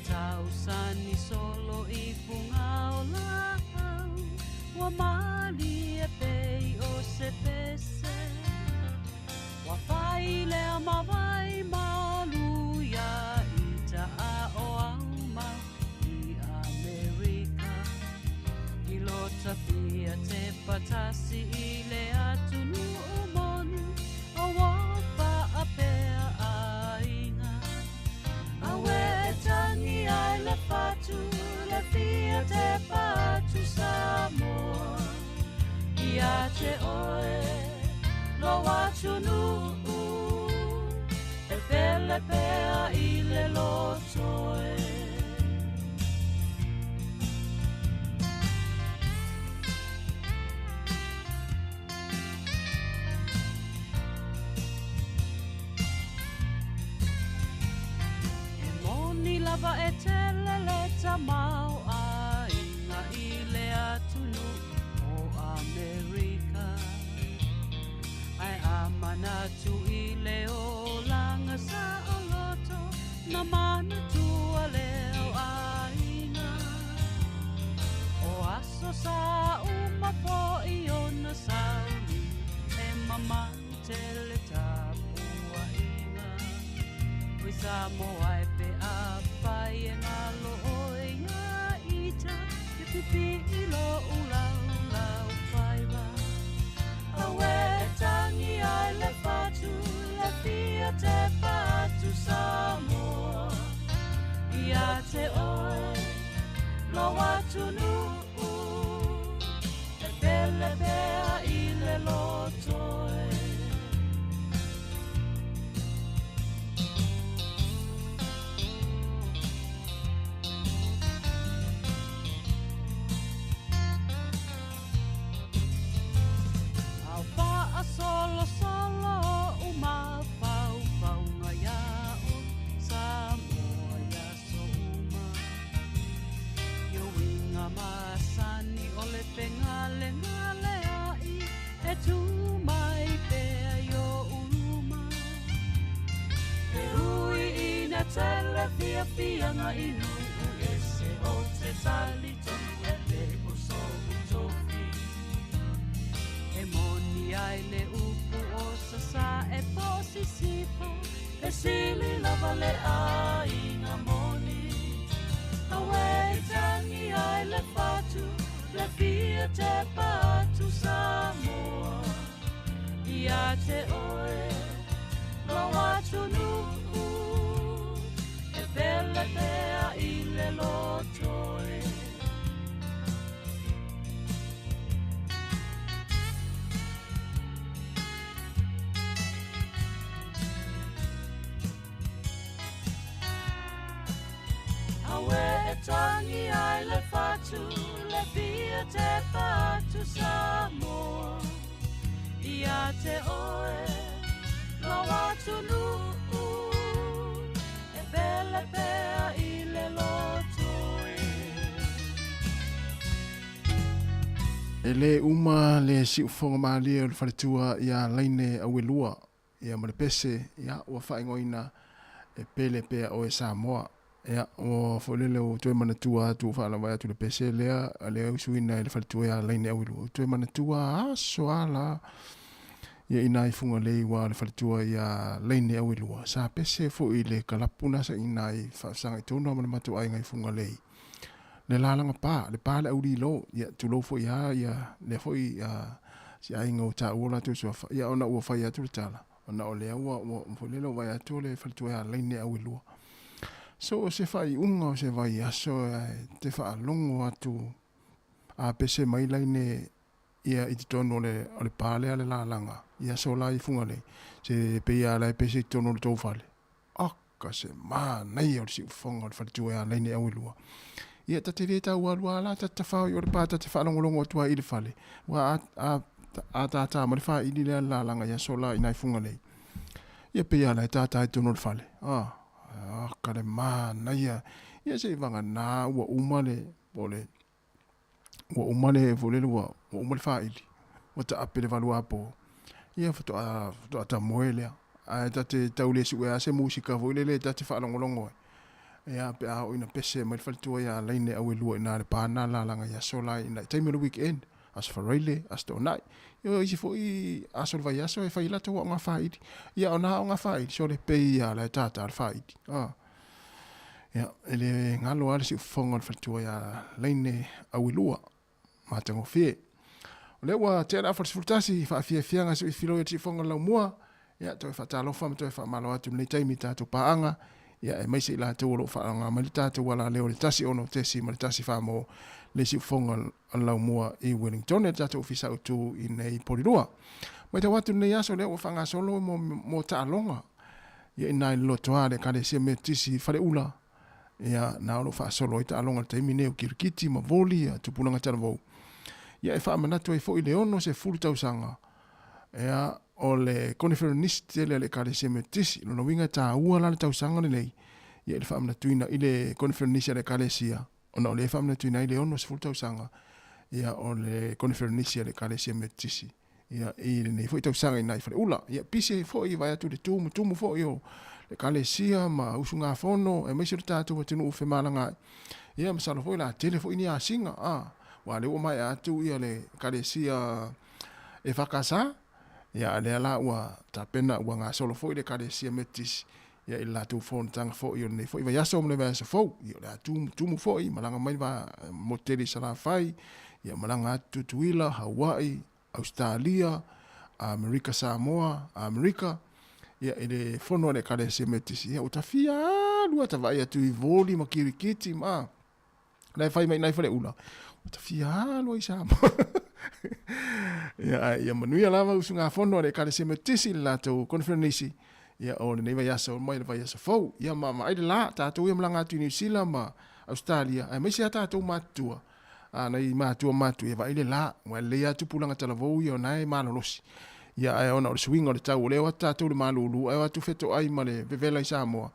Tausani solo i punga o lau, wa mali e pei o se pese, wa whai lea mawai maluia i ta a o auma i Amerika. I lota pia te patasi i le atunu o monu, o wapa a pea a inga. Awe tangi ai le patu, le fia te patu Sāmoa. Ia te oe, lo atunu, e pele pea i le lotoe. Lava e tele le tamau a inga i le atunu o Amerika. Ai amana tu i le o langa sa o loto, na mana tua leo a inga. O aso sa uma po i ona sauni, e mamang tele tapua inga. Ui Sāmoa e pe a pai e ngalo oe ia ita, ke pipi i lo ulau whaiwa. Awe tangi ai le patu, le fia te patu Sāmoa. Ia te oe, lo atunu, e pele pea i le lotoe. Solo solo uma pau pau ngaya o Sāmoa ya so uma. Yo winga masani o le pengale ngale ai, e tu mai pea yo uluma. E ui ina tele fia fia nga inu, e se o te tali tonu e le o so utofi. E moni ai le upu o sasa e posi sipo, e sili lava le a inga moni. Awe tangi ai le patu, le fia te patu Sāmoa. Ia te oe, lo atunu, e pele pea i le lotoe. Awe tangi ai le fatu, le fia te patu Sāmoa. Ia te oe, lo atunu, e pele pea i le lotoe. E le uma le si ufonga maalia o le whaletua ia laine a welua, ia marepese, ia ua whaingoina e pele pea o e Sāmoa. Ia, o wholele o toi manatua atu whaalawa atu le pese lea, lea usuina e le whaletua ia laine a welua. Toi manatua aso ala, ia ina i funga lei wa le whaletua ia laine a welua. Sa pese fo i le kalapuna sa ina i whaasanga i tonu amana matu ai ngai funga lei. Le lalanga pā, le pā le auri lo, ia tu lo fo ia, le fo i si ai ngau ta uola tu suafa, ia ona ua whai atu le tala. Ona o lea ua mfolele o vai atu le whaletua ia laine a welua. So se fai unga se vai aso te fa longo atu a pese mai lai ne ia i te tono o le pale ale la langa. Ia so lai funga le. Se pe ia lai pese i tono le tau fale. Aka se maa nei o le si ufonga o le fale tua lai ne au ilua. Ia ta te reta ua lua la ta ta whao i o le pata te whalongolongo atua i le fale. Wa a tata ma le wha i le la langa ia so lai nai funga le. Ia pe ia lai tata i tono le fale. Aka le maa nei ia se vanga na ua umale ole. Wa umale volele wa umale faili wa ta apele valua po ia foto a moele a tate taule su ya se musika volele tate fa longolongo ia pe a ina pese mai faltu ya laine au lua ina le pana la langa ya sola ina time of the weekend as for really as to night yo isi fo i asol vai aso e fa ila to nga faili ia ona nga faili so le pe ya la tata al faili ia ele ngalo ala si fonga faltu ya laine au lua matango fie. Le wa te ana fultasi fa fia nga so filo e fonga la mua ya to fa talo fa to fa malo atu le taimi tato paanga ya e mai se la to lo fa nga malita to wala le o tasi ono tesi maltasi fa mo le si fonga la mua e Wellington e tato ofisa tu in e polirua. Mai te watu ne yaso le o fa nga solo mo ta longa ya ina lo to ale kale se metisi fa le ula ya na lo fa solo ita longa taimi ne o kirkiti ma voli tu punanga talo ia e wha manatu e fo i le ono se fulu tausanga. Ea o le konfereniste le kare se metisi. Lono winga ta ua la le tausanga le lei. Ia le wha manatuina i le konfereniste le kare sia. Ona o le wha manatuina i le ono se fulu tausanga. Ia o le konfereniste le kare se metisi. Ia i le nei fo i tausanga i nai whare ula. Ia pise fo i vai atu le tumu fo i o le kare sia ma usunga fono. E meisi le tatu wa tinu ufe malanga. Ia masalo fo i la tele fo i ni a singa. Wa le o mai atu ia le karesia e whakasa ia le ala ua ta pena ua ngā solo fo i le karesia metis ia i la tu fo tanga fo i o nei fo i vai aso mne vai aso fo ia le tumu fo i malanga mai va moteri sala fai ia malanga atu tuila Hawaii, Australia, Amerika, Sāmoa, Amerika ia i le fono le karesia metis ia utafia lua ta vai atu i voli ma kirikiti ma lai fai mai nai fale ula ta fia lo isa ya manuia lava usunga fono le kale se metisi la to conference ya o ne vai aso mai vai aso fo ya mama ai la ta to ia mlanga tu New Zealand ma Australia ai mai se ta to matua ana i matua ya vai le la wa le ya tu pulanga tala vo yo nai malosi ya ai ona o swing o ta le wa ta to le malulu ai wa tu feto ai male vevela i Sāmoa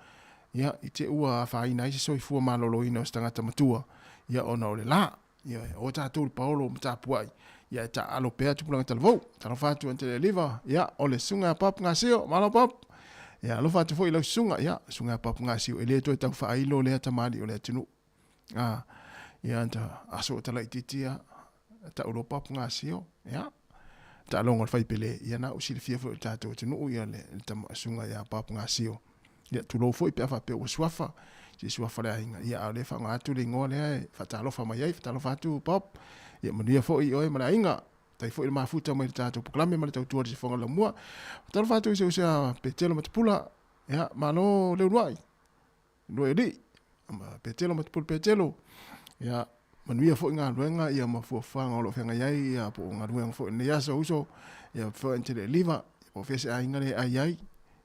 ya ite ua fa ina i so i fu malolo ina stanga matua ya ona o le la ia o tātou Paolo mtapuai ia ta alo pea tupulanga talvo talo fatu ante le liva ia o le sunga pap ngasio malo pap ia lo fatu foi lo sunga ia sunga pap ngasio ele to tau fa ilo le tamali o le tinu ia anta aso tala ititia ta o pap ngasio ia ta longo fai pele ia na usi le fia fo tātou tinu ia le sunga ia pap ngasio ia tu lo foi pe fa pe o swafa si sua fala inga ia le fa ngatu le ngole fa talo fa mai fa talo fa tu pop ia madia fo i oi mala inga tai fo i mafuta mai tatu proklame mala tau tu si fonga la mua talo fa tu se usa petelo matpula ia malo le ruai no edi petelo matpul petelo ia manuia fo inga luenga ia mafu fanga lo fanga yai ia po nga luenga fo ne ya so uso ia fo entele liva po fese ainga le ai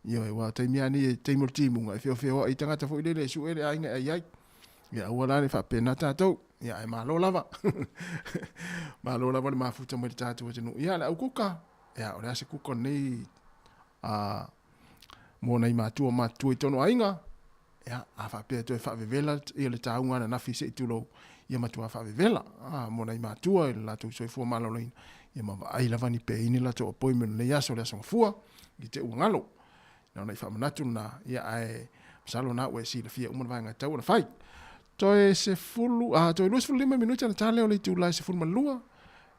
ia wa taimiani taimol timu ngai feo ai tangata fo ile su ele ai ai ia wala le fa pena tato ia ai malo lava le mafuta mo tato tenu ia la ukuka ia ora se kuko nei mo nei matu i tono ainga ia a fa pe to fa vevela ia le taunga na fi se tulo ia matu fa vevela mo nei matu la tu so fu malo lein ia ma ai lava ni pe ini la to appointment le yaso le so fua i te ungalo na nei fa manatu na ia ai salo na we si le fia umon vanga tau na fai to e se fulu to lus fulu 5 minuti na tale o le tu la se fulu malua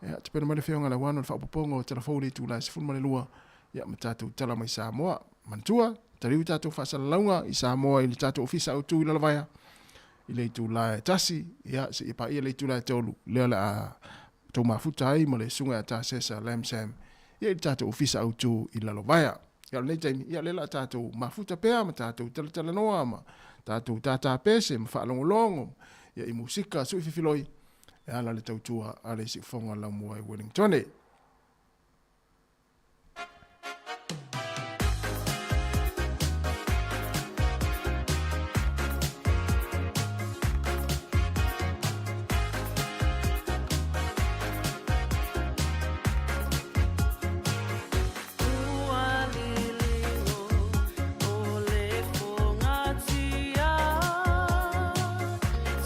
ia te pena male fia ngala wana fa popongo telefoni tu la se fulu malua ia matatu tala mai Sāmoa mantua tariu tatu fa salunga i Sāmoa i tatu ofisa o tu i la vaya i le tu la tasi ia se ipa ia le tu la tolu le la to mafuta ai male sunga ta sesa lamsam ia tatu ofisa o tu i la vaya ia le tani ia le la tatu mafuta pea ma tatu tala noa ma tātou tātā pese ma whaalongolongo ia i musika sui whiwhiloi e ala le tautua a le si whonga la mua i Wellington.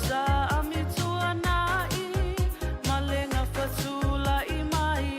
Sa amitua nai, malenga fatula i mai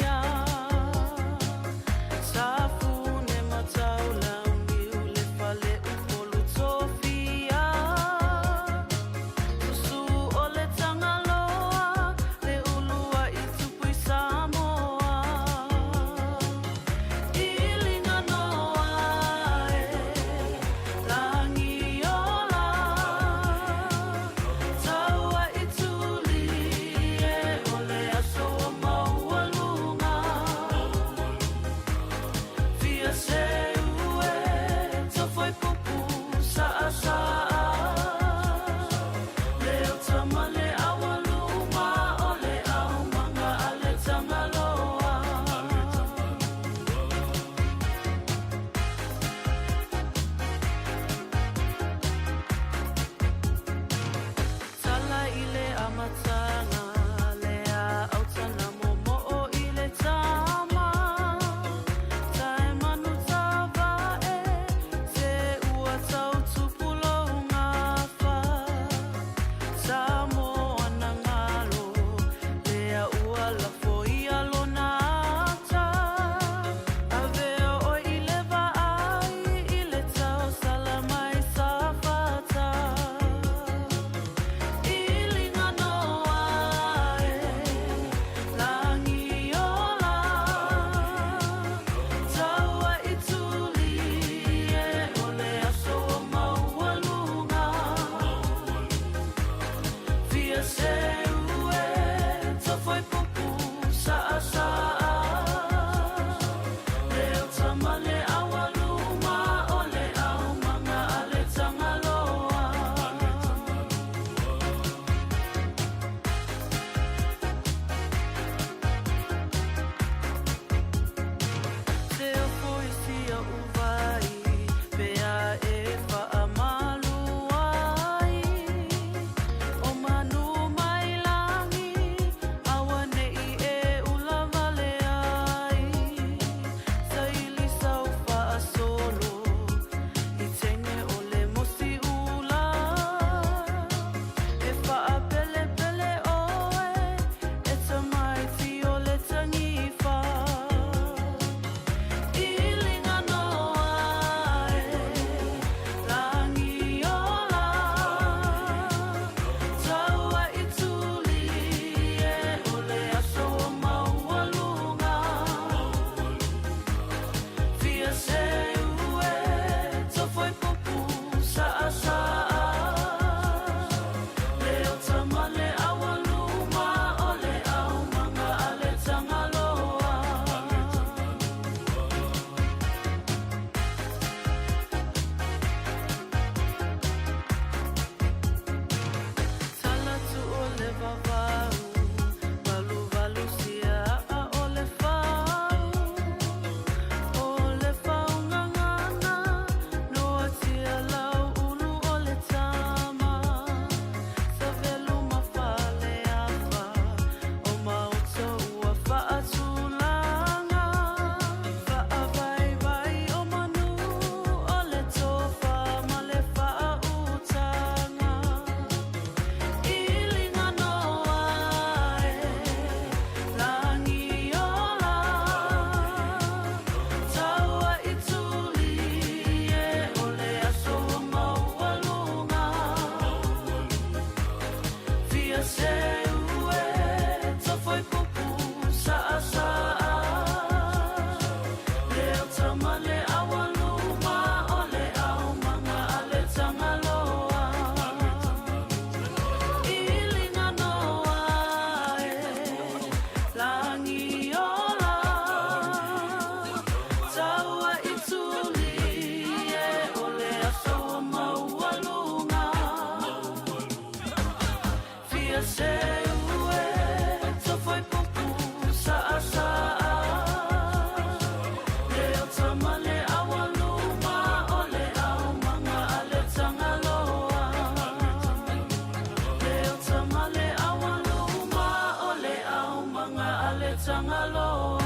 tangaloa.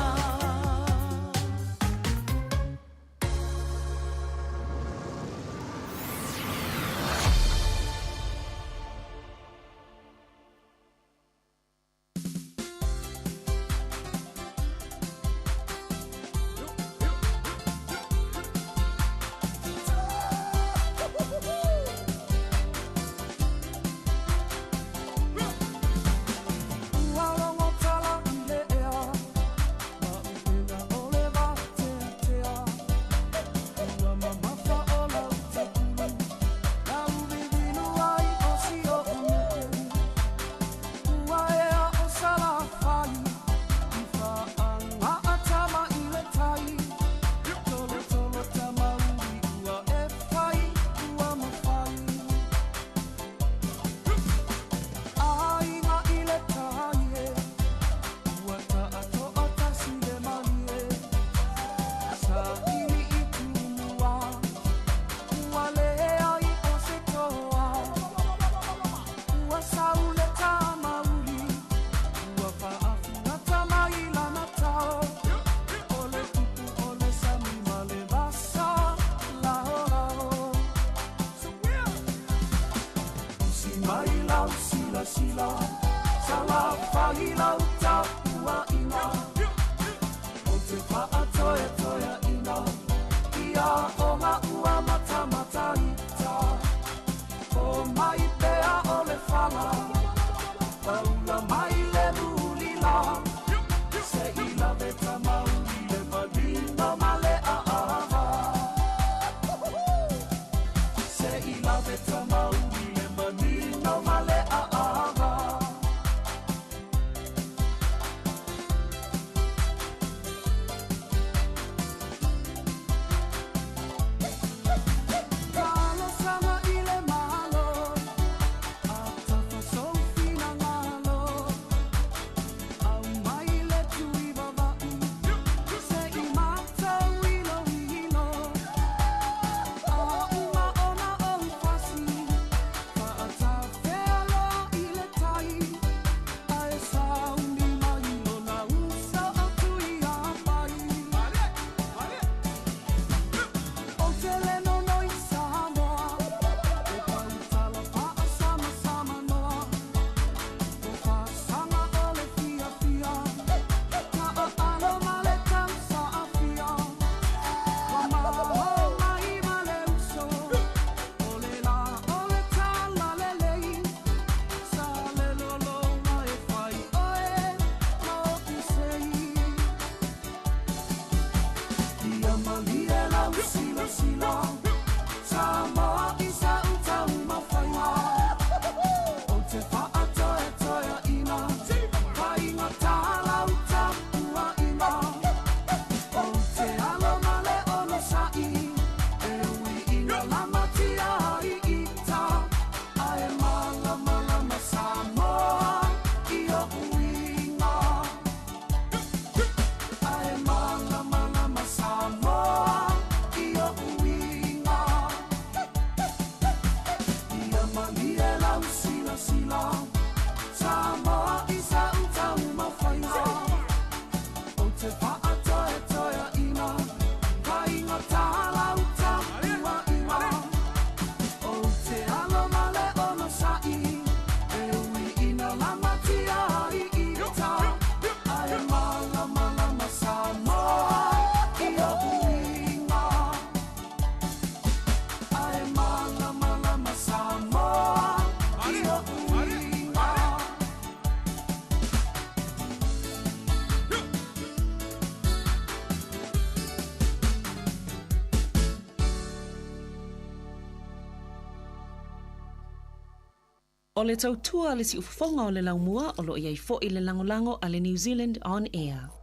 O le tautua le si ufafonga o le laumua o lo iai fo i le langolango a le New Zealand On Air.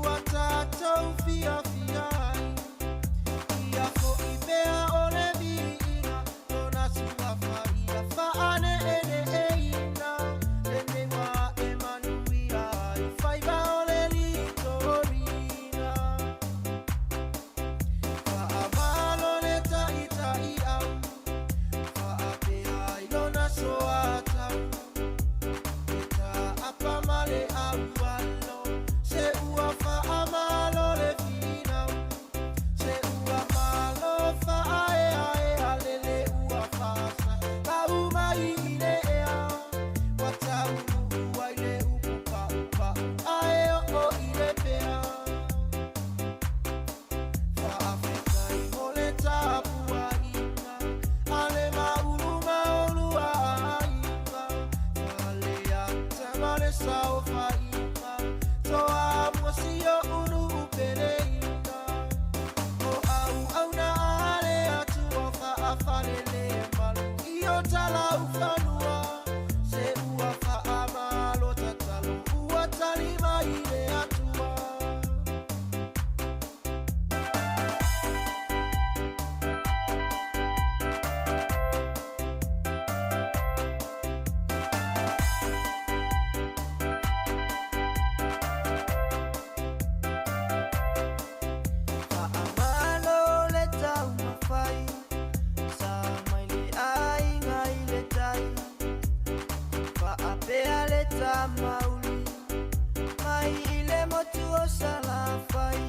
Water tala ufanua se ua faamalo tatalo ua talima ile atua faamalo le tau mafai sa mai le ai ngai le tai faapea le tamauli mai ile motu o salafai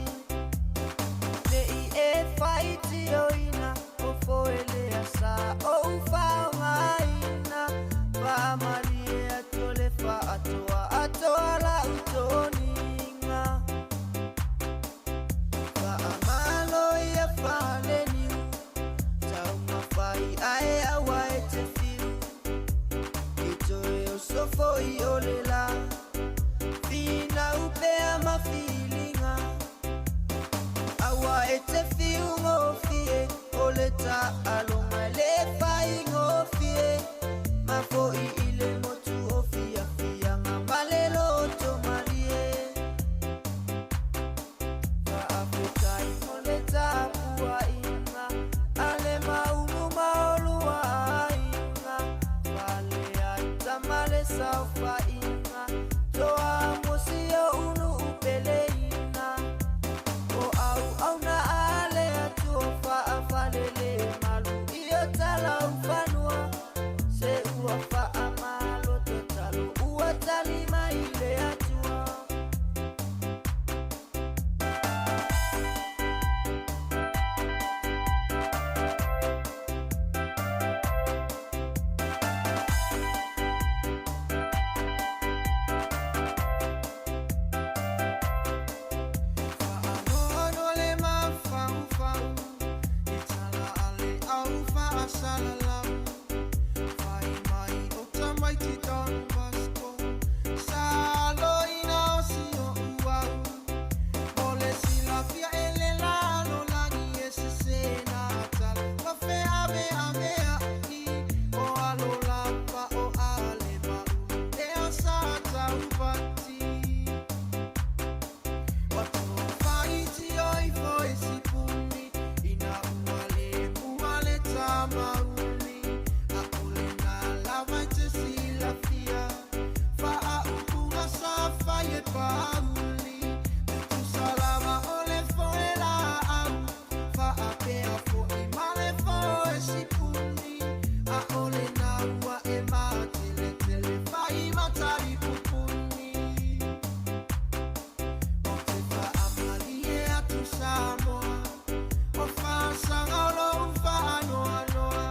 le i e faiti oina o foele asa o ufaongaina faamali e atole faatoa atoa la utoninga faamalo ia faleniu tau mafai ae awa e te fiu itoe o sofo i ole la fina upea mafilinga awa e te fiu ngofie ole ta alonga le fai ngofie mafo i ile motu o fia fia ngambale loto marie fa Afrika i mole ta pua inga ale maumu maolua inga fale ai tamale saufa inga toa musio unu upele ina o au na ale atu fa afalele malu iyo tala ufanua se ua fa amalo totalo ua talima ile atua Fa'anono le mafau-fau I tala ale au fa'asalalau Fai mai o tamaiti Don Bosco Saloina o si o uau Ole silafia ele lalo lagi e se sena tala Wafe ame ame aki O alo lapa o ale mau E o sa tau pati Watu faiti oi foi si puni ina uale tamauli akule na lava te silafia fa ukunga sa faye pauli tu salama ole foi la au fa apea fo imale foi si puni a ole na ua e matele tele fa imatari pupuni o te fa amalie atu Sāmoa o fa sangalo fa anoa noa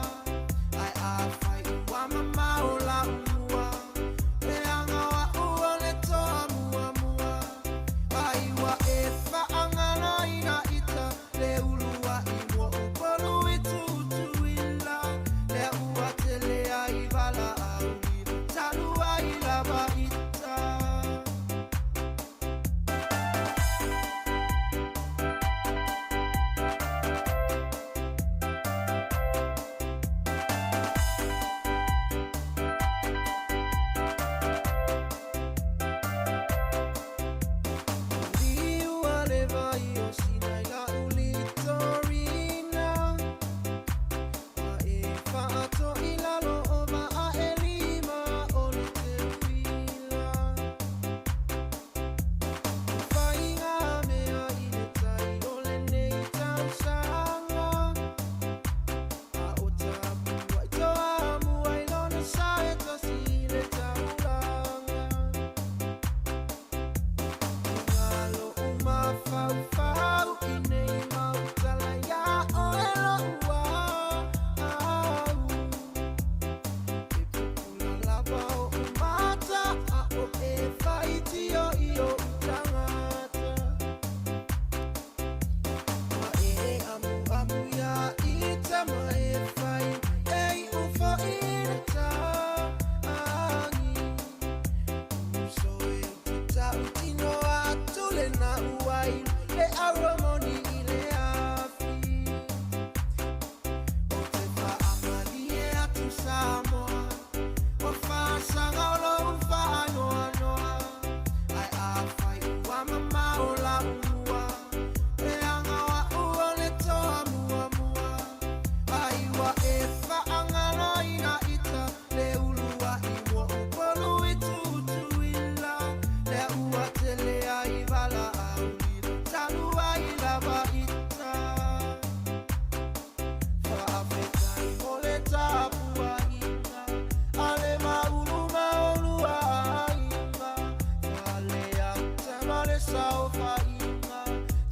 sao fainga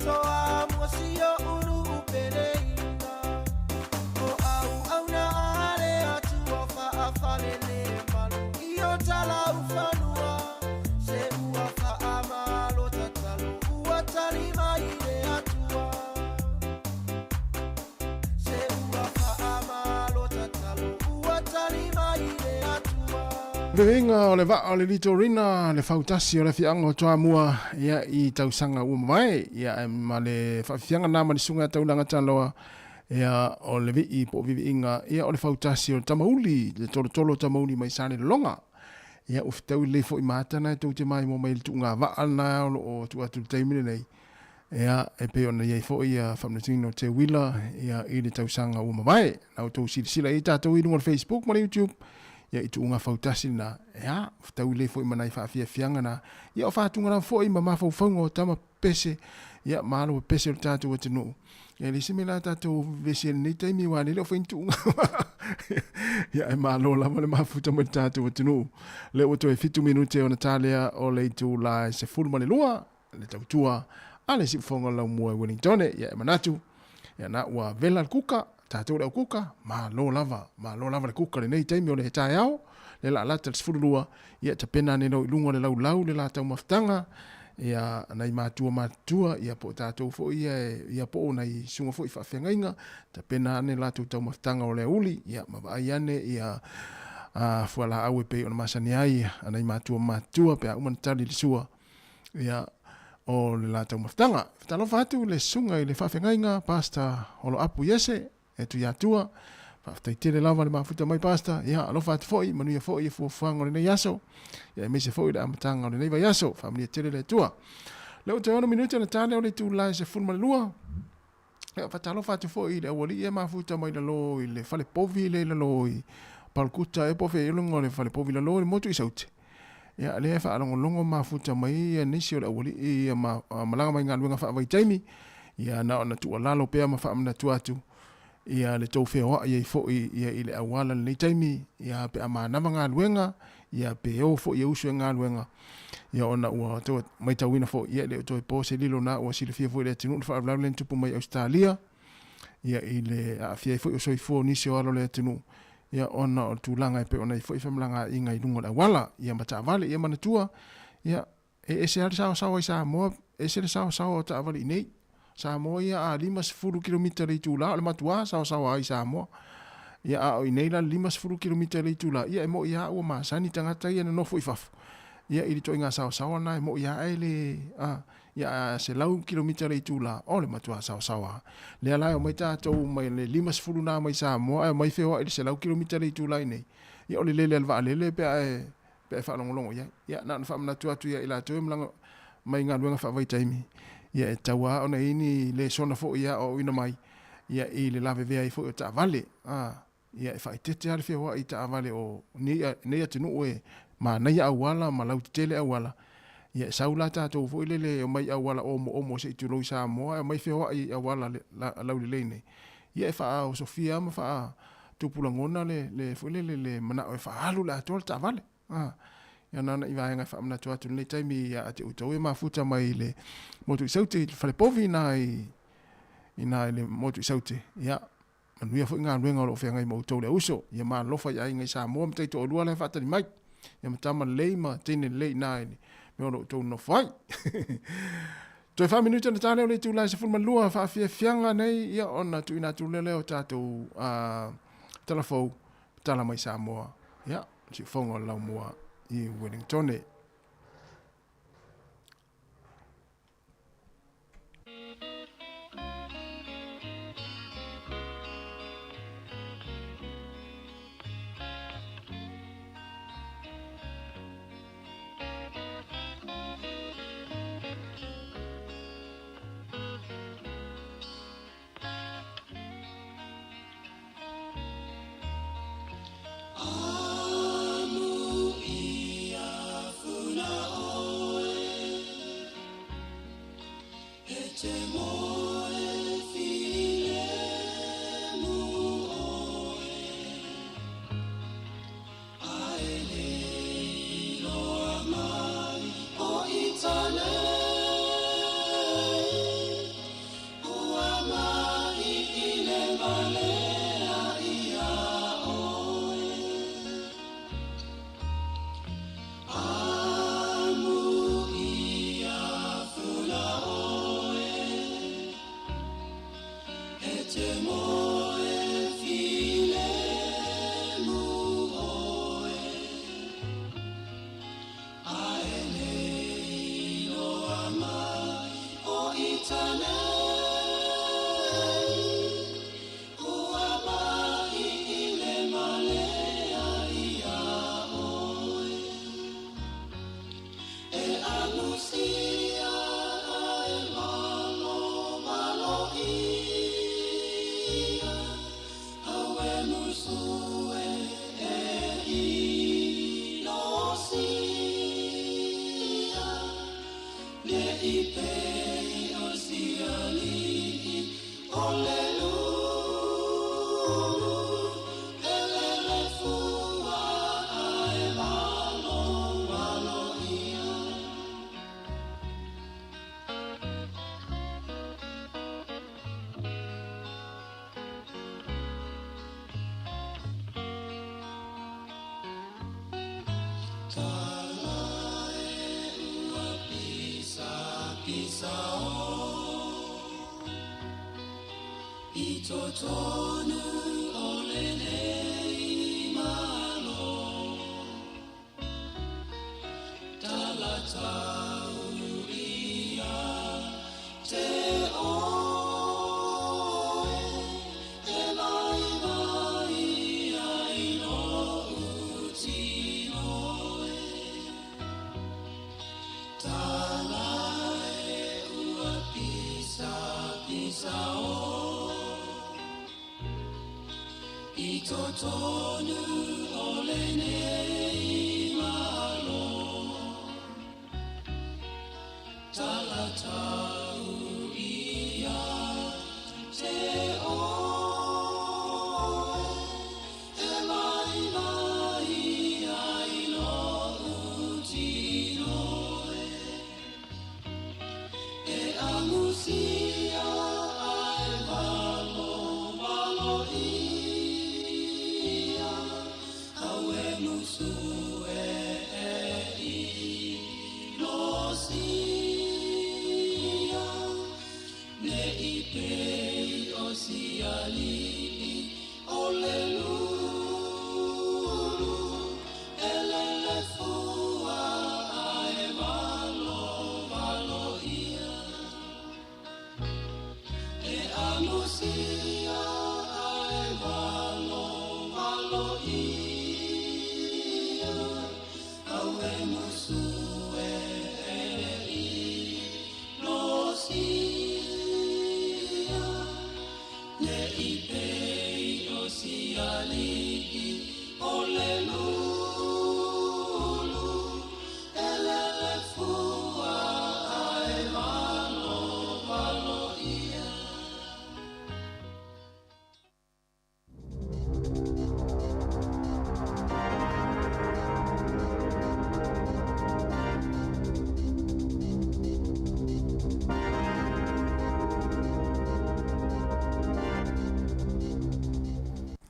toa mosio uru upeleinga o au na ale atu fa afalele malu io tala ufanua se ua fa amalo tatalo ua tali mai le atua se ua fa amalo tatalo ua tali mai le atua Veinga o le vaa o le litorina, le fautasi o le fianga o toa mua ia i tausanga ua mai, ia ma le fianga nama ni sunga taulanga taloa, ia o le vii po vivi inga, ia o le fautasi o le tamauli, le tolo tamauli mai sane le longa, ia ufitau le fo i matana e tau te mai mo mai le tunga vaa na o tu atu taimine nei, ia e pe ona ia fo ia whamnatino te wila, ia i le tausanga ua mai, na o tau sila i tātou i runga Facebook, ma le YouTube, ia i tuunga fautasi na ia tau le foi manai faafia fianga na ia o fatunga na foi mama faufaunga o tama pese ia malo pese o tatu o tenu ia le simila tatu vese ni taimi wa le foi tuunga ia e malo la male mafuta mo tatu o tenu le o to e fitu minute o Natalia o le tu la se full male lua le tau tua ale si fonga la mo Wellington ia e manatu ia na wa vela kuka tātou rau kuka, ma lo lava le kuka le nei taimi o le hetai au, le la lata le sfurulua, ia ta pena ne lau ilunga le lau le la tau maftanga, ia nei matua, ia po tātou fo ia po nei sunga fo i whawhengainga, ta pena ne la tau maftanga o le uli, ia mawai ane, ia fuala au e pe o na masani ai, nei matua, pe a umanatali le sua, ia o le la tau maftanga. Talo fatu le sunga i le whawhengainga, pasta holo apu yese, e tu yatua faaftai tele lava le mafuta mai pasta ia alofa atu foi manuia foi e fuafuaga o lenei aso ia e mese foi le amataga o lenei vai aso faamalia tele le atua le o te ono minuti ona tale o le tulae se fulu ma le lua ia faatalofa atu foi i le aualii e mafuta mai lalo i le falepovi le lalo i palukuta e po feailoga o le falepovi lalo i le motu i saute ia lea faalogologo mafuta mai ia nisi o le aualii ia malaga mai galuega faavaitaimi ia na ona tuualalo pea ma faamanatu atu ia le tau whea ia i fōi ia i le awala le taimi ia pe a mānama ngā luenga ia pe o fōi ia usu ngā luenga ia ona ua tau mai tau ina fōi ia le o toi pōse lilo na ua sile fia fōi le atinu na whaarau len tupu mai Australia ia i le a fia i fōi o soi fō nisi o alo le atinu ia ona o tūlanga i pe ona i fōi whamlanga i ngai lunga le awala ia mata avale ia manatua ia e se hali sawa i Sāmoa e se le sawa o ta avale i nei Sāmoa ia a 5 kilomita le tūla, o le matua sawa ai Sāmoa. Ia a o ineila 5 kilomita le tūla, ia e mo ia ua maasani tangata ia na nofo i fafu. Ia ili toi ngā sawa na e mo ia e le, ia a se lau kilomita le tūla, o le matua sawa. Le alai o mai tātou mai le 5 na mai Sāmoa, mai whewa ili se lau kilomita le tūla i nei. Ia o le lele alwa lele pe e whaalongolongo ia. Ia na whaamana atu ia ila atu e mlanga mai ngā luenga whaavai taimi. Ia e taua ona ini le sona fo ia o ina mai ia i le lave vea i fo o ta vale ia e fai tete ale fia i ta vale o nei atinu e ma nei awala ma lau tele awala ia saula tātou fo le o mai awala o se itu loi Sāmoa mai fia i awala lau le nei ia e faa o Sofia ma faa tupulangona le fo le mana o faa alu la tol ta vale ia nana i vaenga whaamana tuatu nei taimi ia ate utau e mafuta mai le motu i saute whalepovi ina le motu i saute ia manuia fo ngā luenga o lo whenga i mautau le uso ia maa lofa i ainga i Sāmoa mtai to olua le whatari mai ia matama lei ma tene lei nai me olo utau no whai toi 5 minuta na tāleo le tūlai se fulma lua whaafia fianga nei ia ona tu ina tu leleo tātou talafou tala mai Sāmoa ia si whonga lau mua i Wellington.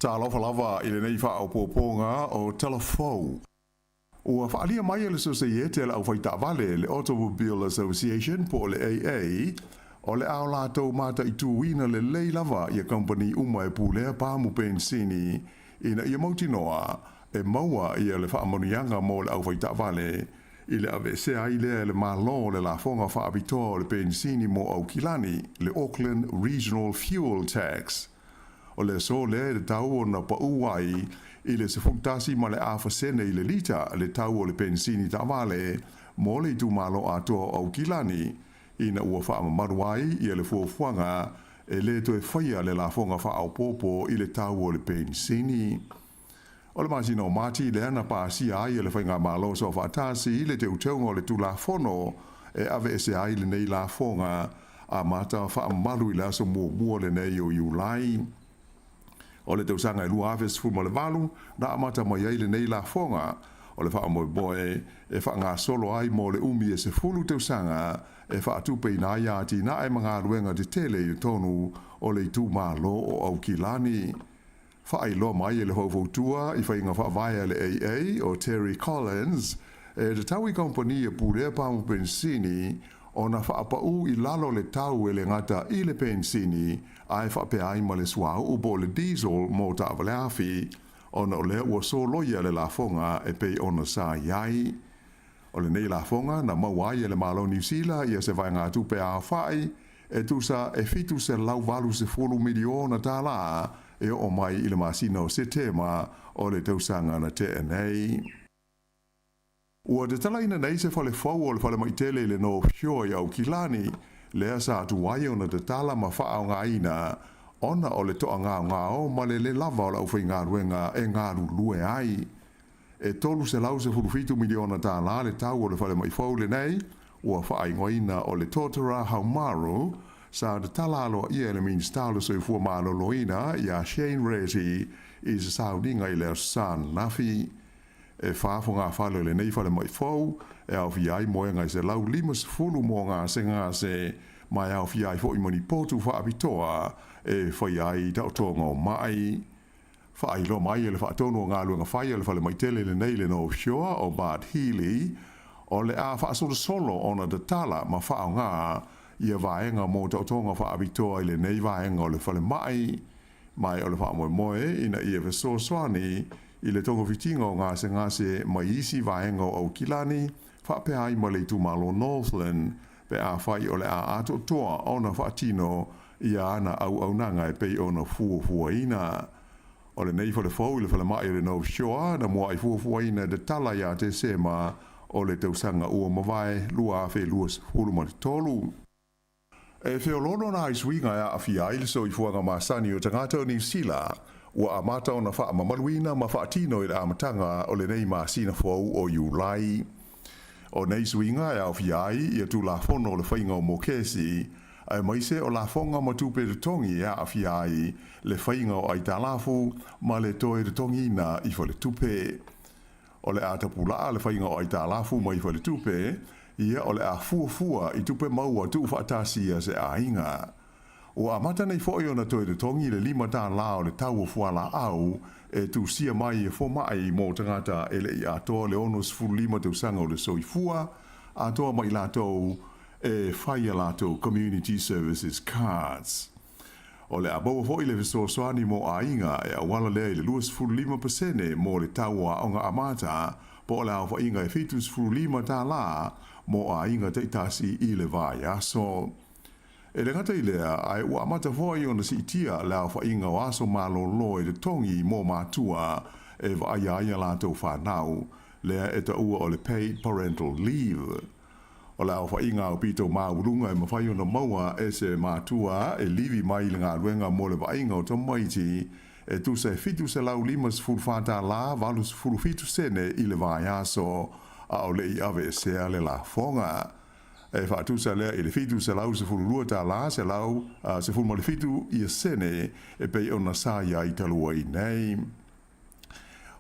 Talofa lava i le nei whaopoponga o telefou. Ua whaalia mai le Societe au whaita vale le Automobile Association po le AA o le ao lātou mata i tuwina le lei lava i a company uma e pūlea pāmu pensini ina i a mautinoa e maua i a le whaamonianga mo le au whaita vale i le avesea i le malo le la fonga whaabitoa le pensini mo au kilani le Auckland Regional Fuel Tax. O le so le tau o na pa uai i le sefuktasi ma le awhasene i le lita le tau o le pensini ta vale mo le tu malo atoa au kilani ina ua whaamamaruai i le fuafuanga e le toe whaia le la fonga whaaupopo i le tau o le pensini. O le masino mati le ana pa si ai le whainga malo so whaatasi i le te uteunga o le tu la fono e ave ese ai le nei la fonga a mata whaamaru i la so mua le nei o iulai. O le tausanga e lua aves fu le valu na amata mai ai le nei la fonga o le wha moe boe e wha ngā solo ai mo le umi e se fulu tausanga e wha atupe i nā iati na e mga ruenga te tele i tonu o le tu malo o au kilani. Wha ai lo mai e le hovotua i wha inga wha vaia le AA o Terry Collins e te taui kompani e pūrea pāmu pensini o na whaapau I lalo le tau e le ngata I le pensini ai whape ai ma le suau upo le diesel mo ta avale awhi o na o le ua so loia le la fonga e pei o na sa iai. O le nei la fonga na mawai e le malo New Zealand ia se vai ngā tupe a whai e tusa e fitu se lau valu se fulu miliona tā la e o mai I le masina o se tema o le tausanga na te nei. Ua te talaina nei se fale fau o le fale maitele le no fio I au kilani lea sa atu wai o na te tala ma wha au ngā ina ona o le toa ngā o ma le lava o la ufai ngā ruenga e ngā lue ai. E tolu se lau se fulufitu miliona tā la le tau o le fale mai fau le nei ua wha ngoina o le totara haumaru sa te tala alo ia le minstalo so I fua malo loina ia Shane Rezi I se sauninga I leo san nafi. E whaafo ngā whalo le nei whale mai fau, e au fiai moe ngai se lau limas fulu mō ngā se mai au fiai fo I mani potu whaapitoa e whaiai tau tonga o mai. Whaai lo mai e le whaatono o ngā luanga whai e le whale mai tele le nei le no shore o Bart Healy, o le a whaasolo solo o na te tala ma whaao ngā ia vaenga mō tau tonga whaapitoa I le nei vaenga o le whale mai o le wha moe ina ia veso swani I le tongo fitinga o ngā se mai isi vaenga o kilani, whape ai ma le tu malo Northland, pe a whai o le a ato toa o na whaatino ia ana au nanga e pei o na fua ina. O le nei whale fau I le whale mai le no shore, na mua I fua ina de tala ia te sema o le tausanga ua mawai lua a luas huluma te tolu. E whiolono na iswinga a fiai so I fuanga masani o tangata o New Zealand, ua amata o na wha mamaluina ma whaatino I le amatanga o le nei masina fau o Iulai. O nei swinga e au fiai ia tu la fono o le whainga o Mokesi, ai maise o la fonga ma tupe de tongi e a fiai le whainga o Aitalafu ma le toe de tongi na I le tupe. O le atapula le whainga o Aitalafu ma I le tupe, ia o le a fua I tupe maua tu whaatasia se a inga. O amata nei fo na toe de tongi le lima tā la o le tau o fuala au e tu sia mai e fo mai mō tangata e le I atoa le ono sifuru lima te usanga o le soifua, atoa mai latou e whaia latou Community Services Cards. O le abaua fo I le viso soani mō a inga e awala lea I le 25% mō le tau a onga amata po le au fa inga e fitu sifuru lima tā la mō a inga te itasi I le vai aso. E le ngata I lea, ai ua amata fwoi o na si itia lea wha inga o aso malo lo e le tongi mō mātua e wa aia lātou whanau, lea e ta ua o le paid parental leave. O lea wha inga o pito maurunga e mawhai o na maua e se mātua e livi mai le ngā ruenga mō le wa inga o ta maiti e tu se fitu se lau limas furu whata la valus furu fitu sene I le vai aso a o le I ave sea le la fonga. E whaatu sa lea I le fitu se lau se furu rua tā la se lau se furu ma le fitu I a sene e pei o na sa ia I talua I nei.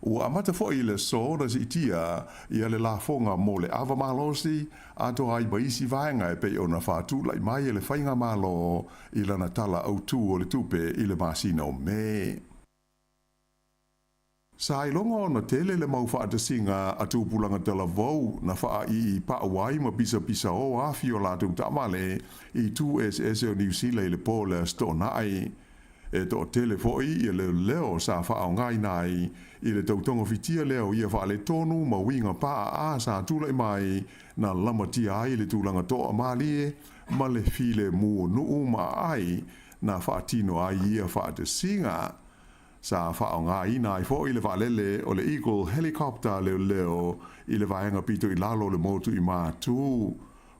Ua amata fo I le so na si itia I a le la fonga mo le ava malosi a to ai baisi vaenga e pei o na whaatu lai mai e le whainga malo I lana tala au tu o le tupe I le masina o me. Sa ilonga o na tele le mau whaatasinga a tūpulanga tala vau na wha I paawai ma pisa o awhi o lātou tamale I 2SS o New Zealand le pō le stona ai. E to tele foi I le leo sa wha o ngai nai I le tautonga fitia leo ia wha le tonu ma winga paa a sa tūlai mai na lamatia ai le tūlanga toa malie ma le file mua nuu ma ai na whaatino ai ia whaatasinga. Sa wha o ngā ina I fo I le whalele o le Eagle helicopter leo I le vaenga pito I lalo le motu I mātū.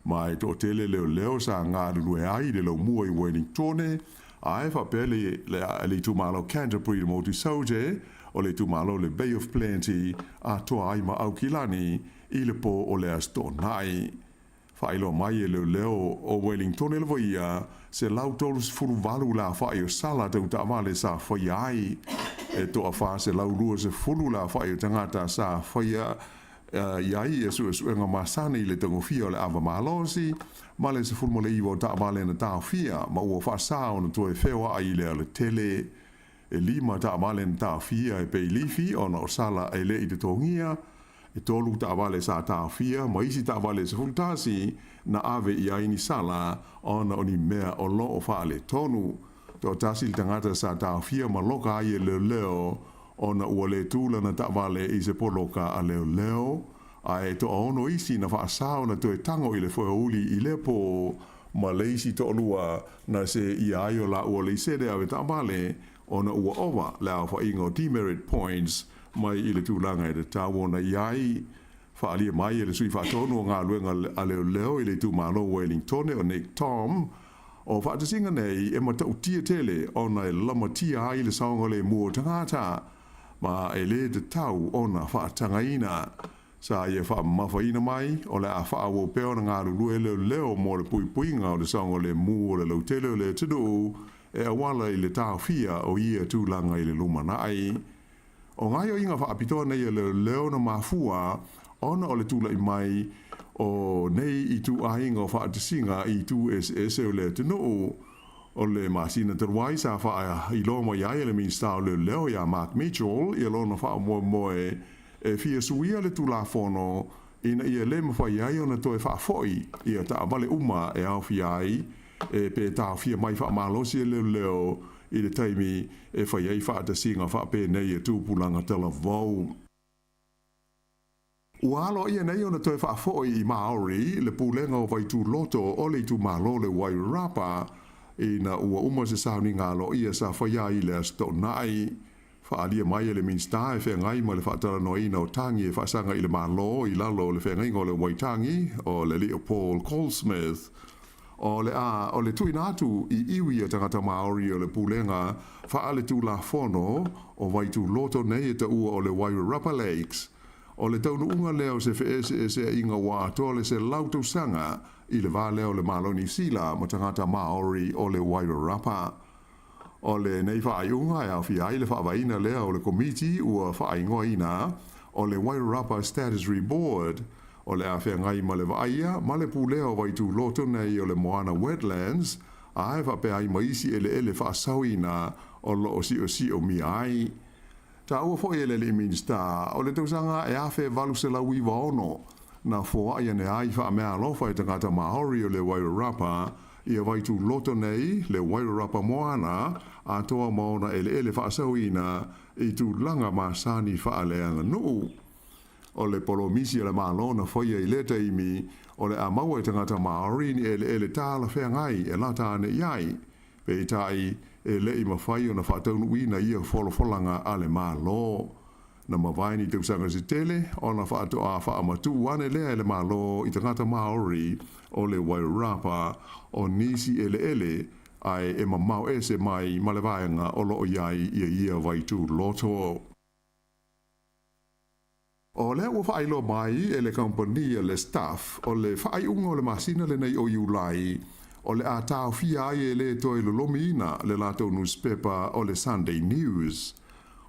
Mai to tele leo sa ngā lue ai le lo mua I Wellingtone, ai whapele le tumalo Canterbury le motu Sauje, o le tumalo le Bay of Plenty, a toa ai ma au kilani I le po o le astonai. Whailo mai e leo o Wellingtone le voia, se lau tolus furu valu la whai o sala tau ta amale sa whai ai. E toa wha se lau lua se furu la whai o tangata sa whai iai e su enga masane I le tango fia o le ava malosi, ma le se furu mo le iwa o ta amale na ta fia, ma ua wha sa o na toe whewa ai le tele. E lima ta amale na ta fia e pei lifi o na o sala e le I te tongia, e tolu ta vale sa ta fia ma isi ta vale se fultasi na ave ia ini sala ona oni mea o lo o fale tonu to tasi tangata sa ta fia ma loka ai le leo ona uale tula na ta vale i se poloka a leo leo ai to ono isi na fa sao na to e tango i le fo uli i le po ma le isi to lua na se ia ai o la uale se de ave ta vale ona ua ova la fa ingo demerit points mai i le tūlanga e le tāwona iai whaalia mai e le sui whaatono ngā luenga a leo leo i le tūmalo Wellington o Nick Tom o whaatasinga nei e matau tia tele ona e lama tia ai le saonga le mua tangata ma e le te tau ona whaatangaina sa ia whaamawhaina mai o le a whaawo peo na ngā lulue leo leo mo le pui puinga o le saonga le mua le lautele o le tudu e awala i le tāwhia o ia tūlanga i le lumanai. O ngai o inga whaapitoa nei le leo na mafua, ona o le tula i mai o nei i tu ahinga o whaatasinga i tu SS o le tino o le masina terwai sa wha i lo mo iai le minsta o le leo ia Mark Mitchell i lo na wha moe moe e fia suia le tula fono ina ia le mawha iai o na toe wha foi ia ta avale uma e au fiai e pe ta fia mai wha malosi e leo i le taimi e whai ei whaatasinga whape nei e tūpulanga tala vau. Ualo ia nei ona toi whaafoi i Maori le pulenga o vai tū loto o le tū malo le Wairarapa i na ua uma se sauni ngalo ia sa whaia i le asto nai. Whaalia mai e le minsta e whengai ma le whaatara noina o tangi e whaasanga i le malo i lalo le whengai o le Waitangi o le Leopold Colesmith. O le tui natu i iwi a tangata Maori o le pulenga whaale tū la fono o vai tū loto nei e ta ua o le Wairarapa Lakes. O le taunu unga leo se wheese e se inga wā toa le se lautou sanga i le vā leo le Maloni Sila mo tangata Maori o le Wairarapa. O le nei whaai unga e au whiai le whaawaina leo o le komiti ua whaai ngoina o le Wairarapa Statutory Board o le awhia ngai ma le vaia, ma le pūleo vai tū loto nei o le Moana Wetlands, a e whape ai maisi ele whaasauina o lo o si o mi ai. Ta ua fo ele le minsta, o le tausanga e awhe valu se lau iwa ono, na fo ai ane ai wha mea alofa e tangata Maori o le Wairarapa, ia vai tū loto nei le Wairarapa Moana, a toa maona ele whaasauina i tū langa masani whaaleanga nuu. O le polomisi le malo na foia i leta imi o le amaua i tangata Maori ni ele tāla whea ngai e lata ane iai. Pe i tai e le i mawhai o na whataunu ina ia wholofolanga a le malo. Na mawaini te usanga si tele o na whatoa whaamatu ane lea e le malo i tangata Maori o le Wairarapa o nisi ele ai e mamau ese mai malewaenga o lo iai ia vai tū loto. O le ua whailo mai e le company le staff o le whaaiunga o le masina le nei o iulai o le a tau fia ai e le toi lolomina le lato newspaper o le Sunday News.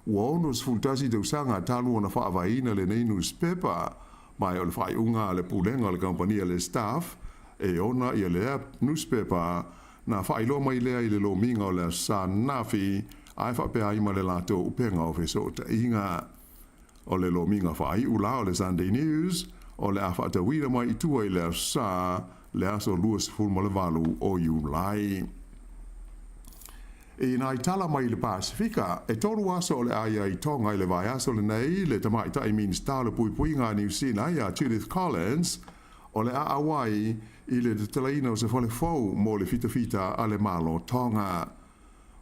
Ua onus fultasi te usanga talu o na whaavaina le nei newspaper mai o le whaaiunga le pulenga o le company le staff e ona i le newspaper na whailo mai lea i le lominga o le Sanafi ai whapea ima le lato upenga o feso ta inga. O le lominga whai ula o le Sunday News, o le awhata wira mai itua i le sa le aso luas fulma le valu o iulai. E nai tala mai le Pasifika, e toru aso o le aia i tonga i le vai aso le nei, le tamai tai minsta le pui ngā New Zealand a Judith Collins, o le a awai i le talaina o se fole fau mo le fita a le malo tonga.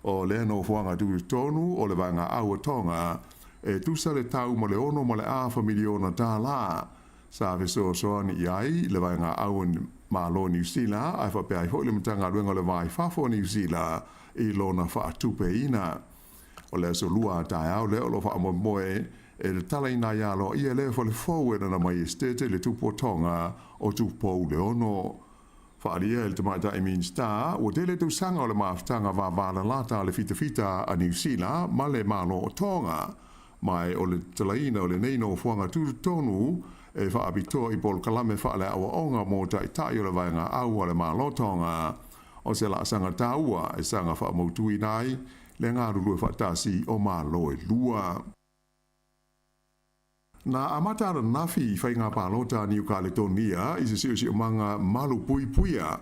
O le no fuanga tu tonu o le vanga aua tonga, e tusa le tau mo le ono mo le awha miliona tā la. Sa veso soani iai le vai ngā au malo New Zealand, ai whape ai hoi le mtanga luenga le vai whafo New Zealand i lona whaatupe ina. O le aso lua tai au leo lo wha moe e le tala ina ialo ia leo whale fau e na mai estete le tupo tonga o tupo le ono. Whaalia le tamata i minsta, o tele tu sanga o le maaftanga wāwāla lata le fita a New Zealand ma le malo o tonga. Mai o le talaina o le neino fuanga tonu e whaapitoa i pol kalame whaale awa onga mō tai o le vaenga au le mālotonga o se la sanga taua e sanga whaamoutui nai le ngā rulu e whaatasi o mālo e lua. Na amata na nafi fai ngā pālota New Caledonia i se sio manga malu pui puia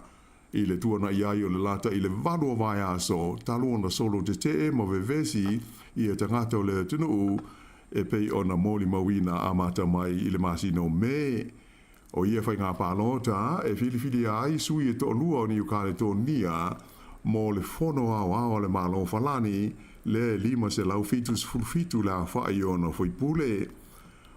i le tua na iai o le lata i le vadua vai aso talua na solo te te mo vevesi i e tangata o le tunu e pei o na moli mawina amata mai i le masino me o ia fai ngā pālota e fili ai sui e to lua o New Caledonia mo le fono au le malo falani le lima se lau fitus fulfitu la fai o na foi pule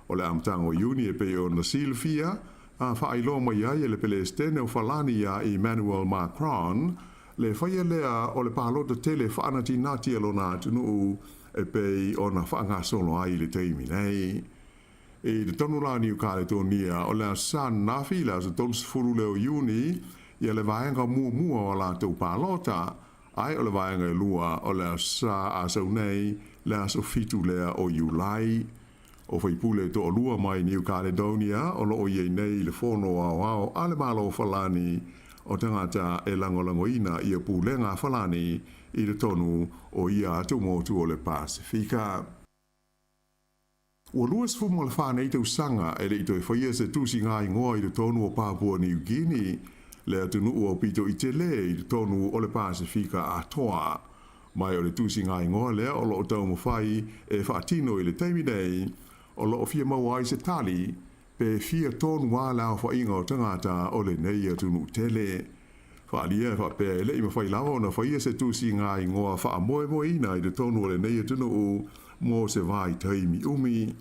o le amtango iuni e pei o na silfia a whailo mai ai le Palestine o falani a Emmanuel Macron le whaia lea o le pālota tele whaanati nati alo nā tunu e pei o na whaanga solo ai le teimi nei. E le tonu la New Caledonia o le san nafi la se tonu sifuru leo iuni ia le vaenga mua o la tau pālota ai o le vaenga lua o le sa a sau nei le aso fitu lea o Iulai. O whaipule to o lua mai New Caledonia o lo o iei nei le fono au ale malo falani o tangata e langolangoina i a pūlenga falani i le tonu o ia atu motu o le Pasifika. Ua luas fumo le whānei tau sanga e le ito e whaia se tusi ngā ingoa i le tonu o Papua New Guinea le atunu o pito i te le i le tonu o le Pasifika a toa. Mai o le tusi ngā ingoa lea o lo o tau mawhai e whaatino i le teimi nei o lo fia maua i se tali, pe fia tonu wā lao wha inga o tangata o le nei atunu tele. Whaalia e whapea ele i mawhai lawa o na whaia se tusi ngā ingoa wha moe ina i le tonu o le nei atunu u mō se vai taimi umi.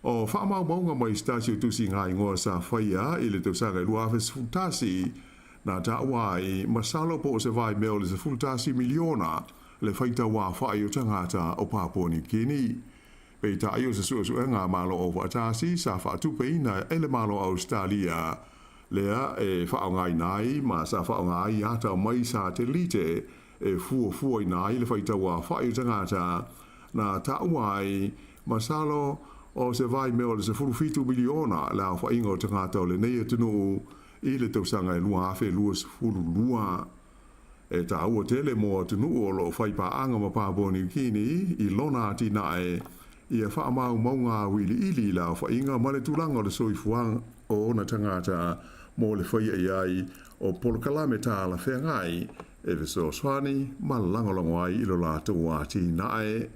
O wha maunga mai stasio tusi ngā ingoa sa whaia i le tausanga i luawes fultasi na ta wai masalo po se vai meo le se fultasi miliona le whaita wā whai o tangata o Papua New Guinea. Pei ta aio se sua ngā malo o whaatasi sa whaatupe ina ele malo Australia. Lea e whaongai nai ma sa whaongai ata mai sa te lite e fua i nai le whaitawa whai tangata na tauai masalo o se vai meo le se furufitu miliona la whaingo tangata o le nei atunu i le tausanga e lua afe lua se furu lua. E ta ua tele mo atunu o lo whaipa anga ma Papua New Guinea i lona ati nae ia whaamau maunga wili ili la whainga male tulanga o le soifuang o na tangata mo le whaia iai o polokalame tā la whengai e viso swani ma langolongo ai ilo la tuati nae.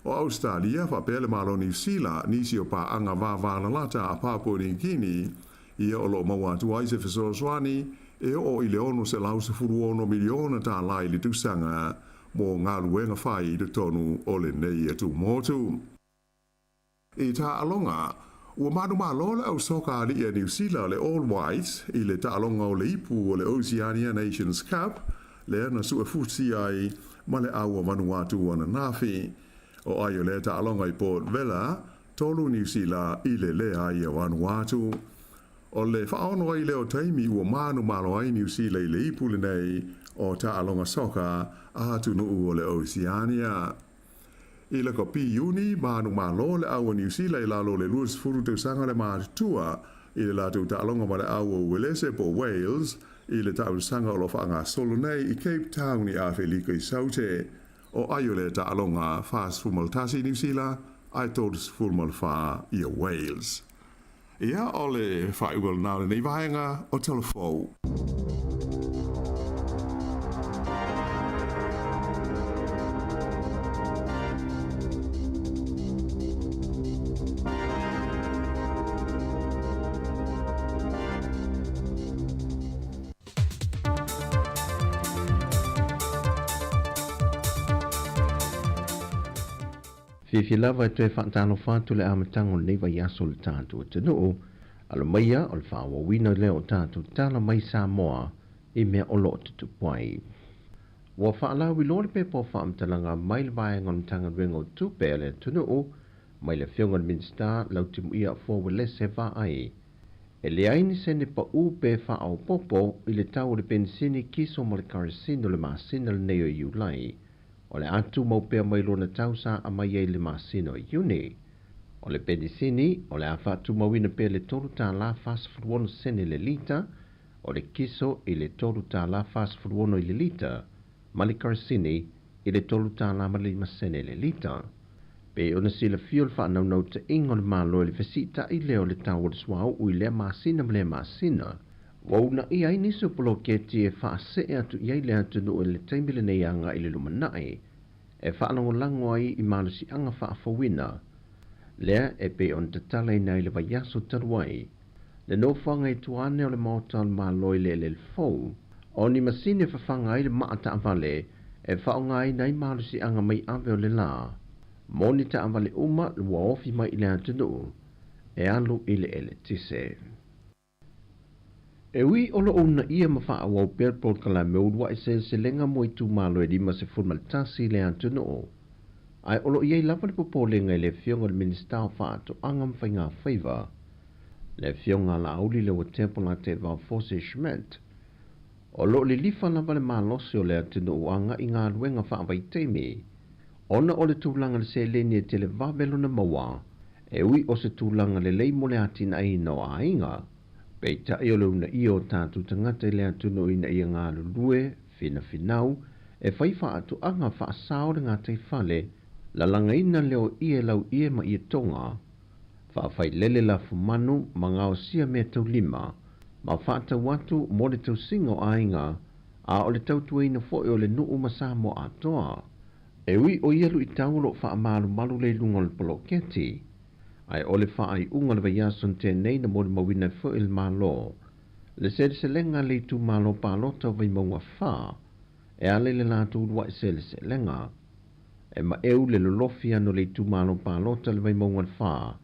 O Australia whapele malo New Zealand nisi o pa anga vāvāla lata a Papua New Guinea ia o lo mawatu ai se viso swani e o i le ono se lau se furu ono miliona tā lai li tusanga mo ngā luenga whai i le tonu o le nei atu motu. E ta alonga, ua manu malo le au soka ali e New Zealand le All Whites i le ta alonga o le ipu o le Oceania Nations Cup le ana su e futsi ai ma le au a Vanuatu ana nafi. O ai o le ta alonga i Port Vila, tolu New Zealand i le ai a Vanuatu. O le whaono ai leo taimi ua manu malo ai New Zealand i le ipu le nei o ta alonga soka a tunu o le Oceania. I le kopi iuni manu malo le awa New Zealand i lalo le luas furu tau sanga le mātua i le lātou ta alonga ma le awa Welese po Wales i le tau sanga o lo whaanga solo nei i Cape Town i Awhelika i Saute o aio le ta alonga fast fumaltasi New Zealand ai tōtus fulmal wha i a Wales. Ia o le whaiugal nā le nei vahenga o telefou. Fifi lava e whaatano whātu le amatango nei vai aso le tātou te nuu, alo maia o le whaawawina leo tātou tala mai Sāmoa i mea o loo tutu puai. Wa whaalawi lori pe po whaamtalanga mai le vai ngon tanga ringo tupe le tunuu, mai le whiongan minsta lau timu ia fōwele se wha ai. E le aini se ne pa upe whaau popo i le tau le pensini kiso mo le karisino le masina le neo i ulai. O le atu maupea mai lona tausa a mai ei le masino i uni. O le pedisini, o le awhatu mawina pe le toru tā la fast food sene le lita, o le kiso i le toru tā la fast food i le lita, ma le karisini i le toru tā la mali masene le lita. Pe ona sila fiol whanau te ingo le malo le fesita I leo le tau le swau ui le masina le masina. Wau na I ai niso poloketi e whaase atu iai le atu no le taimile nei anga I le lumanai. E whanau lango ai I malusi anga whaafawina. Lea e pe on te tala nei le vaiaso taruai. Le no whanga I tuane o le maotal malo I le fau. O ni masine whawhanga ai le maata avale e whaonga ai nei malusi anga mai ave o le la. Moni ta avale uma le waofi mai I le atunu. E alu I le ele tise. E ui olo una ia mawha a wau perpol kala meudwa I se lenga mo I tu malo e lima se formaltasi le atunu. Ai olo ia I lapa le popole ngai le fionga le minister wha to angam whainga whaiva. Le fionga la auli le wa temple la te vau fose shment. O lo le lifa lava le malose o le atunu uanga I ngā ruenga whaavai teimi. Ona o le tūlanga le se leni e te le vabelo na mawa. E ui o se tūlanga le leimo le atina I no a inga. Pei tai o le una I o tātu tangata le atunu ina I ngā lulue, fina finau, e whaifa atu anga wha sao le ngā teifale, la langa ina leo I e lau I e ma I e tonga. Wha whai lele la fumanu, ma ngao sia mea tau lima, ma whata watu mo le tau singo a inga, a o le tau tuaina fo o le nuu ma Sāmoa atoa. E ui o ialu I taulo wha amalu malu le lunga le poloketi. Ai o le wha ai unga le vaiason tēnei na mo le mawina fo il malo. Le se lenga le tu malo palota vai maunga wha. E ale le lātu urwa se lenga. E ma eu le lolofi ano le tu malo palota le vai maunga wha.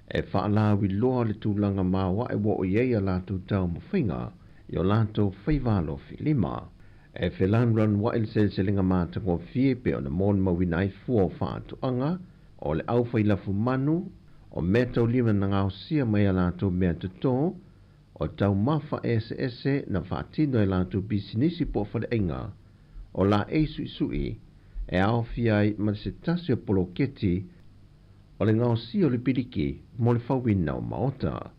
E wha alawi loa le tūlanga mawa e wo o iei a lātu tau mawhinga. Yo lātu whaivalo filima. E whelan ran wa il se lenga māta ngō fie pe o na mon mawina ai fua o wha atu anga. O le au whailafu manu. O mea tau lima na ngāo sia mai a lātou mea tuto, o tau mawha ese na whaatino e lātou bisinisi po whare inga, o la eisu sui, e ao fiai ma se tasi o poloketi, o le ngāo sia o le piriki, mo le whawina o maota.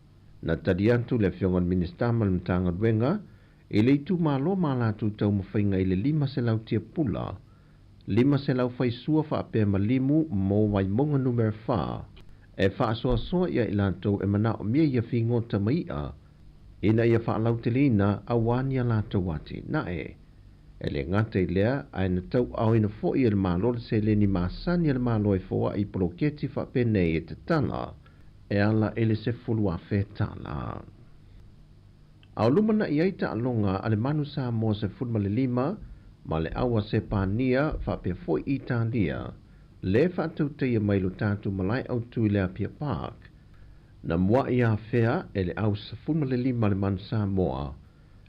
Na tadi atu le fiongan ministama le mtanga ruenga, e le itu malo ma lātou tau mawhainga i le 5 se lau tia pula, 5 se lau whaisua whaapea malimu mo wai monga numero 4, e whaasoa ia I lātou e mana o mia ia whingota maia, ina ia whaalau te lina a wania lātou wati nae. E le ngata I lea, ai na tau au ina fo I le malo le se le ni maasani le malo e foa I poloketi whapene e te tala, e ala ele se fulua whetala. Au lumana I aita alonga ale manu Sāmoa se fulma le 5, ma le awa se pānia whape fo I Italia, le whātau teia mai lo tātu malai au tui lea Pia Park. Na mua I a whea e le au sa fulma le 5 le manu Sāmoa.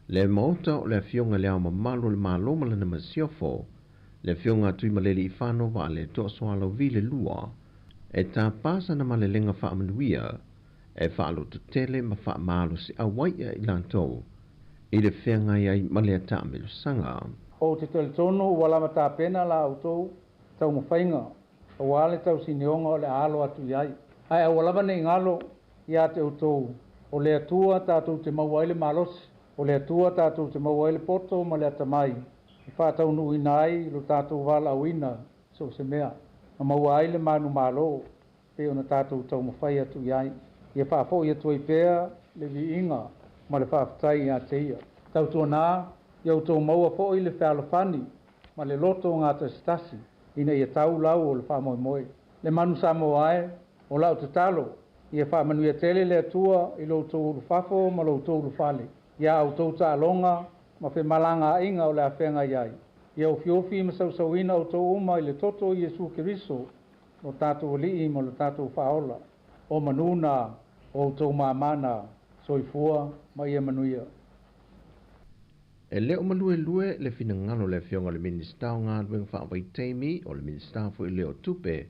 Le maota o le fionga lea ma malo le maloma le na masiofo. Le fionga tui maleli I whano wa le toa soalo vile lua. E tā pāsa na malelenga whaamanuia. E whaalo tu tele ma wha malo si awaia I lantou. I le whenga iai malea tā melu sanga. O te teletono wala mata pena la autou tau mawhainga. O wale tau sinionga o le alo atu iai. Ai a walawa nei ngalo ia te autou. O le atua tātou te mauaile malos. O le atua tātou te mauaile poto ma le atamai. I whātau nui nai lo tātou wala awina so se mea. Ma mauaile manu malo. Pe ona tātou tau mawhai atu iai. Ia whaafo ia tuai pēa le vi inga ma le whaafatai ia te ia. Tau tua nā, iau tau maua fo I le whaalofani ma le loto ngā tasitasi. Ina ia tau lau o le whaamoe moe. Le manu Sāmoa ae, o lau te talo, ia whaamanuia tele le atua I lo tau urufafo ma lo tau urufale. Ia au tau ta alonga, ma whe malanga inga o le awhenga iai. Ia o fiofi ma sausauina o tau uma I le toto I Jesu Kiriso, o tātou alii ma lo tātou whaola. O manuna, o tau mamana, soifua, ma ia manuia. E leo malue lue le fina ngalo le fionga le minister o ngā ruenga whaawai teimi o le minister fu I leo tupe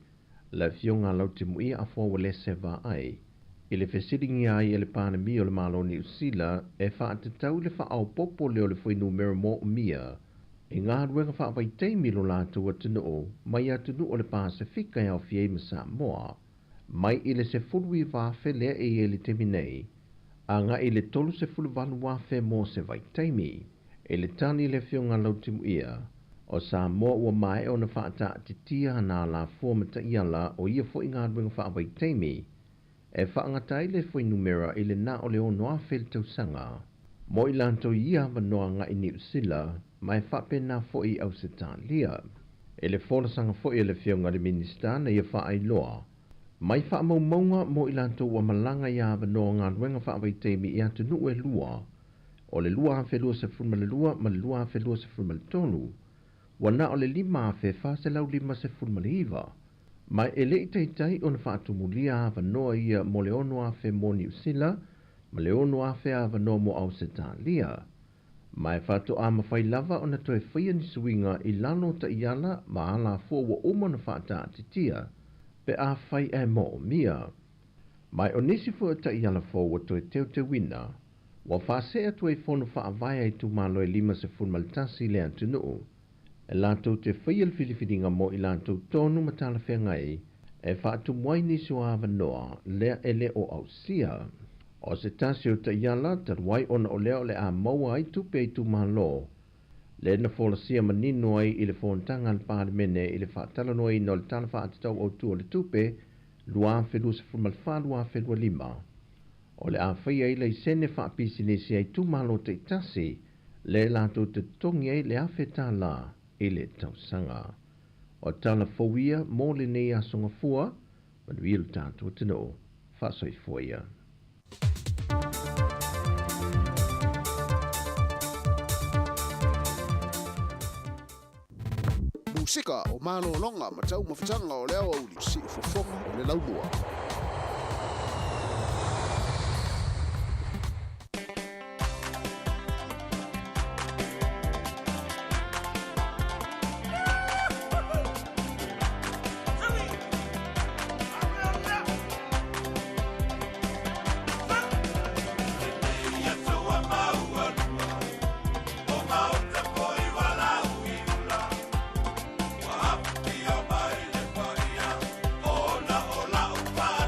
le fionga lau te mui a fua wale se va ai. I le fesiringi ai e le pānami o le malo ni usila e whaatatau le whaau popo leo le fui numero mo umia. I ngā ruenga whaawai teimi lo lātou atunu o mai atunu o le Pasifika e au fiei ma Sāmoa. Mai I le se fului wāwhe lea e le temi nei. A ngā I le tolu se fulu walu wāwhe mo se vai teimi. E le tani le fionga lau timu ia, O Sāmoa ua mai o na whaata te tia na la fua mata iala o ia fo inga adwenga whaawai teimi. E whaangatai le fo numera i le na o le ono a whil tau sanga. Mo i lanto ia wanoa nga i New Zealand, mai whape na fo i au se tā lia. E le fōra sanga fo i le whionga le minista na ia wha ai loa. Mai wha maunga mo i lanto ua malanga ia wanoa ngā adwenga whaawai teimi i atu nu e lua. O le lua a whelua se furma le lua, ma le lua a whelua se furma le tonu. Wana o le lima a whewha se lau lima se furma le iwa. Mai e le itaitai o na whaatumulia a wanoa ia mo le ono a whe mo New Zealand, ma le ono a whe a wanoa mo au se tā lia. Mai whātu a mawhai lava o na toe whaia ni suinga i lano ta iala ma ala fua wa uma na whaata atitia, pe a whai e mo o mia. Mai o nisi fua ta iala fua wa toe teo te wina, wa whaasea tue whono whaavaya i tu malo e lima se funmalitasi le antunuu. E lantou te whaia le whiliwhiringa mo i lantou tonu matala whengai, e whaatu mwai nisi o awa noa lea ele o au sia. O se tasi o ta iala, taruai ona o leo le a maua ai tupe i tu malo. Le na whola sia manino ai i le whontanga al pārmene i le whaatala noa i no le tala whaatatau au tu o le tupe, lua whelua se funmalwha lua whelua lima. O le a whaia i le sene whaapisi nisi ai tu malo te itasi, le lantou te tongi ai le awheta la i le tausanga. O tala fawia mo le nei asonga fua, manuilu tātua tino, whaasoi fuaia. Musika o malo longa ma tau mawhitanga o leo au li si ufofonga o le laumua. Ola ola upa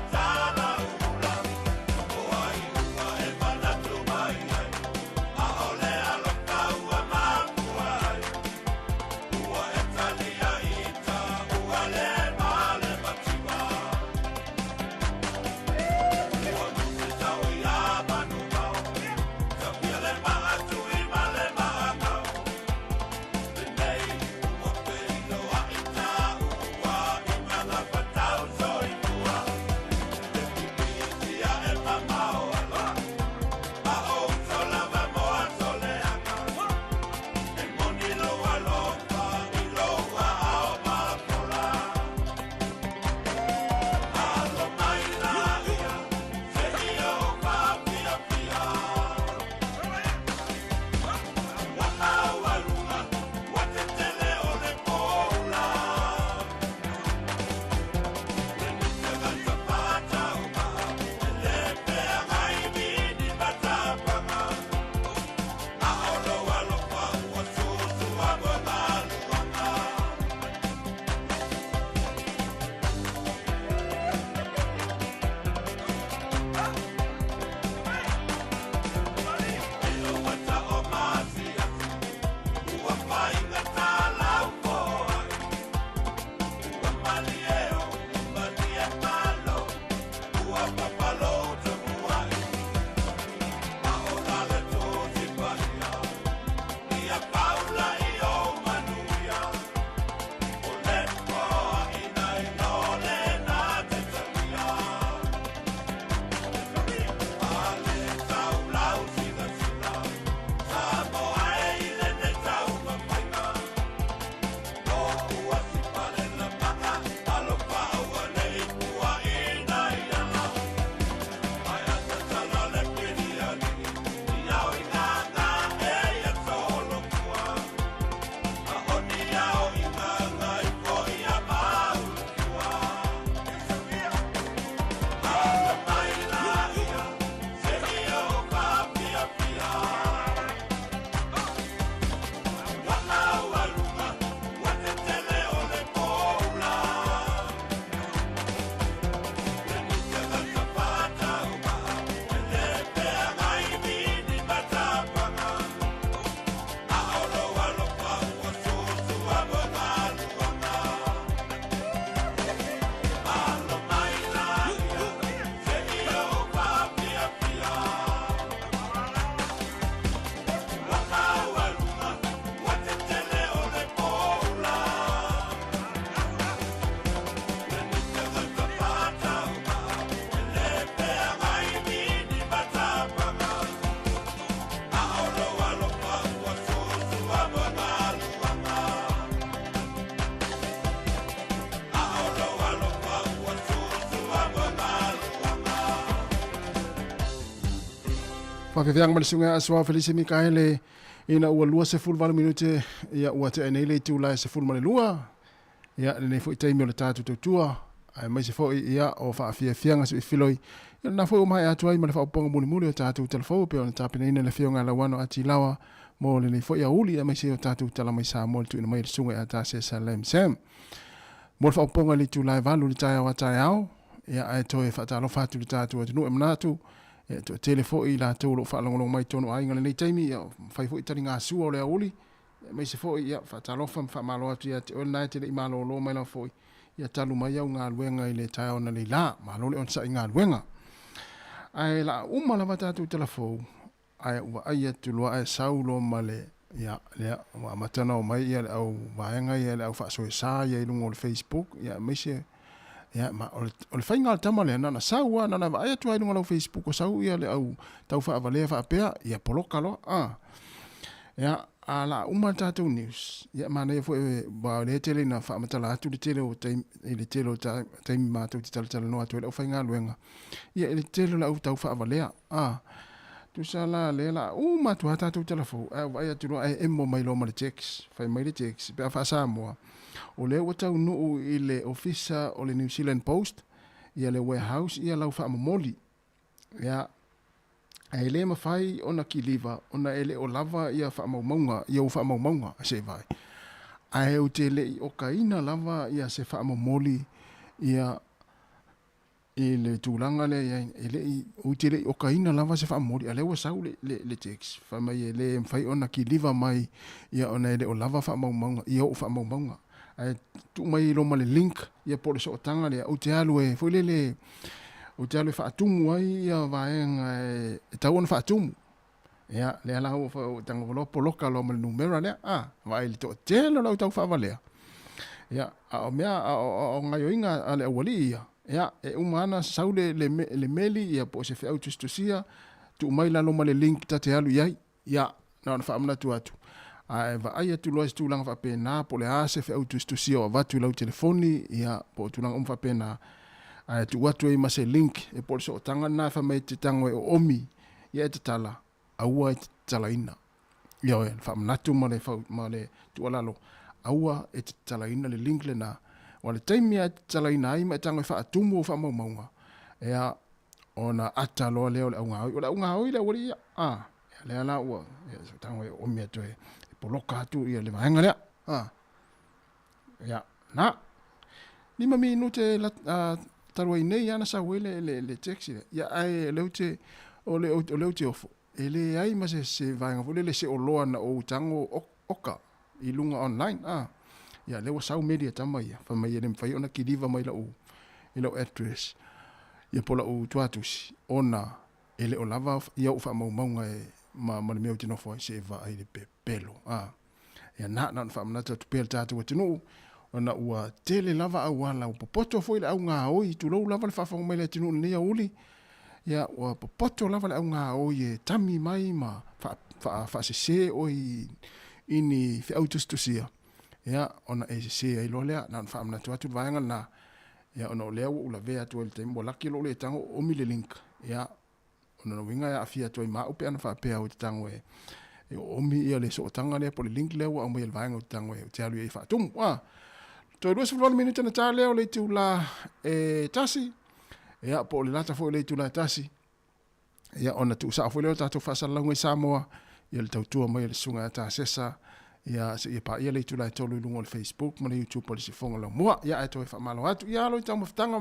Whawhiwhianga malisunga aswa Felice Mikaele ina ua lua se full minute ia ua te anei le tūlai se full lua ia nei fo i taimi o le tātu tautua ai mai se fo ia o whaawhiwhianga su i filoi ia na fo umai atu ai ma le whaoponga muli o tātu telefou pe o na tāpina ina le whionga la wano ati lawa mo le nei fo ia uli ia mai se o tātu tala mai Sāmoa le tu ina mai le sunga a tā se Salem Sam mo le whaoponga le tūlai valu le tai au a tai au ia ai toi whaatalofa atu le tātu atinu e manatu e to telefo i la tolo fa longo mai tono ai ngale nei taimi ya fai fo itali nga su o le uli mai se fo ya fa talo fa malo atu ya o na te i malo lo mai la fo ya talu mai au nga luenga i le tai ona le la malo le on sa nga luenga ai la uma la vata tu telefo ai wa ai tu lo ai saulo male ya le wa matana o mai ya au vaenga ya au fa so sa ya i lungo le Facebook ya mai se ya ma o le fainga tama le na saua na va ai tu ai no Facebook o sau ia le au tau fa vale fa pea ia poloka lo ya ala uma tatu news ya mana fo ba le tele na fa matala tu le tele o le tele o tai ma tu tala no atu le fainga luenga ia le tele la tau fa vale tu sala le la uma tu tatu telefo ai tu ai emmo mai lo ma le text fa mai le text pe fa Sāmoa o le watau nuu i le ofisa o le New Zealand Post ia le warehouse ia lau wha mamoli ia ai le mawhai ona ki liva ona ele o lava ia wha maumaunga ia o wha maumaunga se vai ai o te le i okaina lava ia se wha mamoli ia i le tūlanga le ia ele i o te le i okaina lava se wha mamoli a le wasau le text wha mai le mwhai ona ki liva mai ia ona ele o lava wha maumaunga ia o wha maumaunga ai tu mai lo male link ia por so tanga le o te alu e foi le o te alu fa tumu ai ia vaenga e tau ona fa tumu ia le ala o fa tanga lo poloka lo male numero le vai le to te lo tau fa vale ia o mea o ngai inga ale wali ia e umana saude le meli ia po se fa autostusia tu mai la lo male link ta te alu ia na fa amna tu atu ai va ai tu lois tu lang fa pena po le ase fe auto stusio va tu lau telefoni ia po tu lang fa pena ai tu watu i mase link e po so tanga na fa mai te tango e omi ia te tala aua te tala ina ia e fa mnatu male tu alalo aua e te tala ina le link le na wale taimi e te tala ina ai ma tango e fa atumu fa maunga ia ona ata lo leo le unga hoi le wali le ala ua so tango e omi atu e poloka tu ia le vaenga lea ya na 5 minute la tarua nei ana sa wele le taxi ya ai leute o leute ofo ele ai ma se vaenga vole le se oloa na o tango oka i lunga online ya le wasau media tama ia fa mai le mfai ona kiliva mai la u ilo address ya pola u tuatus ona ele o lava ia u fa maunga e ma le meu tino foi se va ai le pelo ya na fa mna tu pel tatu tino ona ua tele lava au wala popoto foi le au nga oi tu lo lava le fa fa mai le tino ne ya uli ya ua popoto lava le au nga oi e tami mai ma fa se oi ini fi autostusia ya ona e se ai lo le na fa mna tu vaenga na ya ona le u la vea tu el tempo la kilo le tango o mi le link ya ona winga ya afia tu ma upe ana fa pe au tango e o mi ia le so tanga le po le link le o mo el vaenga tango e te alu e fa tum to do se 1 minute na ta le o le tu la tasi ya po le lata fo le tu la tasi ya ona tu sa fo le ta tu fa sa lango Sāmoa ia le tautua mai le sunga ta sesa ia se ia pa ia le tu la tolu lungo le Facebook mo le YouTube po le sifonga la mo ia e to fa malo atu ia lo tamo ftanga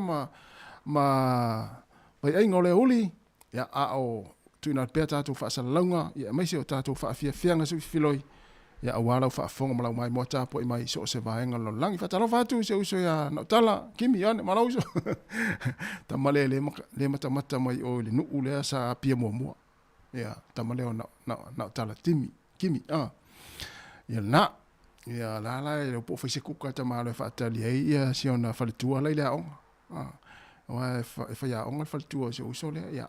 ma ai ngole uli ya o tu na peta tu fa salonga ya mai se o tatu fa fianga su filoi ya awala fa fonga mala mai mota po mai so se vaenga lo langi fa talo fa tu se uso ya na tala kimi ya mala uso tamale le mata mai o le nu le sa pia mo ya tamale na tala kimi ya na ya la le po fa se kuka tamale fa tali ya si ona fa tu ala ile on wa fa ya on fa tu se uso le ya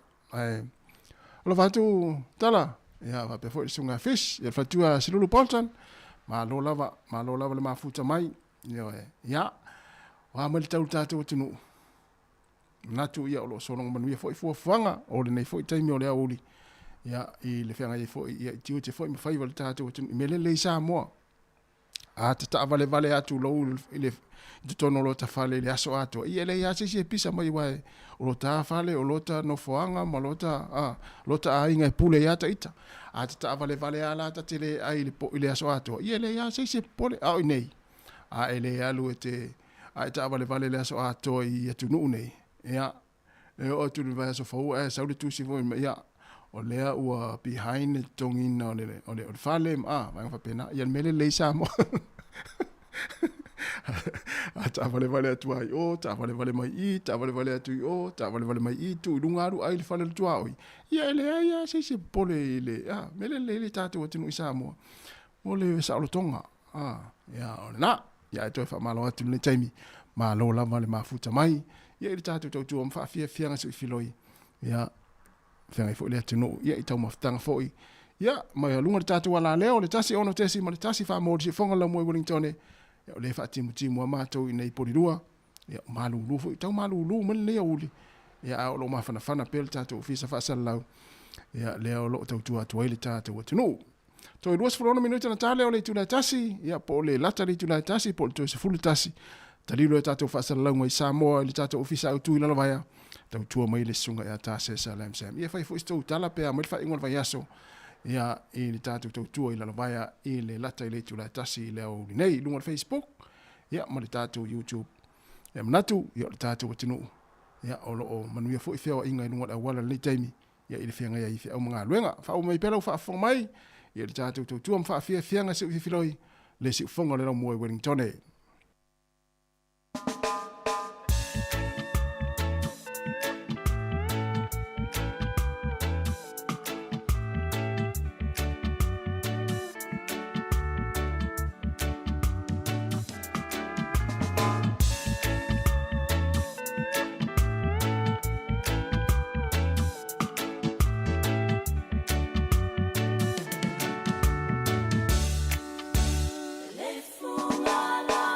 lo fatu tala ya va pe foi sunga fish ya fatu a silulu poltan ma lo lava le mafuta mai ya wa mal tau tatu tunu natu ya lo solong manu ya foi fuanga o le nei foi taimi o le auli ia I le whenga I fo ia tiu te fo I mawhai wale tātou atunu I mele lei Sāmoa a te ta vale vale atu lou I le tono lo ta fale le aso atu ia le ia se pisa mai wae o lo ta fale o lo ta no foanga ma lo ta a inga pule ia ta ita a te ta vale vale ala ta te le ai le po le aso atu ia le ia se pole au nei a ele alu te a ta vale vale le aso atu I atu nu nei ia e o tu le vaso fo e sa le tu si vo ia o lea ua behind tongina o le fale vai fa pena ia mele le Sāmoa a ta vale vale atu ai o ta vale vale mai I ta vale vale atu o ta vale vale mai I tu lungaru ai le fale tu ai ia le ia se pole le mele le tatu o tinu I Sāmoa o le sa lo tonga ia o na ia to fa malo atu le taimi ma lo la vale mafuta mai ia le tatu tu o fa fia nga se filoi ia fenga I fo le tino ia I tau maftanga fo ia mai lunga le tatu wala leo le tasi ono tesi ma le tasi fa mo si fonga la mo Wellington ia le fa timu a matou I nei polirua ia malulu fo tau malulu man le uli ia o lo mafana pel tatu fisa fa salau ia le o lo tau atu ai le tatu tino to I 2 minuto na tale o le tula tasi ia po le latari tula tasi po to se fulu tasi talilo tatu fa salau mai Sāmoa le tatu ofisa au tu la vaya tau tua mai le sunga ia tase salam sam ia fai fo sto tala pe mai fa ingol vai aso ia I le tatu tau tua I la vaya I le lata I le tula tasi le o nei lunga Facebook ia ma le tatu YouTube ia manatu ia le tatu tinu ia o lo manuia fo I feo inga lunga la wala le taimi ia I le fianga ia I feo mga luenga fa o mai pelo fa fo mai ia le tatu tau tua fa fianga se I filoi le si fonga le mo Wellington Le funga la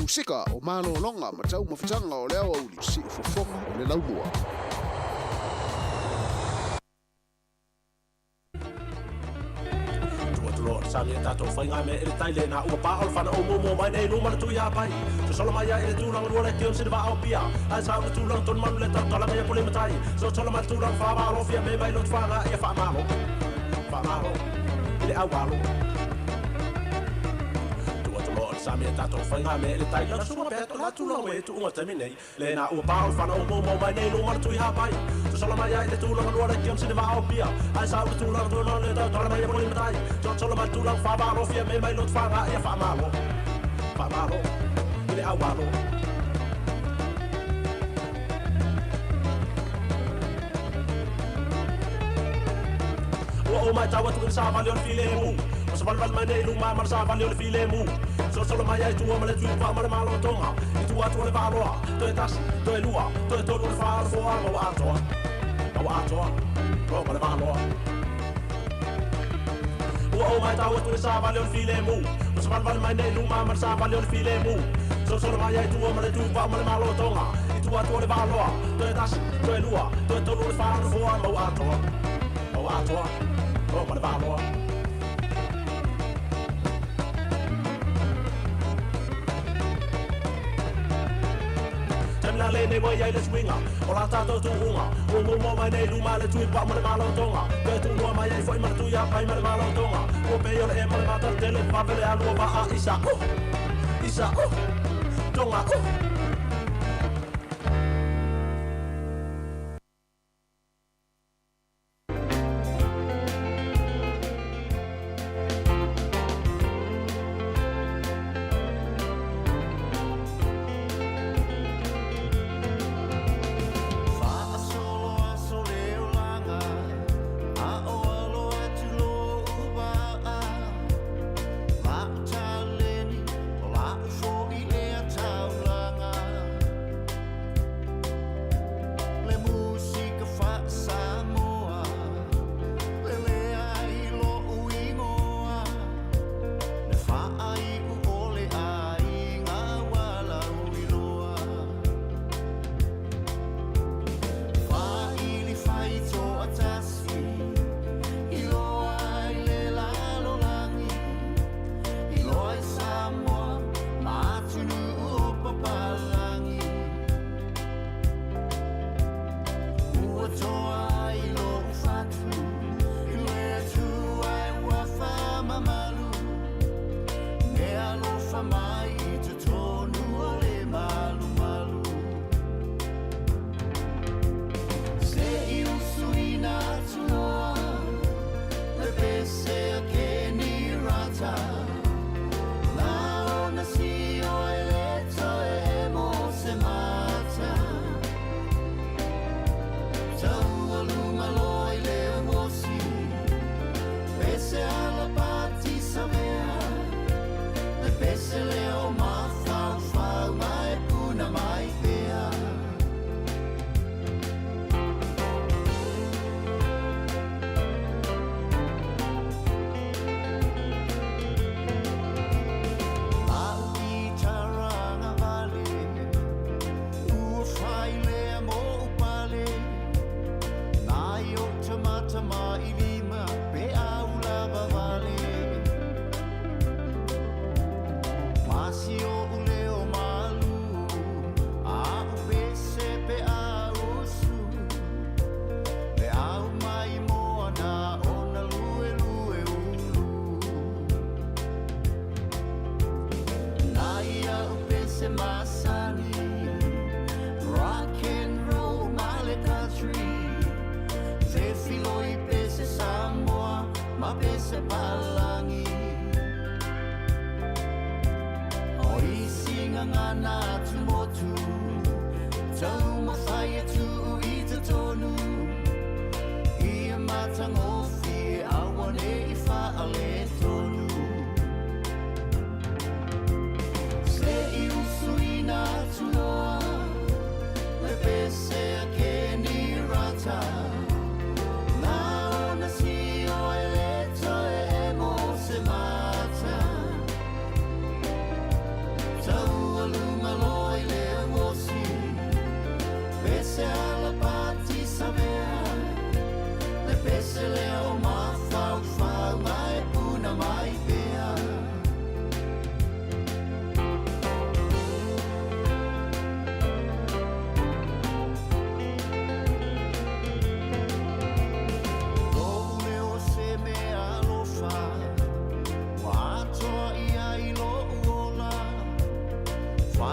sika o mano longa ma tau mawhitanga o leo au li si ufofonga o le laumua. Sami tato fainga me ele taile na ua pa al fana o momo mai nei no mana tu ya pai so solo mai ya ele tu lang ruole kion se va au pia ai sa tu lang ton manu le tata la me pole matai so solo mai tu lang fa va lo fia me mai lo fa na e fa malo ele awalo Sami tato fainga me ele taile na suma beto la tu lang we tu uma terminei le na ua pa al fana o momo mai nei no mana tu ya pai so solo mai ya ele tu lang ruole kion se va au pia ai sa tu lang ton manu le tata la me pole matai solo mai tu lang fa va lo fia me mai lo fa na e fa malo ele awalo o mai tawa tu sa vale o filemu o sa vale mai nei lu mai mar sa vale o filemu solo mai ai tu ma le tu pa ma malo tonga e tu atu le valo to etas to e lua to e todo le fa fo ma ato o ma le valo o mai tawa tu sa vale o filemu o sa vale mai nei lu mai mar sa vale o filemu solo mai ai tu ma le tu pa ma malo tonga e tu atu le valo to etas to e lua to e todo le fa fo ma ato o ma le valo na le ne wai le swinga o la tato tu unga o mo mai nei lu male tu pa ma malo tonga ke tu no mai ai foi ma tu ya pai ma malo tonga o pe yo e ma mata tele pa vele a lo ba a isa tonga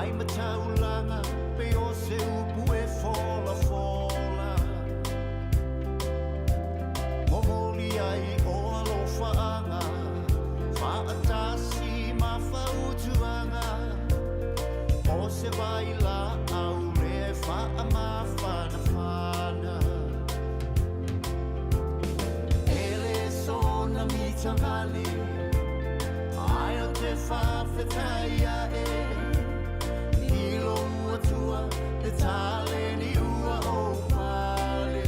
Ai mataulanga pe o se upu e fola fola Momoli ai o alofaanga Whaatasi ma whautuanga O se waila au re wha ma whana whana Ele sona mi tangali Ai o te whawhetaia e Nilo ua tua e tale ni ua o pale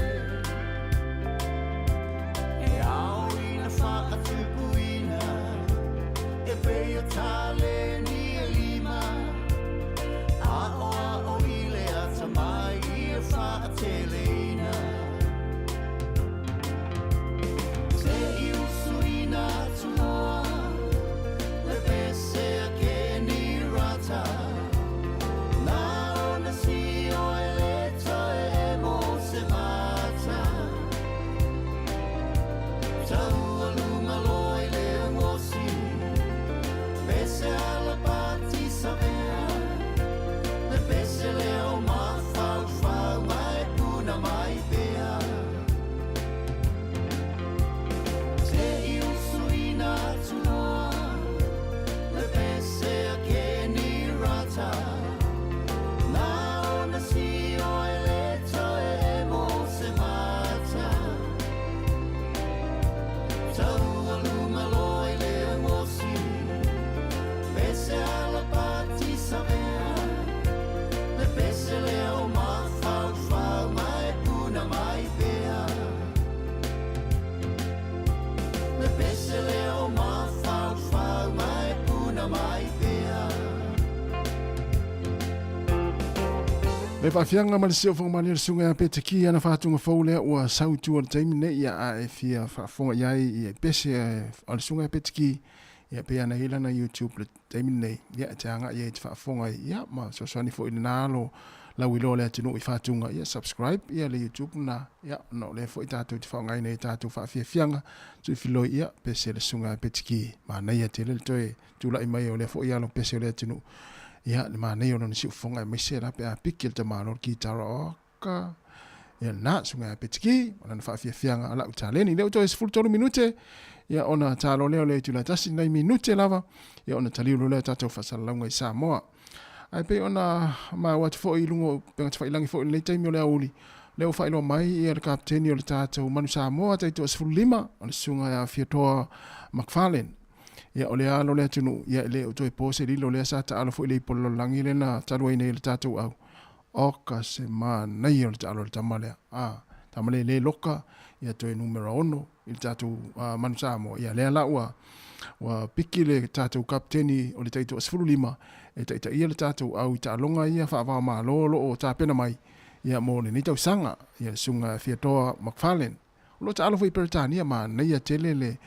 E au ina whaatupuina E peo tale ni e lima A o ile a tamai e whaateleina Te iusuina tunoa Le pese a ke ni rata Na ona si o e leto e mo se mata Taua luma loi le ngosi Pese ala pati sabea Le pese leo ma fau fau mai puna mai bea Te iusuina tunoa Le pese a ke ni rata Na ona si o e leto e mo se mata Taua luma loi le ngosi Pese ala pati sabea Le pese leo ma fau fau mai puna mai bea Le pese leo ma fau fau mai puna mai bea Le whawhianga ma le seo whangamani le sunga a petaki ana whātunga whaulea ua sautu o le taimi nei ia a e fia whafonga iai i e pese o le sunga a petaki ia pe ana hila na YouTube le taimi nei ia e te anga ia e te whafonga ia ma so soani fo i le nalo la wilo le atinu i whatunga ia subscribe ia le YouTube na ia no le fo i tātou te whaongai nei tātou whawhianga tui filoi ia pese le sunga a petaki ma nei a te le toe tula i mai o le fo i alo pese o le atinu ia le manei o lona siufonga e maise la pe a piki le tamalo ki tara oka ia na sunga e petiki ona na whawhianga ala utaleni leo toi 13 minute ia ona talo leo le tula tasi nei minute lava ia ona taliu le tatou whasalaunga i Sāmoa ai pe ona ma watu fo i lungo penga te whailangi fo i le taimi o le auli leo whailo mai ia le kapteni o le tatou manu Sāmoa taito 15 o le sunga ia fiatoa McFarlane ia ole alo le tunu ia le o toi pose lilo le sa ta alo fo le polo langi le na talu ine le tatu au oka se ma nei o le talo le tamale tamale le loka ia toi numero 1 il tatu manu Sāmoa ia le ala wa piki le tatu kapteni o le taito 15 e taita ia le tatu au ta longa ia fa va ma lo o ta pena mai ia mo le ni tau sanga ia sunga fiatoa McFarlane lo ta alo fo i Peritania ma nei ia telele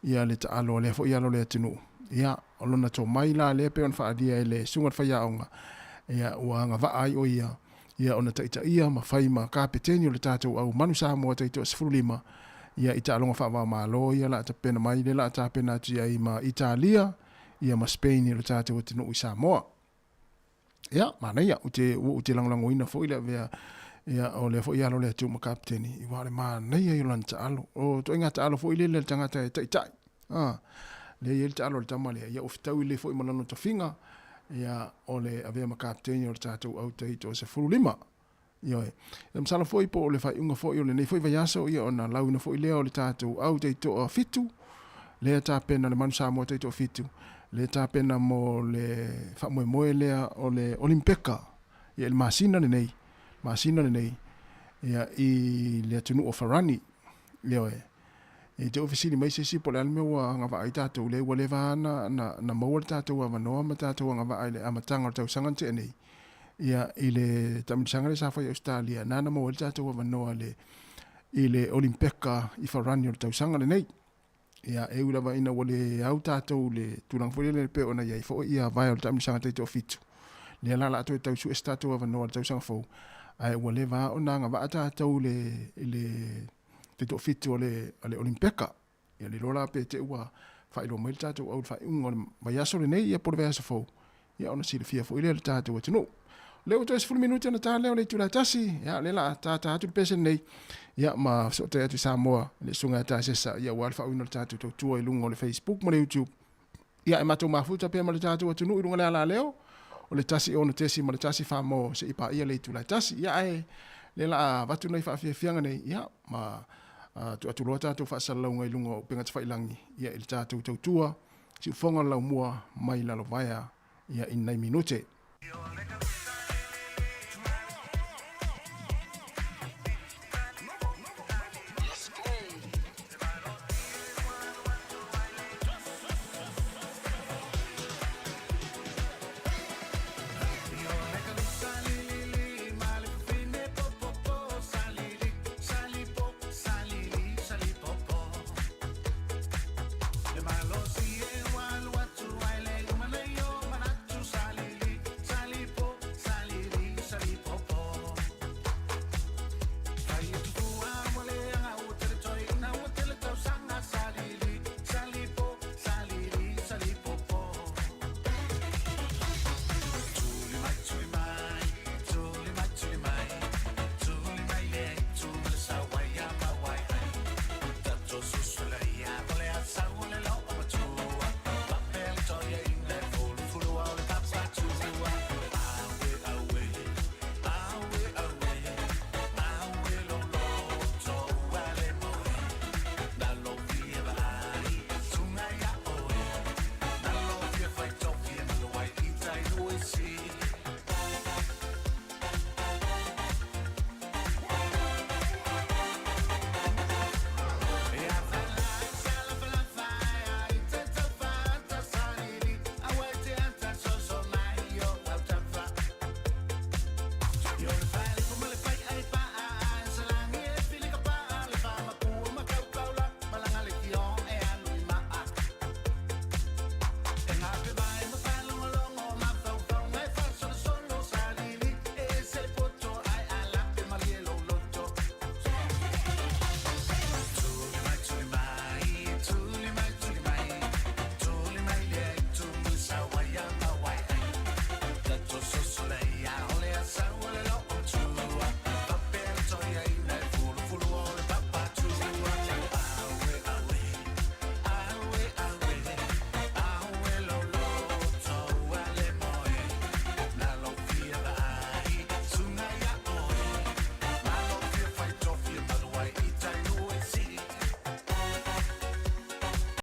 ia le taalo le fo ia lo le tinu ia olona to mai la le pe on fa dia le sunga fa ia onga ia uanga va ai o ia ona taita ia ma fai ma kapiteni o le tatou au manu Sāmoa taito 15 ia ita longa fa va ma lo ia la ta pena mai le la ta pena ti ai ma Italia ia ma Spain le tatou tinu i Sāmoa ia mana ia ute langlango ina fo ile vea ia o le fo ia lo le tu ma kapteni i wale ma nei ia lan taalo o to inga taalo fo ile le tangata tai le ia taalo le tamale ia oftau le fo i malano to finga ia o le ave ma kapteni o tatu au tai to se fulima ia e msala fo i po le fai unga fo i le nei fo i vayaso ia ona lau na fo i le o le tatu au tai to fitu le ta pena le manu Sāmoa tai to fitu le ta pena mo le fa mo le o le olimpeka ia il masina nei ia i le tunu o farani leo e te ofisini mai se po le alme wa nga va ita to le wale va na mo ta to wa no ma ta to nga va ile amatanga to sanga te nei ia ile tamsanga le sa fa Australia na mo ta to wa no le ile olimpeka i farani o to sanga le nei ia e ula va ina wale au ta to le tulang fo le pe ona ia fo ia va o tamsanga te to fitu le la to to su sta to wa no to sanga fo ai wale va ona nga va ta to le te to fitu le olimpeka ia le lola pe te ua fa ilo mai tatou au fa un vai aso le nei ia por vai aso fo ia ona sile fia fo ile le tātou atunu. Leo to 10 minuti na tā leo le tula tasi, ia le la tātou atu pesen nei, ia ma so te atu Sāmoa, le sunga tā sesa, ia wal fa uino le tātou tau tua i lunga o le Facebook ma le YouTube. Ia e matou mafuta pe ma le tātou atunu i lunga le ala leo, o le tasi ono tesi ma le tasi whamo se ipa ia le tula tasi, ia e le la watu nei whaafianga nei, ia ma tu atu loa tātou whaasalau ngai lunga o pengat whailangi, ia i le tātou tau tua, si ufonga lau mua mai lalo vaya, ia in nei minute.